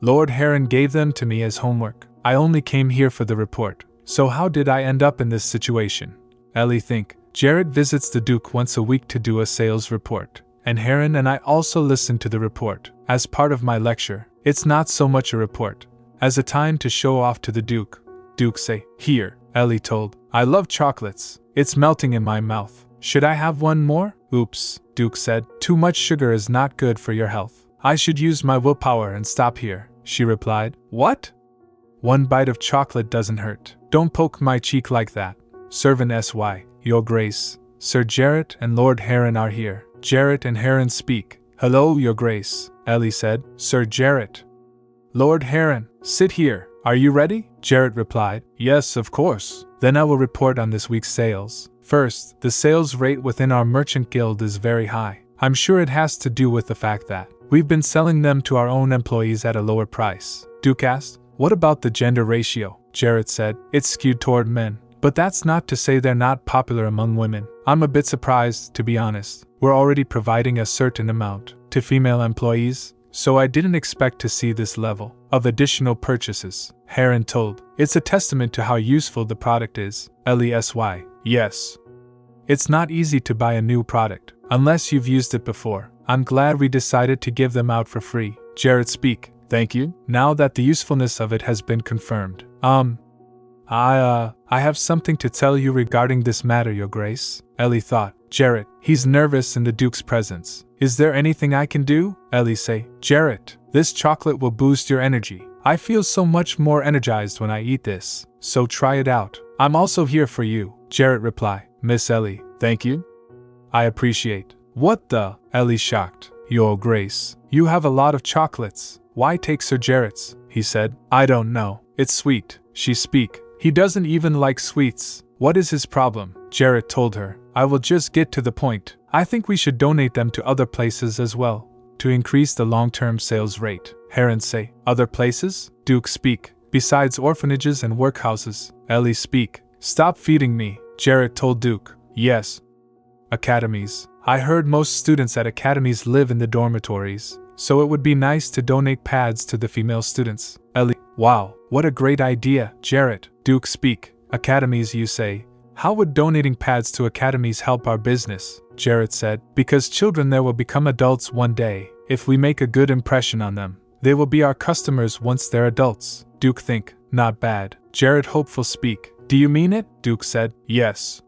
Lord Heron gave them to me as homework. I only came here for the report. So how did I end up in this situation? Ellie think. Jarrett visits the Duke once a week to do a sales report, and Heron and I also listen to the report. As part of my lecture, it's not so much a report as a time to show off to the Duke. Duke say, Here, Ellie told. I love chocolates. It's melting in my mouth. Should I have one more? Oops, Duke said. Too much sugar is not good for your health. I should use my willpower and stop here, she replied. What? One bite of chocolate doesn't hurt. Don't poke my cheek like that. Servant SY, Your Grace. Sir Jarrett and Lord Heron are here. Jarrett and Heron speak. Hello, Your Grace, Ellie said. Sir Jarrett. Lord Heron, sit here. Are you ready? Jarrett replied. Yes, of course. Then I will report on this week's sales. First, the sales rate within our merchant guild is very high. I'm sure it has to do with the fact that we've been selling them to our own employees at a lower price. Duke asked. What about the gender ratio? Jarrett said. It's skewed toward men. But that's not to say they're not popular among women. I'm a bit surprised, to be honest. We're already providing a certain amount to female employees, so I didn't expect to see this level of additional purchases, Heron told. It's a testament to how useful the product is. Ellie SY. Yes. It's not easy to buy a new product, unless you've used it before. I'm glad we decided to give them out for free. Jarrett speak. Thank you. Now that the usefulness of it has been confirmed. I have something to tell you regarding this matter, Your Grace. Ellie thought. Jarrett, he's nervous in the Duke's presence. Is there anything I can do? Ellie say. Jarrett, this chocolate will boost your energy. I feel so much more energized when I eat this, so try it out. I'm also here for you. Jarrett reply. Miss Ellie, thank you. I appreciate. What the? Ellie shocked. Your Grace, you have a lot of chocolates. Why take Sir Jarrett's? He said. I don't know. It's sweet. She speak. He doesn't even like sweets. What is his problem? Jarrett told her. I will just get to the point. I think we should donate them to other places as well, to increase the long-term sales rate. Heron say. Other places? Duke speak. Besides orphanages and workhouses. Ellie speak. Stop feeding me. Jarrett told Duke. Yes. Academies. I heard most students at academies live in the dormitories, so it would be nice to donate pads to the female students. Ellie. Wow, what a great idea, Jarrett. Duke speak. Academies, you say? How would donating pads to academies help our business? Jarrett said. Because children there will become adults one day. If we make a good impression on them, they will be our customers once they're adults. Duke think. Not bad. Jarrett hopeful speak. Do you mean it? Duke said. Yes.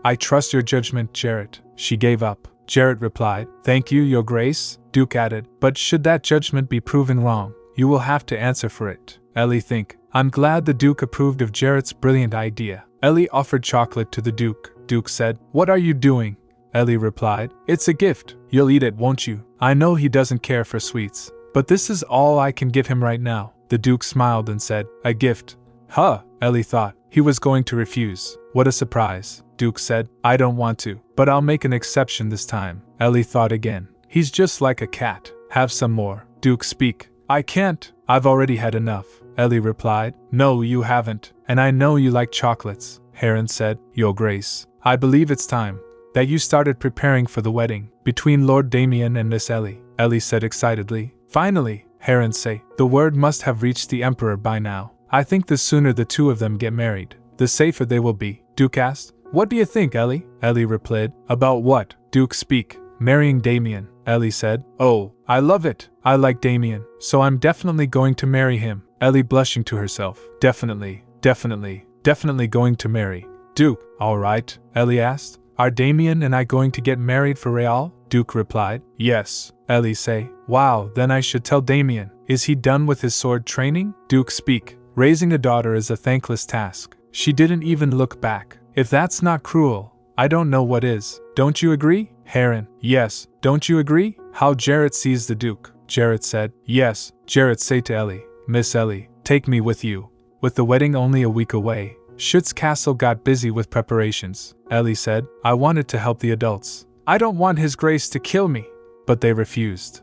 I trust your judgment, Jarrett. She gave up. Jarrett replied. Thank you, Your Grace. Duke added. But should that judgment be proven wrong, you will have to answer for it. Ellie think. I'm glad the Duke approved of Jarrett's brilliant idea. Ellie offered chocolate to the Duke. Duke said. What are you doing? Ellie replied. It's a gift. You'll eat it, won't you? I know he doesn't care for sweets, but this is all I can give him right now. The Duke smiled and said. A gift? Huh, Ellie thought. He was going to refuse. What a surprise. Duke said. I don't want to, but I'll make an exception this time. Ellie thought again. He's just like a cat. Have some more. Duke speak. I can't. I've already had enough. Ellie replied. No, you haven't, and I know you like chocolates. Heron said. Your Grace, I believe it's time that you started preparing for the wedding between Lord Damian and Miss Ellie. Ellie said excitedly. Finally, Heron say. The word must have reached the Emperor by now. I think the sooner the two of them get married, the safer they will be. Duke asked. What do you think, Ellie? Ellie replied. About what? Duke speak. Marrying Damian. Ellie said. Oh, I love it. I like Damian, so I'm definitely going to marry him. Ellie blushing to herself. Definitely going to marry Duke. All right, Ellie asked. Are Damian and I going to get married for real? Duke replied. Yes. Ellie say. Wow, then I should tell Damian. Is he done with his sword training? Duke speak. Raising a daughter is a thankless task. She didn't even look back. If that's not cruel, I don't know what is. Don't you agree? Heron. Yes. Don't you agree? How Jarrett sees the Duke. Jarrett said. Yes. Jarrett say to Ellie. Miss Ellie, take me with you. With the wedding only a week away, Schuetz Castle got busy with preparations. Ellie said. I wanted to help the adults. I don't want His Grace to kill me. But they refused.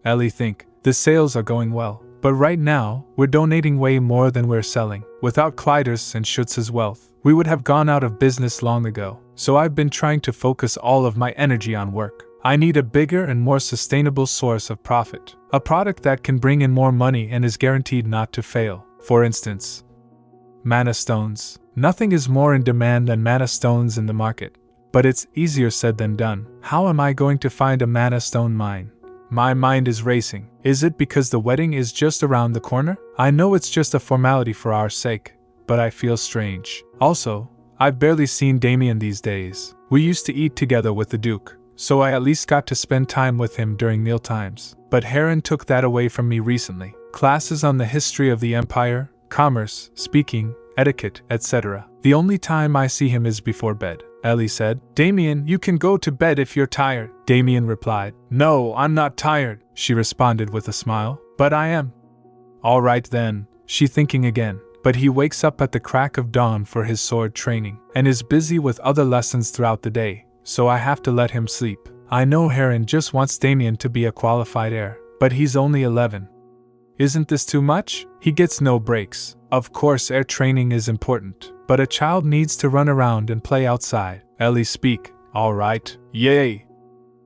Ellie think. The sales are going well. But right now, we're donating way more than we're selling. Without Clyder's and Schuetz's wealth, we would have gone out of business long ago. So I've been trying to focus all of my energy on work. I need a bigger and more sustainable source of profit. A product that can bring in more money and is guaranteed not to fail. For instance, mana stones. Nothing is more in demand than mana stones in the market. But it's easier said than done. How am I going to find a mana stone mine? My mind is racing. Is it because the wedding is just around the corner? I know it's just a formality for our sake, but I feel strange. Also, I've barely seen Damian these days. We used to eat together with the Duke, so I at least got to spend time with him during meal times. But Heron took that away from me recently. Classes on the history of the Empire, commerce, speaking, etiquette, etc. The only time I see him is before bed, Ellie said. Damian, you can go to bed if you're tired, Damian replied. No, I'm not tired, she responded with a smile. But I am. All right then, she thinking again. But he wakes up at the crack of dawn for his sword training, and is busy with other lessons throughout the day, so I have to let him sleep. I know Heron just wants Damian to be a qualified heir, but he's only 11. Isn't this too much? He gets no breaks. Of course heir training is important, but a child needs to run around and play outside. Ellie speak. All right, yay.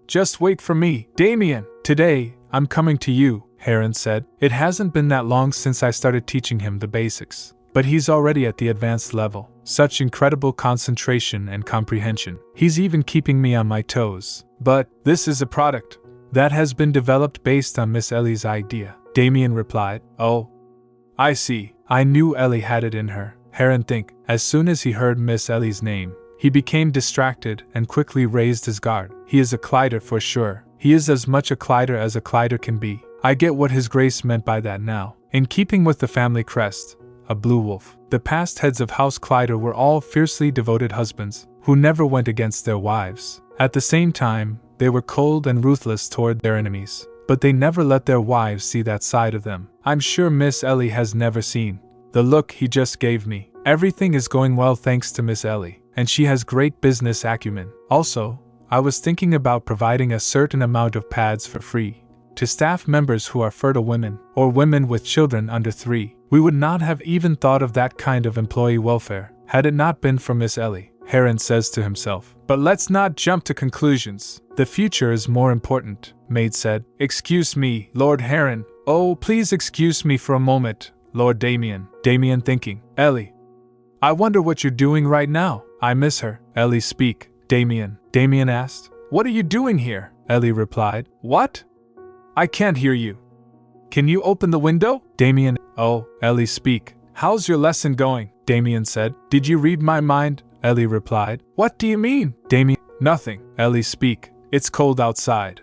Just wait for me, Damian. Today, I'm coming to you, Heron said. It hasn't been that long since I started teaching him the basics, but he's already at the advanced level. Such incredible concentration and comprehension. He's even keeping me on my toes. But this is a product that has been developed based on Miss Ellie's idea, Damian replied. Oh, I see. I knew Ellie had it in her. Heron think. As soon as he heard Miss Ellie's name, he became distracted and quickly raised his guard. He is a Clyder for sure. He is as much a Clyder as a Clyder can be. I get what His Grace meant by that now. In keeping with the family crest, a blue wolf, the past heads of House Clyder were all fiercely devoted husbands, who never went against their wives. At the same time, they were cold and ruthless toward their enemies, but they never let their wives see that side of them. I'm sure Miss Ellie has never seen the look he just gave me. Everything is going well thanks to Miss Ellie, and she has great business acumen. Also, I was thinking about providing a certain amount of pads for free to staff members who are fertile women, or women with children under 3. We would not have even thought of that kind of employee welfare, had it not been for Miss Ellie, Heron says to himself. But let's not jump to conclusions. The future is more important, Maid said. Excuse me, Lord Heron. Oh, please excuse me for a moment, Lord Damian. Damian thinking. Ellie. I wonder what you're doing right now. I miss her. Ellie speak. Damian. Damian asked. What are you doing here? Ellie replied. What? I can't hear you. Can you open the window? Damian. Oh, Ellie speak. How's your lesson going? Damian said. Did you read my mind? Ellie replied. What do you mean? Damian. Nothing. Ellie speak. It's cold outside.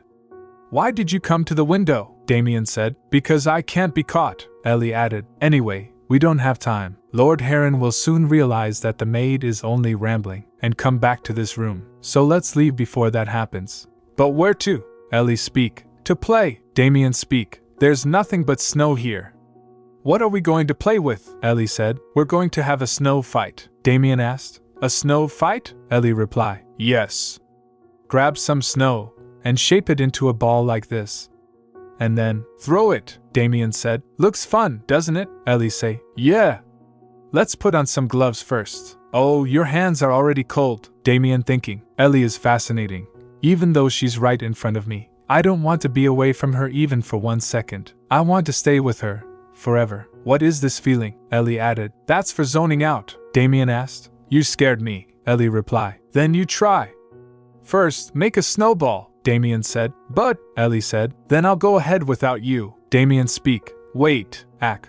Why did you come to the window? Damian said. Because I can't be caught. Ellie added. Anyway, we don't have time. Lord Heron will soon realize that the maid is only rambling and come back to this room. So let's leave before that happens. But where to? Ellie speak. To play. Damian speak. There's nothing but snow here. What are we going to play with? Ellie said. We're going to have a snow fight. Damian asked. A snow fight? Ellie replied. Yes. Grab some snow and shape it into a ball like this. And then throw it, Damian said. Looks fun, doesn't it? Ellie say. Yeah. Let's put on some gloves first. Oh, your hands are already cold, Damian thinking. Ellie is fascinating. Even though she's right in front of me, I don't want to be away from her even for 1 second. I want to stay with her forever. What is this feeling? Ellie added. That's for zoning out, Damian asked. You scared me, Ellie replied. Then you try. First, make a snowball, Damian said. But, Ellie said, then I'll go ahead without you. Damian speak. Wait, Ack.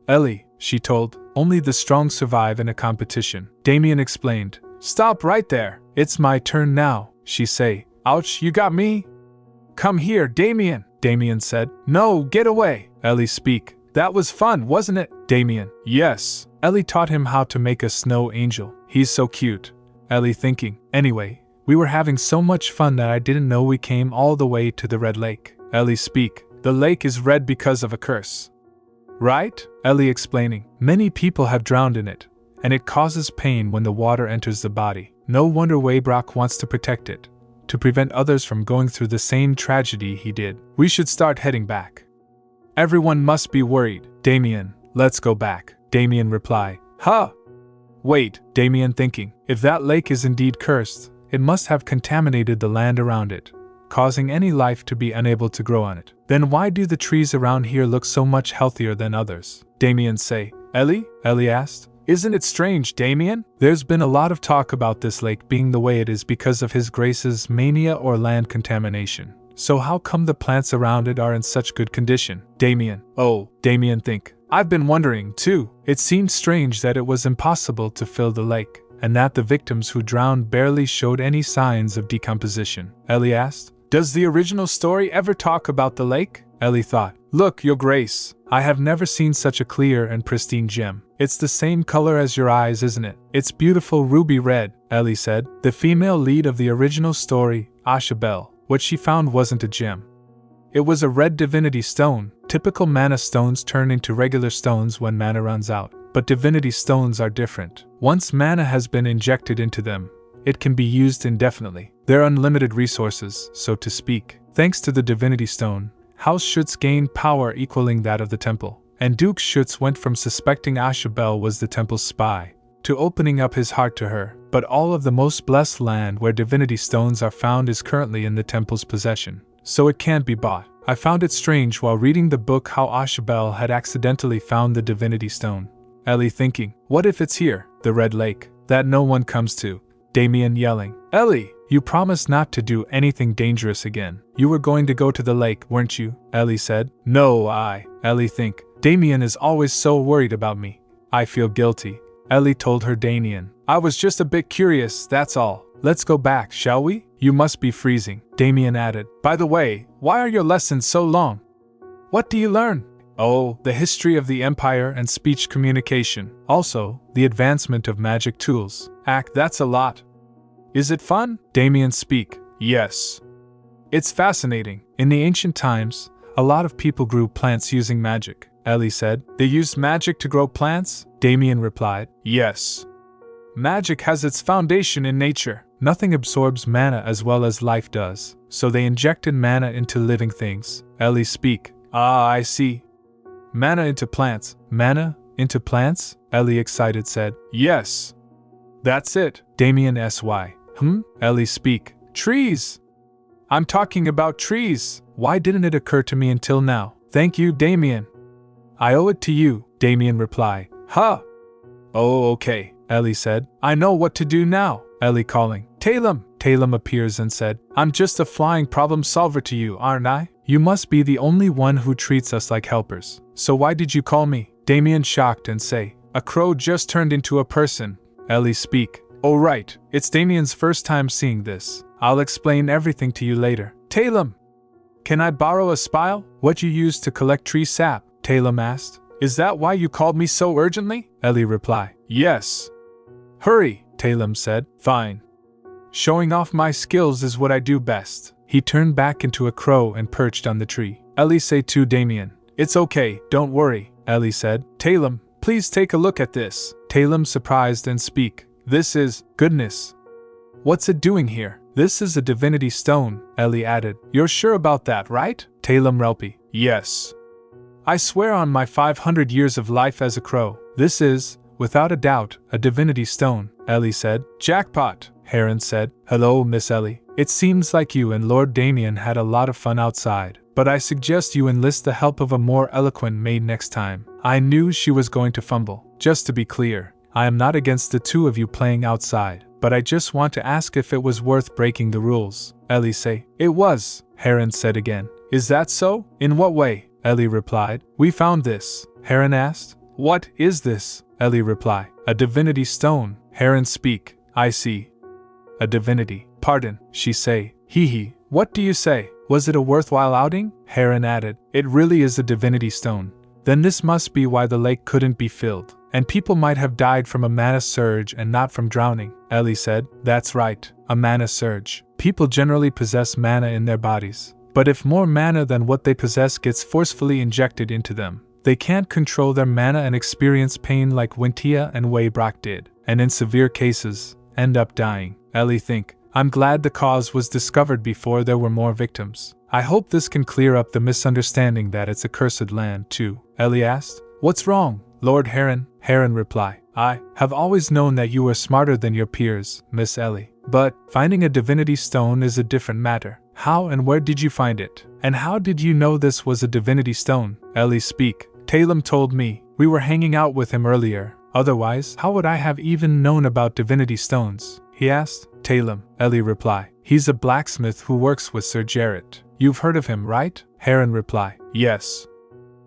Ellie, she told, only the strong survive in a competition. Damian explained. Stop right there. It's my turn now, she say. Ouch, you got me? Come here, Damian, Damian said. No, get away. Ellie speak. That was fun, wasn't it? Damian. Yes. Ellie taught him how to make a snow angel. He's so cute. Ellie thinking. Anyway, we were having so much fun that I didn't know we came all the way to the Red Lake. Ellie speak. The lake is red because of a curse. Right? Ellie explaining. Many people have drowned in it, and it causes pain when the water enters the body. No wonder Waybrock wants to protect it, to prevent others from going through the same tragedy he did. We should start heading back. Everyone must be worried. Damian, let's go back. Damian reply. Huh? Wait, Damian thinking. If that lake is indeed cursed, it must have contaminated the land around it, causing any life to be unable to grow on it. Then why do the trees around here look so much healthier than others? Damian say. Ellie? Ellie asked. Isn't it strange, Damian? There's been a lot of talk about this lake being the way it is because of His Grace's mania or land contamination. So how come the plants around it are in such good condition? Damian. Oh, Damian think. I've been wondering, too. It seemed strange that it was impossible to fill the lake, and that the victims who drowned barely showed any signs of decomposition. Ellie asked. Does the original story ever talk about the lake? Ellie thought. Look, Your Grace, I have never seen such a clear and pristine gem. It's the same color as your eyes, isn't it? It's beautiful ruby red, Ellie said. The female lead of the original story, Ashabel. What she found wasn't a gem. It was a red divinity stone. Typical mana stones turn into regular stones when mana runs out, but divinity stones are different. Once mana has been injected into them, it can be used indefinitely. They're unlimited resources, so to speak. Thanks to the divinity stone, House Schuetz gained power equaling that of the temple, and Duke Schuetz went from suspecting Ashabel was the temple's spy to opening up his heart to her. But all of the most blessed land where divinity stones are found is currently in the temple's possession, so it can't be bought. I found it strange while reading the book how Ashabel had accidentally found the divinity stone. Ellie thinking, what if it's here, the Red Lake, that no one comes to? Damian yelling, Ellie, you promised not to do anything dangerous again. You were going to go to the lake, weren't you? Ellie said. No, Ellie think, Damian is always so worried about me. I feel guilty. Ellie told her Damian. I was just a bit curious, that's all. Let's go back, shall we? You must be freezing. Damian added. By the way, why are your lessons so long? What do you learn? Oh, the history of the Empire and speech communication. Also, the advancement of magic tools. That's a lot. Is it fun? Damian speak. Yes. It's fascinating. In the ancient times, a lot of people grew plants using magic, Ellie said. They used magic to grow plants? Damian replied. Yes. Magic has its foundation in nature. Nothing absorbs mana as well as life does, so they injected mana into living things. Ellie speak. I see. Mana into plants. Mana into plants? Ellie excited said. Yes. That's it. Damian sy. Ellie speak. Trees. I'm talking about trees. Why didn't it occur to me until now? Thank you, Damian. I owe it to you, Damian replied. Huh. Oh, okay, Ellie said. I know what to do now. Ellie calling. Talem. Talem appears and said, I'm just a flying problem solver to you, aren't I? You must be the only one who treats us like helpers. So why did you call me? Damian shocked and say, a crow just turned into a person. Ellie speak. Oh right, it's Damian's first time seeing this. I'll explain everything to you later. Talem. Can I borrow a spile? What you use to collect tree sap? Talem asked. Is that why you called me so urgently? Ellie replied. Yes. Hurry, Talem said. Fine. Showing off my skills is what I do best. He turned back into a crow and perched on the tree. Ellie say to Damian. It's okay, don't worry, Ellie said. Talem, please take a look at this. Talem surprised and speak. This is, goodness. What's it doing here? This is a divinity stone, Ellie added. You're sure about that, right? Talem Relpy. Yes. I swear on my 500 years of life as a crow. This is, without a doubt, a divinity stone, Ellie said. Jackpot, Heron said. Hello, Miss Ellie. It seems like you and Lord Damian had a lot of fun outside, but I suggest you enlist the help of a more eloquent maid next time. I knew she was going to fumble. Just to be clear, I am not against the two of you playing outside, but I just want to ask if it was worth breaking the rules. Ellie say. It was, Heron said again. Is that so? In what way? Ellie replied. We found this. Heron asked. What is this? Ellie replied. A divinity stone. Heron speak. I see. A divinity. Pardon, she say. Hee. What do you say? Was it a worthwhile outing? Heron added. It really is a divinity stone. Then this must be why the lake couldn't be filled, and people might have died from a mana surge and not from drowning. Ellie said. That's right, a mana surge. People generally possess mana in their bodies, but if more mana than what they possess gets forcefully injected into them, they can't control their mana and experience pain like Wintia and Waybrock did, and in severe cases, end up dying. Ellie think. I'm glad the cause was discovered before there were more victims. I hope this can clear up the misunderstanding that it's a cursed land too. Ellie asked. What's wrong, Lord Heron? Heron replied. I have always known that you were smarter than your peers, Miss Ellie. But finding a divinity stone is a different matter. How and where did you find it? And how did you know this was a divinity stone? Ellie speak. Talem told me. We were hanging out with him earlier. Otherwise, how would I have even known about divinity stones? He asked. Talem, Ellie reply. He's a blacksmith who works with Sir Jarrett. You've heard of him, right? Heron reply. Yes.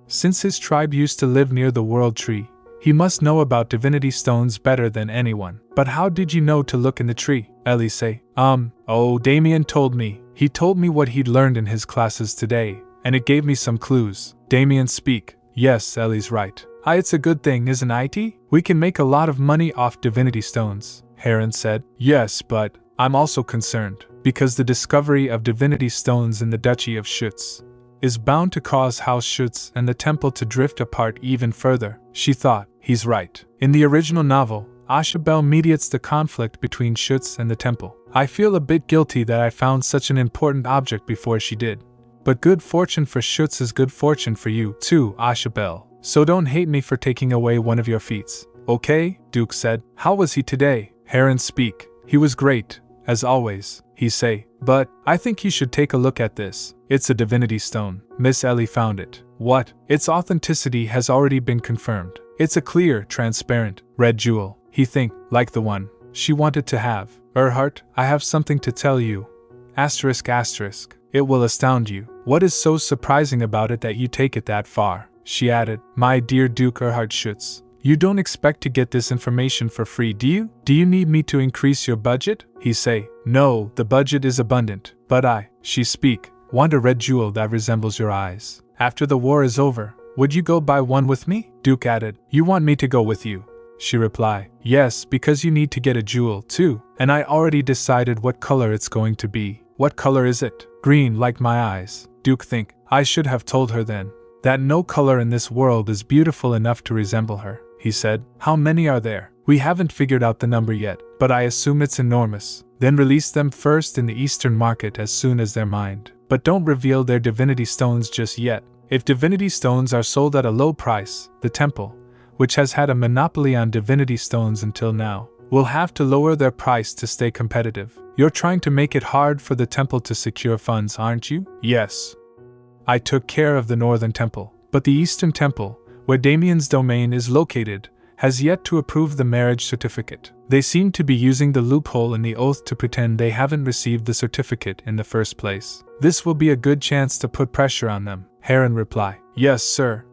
Since his tribe used to live near the World Tree, he must know about divinity stones better than anyone. But how did you know to look in the tree? Ellie say. Damian told me. He told me what he'd learned in his classes today, and it gave me some clues. Damian speak. Yes, Ellie's right. It's a good thing, isn't it? We can make a lot of money off divinity stones, Heron said. Yes, but I'm also concerned, because the discovery of divinity stones in the Duchy of Schuetz is bound to cause House Schuetz and the temple to drift apart even further. She thought, he's right. In the original novel, Ashabel mediates the conflict between Schuetz and the temple. I feel a bit guilty that I found such an important object before she did. But good fortune for Schuetz is good fortune for you, too, Ashabel. So don't hate me for taking away one of your feats. Okay, Duke said. How was he today? Heron speak. He was great, as always, he say. But I think you should take a look at this. It's a divinity stone. Miss Ellie found it. What? Its authenticity has already been confirmed. It's a clear, transparent, red jewel. He think, like the one she wanted to have. Erhart, I have something to tell you. Asterisk. It will astound you. What is so surprising about it that you take it that far? She added, my dear Duke Erhard Schuetz, you don't expect to get this information for free, do you? Do you need me to increase your budget? He say, no, the budget is abundant, but she speak, want a red jewel that resembles your eyes. After the war is over, would you go buy one with me? Duke added, you want me to go with you? She replied, yes, because you need to get a jewel too, and I already decided what color it's going to be. What color is it? Green, like my eyes. Duke think, I should have told her then that no color in this world is beautiful enough to resemble her, he said. How many are there? We haven't figured out the number yet, but I assume it's enormous. Then release them first in the Eastern market as soon as they're mined. But don't reveal their divinity stones just yet. If divinity stones are sold at a low price, the temple, which has had a monopoly on divinity stones until now, will have to lower their price to stay competitive. You're trying to make it hard for the temple to secure funds, aren't you? Yes. I took care of the Northern Temple, but the Eastern Temple, where Damian's domain is located, has yet to approve the marriage certificate. They seem to be using the loophole in the oath to pretend they haven't received the certificate in the first place. This will be a good chance to put pressure on them, Heron replied. Yes, sir.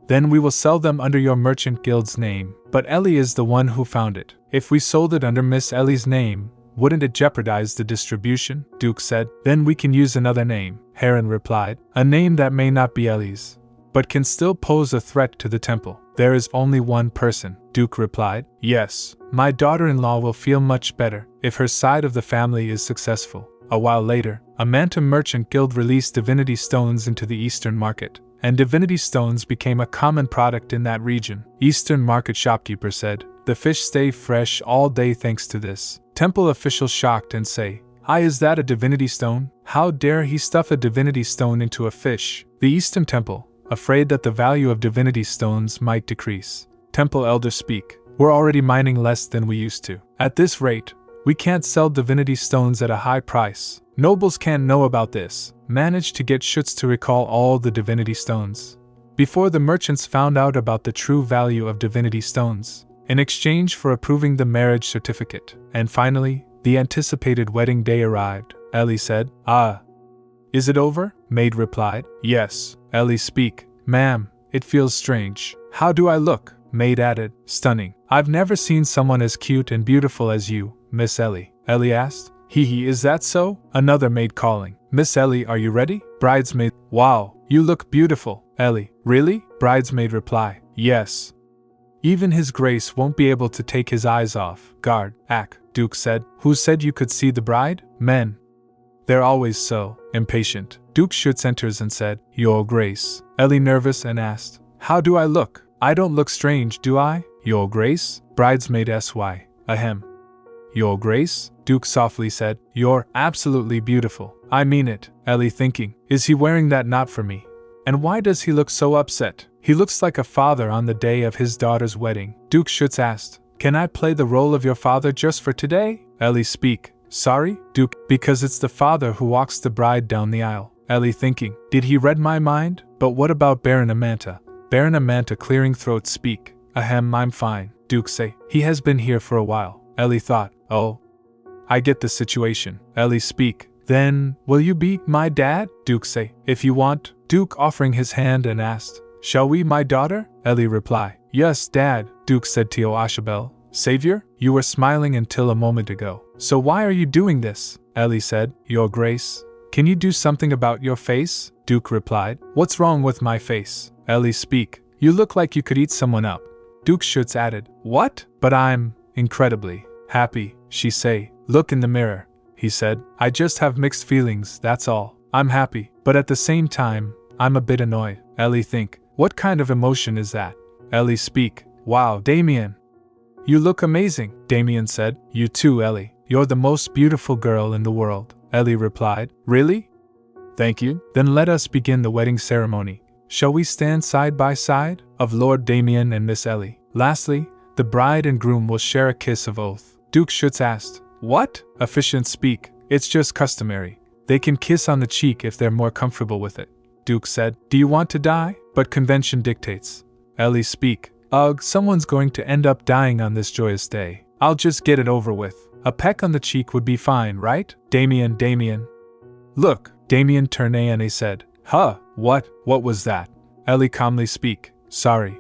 Then we will sell them under your merchant guild's name. But Ellie is the one who found it. If we sold it under Miss Ellie's name, wouldn't it jeopardize the distribution? Duke said. Then we can use another name, Heron replied. A name that may not be Ellie's, but can still pose a threat to the temple. There is only one person, Duke replied. Yes, my daughter-in-law will feel much better if her side of the family is successful. A while later, a Manta merchant guild released divinity stones into the Eastern market, and divinity stones became a common product in that region. Eastern market shopkeeper said, the fish stay fresh all day thanks to this. Temple officials shocked and say, is that a divinity stone? How dare he stuff a divinity stone into a fish? The Eastern Temple, afraid that the value of divinity stones might decrease. Temple elders speak, we're already mining less than we used to. At this rate, we can't sell divinity stones at a high price. Nobles can't know about this. Managed to get Schuetz to recall all the divinity stones before the merchants found out about the true value of divinity stones, in exchange for approving the marriage certificate. And finally, the anticipated wedding day arrived. Ellie said, Is it over? Maid replied. Yes. Ellie speak. Ma'am, it feels strange. How do I look? Maid added, stunning. I've never seen someone as cute and beautiful as you, Miss Ellie. Ellie asked. Is that so? Another maid calling. Miss Ellie, are you ready? Bridesmaid. Wow, you look beautiful. Ellie. Really? Bridesmaid reply. Yes. Even His Grace won't be able to take his eyes off. Guard. Duke said. Who said you could see the bride? Men. They're always so impatient. Duke Schuetz enters and said, Your Grace. Ellie nervous and asked, How do I look? I don't look strange, do I? Your Grace? Bridesmaid sy. Ahem. Your Grace? Duke softly said, You're absolutely beautiful. I mean it. Ellie thinking, is he wearing that knot for me? And why does he look so upset? He looks like a father on the day of his daughter's wedding. Duke Schuetz asked, Can I play the role of your father just for today? Ellie speak. Sorry, Duke, because it's the father who walks the bride down the aisle. Ellie thinking, did he read my mind? But what about Baron Amanta? Baron Amanta clearing throat speak. Ahem, I'm fine. Duke say, he has been here for a while. Ellie thought, oh. I get the situation. Ellie speak. Then, will you be my dad? Duke say, if you want. Duke offering his hand and asked, shall we, my daughter? Ellie reply, yes, Dad. Duke said to Ashabel, Savior, you were smiling until a moment ago. So why are you doing this? Ellie said, Your Grace, can you do something about your face? Duke replied. What's wrong with my face? Ellie speak. You look like you could eat someone up. Duke Schuetz added. What? But I'm incredibly happy, she say. Look in the mirror, he said. I just have mixed feelings, that's all. I'm happy, but at the same time, I'm a bit annoyed. Ellie think. What kind of emotion is that? Ellie speak. Wow, Damian. You look amazing, Damian said. You too, Ellie. You're the most beautiful girl in the world. Ellie replied. Really? Thank you. Then let us begin the wedding ceremony. Shall we stand side by side? Of Lord Damian and Miss Ellie. Lastly, the bride and groom will share a kiss of oath. Duke Schuetz asked. What? Officiants speak. It's just customary. They can kiss on the cheek if they're more comfortable with it. Duke said. Do you want to die? But convention dictates. Ellie speak. Ugh, someone's going to end up dying on this joyous day. I'll just get it over with. A peck on the cheek would be fine, right? Damian. Look, Damian turned and said. Huh, what was that? Ellie calmly speak. Sorry.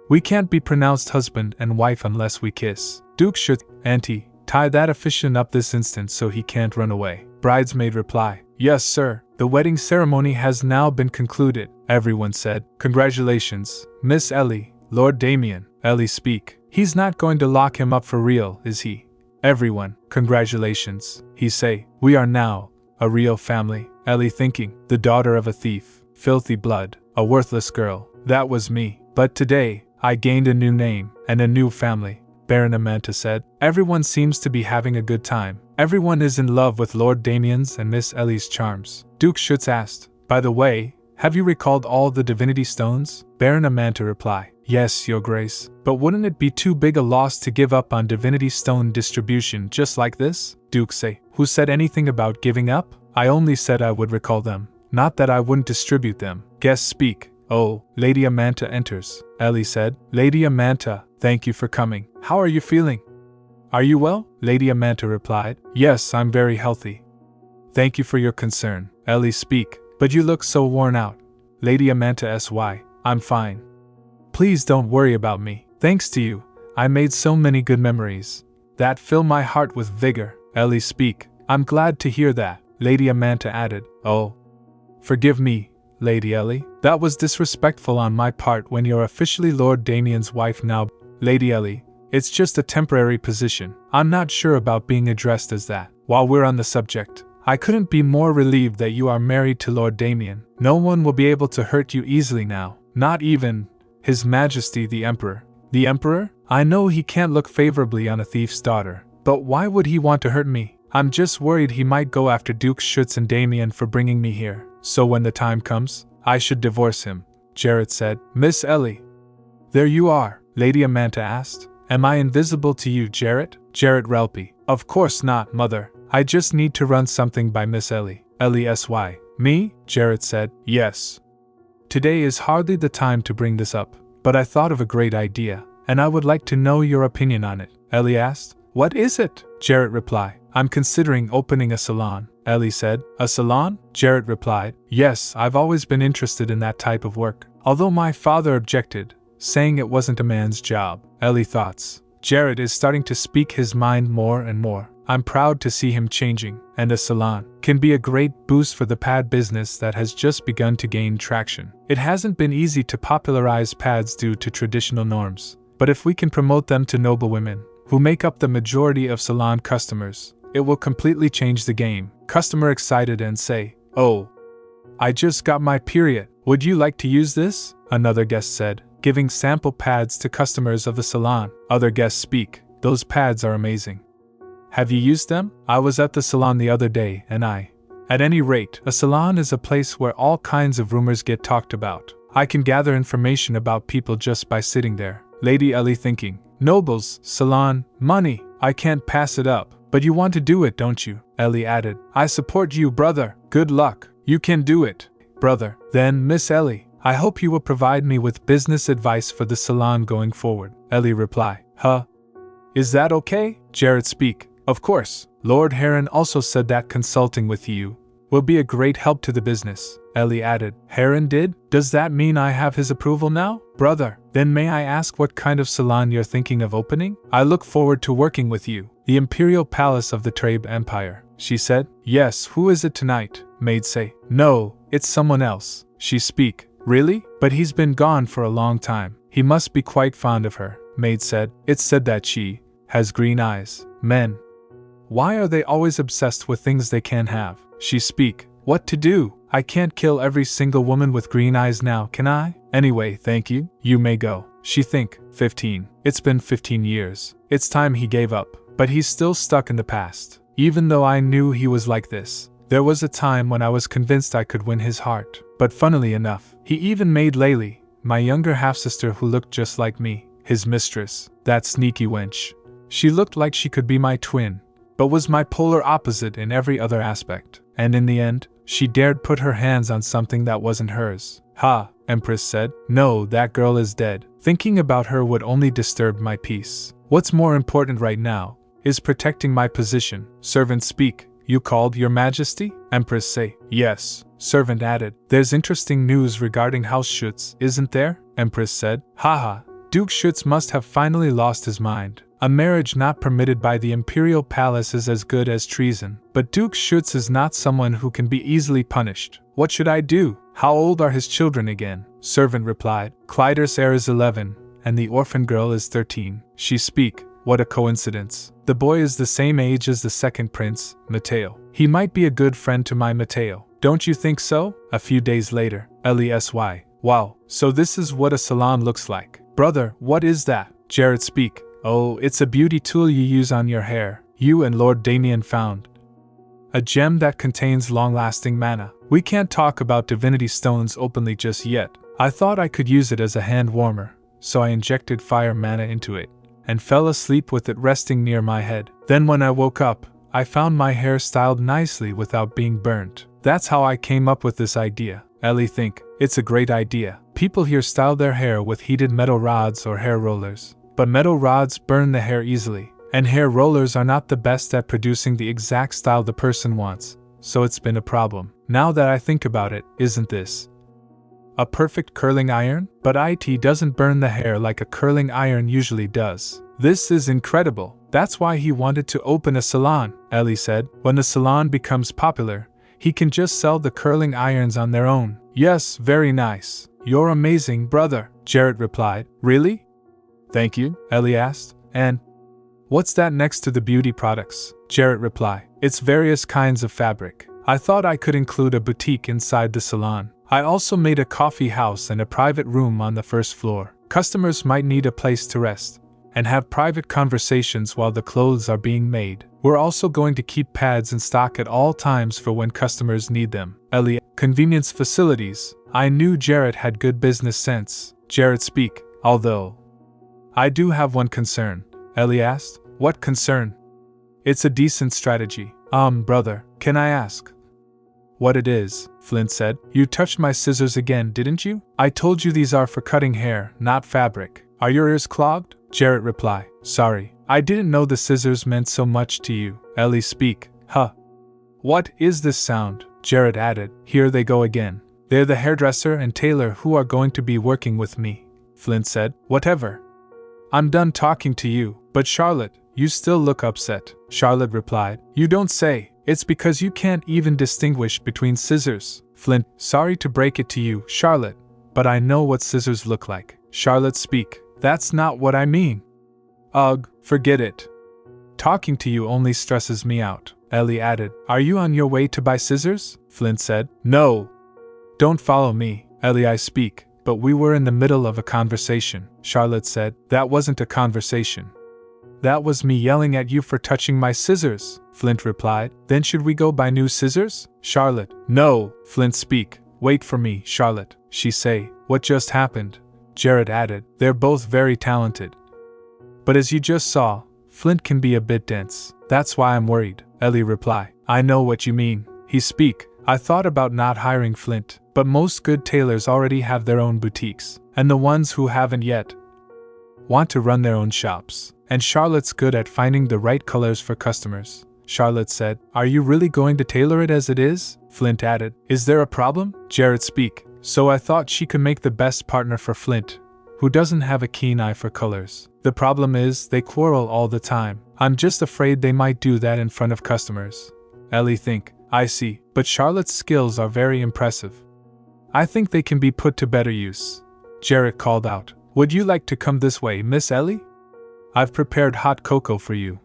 We can't be pronounced husband and wife unless we kiss. Duke should, Auntie, tie that officiant up this instant so he can't run away. Bridesmaid reply. Yes, sir. The wedding ceremony has now been concluded, everyone said. Congratulations, Miss Ellie, Lord Damian. Ellie speak. He's not going to lock him up for real, is he? Everyone, congratulations, he say. We are now a real family. Ellie thinking. The daughter of a thief, filthy blood, a worthless girl. That was me. But today, I gained a new name and a new family. Baron Amanta said. Everyone seems to be having a good time. Everyone is in love with Lord Damian's and Miss Ellie's charms. Duke Schuetz asked. By the way, have you recalled all the divinity stones? Baron Amanta reply. Yes, Your Grace. But wouldn't it be too big a loss to give up on divinity stone distribution just like this? Duke say. Who said anything about giving up? I only said I would recall them, not that I wouldn't distribute them. Guests speak. Oh, Lady Amanta enters. Ellie said. Lady Amanta, thank you for coming. How are you feeling? Are you well? Lady Amanta replied. Yes, I'm very healthy. Thank you for your concern. Ellie speak. But you look so worn out. Lady Amanta sy. I'm fine. Please don't worry about me. Thanks to you, I made so many good memories that fill my heart with vigor. Ellie speak. I'm glad to hear that. Lady Amanta added. Oh, forgive me, Lady Ellie. That was disrespectful on my part when you're officially Lord Damian's wife now. Lady Ellie, it's just a temporary position. I'm not sure about being addressed as that. While we're on the subject, I couldn't be more relieved that you are married to Lord Damian. No one will be able to hurt you easily now. Not even His Majesty the Emperor. The Emperor? I know he can't look favorably on a thief's daughter. But why would he want to hurt me? I'm just worried he might go after Duke Schuetz and Damian for bringing me here. So when the time comes, I should divorce him, Jarrett said. Miss Ellie. There you are, Lady Amanta asked. Am I invisible to you, Jarrett? Jarrett Relpy. Of course not, Mother. I just need to run something by Miss Ellie. Ellie sy. Me? Jarrett said. Yes. Today is hardly the time to bring this up, but I thought of a great idea, and I would like to know your opinion on it. Ellie asked. What is it? Jarrett replied. I'm considering opening a salon. Ellie said. A salon? Jarrett replied. Yes, I've always been interested in that type of work, although my father objected, saying it wasn't a man's job. Ellie thoughts. Jarrett is starting to speak his mind more and more. I'm proud to see him changing, and a salon can be a great boost for the pad business that has just begun to gain traction. It hasn't been easy to popularize pads due to traditional norms, but if we can promote them to noble women, who make up the majority of salon customers, it will completely change the game. Customer excited and say, Oh, I just got my period. Would you like to use this? Another guest said, giving sample pads to customers of the salon. Other guests speak. Those pads are amazing. Have you used them? I was at the salon the other day and At any rate, a salon is a place where all kinds of rumors get talked about. I can gather information about people just by sitting there. Lady Ellie thinking. Nobles, salon, money. I can't pass it up. But you want to do it, don't you? Ellie added. I support you, brother. Good luck. You can do it, brother. Then, Miss Ellie, I hope you will provide me with business advice for the salon going forward. Ellie reply. Huh? Is that okay? Jarrett speak. Of course. Lord Heron also said that consulting with you will be a great help to the business. Ellie added. Heron did? Does that mean I have his approval now? Brother, then may I ask what kind of salon you're thinking of opening? I look forward to working with you. The Imperial Palace of the Trabe Empire. she said. Yes, who is it tonight? Maid say. No, it's someone else. She speak. Really? But he's been gone for a long time. He must be quite fond of her, maid said. It's said that she has green eyes. Men. Why are they always obsessed with things they can't have? She speak. What to do? I can't kill every single woman with green eyes now, can I? Anyway, thank you. You may go. She think. 15. It's been 15 years. It's time he gave up. But he's still stuck in the past. Even though I knew he was like this, there was a time when I was convinced I could win his heart. But funnily enough, he even made Laylee, my younger half-sister who looked just like me, his mistress. That sneaky wench. She looked like she could be my twin, but was my polar opposite in every other aspect. And in the end, she dared put her hands on something that wasn't hers. Ha, Empress said. No, that girl is dead. Thinking about her would only disturb my peace. What's more important right now is protecting my position. Servant speak. You called, Your Majesty? Empress say. Yes. Servant added. There's interesting news regarding House Schuetz, isn't there? Empress said. Haha, Duke Schuetz must have finally lost his mind. A marriage not permitted by the imperial palace is as good as treason. But Duke Schuetz is not someone who can be easily punished. What should I do? How old are his children again? Servant replied. Clyder's heir is 11, and the orphan girl is 13. She speak. What a coincidence. The boy is the same age as the second prince, Mateo. He might be a good friend to my Mateo. Don't you think so? A few days later, Ellie sy. Wow, so this is what a salon looks like. Brother, what is that? Jared speak. Oh, it's a beauty tool you use on your hair. You and Lord Damian found a gem that contains long-lasting mana. We can't talk about divinity stones openly just yet. I thought I could use it as a hand warmer, so I injected fire mana into it and fell asleep with it resting near my head. Then when I woke up, I found my hair styled nicely without being burnt. That's how I came up with this idea. Ellie think, it's a great idea. People here style their hair with heated metal rods or hair rollers. But metal rods burn the hair easily, and hair rollers are not the best at producing the exact style the person wants, so it's been a problem. Now that I think about it, isn't this a perfect curling iron? But it doesn't burn the hair like a curling iron usually does. This is incredible. That's why he wanted to open a salon, Ellie said. When the salon becomes popular, he can just sell the curling irons on their own. Yes, very nice. You're amazing, brother, Jared replied. Really? Thank you, Ellie asked. And what's that next to the beauty products? Jared replied. It's various kinds of fabric. I thought I could include a boutique inside the salon. I also made a coffee house and a private room on the first floor. Customers might need a place to rest and have private conversations while the clothes are being made. We're also going to keep pads in stock at all times for when customers need them. Ellie, convenience facilities. I knew Jared had good business sense. Jared speak. Although I do have one concern, Ellie asked. What concern? It's a decent strategy. Brother, can I ask what it is? Flint said. You touched my scissors again, didn't you? I told you these are for cutting hair, not fabric. Are your ears clogged? Jared replied. Sorry, I didn't know the scissors meant so much to you. Ellie speak. Huh. What is this sound? Jared added. Here they go again. They're the hairdresser and tailor who are going to be working with me. Flint said. Whatever. I'm done talking to you. But Charlotte, you still look upset. Charlotte replied. You don't say. It's because you can't even distinguish between scissors. Flint, sorry to break it to you, Charlotte, but I know what scissors look like. Charlotte speak. That's not what I mean. Ugh, forget it. Talking to you only stresses me out. Ellie added. Are you on your way to buy scissors? Flint said. No. Don't follow me, Ellie. I speak. But we were in the middle of a conversation. Charlotte said. That wasn't a conversation. That was me yelling at you for touching my scissors, Flint replied. Then should we go buy new scissors? Charlotte. No, Flint speak. Wait for me, Charlotte. She say. What just happened? Jared added. They're both very talented. But as you just saw, Flint can be a bit dense. That's why I'm worried, Ellie replied. I know what you mean. He speak. I thought about not hiring Flint, but most good tailors already have their own boutiques, and the ones who haven't yet want to run their own shops. And Charlotte's good at finding the right colors for customers. Charlotte said. Are you really going to tailor it as it is? Flint added. Is there a problem? Jared speak. So I thought she could make the best partner for Flint, who doesn't have a keen eye for colors. The problem is, they quarrel all the time. I'm just afraid they might do that in front of customers. Ellie think, I see, but Charlotte's skills are very impressive. I think they can be put to better use. Jarrett called out, would you like to come this way, Miss Ellie? I've prepared hot cocoa for you.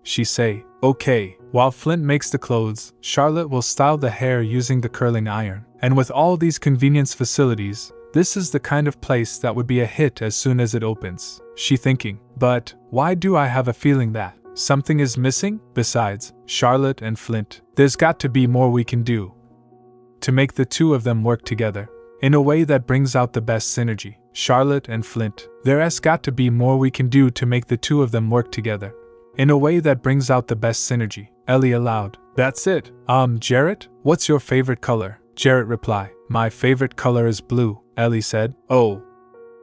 She say, okay. While Flint makes the clothes, Charlotte will style the hair using the curling iron. And with all these convenience facilities, this is the kind of place that would be a hit as soon as it opens. She thinking, but why do I have a feeling that something is missing? Besides Charlotte and Flint, there's got to be more we can do to make the two of them work together in a way that brings out the best synergy. Charlotte and Flint, there's got to be more we can do to make the two of them work together in a way that brings out the best synergy. Ellie aloud, that's it. Jarrett, what's your favorite color? Jarrett reply, my favorite color is blue. Ellie said, oh,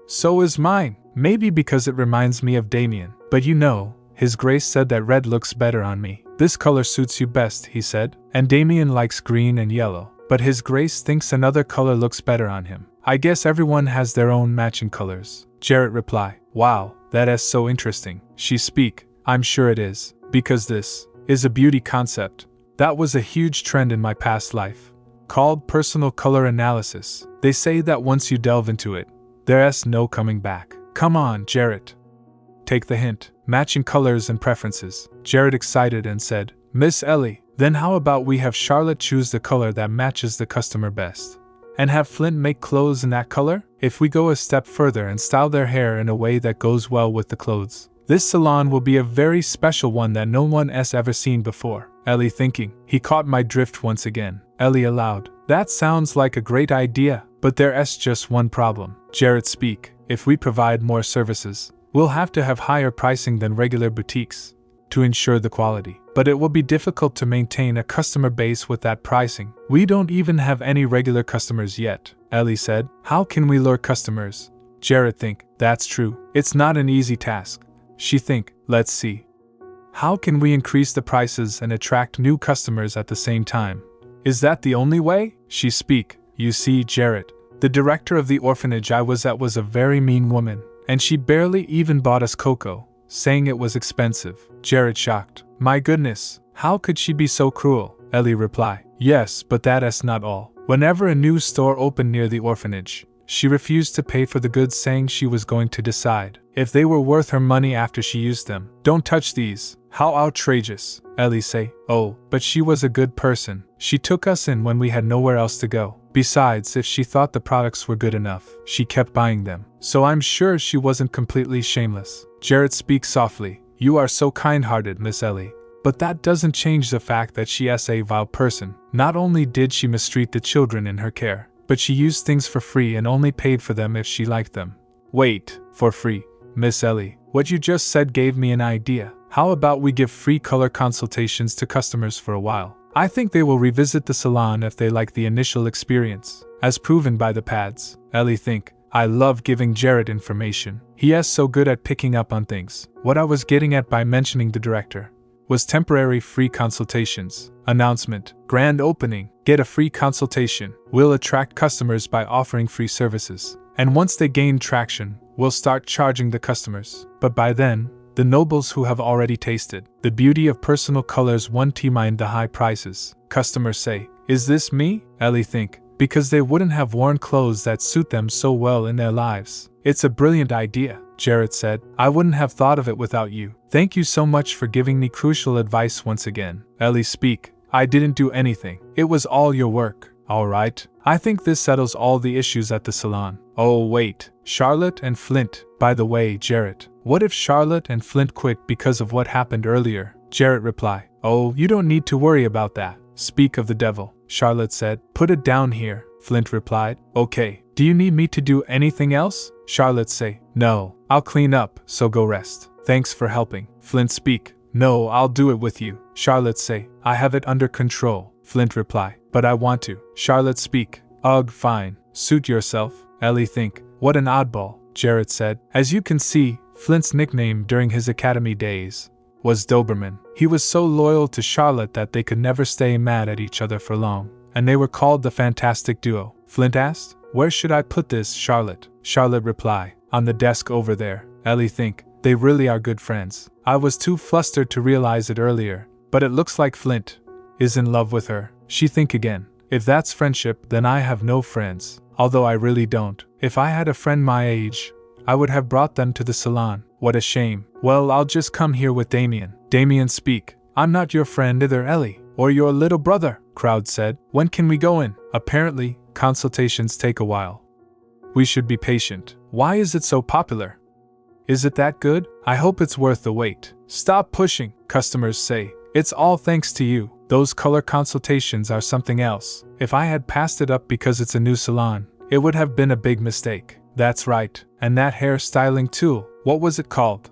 so is mine. Maybe because it reminds me of Damian. But you know, His Grace said that red looks better on me. This color suits you best, he said. And Damian likes green and yellow. But His Grace thinks another color looks better on him. I guess everyone has their own matching colors. Jarrett reply, wow, that is so interesting. She speak, I'm sure it is. Because this is a beauty concept. That was a huge trend in my past life, called personal color analysis. They say that once you delve into it, there's no coming back. Come on, Jarrett. Take the hint. Matching colors and preferences. Jarrett excited and said, Miss Ellie, then how about we have Charlotte choose the color that matches the customer best? And have Flint make clothes in that color? If we go a step further and style their hair in a way that goes well with the clothes, this salon will be a very special one that no one has ever seen before. Ellie thinking, he caught my drift once again. Ellie aloud, that sounds like a great idea, but there's just one problem. Jarrett speak, if we provide more services, we'll have to have higher pricing than regular boutiques to ensure the quality. But it will be difficult to maintain a customer base with that pricing. We don't even have any regular customers yet. Ellie said, how can we lure customers? Jarrett think, that's true. It's not an easy task. She think, let's see. How can we increase the prices and attract new customers at the same time? Is that the only way? She speak, you see, Jarrett, the director of the orphanage I was at was a very mean woman, and she barely even bought us cocoa, saying it was expensive. Jarrett shocked, my goodness, how could she be so cruel? Ellie reply, yes, but that's not all. Whenever a new store opened near the orphanage, she refused to pay for the goods, saying she was going to decide if they were worth her money after she used them. Don't touch these. How outrageous. Ellie say, oh, but she was a good person. She took us in when we had nowhere else to go. Besides, if she thought the products were good enough, she kept buying them. So I'm sure she wasn't completely shameless. Jarrett speaks softly, you are so kind-hearted, Miss Ellie. But that doesn't change the fact that she is a vile person. Not only did she mistreat the children in her care, but she used things for free and only paid for them if she liked them. Wait, for free? Miss Ellie, what you just said gave me an idea. How about we give free color consultations to customers for a while? I think they will revisit the salon if they like the initial experience, as proven by the pads. Ellie think, I love giving Jarrett information. He is so good at picking up on things. What I was getting at by mentioning the director was temporary free consultations. Announcement, grand opening, get a free consultation. We'll attract customers by offering free services. And once they gain traction, we'll start charging the customers. But by then, the nobles who have already tasted the beauty of personal colors won't mind the high prices. Customers say, is this me? Ellie think, because they wouldn't have worn clothes that suit them so well in their lives. It's a brilliant idea, Jarrett said. I wouldn't have thought of it without you. Thank you so much for giving me crucial advice once again. Ellie speak, I didn't do anything. It was all your work. All right. I think this settles all the issues at the salon. Oh wait, Charlotte and Flint. By the way, Jarrett, what if Charlotte and Flint quit because of what happened earlier? Jarrett reply, oh, you don't need to worry about that. Speak of the devil, Charlotte said. Put it down here, Flint replied. Okay, do you need me to do anything else? Charlotte say, no, I'll clean up, so go rest. Thanks for helping. Flint speak, no, I'll do it with you. Charlotte say, I have it under control. Flint reply, but I want to. Charlotte speak, ugh, fine, suit yourself. Ellie think, what an oddball, Jarrett said. As you can see, Flint's nickname during his academy days was Doberman. He was so loyal to Charlotte that they could never stay mad at each other for long, and they were called the Fantastic Duo. Flint asked, where should I put this, Charlotte? Charlotte reply, on the desk over there. Ellie think, they really are good friends. I was too flustered to realize it earlier, but it looks like Flint is in love with her. She think again. If that's friendship, then I have no friends. Although I really don't. If I had a friend my age, I would have brought them to the salon. What a shame. Well, I'll just come here with Damian. Damian speak. I'm not your friend either, Ellie. Or your little brother, crowd said. When can we go in? Apparently, consultations take a while. We should be patient. Why is it so popular? Is it that good? I hope it's worth the wait. Stop pushing, customers say. It's all thanks to you. Those color consultations are something else. If I had passed it up because it's a new salon, it would have been a big mistake. That's right. And that hair styling tool, what was it called?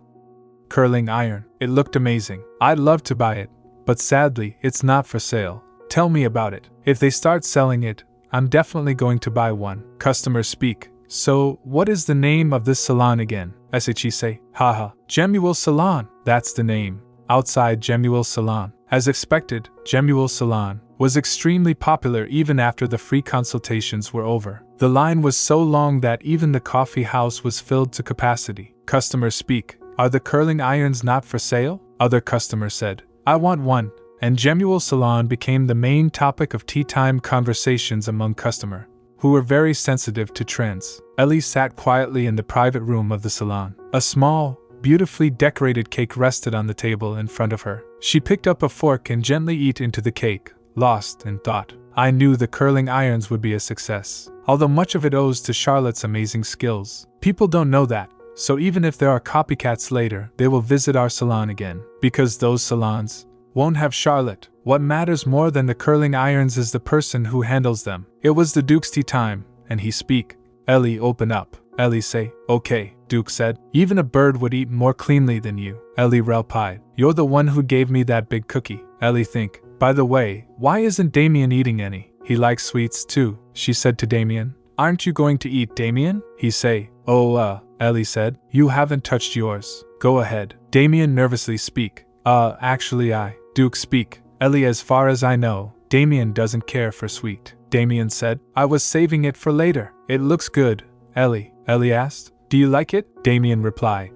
Curling iron. It looked amazing. I'd love to buy it, but sadly, it's not for sale. Tell me about it. If they start selling it, I'm definitely going to buy one. Customers speak. So, what is the name of this salon again? Say. Haha. Jemuel Salon. That's the name. Outside Jemuel Salon. As expected, Jemuel Salon was extremely popular even after the free consultations were over. The line was so long that even the coffee house was filled to capacity. Customers speak. Are the curling irons not for sale? Other customers said. I want one. And Jemuel Salon became the main topic of tea time conversations among customers, who were very sensitive to trends. Ellie sat quietly in the private room of the salon. A small, beautifully decorated cake rested on the table in front of her. She picked up a fork and gently ate into the cake, lost in thought. I knew the curling irons would be a success, although much of it owes to Charlotte's amazing skills. People don't know that, so even if there are copycats later, they will visit our salon again, because those salons won't have Charlotte. What matters more than the curling irons is the person who handles them. It was the Duke's tea time, and he speak. Ellie, open up. Ellie say. Okay, Duke said. Even a bird would eat more cleanly than you. Ellie replied. You're the one who gave me that big cookie. Ellie think. By the way, why isn't Damian eating any? He likes sweets too, she said to Damian. Aren't you going to eat, Damian? He say. Ellie said. You haven't touched yours. Go ahead. Damian nervously speak. Actually Duke speak. Ellie, as far as I know, Damian doesn't care for sweet. Damian said. I was saving it for later. It looks good. Ellie asked. Do you like it? Damian replied.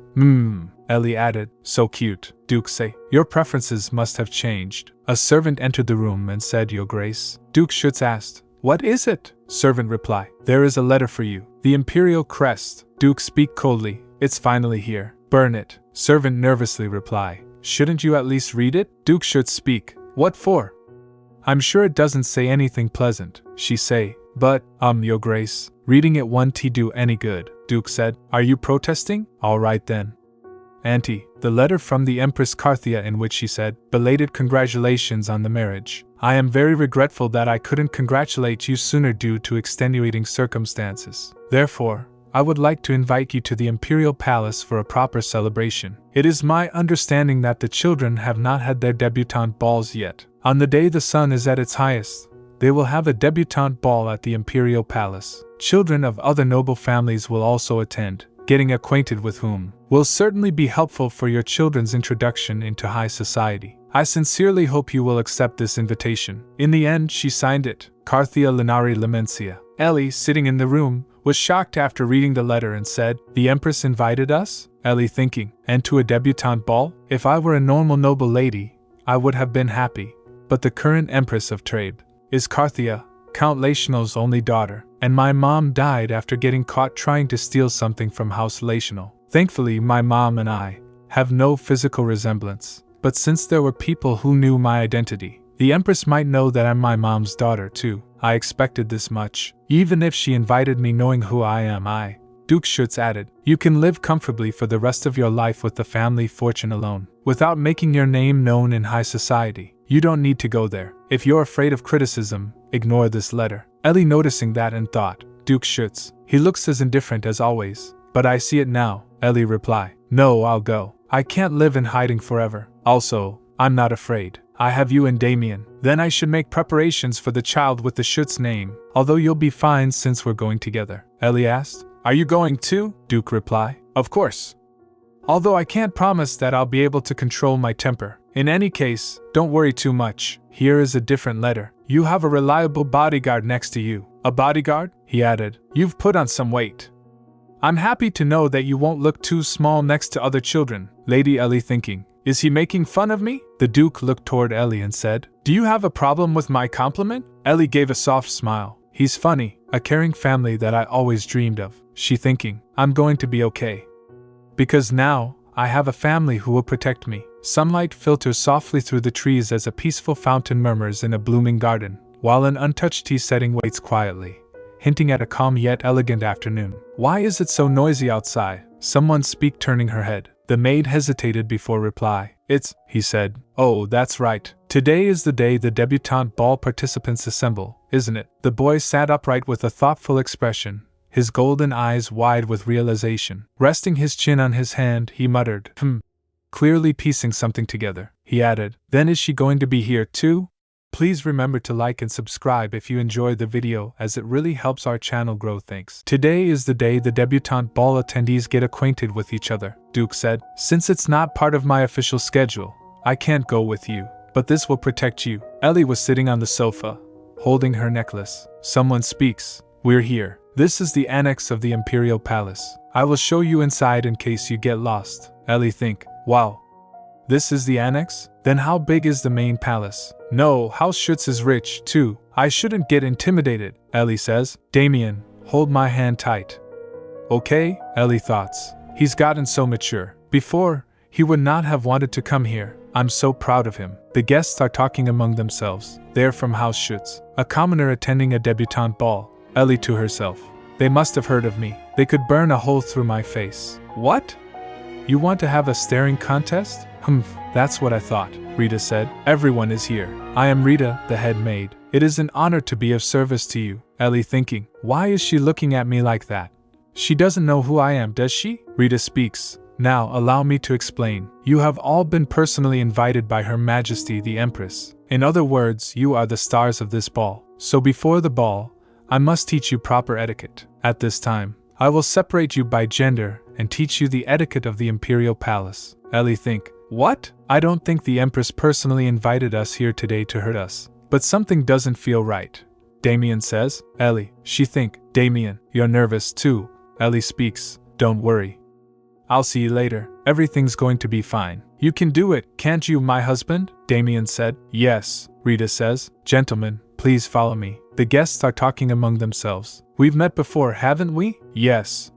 Ellie added. So cute. Duke say. Your preferences must have changed. A servant entered the room and said, Your Grace. Duke Schuetz asked. What is it? Servant replied. There is a letter for you. The imperial crest. Duke speak coldly. It's finally here. Burn it. Servant nervously reply. Shouldn't you at least read it? Duke should speak. What for? I'm sure it doesn't say anything pleasant, she say. But, Your Grace, reading it won't do any good, Duke said. Are you protesting? All right then. Auntie, the letter from the Empress Carthia in which she said, belated congratulations on the marriage. I am very regretful that I couldn't congratulate you sooner due to extenuating circumstances. Therefore, I would like to invite you to the Imperial Palace for a proper celebration. It is my understanding that the children have not had their debutante balls yet. On the day the sun is at its highest, they will have a debutante ball at the Imperial Palace. Children of other noble families will also attend, getting acquainted with whom will certainly be helpful for your children's introduction into high society. I sincerely hope you will accept this invitation. In the end, she signed it, Carthia Linari Lamencia. Ellie, sitting in the room, was shocked after reading the letter and said, The Empress invited us? Ellie thinking, and to a debutante ball? If I were a normal noble lady, I would have been happy. But the current Empress of Trabe is Carthia, Count Lachenal's only daughter, and my mom died after getting caught trying to steal something from House Lachenal. Thankfully, my mom and I have no physical resemblance, but since there were people who knew my identity, the Empress might know that I'm my mom's daughter too. I expected this much, even if she invited me knowing who I am. Duke Schuetz added, you can live comfortably for the rest of your life with the family fortune alone, without making your name known in high society. You don't need to go there. If you're afraid of criticism, ignore this letter. Ellie noticing that and thought, Duke Schuetz, he looks as indifferent as always, but I see it now. Ellie reply, no, I'll go. I can't live in hiding forever. Also, I'm not afraid. I have you and Damian. Then I should make preparations for the child with the Schuetz name, although you'll be fine since we're going together. Ellie asked, are you going too? Duke reply, of course. Although I can't promise that I'll be able to control my temper. In any case, don't worry too much. Here is a different letter. You have a reliable bodyguard next to you. A bodyguard? He added. You've put on some weight. I'm happy to know that you won't look too small next to other children. Lady Ellie thinking, Is he making fun of me? The Duke looked toward Ellie and said, Do you have a problem with my compliment? Ellie gave a soft smile. He's funny, a caring family that I always dreamed of, she thinking. I'm going to be okay. Because now, I have a family who will protect me. Sunlight filters softly through the trees as a peaceful fountain murmurs in a blooming garden, while an untouched tea setting waits quietly, hinting at a calm yet elegant afternoon. Why is it so noisy outside? Someone speak, turning her head. The maid hesitated before reply. It's, he said. Oh, that's right. Today is the day the debutante ball participants assemble, isn't it? The boy sat upright with a thoughtful expression, his golden eyes wide with realization. Resting his chin on his hand, he muttered, clearly piecing something together. He added, Then is she going to be here too? Please remember to like and subscribe if you enjoyed the video, as it really helps our channel grow. Thanks. Today is the day the debutante ball attendees get acquainted with each other, Duke said. Since it's not part of my official schedule, I can't go with you, but this will protect you. Ellie was sitting on the sofa, holding her necklace. Someone speaks. We're here. This is the annex of the Imperial Palace. I will show you inside in case you get lost. Ellie think, wow. This is the annex? Then how big is the main palace? No, House Schuetz is rich, too. I shouldn't get intimidated, Ellie says. Damian, hold my hand tight. Okay, Ellie thoughts. He's gotten so mature. Before, he would not have wanted to come here. I'm so proud of him. The guests are talking among themselves. They're from House Schuetz, a commoner attending a debutante ball. Ellie to herself. They must have heard of me. They could burn a hole through my face. What? You want to have a staring contest? That's what I thought, Rita said. Everyone is here. I am Rita, the head maid. It is an honor to be of service to you. Ellie thinking, why is she looking at me like that? She doesn't know who I am, does she? Rita speaks. Now allow me to explain. You have all been personally invited by Her Majesty the Empress. In other words, you are the stars of this ball. So before the ball, I must teach you proper etiquette. At this time, I will separate you by gender and teach you the etiquette of the Imperial Palace. Ellie think, what? I don't think the Empress personally invited us here today to hurt us. But something doesn't feel right. Damian says. Ellie, she think, Damian, you're nervous too. Ellie speaks, don't worry. I'll see you later. Everything's going to be fine. You can do it, can't you, my husband? Damian said. Yes, Rita says. Gentlemen, please follow me. The guests are talking among themselves. We've met before, haven't we? Yes.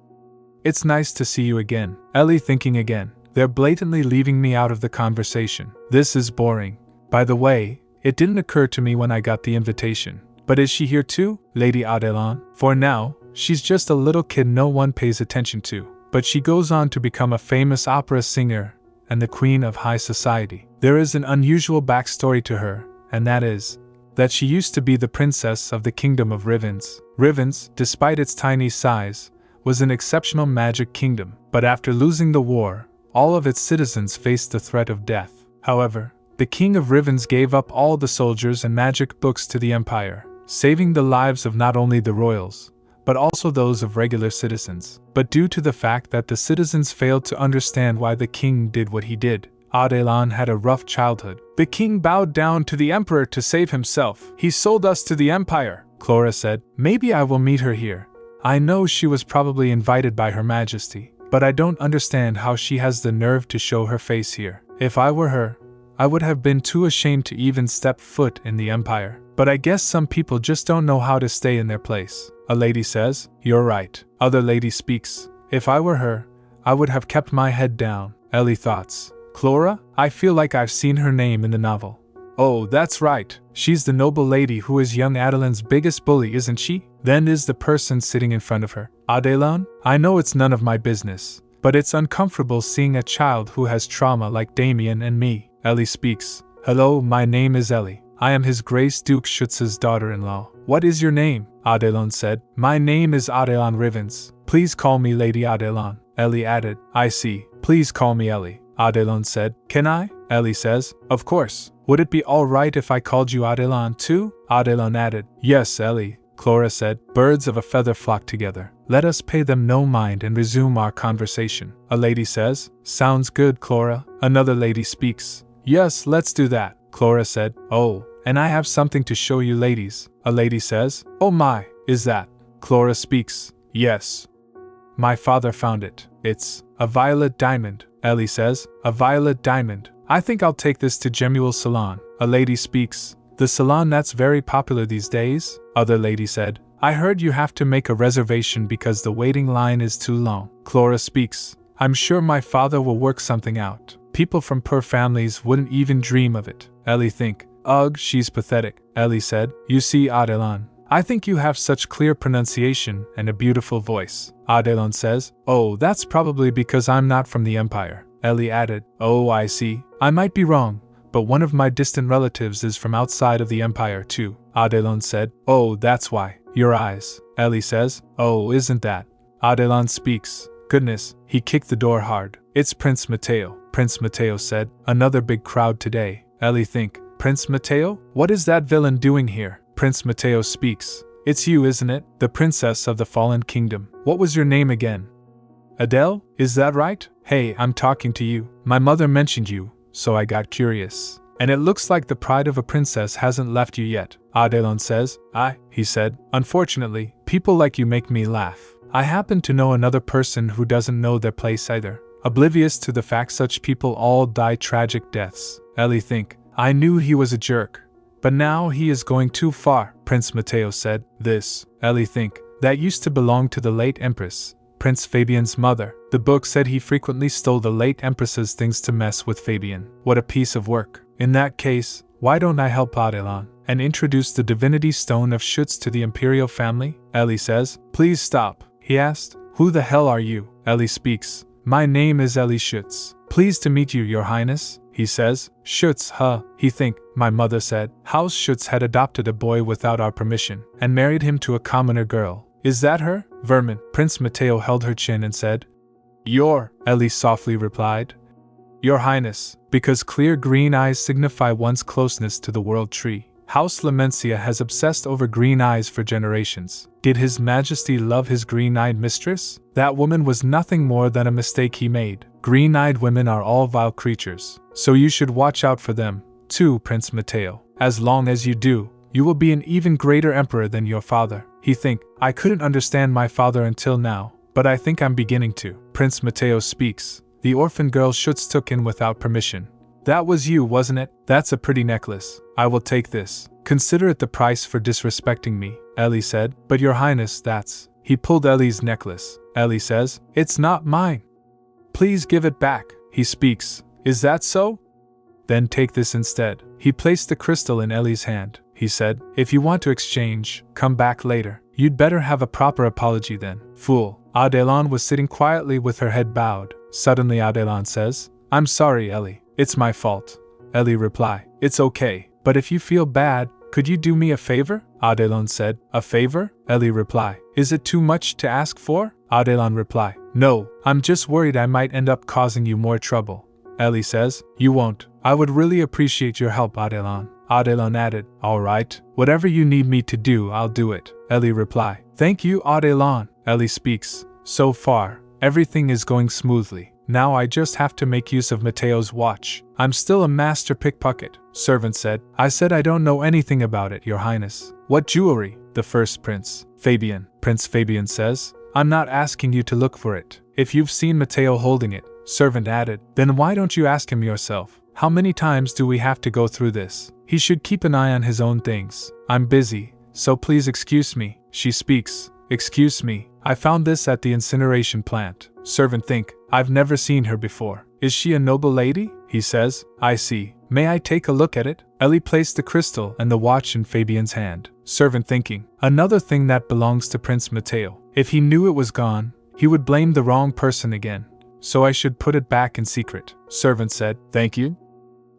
It's nice to see you again. Ellie thinking again. They're blatantly leaving me out of the conversation. This is boring. By the way, it didn't occur to me when I got the invitation. But is she here too, Lady Adelan? For now, she's just a little kid no one pays attention to. But she goes on to become a famous opera singer and the queen of high society. There is an unusual backstory to her, and that is that she used to be the princess of the kingdom of Rivens. Rivens, despite its tiny size, was an exceptional magic kingdom. But after losing the war, all of its citizens faced the threat of death. However, the king of Rivens gave up all the soldiers and magic books to the empire, saving the lives of not only the royals, but also those of regular citizens. But due to the fact that the citizens failed to understand why the king did what he did, Adelan had a rough childhood. The king bowed down to the emperor to save himself. He sold us to the empire, Clara said. Maybe I will meet her here. I know she was probably invited by Her Majesty, but I don't understand how she has the nerve to show her face here. If I were her, I would have been too ashamed to even step foot in the empire. But I guess some people just don't know how to stay in their place. A lady says, you're right. Other lady speaks. If I were her, I would have kept my head down. Ellie thoughts. Clara? I feel like I've seen her name in the novel. Oh, that's right. She's the noble lady who is young Adelan's biggest bully, isn't she? Then is the person sitting in front of her. Adelan? I know it's none of my business, but it's uncomfortable seeing a child who has trauma like Damian and me. Ellie speaks. Hello, my name is Ellie. I am His Grace Duke Schuetz's daughter-in-law. What is your name? Adelan said. My name is Adelan Rivens. Please call me Lady Adelan. Ellie added. I see. Please call me Ellie. Adelan said. Can I? Ellie says. Of course. Would it be alright if I called you Adelan too? Adelan added. Yes, Ellie, Clara said. Birds of a feather flock together. Let us pay them no mind and resume our conversation. A lady says. Sounds good, Clara. Another lady speaks. Yes, let's do that, Clara said. Oh, and I have something to show you ladies. A lady says. Oh my, is that? Clara speaks. Yes. My father found it. It's a violet diamond. Ellie says. A violet diamond. I think I'll take this to Jemuel's salon. A lady speaks. The salon that's very popular these days? Other lady said. I heard you have to make a reservation because the waiting line is too long. Clara speaks. I'm sure my father will work something out. People from poor families wouldn't even dream of it. Ellie think. Ugh, she's pathetic. Ellie said. You see, Adelan, I think you have such clear pronunciation and a beautiful voice. Adelan says. Oh, that's probably because I'm not from the Empire. Ellie added. Oh, I see. I might be wrong, but one of my distant relatives is from outside of the Empire too. Adelan said. Oh, that's why. Your eyes. Ellie says. Oh, isn't that? Adelan speaks. Goodness, he kicked the door hard. It's Prince Mateo. Prince Mateo said. Another big crowd today. Ellie think. Prince Mateo? What is that villain doing here? Prince Mateo speaks. It's you, isn't it? The princess of the fallen kingdom. What was your name again? Adele? Is that right? Hey, I'm talking to you. My mother mentioned you, so I got curious. And it looks like the pride of a princess hasn't left you yet. Adelan says. He said. Unfortunately, people like you make me laugh. I happen to know another person who doesn't know their place either. Oblivious to the fact such people all die tragic deaths. Ellie think. I knew he was a jerk. But now he is going too far. Prince Mateo said. This. Ellie think. That used to belong to the late Empress, Prince Fabian's mother. The book said he frequently stole the late Empress's things to mess with Fabian. What a piece of work. In that case, why don't I help Adelan and introduce the divinity stone of Schuetz to the imperial family? Ellie says. Please stop. He asked. Who the hell are you? Ellie speaks. My name is Ellie Schuetz. Pleased to meet you, your highness. He says. Schuetz, huh? He think. My mother said. House Schuetz had adopted a boy without our permission and married him to a commoner girl. Is that her? Vermin. Prince Mateo held her chin and said. Your, Ellie softly replied. Your highness, because clear green eyes signify one's closeness to the world tree. House Lamencia has obsessed over green eyes for generations. Did His Majesty love his green-eyed mistress? That woman was nothing more than a mistake he made. Green-eyed women are all vile creatures, so you should watch out for them, too, Prince Mateo. As long as you do, you will be an even greater emperor than your father. He think. I couldn't understand my father until now, but I think I'm beginning to. Prince Mateo speaks. The orphan girl Schuetz took in without permission. That was you, wasn't it? That's a pretty necklace. I will take this. Consider it the price for disrespecting me, Ellie said. But your highness, that's... He pulled Ellie's necklace. Ellie says. It's not mine. Please give it back. He speaks. Is that so? Then take this instead. He placed the crystal in Ellie's hand. He said. If you want to exchange, come back later. You'd better have a proper apology then. Fool. Adelan was sitting quietly with her head bowed. Suddenly Adelan says. I'm sorry, Ellie. It's my fault. Ellie reply. It's okay, but if you feel bad, could you do me a favor? Adelan said. A favor? Ellie reply. Is it too much to ask for? Adelan reply. No, I'm just worried I might end up causing you more trouble. Ellie says. You won't. I would really appreciate your help, Adelan. Adelan added. All right, whatever you need me to do, I'll do it. Ellie reply. Thank you, Adelan. Ellie speaks. So far, everything is going smoothly. Now I just have to make use of Mateo's watch. I'm still a master pickpocket, servant said. I said I don't know anything about it, your highness. What jewelry? The first prince. Fabian. Prince Fabian says. I'm not asking you to look for it. If you've seen Mateo holding it, servant added, then why don't you ask him yourself? How many times do we have to go through this? He should keep an eye on his own things. I'm busy, so please excuse me. She speaks. Excuse me, I found this at the incineration plant. Servant think. I've never seen her before. Is she a noble lady? He says. I see. May I take a look at it? Ellie placed the crystal and the watch in Fabian's hand. Servant thinking. Another thing that belongs to Prince Mateo. If he knew it was gone, he would blame the wrong person again. So I should put it back in secret. Servant said. Thank you.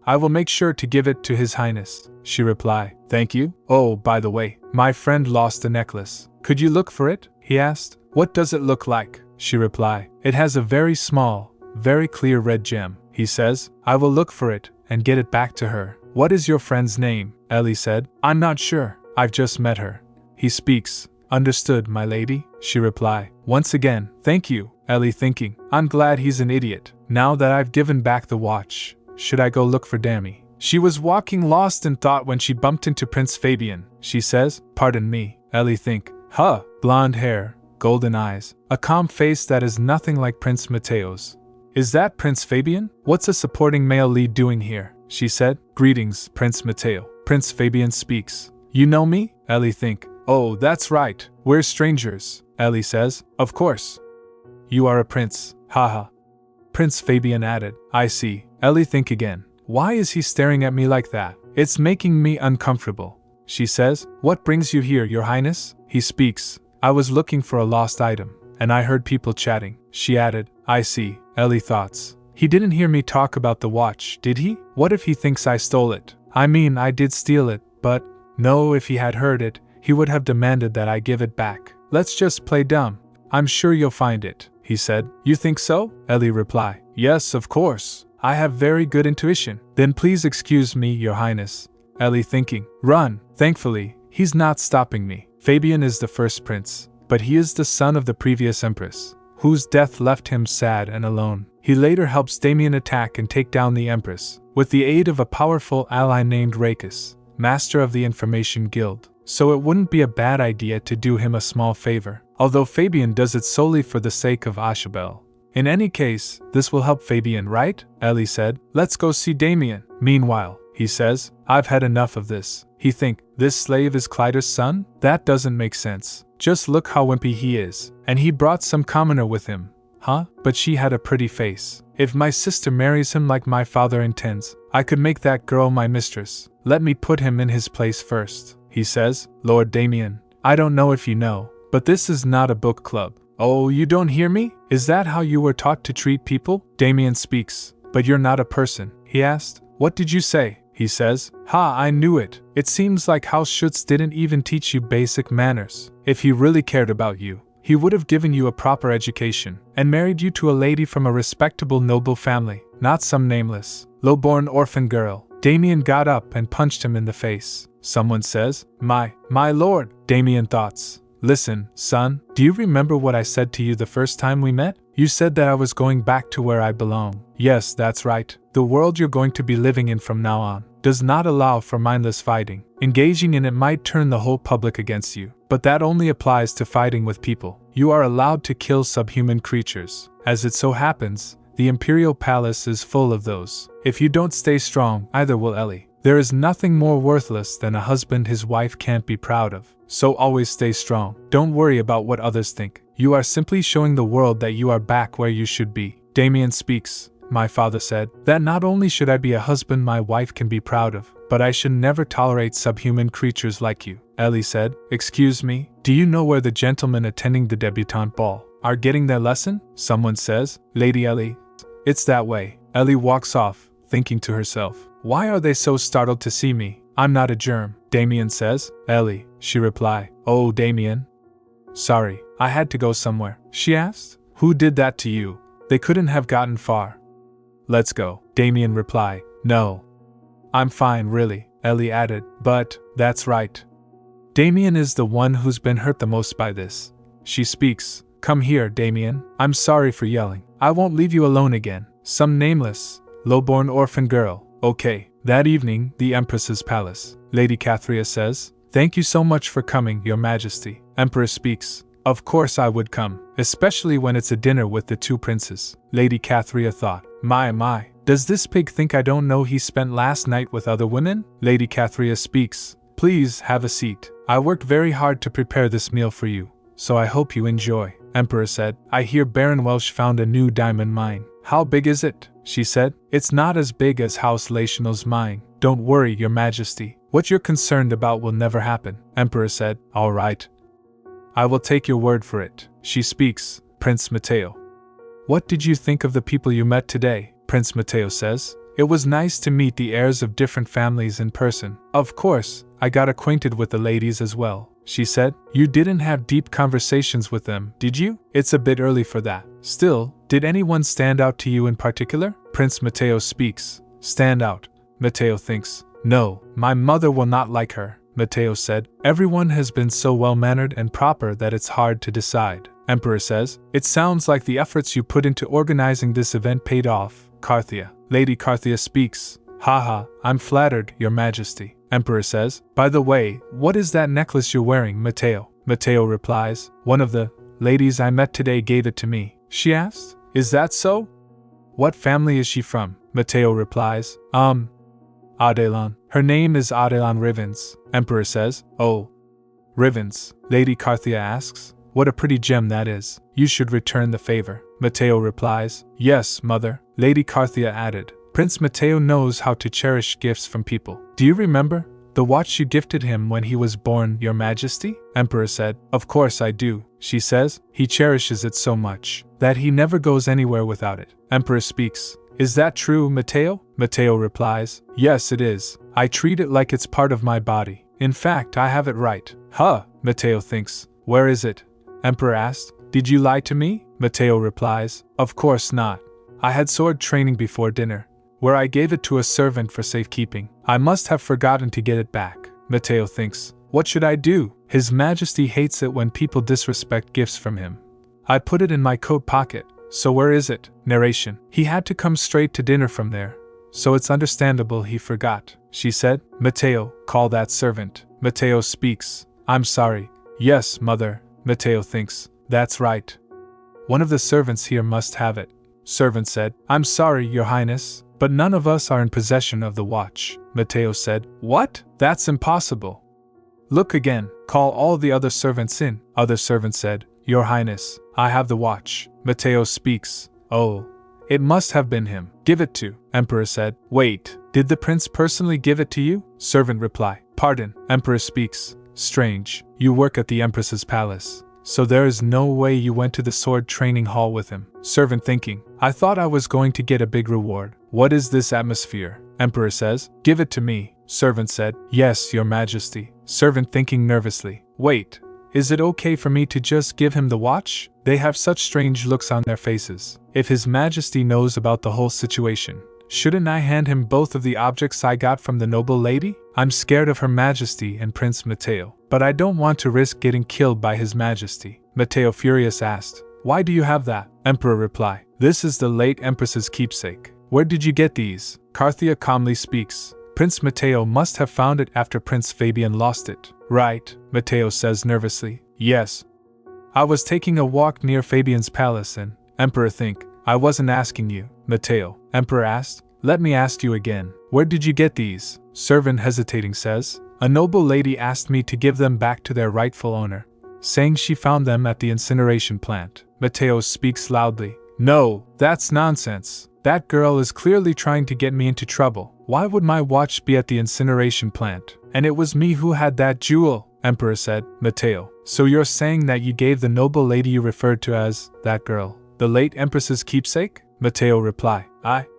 I will make sure to give it to His Highness. She replied. Thank you. Oh, by the way, my friend lost a necklace. Could you look for it? He asked. What does it look like? She replied. It has a very small, very clear red gem. He says. I will look for it and get it back to her. What is your friend's name? Ellie said. I'm not sure. I've just met her. He speaks. Understood, my lady. She replied. Once again, thank you. Ellie thinking. I'm glad he's an idiot. Now that I've given back the watch, should I go look for Damian? She was walking lost in thought when she bumped into Prince Fabian. She says. Pardon me. Ellie think. Huh. Blonde hair, golden eyes, a calm face that is nothing like Prince Mateo's. Is that Prince Fabian? What's a supporting male lead doing here? She said. Greetings, Prince Matteo. Prince Fabian speaks. You know me? Ellie think. Oh, that's right. We're strangers, Ellie says. Of course. You are a prince. Haha. Prince Fabian added. I see. Ellie think again. Why is he staring at me like that? It's making me uncomfortable. She says. What brings you here, Your Highness? He speaks. I was looking for a lost item, and I heard people chatting. She added. I see. Ellie thoughts. He didn't hear me talk about the watch, did he? What if he thinks I stole it? I mean, I did steal it, but no, if he had heard it, he would have demanded that I give it back. Let's just play dumb. I'm sure you'll find it, he said. You think so? Ellie replied. Yes, of course. I have very good intuition. Then please excuse me, Your Highness. Ellie thinking. Run. Thankfully, he's not stopping me. Fabian is the first prince, but he is the son of the previous empress, whose death left him sad and alone. He later helps Damian attack and take down the empress, with the aid of a powerful ally named Rakis, master of the Information Guild. So it wouldn't be a bad idea to do him a small favor, although Fabian does it solely for the sake of Ashabel. In any case, this will help Fabian, right? Ellie said. Let's go see Damian. Meanwhile, he says, I've had enough of this. He think, this slave is Clyder's son? That doesn't make sense. Just look how wimpy he is. And he brought some commoner with him. Huh? But she had a pretty face. If my sister marries him like my father intends, I could make that girl my mistress. Let me put him in his place first. He says, Lord Damian, I don't know if you know, but this is not a book club. Oh, you don't hear me? Is that how you were taught to treat people? Damian speaks. But you're not a person, he asked. What did you say? He says. Ha, I knew it. It seems like House Schuetz didn't even teach you basic manners. If he really cared about you, he would have given you a proper education and married you to a lady from a respectable noble family, not some nameless, low-born orphan girl. Damian got up and punched him in the face. Someone says, My lord, Damian thoughts. Listen, son, do you remember what I said to you the first time we met? You said that I was going back to where I belong. Yes, that's right. The world you're going to be living in from now on does not allow for mindless fighting. Engaging in it might turn the whole public against you, but that only applies to fighting with people. You are allowed to kill subhuman creatures. As it so happens, the Imperial Palace is full of those. If you don't stay strong, either will Ellie. There is nothing more worthless than a husband his wife can't be proud of. So always stay strong. Don't worry about what others think. You are simply showing the world that you are back where you should be. Damian speaks. My father said that not only should I be a husband my wife can be proud of, but I should never tolerate subhuman creatures like you. Ellie said, Excuse me, do you know where the gentlemen attending the debutante ball are getting their lesson? Someone says, Lady Ellie. It's that way. Ellie walks off, thinking to herself, why are they so startled to see me? I'm not a germ. Damian says. Ellie, she replied. Oh, Damian. Sorry, I had to go somewhere. She asked. Who did that to you? They couldn't have gotten far. Let's go. Damian replied. No. I'm fine, really, Ellie added. But, that's right. Damian is the one who's been hurt the most by this. She speaks. Come here, Damian. I'm sorry for yelling. I won't leave you alone again. Some nameless, low-born orphan girl. Okay. That evening, the Empress's palace. Lady Cathria says, Thank you so much for coming, Your Majesty. Emperor speaks. Of course I would come, especially when it's a dinner with the two princes. Lady Cathria thought, My, does this pig think I don't know he spent last night with other women? Lady Cathria speaks. Please have a seat. I worked very hard to prepare this meal for you, so I hope you enjoy. Emperor said, I hear Baron Welsh found a new diamond mine. How big is it? She said. It's not as big as House Lational's mine. Don't worry, Your Majesty. What you're concerned about will never happen. Emperor said. All right. I will take your word for it. She speaks. Prince Matteo. What did you think of the people you met today? Prince Matteo says. It was nice to meet the heirs of different families in person. Of course, I got acquainted with the ladies as well. She said. You didn't have deep conversations with them, did you? It's a bit early for that. Still, did anyone stand out to you in particular? Prince Matteo speaks. Stand out. Matteo thinks. No, my mother will not like her, Matteo said. Everyone has been so well-mannered and proper that it's hard to decide. Emperor says. It sounds like the efforts you put into organizing this event paid off, Carthia. Lady Carthia speaks. Haha, I'm flattered, Your Majesty. Emperor says. By the way, what is that necklace you're wearing, Matteo? Matteo replies. One of the ladies I met today gave it to me. She asked. Is that so? What family is she from? Mateo replies, Adelan. Her name is Adelan Rivens, Emperor says. Oh. Rivens, Lady Carthia asks. What a pretty gem that is. You should return the favor. Mateo replies, Yes, mother. Lady Carthia added. Prince Mateo knows how to cherish gifts from people. Do you remember the watch you gifted him when he was born, your majesty? Emperor said. Of course I do, she says. He cherishes it so much that he never goes anywhere without it. Emperor speaks. Is that true, Mateo? Mateo replies. Yes, it is. I treat it like it's part of my body. In fact, I have it right. Huh, Mateo thinks. Where is it? Emperor asked. Did you lie to me? Mateo replies. Of course not. I had sword training before dinner, where I gave it to a servant for safekeeping. I must have forgotten to get it back. Mateo thinks. What should I do? His Majesty hates it when people disrespect gifts from him. I put it in my coat pocket. So where is it? Narration. He had to come straight to dinner from there, so it's understandable he forgot, she said. Mateo, call that servant. Mateo speaks. I'm sorry. Yes, mother. Mateo thinks. That's right. One of the servants here must have it. Servant said. I'm sorry, your highness, but none of us are in possession of the watch. Mateo said. What? That's impossible. Look again. Call all the other servants in. Other servant said. Your highness, I have the watch. Mateo speaks. Oh, it must have been him. Give it to. Emperor said. Wait, did the prince personally give it to you? Servant reply. Pardon. Emperor speaks. Strange. You work at the Empress's palace, so there is no way you went to the sword training hall with him. Servant thinking. I thought I was going to get a big reward. What is this atmosphere? Emperor says. Give it to me. Servant said. Yes, your majesty. Servant thinking nervously. Wait. Is it okay for me to just give him the watch? They have such strange looks on their faces. If His Majesty knows about the whole situation, shouldn't I hand him both of the objects I got from the noble lady? I'm scared of Her Majesty and Prince Mateo, but I don't want to risk getting killed by His Majesty. Mateo furious asked. Why do you have that? Emperor reply. This is the late Empress's keepsake. Where did you get these? Carthia calmly speaks. Prince Mateo must have found it after Prince Fabian lost it. Right, Mateo says nervously. Yes. I was taking a walk near Fabian's palace and, Emperor think, I wasn't asking you, Mateo. Emperor asked. Let me ask you again. Where did you get these? Servant hesitating says. A noble lady asked me to give them back to their rightful owner, saying she found them at the incineration plant. Mateo speaks loudly. No, that's nonsense. That girl is clearly trying to get me into trouble. Why would my watch be at the incineration plant? And it was me who had that jewel, Emperor said. Mateo, so you're saying that you gave the noble lady you referred to as that girl the late Empress's keepsake? Mateo reply.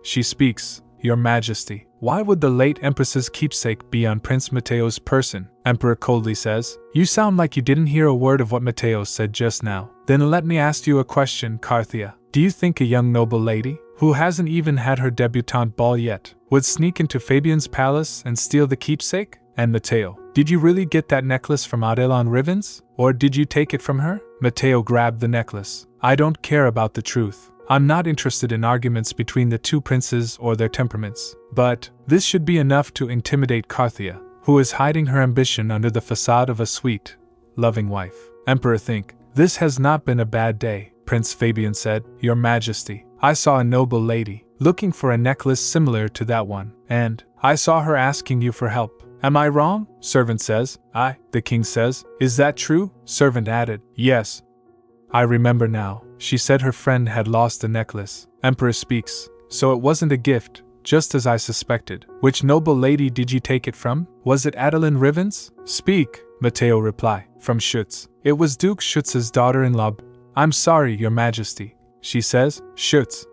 She speaks. Your Majesty, why would the late Empress's keepsake be on Prince Mateo's person? Emperor coldly says. You sound like you didn't hear a word of what Mateo said just now. Then let me ask you a question, Carthia. Do you think a young noble lady, who hasn't even had her debutante ball yet, would sneak into Fabian's palace and steal the keepsake? And Mateo, did you really get that necklace from Adelan Rivens? Or did you take it from her? Mateo grabbed the necklace. I don't care about the truth. I'm not interested in arguments between the two princes or their temperaments. But this should be enough to intimidate Carthia, who is hiding her ambition under the facade of a sweet, loving wife. Emperor think, this has not been a bad day, Prince Fabian said. Your Majesty, I saw a noble lady, looking for a necklace similar to that one, and I saw her asking you for help. Am I wrong? Servant says. The king says. Is that true? Servant added. Yes. I remember now. She said her friend had lost a necklace. Emperor speaks. So it wasn't a gift, just as I suspected. Which noble lady did you take it from? Was it Adeline Rivens? Speak, Mateo reply. From Schuetz. It was Duke Schuetz's daughter-in-law. I'm sorry, your Majesty, she says. Schuetz.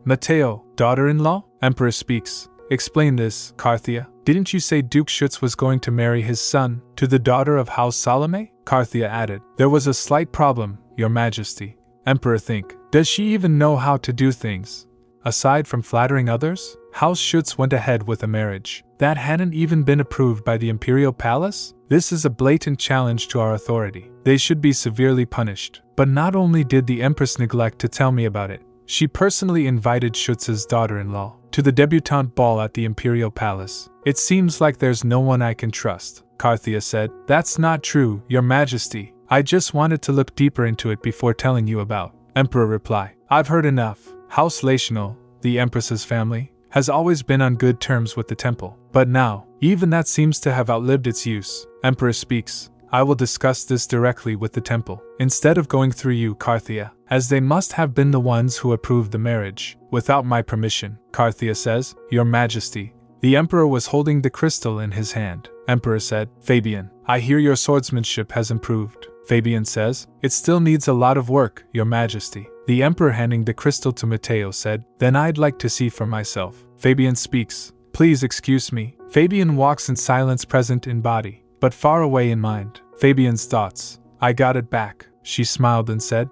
Mateo, daughter-in-law? Emperor speaks. Explain this, Carthia. Didn't you say Duke Schuetz was going to marry his son to the daughter of House Salome? Carthia added. There was a slight problem, your Majesty. Emperor think. Does she even know how to do things? Aside from flattering others? House Schuetz went ahead with a marriage that hadn't even been approved by the Imperial Palace? This is a blatant challenge to our authority. They should be severely punished. But not only did the Empress neglect to tell me about it, she personally invited Schuetz's daughter-in-law to the debutante ball at the Imperial Palace. It seems like there's no one I can trust, Carthia said. That's not true, your Majesty. I just wanted to look deeper into it before telling you about. Emperor reply. I've heard enough. House Lational, the Empress's family, has always been on good terms with the temple. But now, even that seems to have outlived its use. Emperor speaks. I will discuss this directly with the temple, instead of going through you, Carthia, as they must have been the ones who approved the marriage. Without my permission, Carthia says. Your Majesty. The Emperor was holding the crystal in his hand. Emperor said, Fabian, I hear your swordsmanship has improved. Fabian says, it still needs a lot of work, Your Majesty. The Emperor, handing the crystal to Matteo, said, then I'd like to see for myself. Fabian speaks. Please excuse me. Fabian walks in silence, present in body, but far away in mind. Fabian's thoughts. I got it back. She smiled and said,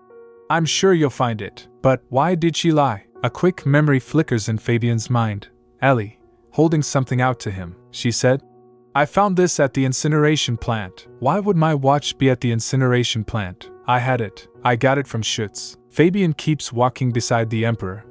I'm sure you'll find it. But why did she lie? A quick memory flickers in Fabian's mind. Ellie, holding something out to him, she said. I found this at the incineration plant. Why would my watch be at the incineration plant? I had it. I got it from Schuetz. Fabian keeps walking beside the Emperor.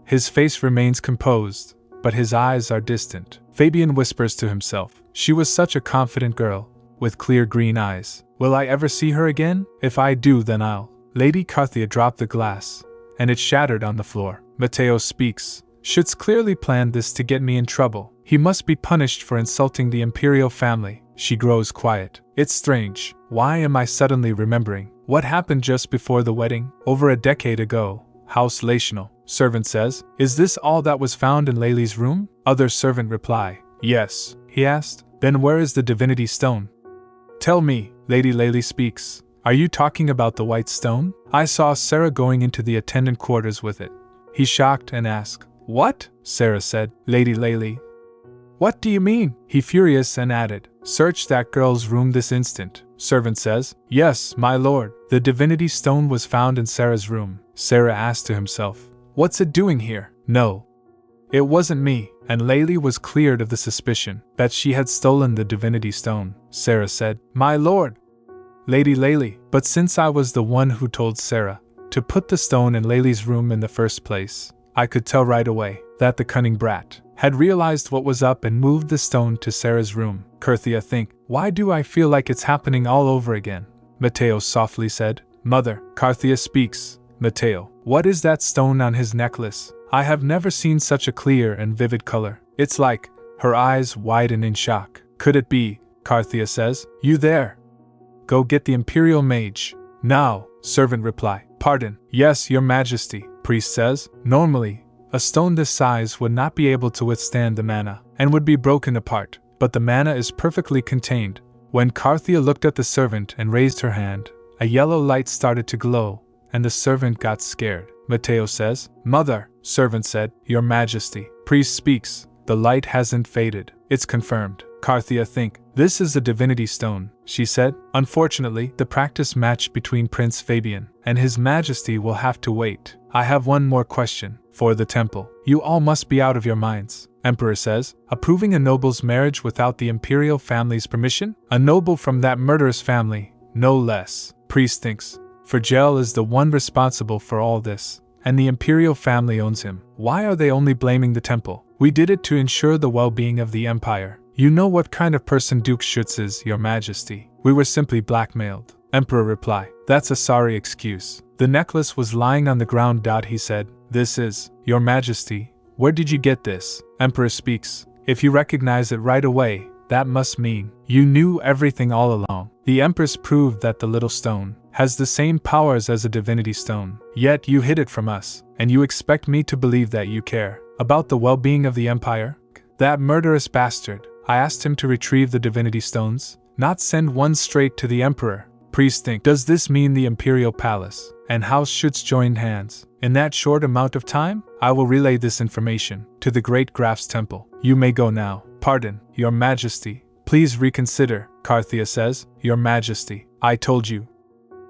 His face remains composed, but his eyes are distant. Fabian whispers to himself. She was such a confident girl, with clear green eyes. Will I ever see her again? If I do, then I'll. Lady Carthia dropped the glass, and it shattered on the floor. Matteo speaks. Schuetz clearly planned this to get me in trouble. He must be punished for insulting the imperial family. She grows quiet. It's strange. Why am I suddenly remembering what happened just before the wedding? Over a decade ago. House Lational. Servant says, is this all that was found in Layli's room? Other servant reply. Yes. He asked. Then where is the divinity stone? Tell me. Lady Layli speaks. Are you talking about the white stone? I saw Sarah going into the attendant quarters with it. He shocked and asked. What? Sarah said. Lady Layli. What do you mean? He furious and added. Search that girl's room this instant. Servant says. Yes, my lord. The divinity stone was found in Sarah's room. Sarah asked to himself. What's it doing here? No. It wasn't me, and Layli was cleared of the suspicion that she had stolen the divinity stone. Sarah said. My lord. Lady Layli. But since I was the one who told Sarah to put the stone in Layli's room in the first place, I could tell right away that the cunning brat had realized what was up and moved the stone to Sarah's room. Carthia think, why do I feel like it's happening all over again? Matteo softly said. Mother. Carthia speaks. Matteo, what is that stone on his necklace? I have never seen such a clear and vivid color. It's like, her eyes widen in shock. Could it be? Carthia says. You there? Go get the imperial mage. Now, servant reply. Pardon. Yes, your majesty. Priest says. Normally, a stone this size would not be able to withstand the mana, and would be broken apart, but the mana is perfectly contained. When Carthia looked at the servant and raised her hand, a yellow light started to glow, and the servant got scared. Matteo says. Mother. Servant said. Your majesty. Priest speaks. The light hasn't faded. It's confirmed. Carthia think. This is the divinity stone, she said. Unfortunately, the practice match between Prince Fabian and His Majesty will have to wait. I have one more question. For the temple. You all must be out of your minds. Emperor says. Approving a noble's marriage without the imperial family's permission? A noble from that murderous family, no less. Priest thinks. Fergel is the one responsible for all this, and the imperial family owns him. Why are they only blaming the temple? We did it to ensure the well-being of the empire. You know what kind of person Duke Schuetz is, your majesty. We were simply blackmailed. Emperor reply. That's a sorry excuse. The necklace was lying on the ground. He said. This is, your majesty. Where did you get this? Emperor speaks. If you recognize it right away, that must mean you knew everything all along. The Empress proved that the little stone has the same powers as a divinity stone. Yet you hid it from us, and you expect me to believe that you care about the well-being of the empire? That murderous bastard. I asked him to retrieve the divinity stones, not send one straight to the emperor. Priest think. Does this mean the imperial palace and House Schuetz joined hands? In that short amount of time, I will relay this information to the great Graf's temple. You may go now. Pardon, your majesty. Please reconsider, Carthia says. Your majesty, I told you.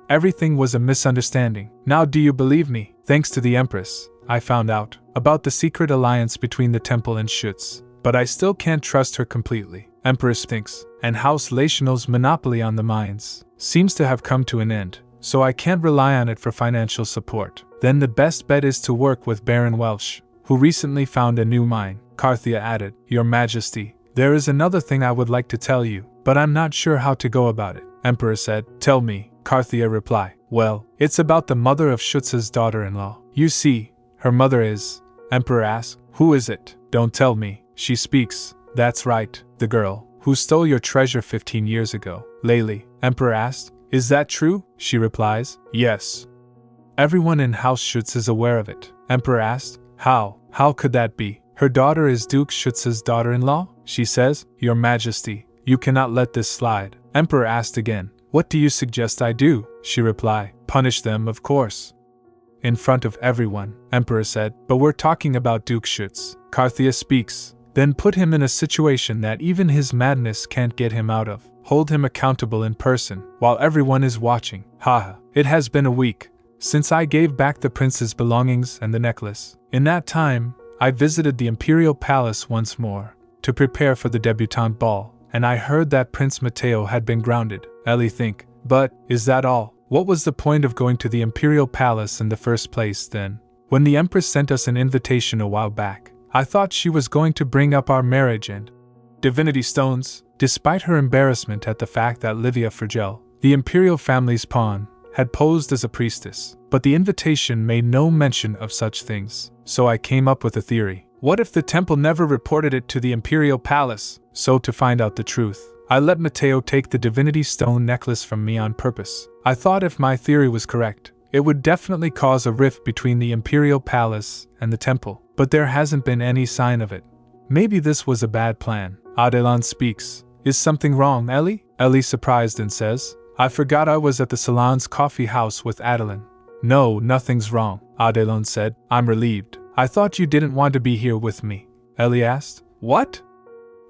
Everything was a misunderstanding. Now do you believe me? Thanks to the Empress, I found out about the secret alliance between the temple and Schuetz, but I still can't trust her completely. Empress thinks, and House Lational's monopoly on the mines seems to have come to an end, so I can't rely on it for financial support. Then the best bet is to work with Baron Welsh, who recently found a new mine. Carthia added, Your Majesty, there is another thing I would like to tell you, but I'm not sure how to go about it. Emperor said, Tell me. Carthia replied, Well, it's about the mother of Schuetz's daughter-in-law. You see, her mother is Emperor asks. Who is it? Don't tell me. She speaks. That's right, the girl who stole your treasure 15 years ago. Laylee, Emperor asked. Is that true? She replies. Yes. Everyone in House Schuetz is aware of it. Emperor asked. How? How could that be? Her daughter is Duke Schuetz's daughter-in-law? She says. Your Majesty, you cannot let this slide. Emperor asked again. What do you suggest I do? She replied. Punish them, of course. In front of everyone, Emperor said. But we're talking about Duke Schuetz. Carthea speaks. Then put him in a situation that even his madness can't get him out of. Hold him accountable in person, while everyone is watching. Haha. It has been a week since I gave back the prince's belongings and the necklace. In that time, I visited the imperial palace once more, to prepare for the debutante ball, and I heard that Prince Mateo had been grounded. Ellie think. But, is that all? What was the point of going to the imperial palace in the first place then? When the Empress sent us an invitation a while back, I thought she was going to bring up our marriage and divinity stones. Despite her embarrassment at the fact that Livia Frigel, the imperial family's pawn, had posed as a priestess, but the invitation made no mention of such things, so I came up with a theory. What if the temple never reported it to the imperial palace? So to find out the truth, I let Mateo take the divinity stone necklace from me on purpose. I thought if my theory was correct, it would definitely cause a rift between the imperial palace and the temple, but there hasn't been any sign of it. Maybe this was a bad plan. Adelan speaks. Is something wrong, Ellie? Ellie surprised and says, I forgot I was at the salon's coffee house with Adeline. No, nothing's wrong, Adelan said. I'm relieved. I thought you didn't want to be here with me. Ellie asked. What?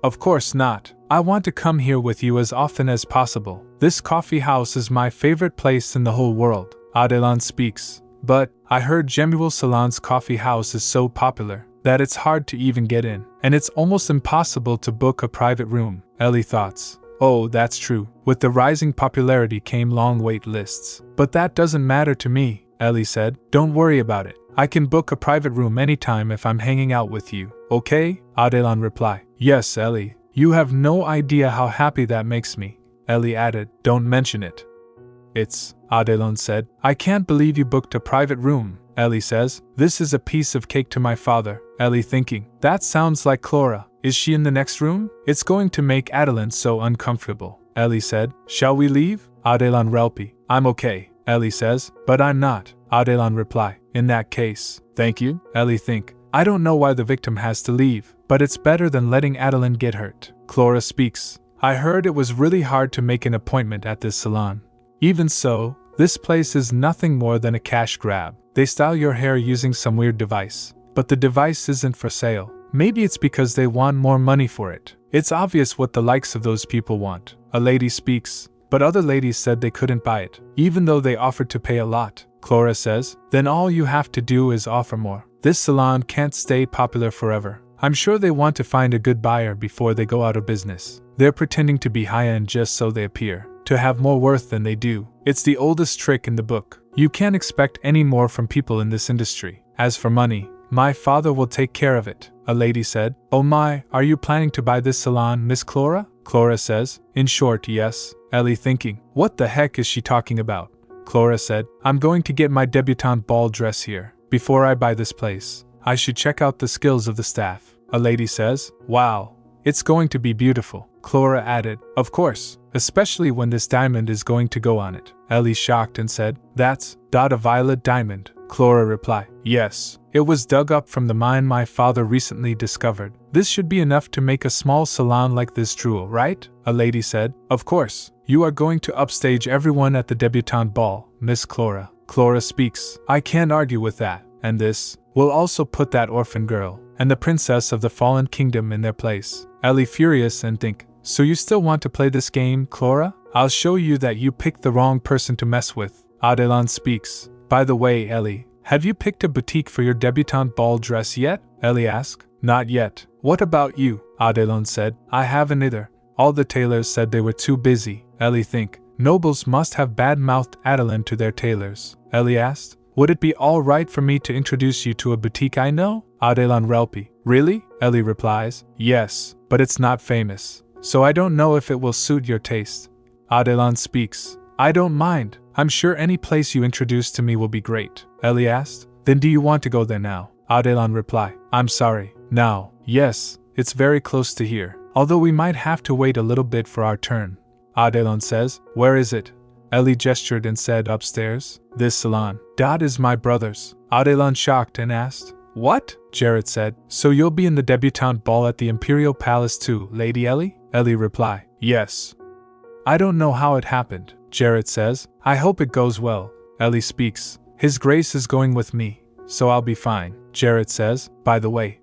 Of course not. I want to come here with you as often as possible. This coffee house is my favorite place in the whole world. Adelan speaks. But, I heard Jemuel Salon's coffee house is so popular that it's hard to even get in, and it's almost impossible to book a private room. Ellie thoughts. Oh, that's true. With the rising popularity came long wait lists. But that doesn't matter to me, Ellie said. Don't worry about it. I can book a private room anytime if I'm hanging out with you. Okay? Adelan replied. Yes, Ellie. You have no idea how happy that makes me. Ellie added. Don't mention it. It's, Adelan said. I can't believe you booked a private room, Ellie says. This is a piece of cake to my father. Ellie thinking. That sounds like Clara. Is she in the next room? It's going to make Adelan so uncomfortable. Ellie said. Shall we leave? Adelan relpy. I'm okay, Ellie says. But I'm not. Adelan reply. In that case, thank you. Ellie think. I don't know why the victim has to leave, but it's better than letting Adelan get hurt. Clara speaks. I heard it was really hard to make an appointment at this salon. Even so, this place is nothing more than a cash grab. They style your hair using some weird device, but the device isn't for sale. Maybe it's because they want more money for it. It's obvious what the likes of those people want. A lady speaks, but other ladies said they couldn't buy it, even though they offered to pay a lot. Clara says, then all you have to do is offer more. This salon can't stay popular forever. I'm sure they want to find a good buyer before they go out of business. They're pretending to be high-end just so they appear to have more worth than they do. It's the oldest trick in the book. You can't expect any more from people in this industry. As for money, my father will take care of it, a lady said. Oh my, are you planning to buy this salon, Miss Clara? Clara says. In short, yes. Ellie thinking. What the heck is she talking about? Clara said. I'm going to get my debutante ball dress here. Before I buy this place, I should check out the skills of the staff. A lady says. Wow, it's going to be beautiful. Clara added. Of course, especially when this diamond is going to go on it. Ellie shocked and said. That's a violet diamond. Clara replied. Yes, it was dug up from the mine my father recently discovered. This should be enough to make a small salon like this drool, right? A lady said. Of course, you are going to upstage everyone at the debutante ball, Miss Clara. Clara speaks. I can't argue with that. And this will also put that orphan girl and the princess of the fallen kingdom in their place. Ellie furious and think. So you still want to play this game, Clara? I'll show you that you picked the wrong person to mess with. Adelan speaks. By the way, Ellie, have you picked a boutique for your debutante ball dress yet? Ellie asked. Not yet. What about you? Adelan said. I haven't either. All the tailors said they were too busy. Ellie think. Nobles must have bad-mouthed Adelan to their tailors. Ellie asked. Would it be all right for me to introduce you to a boutique I know? Adelan relpy. Really? Ellie replies. Yes, but it's not famous, so I don't know if it will suit your taste. Adelan speaks. I don't mind. I'm sure any place you introduce to me will be great. Ellie asked. Then do you want to go there now? Adelon reply. I'm sorry. Now, yes, it's very close to here, although we might have to wait a little bit for our turn. Adelon says. Where is it? Ellie gestured and said upstairs. This salon. That is my brother's. Adelon shocked and asked. What? Jared said. So you'll be in the debutante ball at the Imperial Palace too, Lady Ellie? Ellie reply. Yes. I don't know how it happened, Jared says. I hope it goes well. Ellie speaks. His Grace is going with me, so I'll be fine, Jared says. By the way,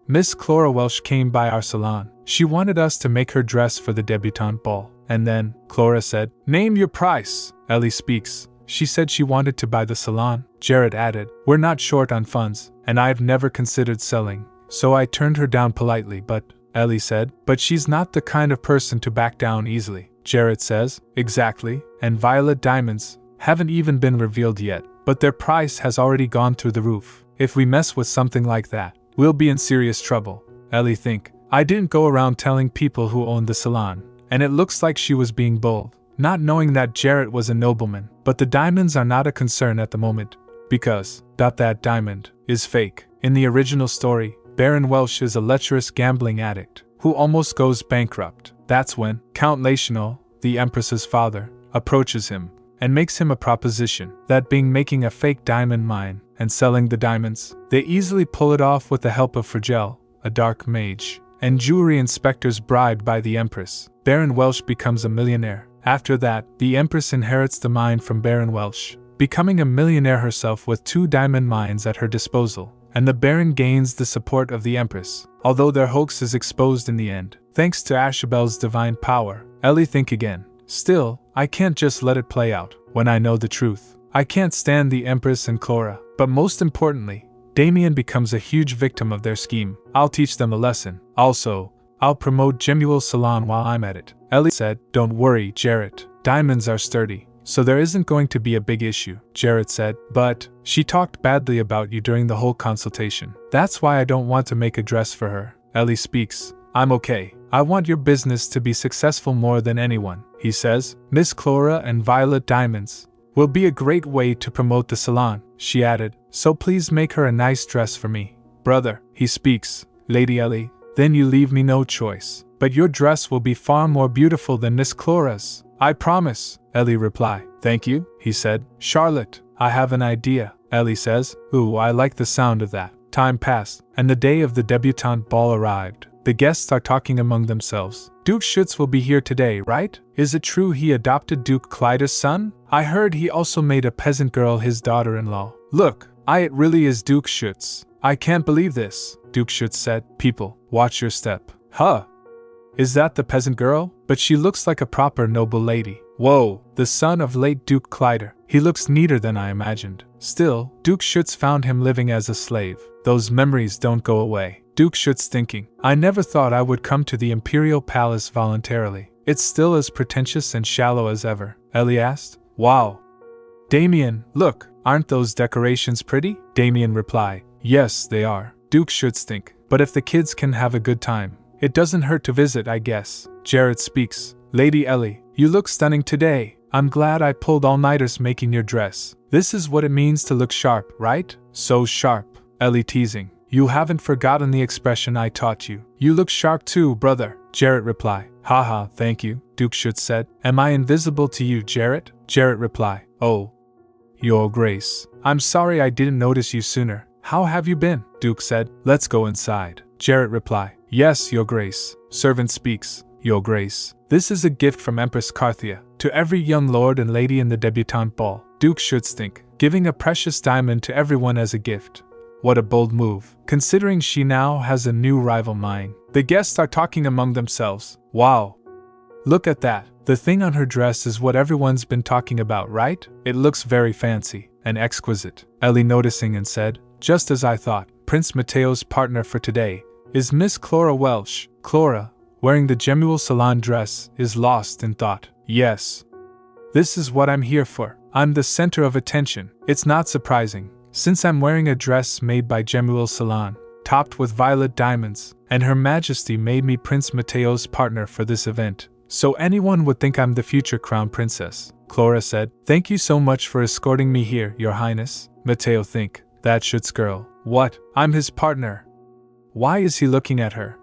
Miss Clara Welsh came by our salon. She wanted us to make her dress for the debutante ball. And then, Clara said, Name your price. Ellie speaks. She said she wanted to buy the salon. Jared added, We're not short on funds, and I've never considered selling. So I turned her down politely, but, Ellie said, but she's not the kind of person to back down easily. Jared says, Exactly, and violet diamonds haven't even been revealed yet, but their price has already gone through the roof. If we mess with something like that, we'll be in serious trouble. Ellie think. I didn't go around telling people who owned the salon, and it looks like she was being bold, not knowing that Jared was a nobleman. But the diamonds are not a concern at the moment, because that diamond is fake. In the original story, Baron Welsh is a lecherous gambling addict who almost goes bankrupt. That's when Count Lachenal, the Empress's father, approaches him and makes him a proposition, that being making a fake diamond mine and selling the diamonds, they easily pull it off with the help of Frigel, a dark mage, and jewelry inspectors bribed by the Empress. Baron Welsh becomes a millionaire. After that, the Empress inherits the mine from Baron Welsh, becoming a millionaire herself with 2 diamond mines at her disposal, and the Baron gains the support of the Empress, although their hoax is exposed in the end, thanks to Ashabel's divine power. Ellie think again. Still, I can't just let it play out when I know the truth. I can't stand the Empress and Clara, but most importantly, Damian becomes a huge victim of their scheme. I'll teach them a lesson. Also, I'll promote Jemuel's salon while I'm at it. Ellie said, Don't worry, Jared. Diamonds are sturdy, so there isn't going to be a big issue. Jared said, But she talked badly about you during the whole consultation. That's why I don't want to make a dress for her. Ellie speaks. I'm okay. I want your business to be successful more than anyone, he says. Miss Clara and Violet Diamonds will be a great way to promote the salon, she added. So please make her a nice dress for me. Brother, he speaks. Lady Ellie, then you leave me no choice. But your dress will be far more beautiful than Miss Clara's. I promise, Ellie replied. Thank you, he said. Charlotte, I have an idea, Ellie says. Ooh, I like the sound of that. Time passed, and the day of the debutante ball arrived. The guests are talking among themselves. Duke Schuetz will be here today, right? Is it true he adopted Duke Clyda's son? I heard he also made a peasant girl his daughter-in-law. Look, it really is Duke Schuetz. I can't believe this, Duke Schuetz said. People, watch your step. Huh? Is that the peasant girl? But she looks like a proper noble lady. Whoa, the son of late Duke Clyda. He looks neater than I imagined. Still, Duke Schuetz found him living as a slave. Those memories don't go away. Duke Schuetz thinking, I never thought I would come to the Imperial Palace voluntarily. It's still as pretentious and shallow as ever. Ellie asked. Wow. Damian, look, aren't those decorations pretty? Damian replied. Yes, they are. Duke Schuetz think, but if the kids can have a good time, it doesn't hurt to visit, I guess. Jared speaks. Lady Ellie, you look stunning today. I'm glad I pulled all-nighters making your dress. This is what it means to look sharp, right? So sharp. Ellie teasing. You haven't forgotten the expression I taught you. You look sharp too, brother. Jared replied. Haha, thank you, Duke Schuetz said. Am I invisible to you, Jared? Jared replied. Oh, Your Grace. I'm sorry I didn't notice you sooner. How have you been? Duke said. Let's go inside. Jared replied. Yes, Your Grace. Servant speaks. Your Grace. This is a gift from Empress Carthia to every young lord and lady in the debutante ball. Duke Schuetz think, giving a precious diamond to everyone as a gift. What a bold move, considering she now has a new rival mine. The guests are talking among themselves. Wow. Look at that. The thing on her dress is what everyone's been talking about, right? It looks very fancy and exquisite. Ellie noticing and said, just as I thought. Prince Mateo's partner for today is Miss Clara Welsh. Clara, wearing the Jemuel salon dress, is lost in thought. Yes. This is what I'm here for. I'm the center of attention. It's not surprising, since I'm wearing a dress made by Jemuel salon, topped with violet diamonds, and Her Majesty made me Prince Mateo's partner for this event. So anyone would think I'm the future crown princess. Clara said, Thank you so much for escorting me here, Your Highness. Mateo think, That Schuetz girl. What? I'm his partner. Why is he looking at her?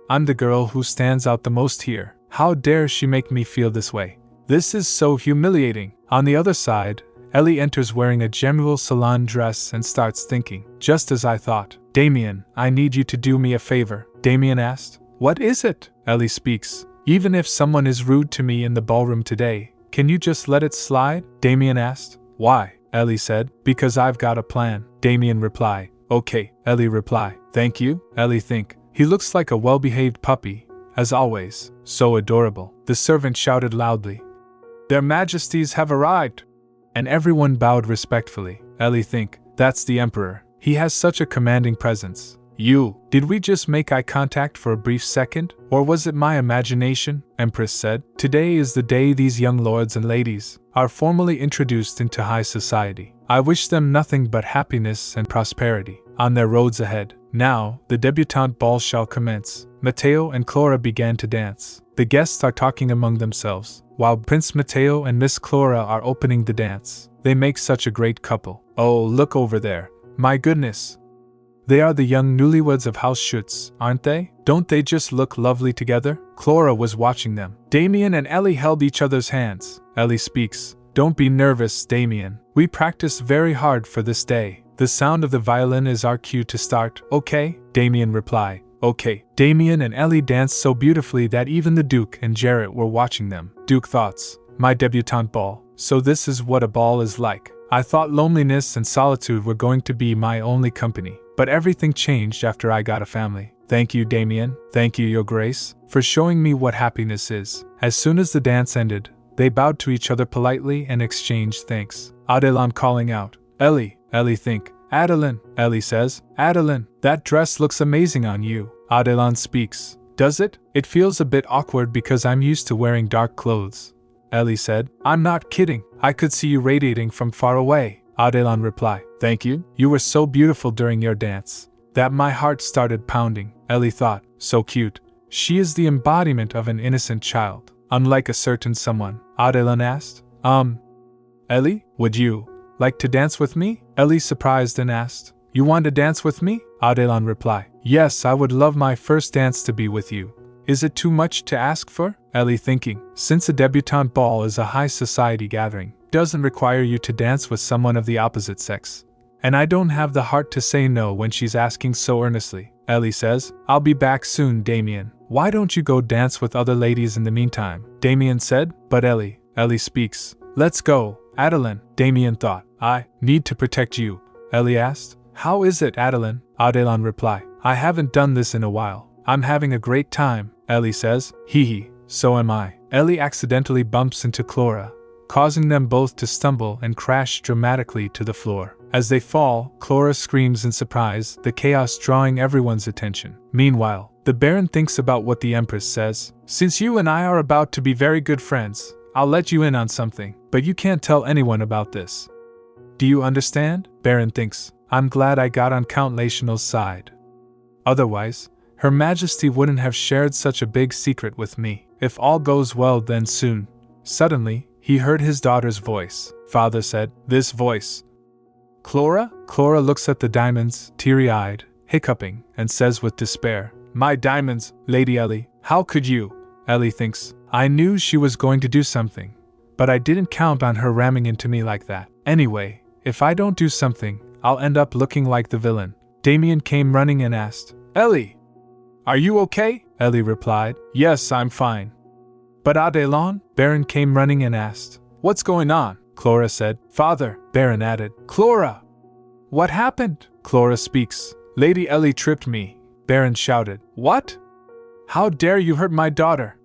I'm the girl who stands out the most here. How dare she make me feel this way? This is so humiliating. On the other side, Ellie enters wearing a general salon dress and starts thinking. Just as I thought. Damian, I need you to do me a favor. Damian asked. What is it? Ellie speaks. Even if someone is rude to me in the ballroom today, can you just let it slide? Damian asked. Why? Ellie said. Because I've got a plan. Damian reply. Okay. Ellie reply. Thank you. Ellie think. He looks like a well-behaved puppy, as always. So adorable. The servant shouted loudly. Their Majesties have arrived. And everyone bowed respectfully. Ellie think. That's the Emperor. He has such a commanding presence. Did we just make eye contact for a brief second? Or was it my imagination? Empress said. Today is the day these young lords and ladies are formally introduced into high society. I wish them nothing but happiness and prosperity on their roads ahead. Now, the debutante ball shall commence. Matteo and Clara began to dance. The guests are talking among themselves, while Prince Matteo and Miss Clara are opening the dance. They make such a great couple. Oh, look over there. My goodness. They are the young newlyweds of House Schuetz, aren't they? Don't they just look lovely together? Clara was watching them. Damian and Ellie held each other's hands. Ellie speaks. Don't be nervous, Damian. We practiced very hard for this day. The sound of the violin is our cue to start, okay? Damian replied. Okay. Damian and Ellie danced so beautifully that even the Duke and Jarrett were watching them. Duke thoughts. My debutante ball. So this is what a ball is like. I thought loneliness and solitude were going to be my only company. But everything changed after I got a family. Thank you, Damian. Thank you, Your Grace, for showing me what happiness is. As soon as the dance ended, they bowed to each other politely and exchanged thanks. Adeline calling out, Ellie. Ellie think. Adeline. Ellie says, Adeline, that dress looks amazing on you. Adeline speaks. Does it? It feels a bit awkward because I'm used to wearing dark clothes. Ellie said. I'm not kidding. I could see you radiating from far away. Adeline replied. Thank you. You were so beautiful during your dance that my heart started pounding. Ellie thought. So cute. She is the embodiment of an innocent child, unlike a certain someone. Adeline asked. Ellie, would you like to dance with me? Ellie surprised and asked. You want to dance with me? Adeline replied. Yes, I would love my first dance to be with you. Is it too much to ask for? Ellie thinking. Since a debutante ball is a high society gathering, doesn't require you to dance with someone of the opposite sex. And I don't have the heart to say no when she's asking so earnestly. Ellie says, I'll be back soon, Damian. Why don't you go dance with other ladies in the meantime? Damian said. But Ellie speaks. Let's go, Adeline. Damian thought. I need to protect you. Ellie asked. How is it, Adeline? Adeline replied. I haven't done this in a while. I'm having a great time. Ellie says. Hee, so am I. Ellie accidentally bumps into Clara, causing them both to stumble and crash dramatically to the floor. As they fall, Clara screams in surprise, the chaos drawing everyone's attention. Meanwhile, the Baron thinks about what the Empress says. Since you and I are about to be very good friends, I'll let you in on something, but you can't tell anyone about this. Do you understand? Baron thinks. I'm glad I got on Count Lational's side. Otherwise, Her Majesty wouldn't have shared such a big secret with me. If all goes well, then soon. Suddenly, he heard his daughter's voice. Father said, this voice. Clara? Clara looks at the diamonds, teary-eyed, hiccuping, and says with despair, My diamonds, Lady Ellie, how could you? Ellie thinks, I knew she was going to do something, but I didn't count on her ramming into me like that. Anyway, if I don't do something, I'll end up looking like the villain. Damian came running and asked, Ellie, are you okay? Ellie replied, Yes, I'm fine. But Adeline? Baron came running and asked, What's going on? Clara said, Father. Baron added, Clara! What happened? Clara speaks. Lady Ellie tripped me. Baron shouted, What? How dare you hurt my daughter?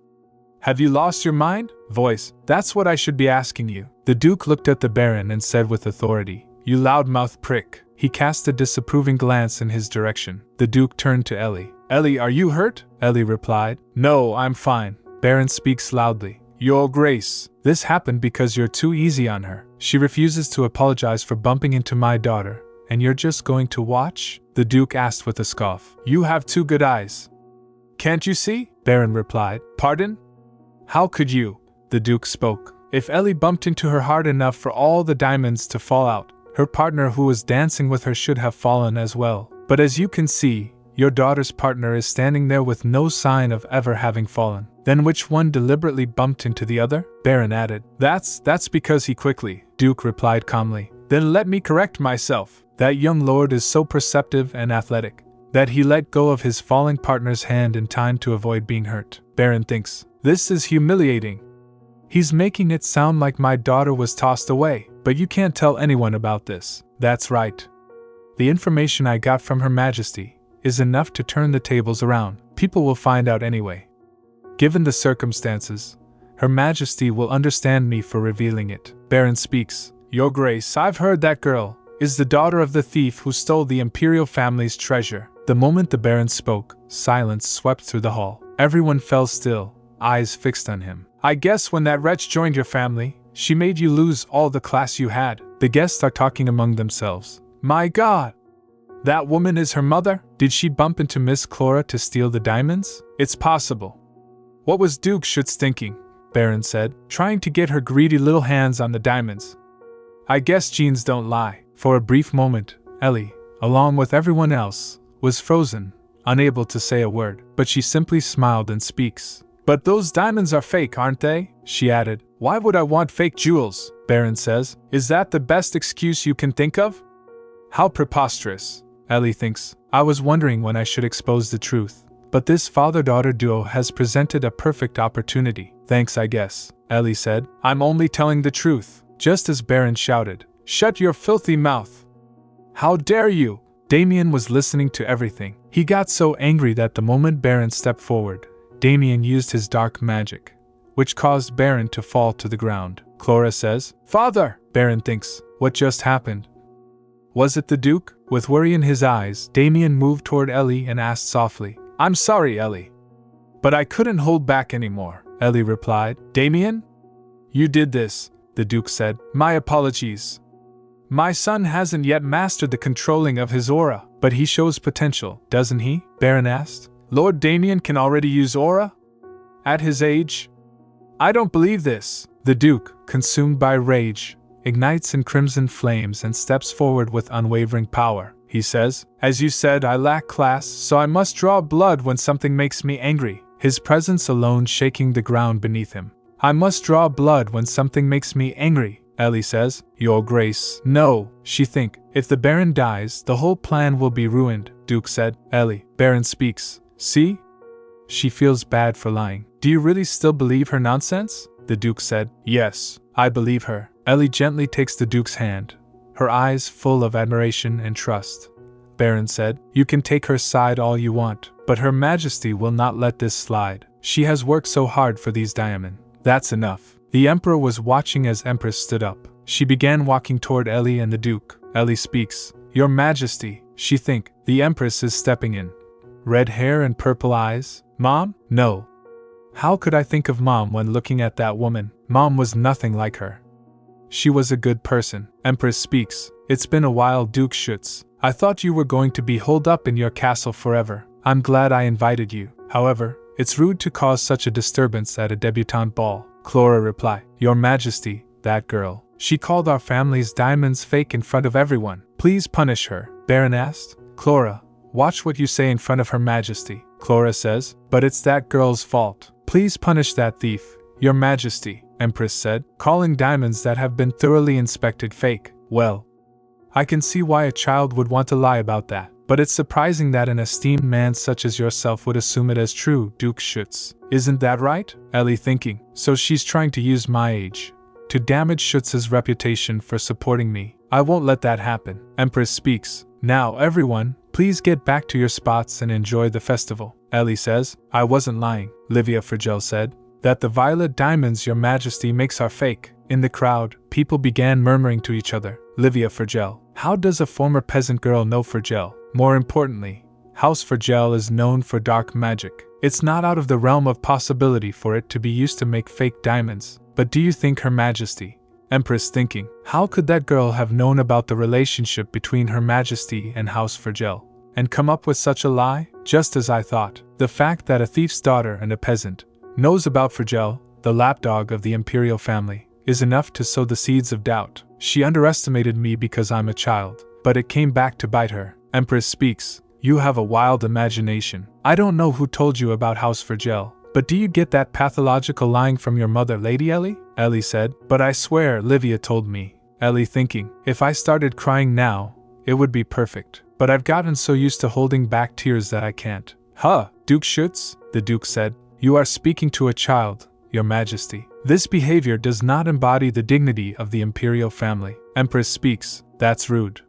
Have you lost your mind? Voice, that's what I should be asking you. The Duke looked at the Baron and said with authority, You loudmouth prick. He cast a disapproving glance in his direction. The Duke turned to Ellie. Ellie, are you hurt? Ellie replied, No, I'm fine. Baron speaks loudly. Your Grace, this happened because you're too easy on her. She refuses to apologize for bumping into my daughter, and you're just going to watch? The Duke asked with a scoff. You have two good eyes. Can't you see? Baron replied. Pardon? How could you? The Duke spoke. If Ellie bumped into her hard enough for all the diamonds to fall out, Her partner who was dancing with her should have fallen as well. But as you can see, your daughter's partner is standing there with no sign of ever having fallen. Then which one deliberately bumped into the other? Baron added. That's because he quickly, Duke replied calmly. Then let me correct myself. That young lord is so perceptive and athletic that he let go of his falling partner's hand in time to avoid being hurt. Baron thinks, this is humiliating. He's making it sound like my daughter was tossed away, but you can't tell anyone about this. That's right. The information I got from Her Majesty is enough to turn the tables around. People will find out anyway. Given the circumstances, Her Majesty will understand me for revealing it. Baron speaks. Your Grace, I've heard that girl is the daughter of the thief who stole the imperial family's treasure. The moment the Baron spoke, silence swept through the hall. Everyone fell still, eyes fixed on him. I guess when that wretch joined your family, she made you lose all the class you had. The guests are talking among themselves. My God! That woman is her mother? Did she bump into Miss Clara to steal the diamonds? It's possible. What was Duke Schuetz thinking? Baron said, trying to get her greedy little hands on the diamonds. I guess genes don't lie. For a brief moment, Ellie, along with everyone else, was frozen, unable to say a word, but she simply smiled and speaks. But those diamonds are fake, aren't they? She added. Why would I want fake jewels? Baron says. Is that the best excuse you can think of? How preposterous, Ellie thinks. I was wondering when I should expose the truth. But this father-daughter duo has presented a perfect opportunity. Thanks, I guess, Ellie said. I'm only telling the truth. Just as Baron shouted, shut your filthy mouth! How dare you! Damian was listening to everything. He got so angry that the moment Baron stepped forward, Damian used his dark magic, which caused Baron to fall to the ground. Clara says, Father! Baron thinks, what just happened? Was it the Duke? With worry in his eyes, Damian moved toward Ellie and asked softly, I'm sorry, Ellie. But I couldn't hold back anymore, Ellie replied. Damian? You did this, the Duke said. My apologies. My son hasn't yet mastered the controlling of his aura, but he shows potential, doesn't he? Baron asked. Lord Damian can already use aura? At his age? I don't believe this. The Duke, consumed by rage, ignites in crimson flames and steps forward with unwavering power. He says, as you said, I lack class, so I must draw blood when something makes me angry, his presence alone shaking the ground beneath him. I must draw blood when something makes me angry, Ellie says. Your Grace. No, she think. If the Baron dies, the whole plan will be ruined, Duke said. Ellie. Baron speaks. See? She feels bad for lying. Do you really still believe her nonsense? The Duke said. Yes, I believe her. Ellie gently takes the Duke's hand, her eyes full of admiration and trust. Baron said, you can take her side all you want, but Her Majesty will not let this slide. She has worked so hard for these diamonds. That's enough. The Emperor was watching as Empress stood up. She began walking toward Ellie and the Duke. Ellie speaks. Your Majesty, she think. The Empress is stepping in. Red hair and purple eyes? Mom? No. How could I think of Mom when looking at that woman? Mom was nothing like her. She was a good person. Empress speaks. It's been a while, Duke Schuetz. I thought you were going to be holed up in your castle forever. I'm glad I invited you. However, it's rude to cause such a disturbance at a debutante ball. Clara replied. Your Majesty, that girl. She called our family's diamonds fake in front of everyone. Please punish her. Baron asked. Clara, watch what you say in front of Her Majesty. Clara says. But it's that girl's fault. Please punish that thief, Your Majesty, Empress said. Calling diamonds that have been thoroughly inspected fake. Well, I can see why a child would want to lie about that. But it's surprising that an esteemed man such as yourself would assume it as true, Duke Schuetz. Isn't that right? Ellie thinking. So she's trying to use my age to damage Schuetz's reputation for supporting me. I won't let that happen. Empress speaks. Now everyone, please get back to your spots and enjoy the festival. Ellie says. I wasn't lying, Livia Fragile said. That the violet diamonds Your Majesty makes are fake. In the crowd, people began murmuring to each other. Livia Fragile. How does a former peasant girl know Fragile? More importantly, House Fragile is known for dark magic. It's not out of the realm of possibility for it to be used to make fake diamonds. But do you think Her Majesty? Empress thinking. How could that girl have known about the relationship between Her Majesty and House Fragile? And come up with such a lie? Just as I thought. The fact that a thief's daughter and a peasant knows about Fragile, the lapdog of the imperial family, is enough to sow the seeds of doubt. She underestimated me because I'm a child, but it came back to bite her. Empress speaks. You have a wild imagination. I don't know who told you about House Fragile, but do you get that pathological lying from your mother, Lady Ellie? Ellie said. But I swear Livia told me. Ellie thinking, if I started crying now, it would be perfect. But I've gotten so used to holding back tears that I can't. Huh, Duke Schuetz, the Duke said. You are speaking to a child, Your Majesty. This behavior does not embody the dignity of the imperial family. Empress speaks. That's rude.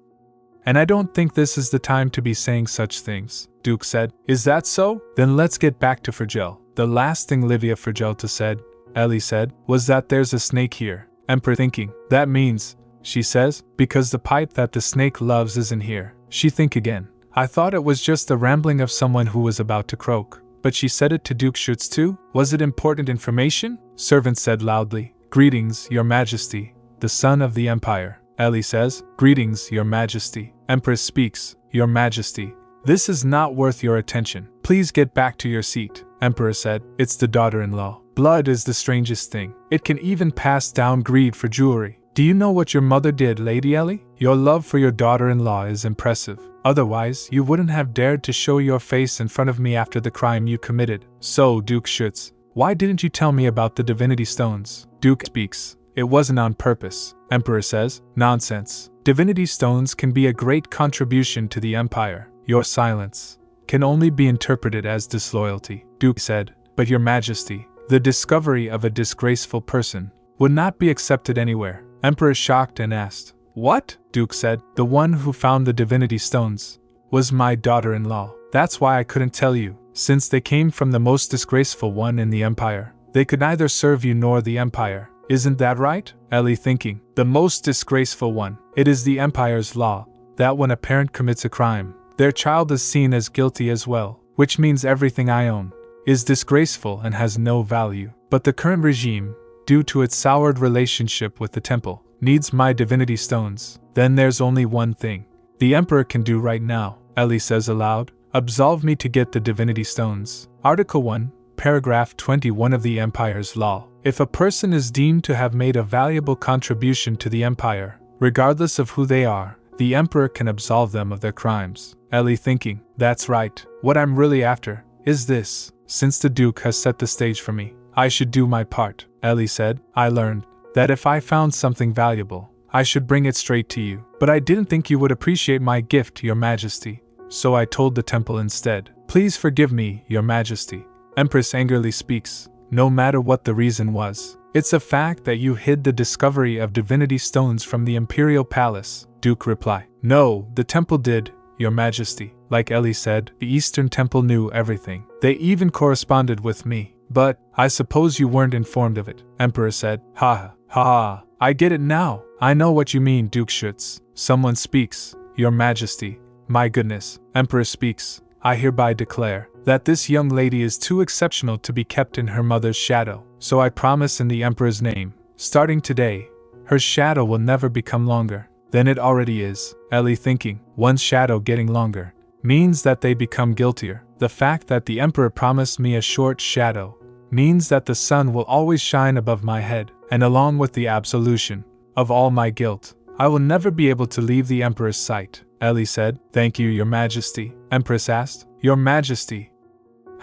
And I don't think this is the time to be saying such things, Duke said. Is that so? Then let's get back to Fragile. The last thing Livia Fragilta said, Ellie said, was that there's a snake here. Emperor thinking. That means, she says, because the pipe that the snake loves isn't here. She think again. I thought it was just the rambling of someone who was about to croak. But she said it to Duke Schuetz too? Was it important information? Servant said loudly. Greetings, Your Majesty, the son of the Empire. Ellie says, Greetings, Your Majesty. Empress speaks. Your Majesty, this is not worth your attention. Please get back to your seat. Emperor said, It's the daughter-in-law. Blood is the strangest thing. It can even pass down greed for jewelry. Do you know what your mother did, Lady Ellie? Your love for your daughter-in-law is impressive. Otherwise, you wouldn't have dared to show your face in front of me after the crime you committed. So, Duke Schuetz, why didn't you tell me about the divinity stones? Duke speaks. It wasn't on purpose. Emperor says, Nonsense. Divinity stones can be a great contribution to the Empire. Your silence can only be interpreted as disloyalty. Duke said, But Your Majesty, the discovery of a disgraceful person would not be accepted anywhere. Emperor shocked and asked, What? Duke said, The one who found the divinity stones was my daughter-in-law. That's why I couldn't tell you. Since they came from the most disgraceful one in the Empire, they could neither serve you nor the Empire. Isn't that right? Ellie thinking. The most disgraceful one. It is the Empire's law that when a parent commits a crime, their child is seen as guilty as well, which means everything I own is disgraceful and has no value. But the current regime, due to its soured relationship with the temple, needs my divinity stones. Then there's only one thing the Emperor can do right now. Ellie says aloud, Absolve me to get the divinity stones. Article 1, Paragraph 21 of the Empire's law. If a person is deemed to have made a valuable contribution to the Empire, regardless of who they are, the Emperor can absolve them of their crimes. Ellie thinking, That's right. What I'm really after is this. Since the Duke has set the stage for me, I should do my part. Ellie said, I learned that if I found something valuable, I should bring it straight to you. But I didn't think you would appreciate my gift, Your Majesty. So I told the temple instead. Please forgive me, Your Majesty. Empress angrily speaks. No matter what the reason was, it's a fact that you hid the discovery of divinity stones from the Imperial Palace. Duke reply. No, the temple did, Your Majesty. Like Ellie said, the Eastern Temple knew everything. They even corresponded with me. But, I suppose you weren't informed of it. Emperor said. Ha ha, I get it now. I know what you mean, Duke Schuetz. Someone speaks. Your Majesty. My goodness. Emperor speaks. I hereby declare that this young lady is too exceptional to be kept in her mother's shadow. So I promise in the Emperor's name, starting today, her shadow will never become longer than it already is. Ellie thinking, one's shadow getting longer means that they become guiltier. The fact that the Emperor promised me a short shadow means that the sun will always shine above my head, and along with the absolution of all my guilt, I will never be able to leave the Emperor's sight. Ellie said. Thank you, Your Majesty. Empress asked. Your Majesty,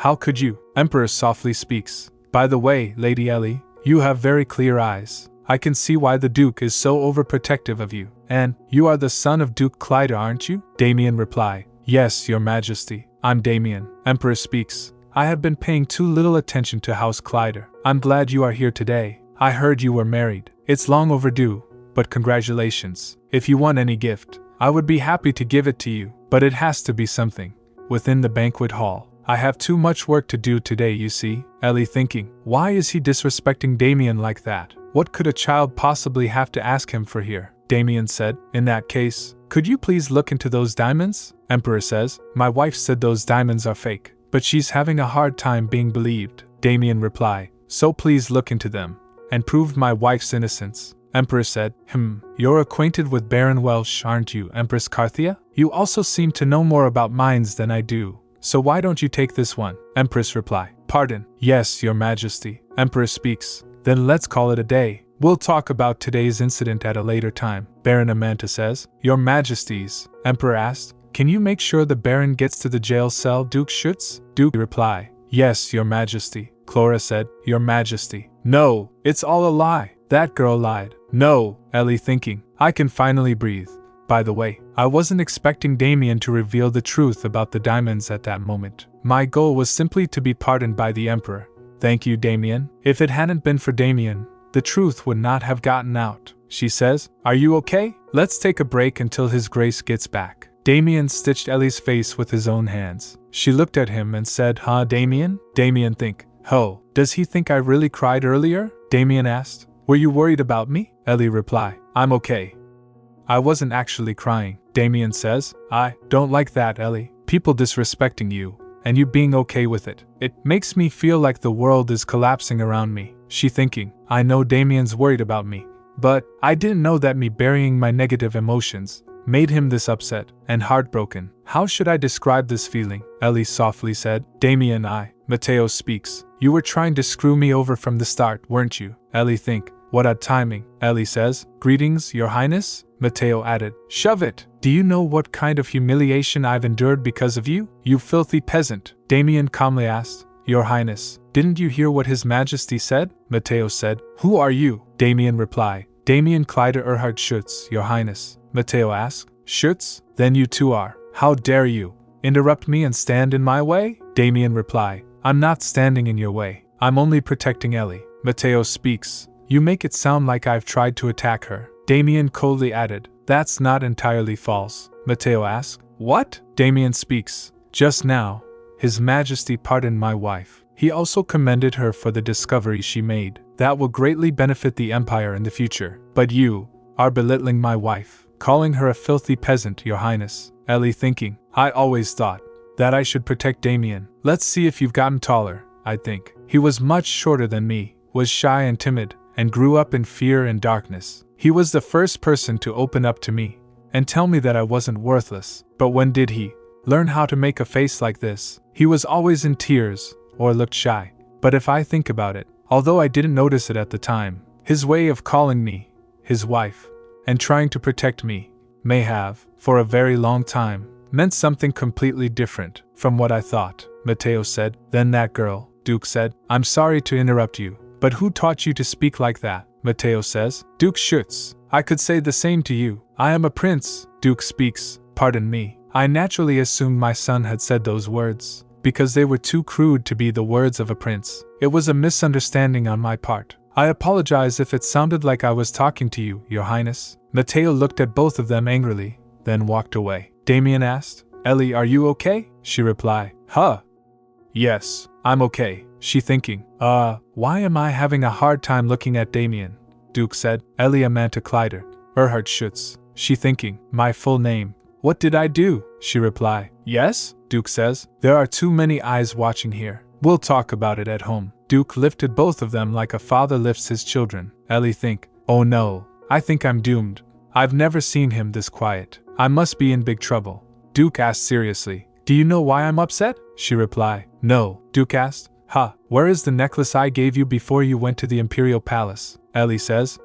how could you? Emperor softly speaks. By the way, Lady Ellie, you have very clear eyes. I can see why the Duke is so overprotective of you. And, you are the son of Duke Clyder, aren't you? Damian reply. Yes, Your Majesty. I'm Damian. Emperor speaks. I have been paying too little attention to House Clyder. I'm glad you are here today. I heard you were married. It's long overdue, but congratulations. If you want any gift, I would be happy to give it to you, but it has to be something within the banquet hall. I have too much work to do today, you see. Ellie thinking, why is he disrespecting Damian like that? What could a child possibly have to ask him for here? Damian said. In that case, could you please look into those diamonds? Emperor says. My wife said those diamonds are fake, but she's having a hard time being believed. Damian reply. So please look into them and prove my wife's innocence. Emperor said. You're acquainted with Baron Welsh, aren't you, Empress Carthia? You also seem to know more about mines than I do. So why don't you take this one? Empress reply. Pardon. Yes, Your Majesty. Emperor speaks. Then let's call it a day. We'll talk about today's incident at a later time, Baron Amanta says. Your Majesties, Emperor asked. Can you make sure the Baron gets to the jail cell, Duke Schuetz? Duke reply. Yes, Your Majesty. Clara said. Your Majesty. No, it's all a lie. That girl lied. No, Ellie thinking. I can finally breathe. By the way, I wasn't expecting Damian to reveal the truth about the diamonds at that moment. My goal was simply to be pardoned by the Emperor. Thank you, Damian. If it hadn't been for Damian, the truth would not have gotten out. She says, Are you okay? Let's take a break until His Grace gets back. Damian stitched Ellie's face with his own hands. She looked at him and said, Huh, Damian? Damian think, Ho, does he think I really cried earlier? Damian asked. Were you worried about me? Ellie replied, I'm okay. I wasn't actually crying, Damian says. I don't like that, Ellie. People disrespecting you, and you being okay with it. It makes me feel like the world is collapsing around me. She thinking, I know Damian's worried about me, but I didn't know that me burying my negative emotions made him this upset and heartbroken. How should I describe this feeling? Ellie softly said. Damian, Mateo speaks. You were trying to screw me over from the start, weren't you? Ellie think. What odd timing, Ellie says. Greetings, Your Highness? Mateo added. Shove it! Do you know what kind of humiliation I've endured because of you? You filthy peasant! Damian calmly asked. Your Highness, didn't you hear what His Majesty said? Mateo said. Who are you? Damian replied. Damian Kleider Erhard Schuetz, Your Highness. Mateo asked. Schuetz? Then you too are. How dare you interrupt me and stand in my way? Damian replied. I'm not standing in your way. I'm only protecting Ellie. Mateo speaks. You make it sound like I've tried to attack her. Damian coldly added. That's not entirely false. Mateo asked. What? Damian speaks. Just now, His Majesty pardoned my wife. He also commended her for the discovery she made. That will greatly benefit the Empire in the future. But you are belittling my wife, calling her a filthy peasant, Your Highness. Ellie thinking. I always thought that I should protect Damian. Let's see if you've gotten taller, I think. He was much shorter than me, was shy and timid, and grew up in fear and darkness. He was the first person to open up to me and tell me that I wasn't worthless. But when did he learn how to make a face like this? He was always in tears or looked shy. But if I think about it, although I didn't notice it at the time, his way of calling me his wife and trying to protect me may have, for a very long time, meant something completely different from what I thought. Mateo said. Then that girl, Duke said. I'm sorry to interrupt you, but who taught you to speak like that? Mateo says. Duke Schuetz. I could say the same to you. I am a prince. Duke speaks. Pardon me. I naturally assumed my son had said those words, because they were too crude to be the words of a prince. It was a misunderstanding on my part. I apologize if it sounded like I was talking to you, Your Highness. Mateo looked at both of them angrily, then walked away. Damian asked. Ellie, are you okay? She replied. Huh? Yes, I'm okay. She thinking. Why am I having a hard time looking at Damian? Duke said. Ellie Amanta Kleider Erhard Schuetz. She thinking. My full name. What did I do? She replied. Yes? Duke says. There are too many eyes watching here. We'll talk about it at home. Duke lifted both of them like a father lifts his children. Ellie think. Oh no, I think I'm doomed. I've never seen him this quiet. I must be in big trouble. Duke asked seriously. Do you know why I'm upset? She replied. No. Duke asked. Where is the necklace I gave you before you went to the Imperial Palace? Ellie says.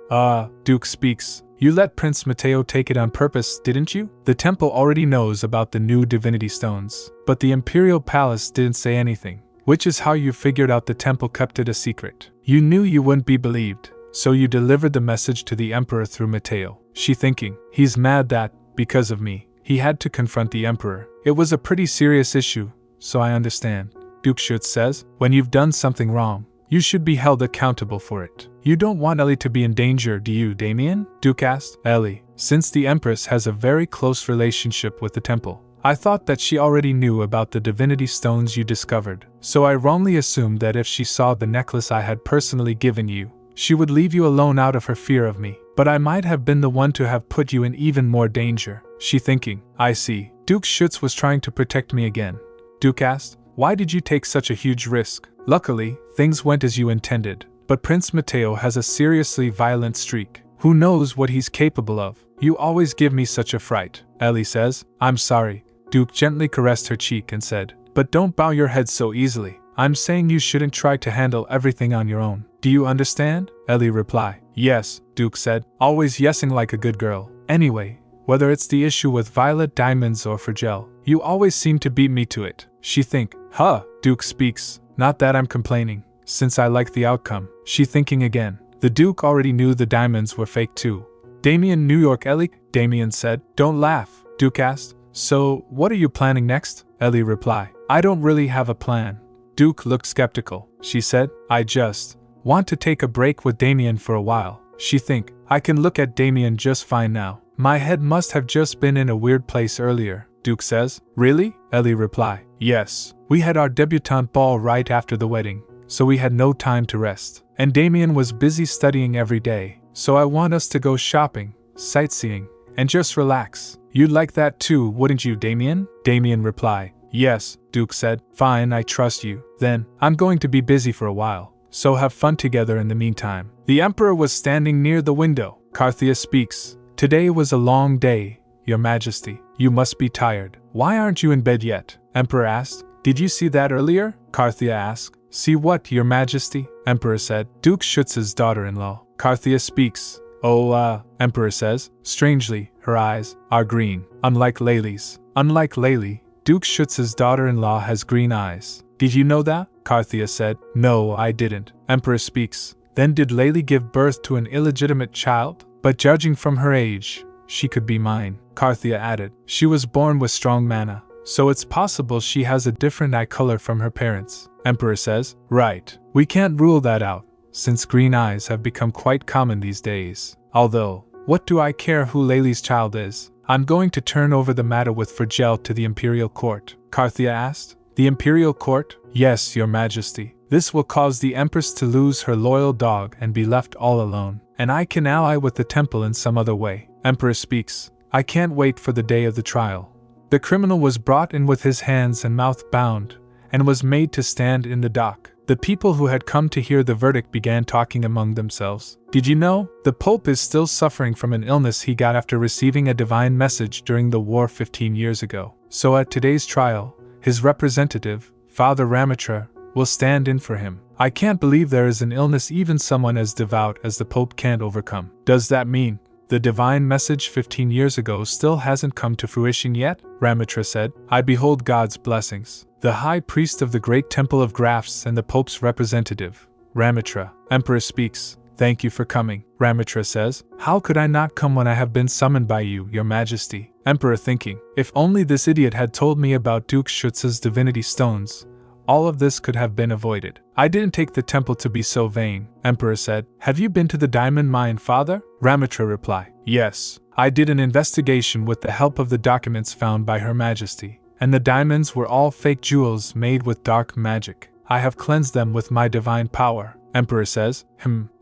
Duke speaks. You let Prince Mateo take it on purpose, didn't you? The temple already knows about the new divinity stones, but the Imperial Palace didn't say anything, which is how you figured out the temple kept it a secret. You knew you wouldn't be believed, so you delivered the message to the Emperor through Mateo. She thinking. He's mad that, because of me, he had to confront the Emperor. It was a pretty serious issue, so I understand. Duke Schuetz says. When you've done something wrong, you should be held accountable for it. You don't want Ellie to be in danger, do you, Damian? Duke asked. Ellie, since the Empress has a very close relationship with the temple, I thought that she already knew about the divinity stones you discovered, so I wrongly assumed that if she saw the necklace I had personally given you, she would leave you alone out of her fear of me. But I might have been the one to have put you in even more danger. She thinking. I see. Duke Schuetz was trying to protect me again. Duke asked. Why did you take such a huge risk? Luckily, things went as you intended, but Prince Mateo has a seriously violent streak. Who knows what he's capable of? You always give me such a fright. Ellie says. I'm sorry. Duke gently caressed her cheek and said. But don't bow your head so easily. I'm saying you shouldn't try to handle everything on your own. Do you understand? Ellie replied. Yes, Duke said, always yesing like a good girl. Anyway, whether it's the issue with violet diamonds or Fragile, you always seem to beat me to it. She think. Huh, Duke speaks. Not that I'm complaining, since I like the outcome. She thinking again. The Duke already knew the diamonds were fake too. Damian, New York, Ellie? Damian said. Don't laugh, Duke asked. So, what are you planning next? Ellie replied. I don't really have a plan. Duke looked skeptical. She said, I just want to take a break with Damian for a while. She think, I can look at Damian just fine now. My head must have just been in a weird place earlier, Duke says. Really? Ellie reply. Yes. We had our debutante ball right after the wedding, so we had no time to rest. And Damian was busy studying every day, so I want us to go shopping, sightseeing, and just relax. You'd like that too, wouldn't you, Damian? Damian replied. Yes, Duke said. Fine, I trust you. Then, I'm going to be busy for a while, so have fun together in the meantime. The Emperor was standing near the window. Carthia speaks. Today was a long day, Your Majesty. You must be tired. Why aren't you in bed yet? Emperor asked. Did you see that earlier? Carthia asked. See what, Your Majesty? Emperor said. Duke Schuetz's daughter-in-law. Carthia speaks. Oh, Emperor says. Strangely, her eyes are green, unlike Layli's. Unlike Layli, Duke Schuetz's daughter-in-law has green eyes. Did you know that? Carthia said. No, I didn't. Emperor speaks. Then did Layli give birth to an illegitimate child? But judging from her age, she could be mine. Carthia added. She was born with strong mana, so it's possible she has a different eye color from her parents. Emperor says. Right. We can't rule that out, since green eyes have become quite common these days. Although, what do I care who Layli's child is? I'm going to turn over the matter with Fragile to the Imperial Court. Carthia asked. The Imperial Court? Yes, Your Majesty. This will cause the Empress to lose her loyal dog and be left all alone. And I can ally with the temple in some other way. Emperor speaks. I can't wait for the day of the trial. The criminal was brought in with his hands and mouth bound, and was made to stand in the dock. The people who had come to hear the verdict began talking among themselves. Did you know? The Pope is still suffering from an illness he got after receiving a divine message during the war 15 years ago. So at today's trial, his representative, Father Ramatra, will stand in for him. I can't believe there is an illness even someone as devout as the Pope can't overcome. Does that mean the divine message 15 years ago still hasn't come to fruition yet? Ramatra said. I behold God's blessings. The high priest of the great temple of Grafs and the Pope's representative, Ramatra. Emperor speaks. Thank you for coming. Ramatra says. How could I not come when I have been summoned by you, Your Majesty? Emperor thinking. If only this idiot had told me about Duke Schuetz's divinity stones, all of this could have been avoided. I didn't take the temple to be so vain. Emperor said. Have you been to the diamond mine, Father? Ramatra replied. Yes. I did an investigation with the help of the documents found by Her Majesty, and the diamonds were all fake jewels made with dark magic. I have cleansed them with my divine power. Emperor says.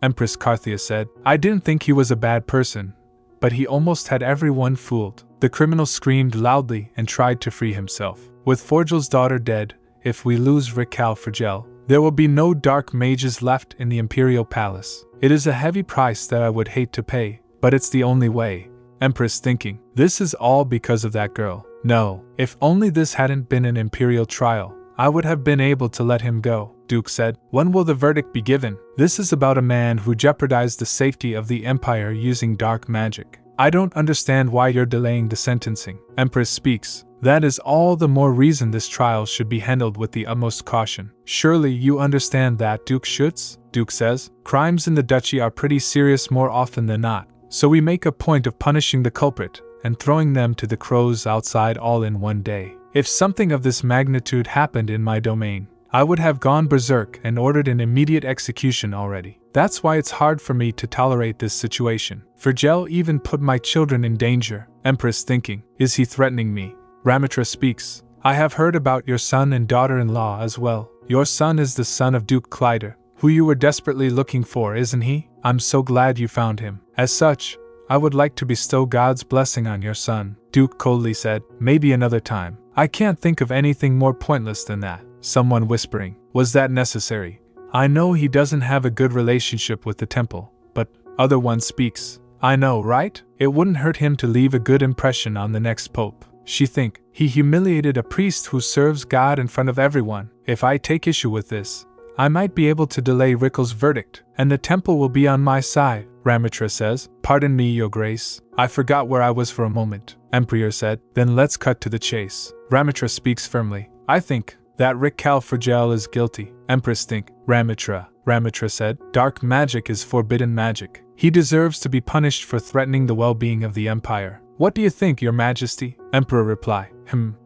Empress Carthia said. I didn't think he was a bad person, but he almost had everyone fooled. The criminal screamed loudly and tried to free himself. With Forgel's daughter dead, if we lose Raquel Fragile, there will be no dark mages left in the Imperial Palace. It is a heavy price that I would hate to pay, but it's the only way. Empress thinking. This is all because of that girl. No, if only this hadn't been an Imperial trial, I would have been able to let him go. Duke said. When will the verdict be given? This is about a man who jeopardized the safety of the Empire using dark magic. I don't understand why you're delaying the sentencing. Empress speaks. That is all the more reason this trial should be handled with the utmost caution. Surely you understand that, Duke Schuetz? Duke says. Crimes in the duchy are pretty serious more often than not, so we make a point of punishing the culprit and throwing them to the crows outside all in one day. If something of this magnitude happened in my domain, I would have gone berserk and ordered an immediate execution already. That's why it's hard for me to tolerate this situation. Fragile even put my children in danger. Empress thinking. Is he threatening me? Ramatra speaks. I have heard about your son and daughter-in-law as well. Your son is the son of Duke Kleider, who you were desperately looking for, isn't he? I'm so glad you found him. As such, I would like to bestow God's blessing on your son. Duke coldly said. Maybe another time. I can't think of anything more pointless than that. Someone whispering. Was that necessary? I know he doesn't have a good relationship with the temple, but other one speaks. I know, right? It wouldn't hurt him to leave a good impression on the next pope. She think. He humiliated a priest who serves God in front of everyone. If I take issue with this, I might be able to delay Rickle's verdict, and the temple will be on my side, Ramitra says. Pardon me, Your Grace. I forgot where I was for a moment, Emperor said. Then let's cut to the chase. Ramitra speaks firmly. I think that Rickal Fragile is guilty. Empress think. Ramitra said. Dark magic is forbidden magic. He deserves to be punished for threatening the well-being of the Empire. What do you think, Your Majesty? Emperor reply.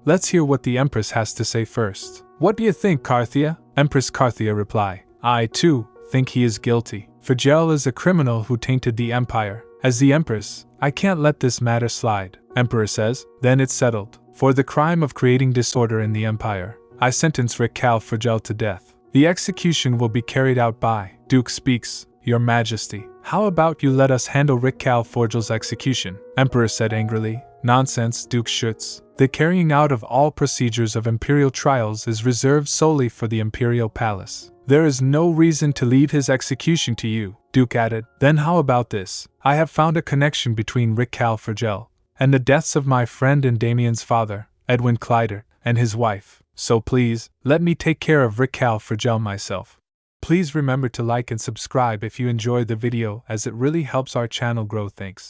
Let's hear what the Empress has to say first. What do you think, Carthia? Empress Carthia reply. I, too, think he is guilty. Fragile is a criminal who tainted the Empire. As the Empress, I can't let this matter slide. Emperor says. Then it's settled. For the crime of creating disorder in the Empire, I sentence Rickal Fragile to death. The execution will be carried out by Duke speaks. Your Majesty, how about you let us handle Rickal Fragile's execution? Emperor said angrily. Nonsense, Duke Schuetz. The carrying out of all procedures of imperial trials is reserved solely for the imperial palace. There is no reason to leave his execution to you, Duke added. Then how about this? I have found a connection between Rickal Fragile and the deaths of my friend and Damian's father, Edwin Kleider, and his wife. So please, let me take care of Rickal Fragile myself. Please remember to like and subscribe if you enjoyed the video, as it really helps our channel grow. Thanks.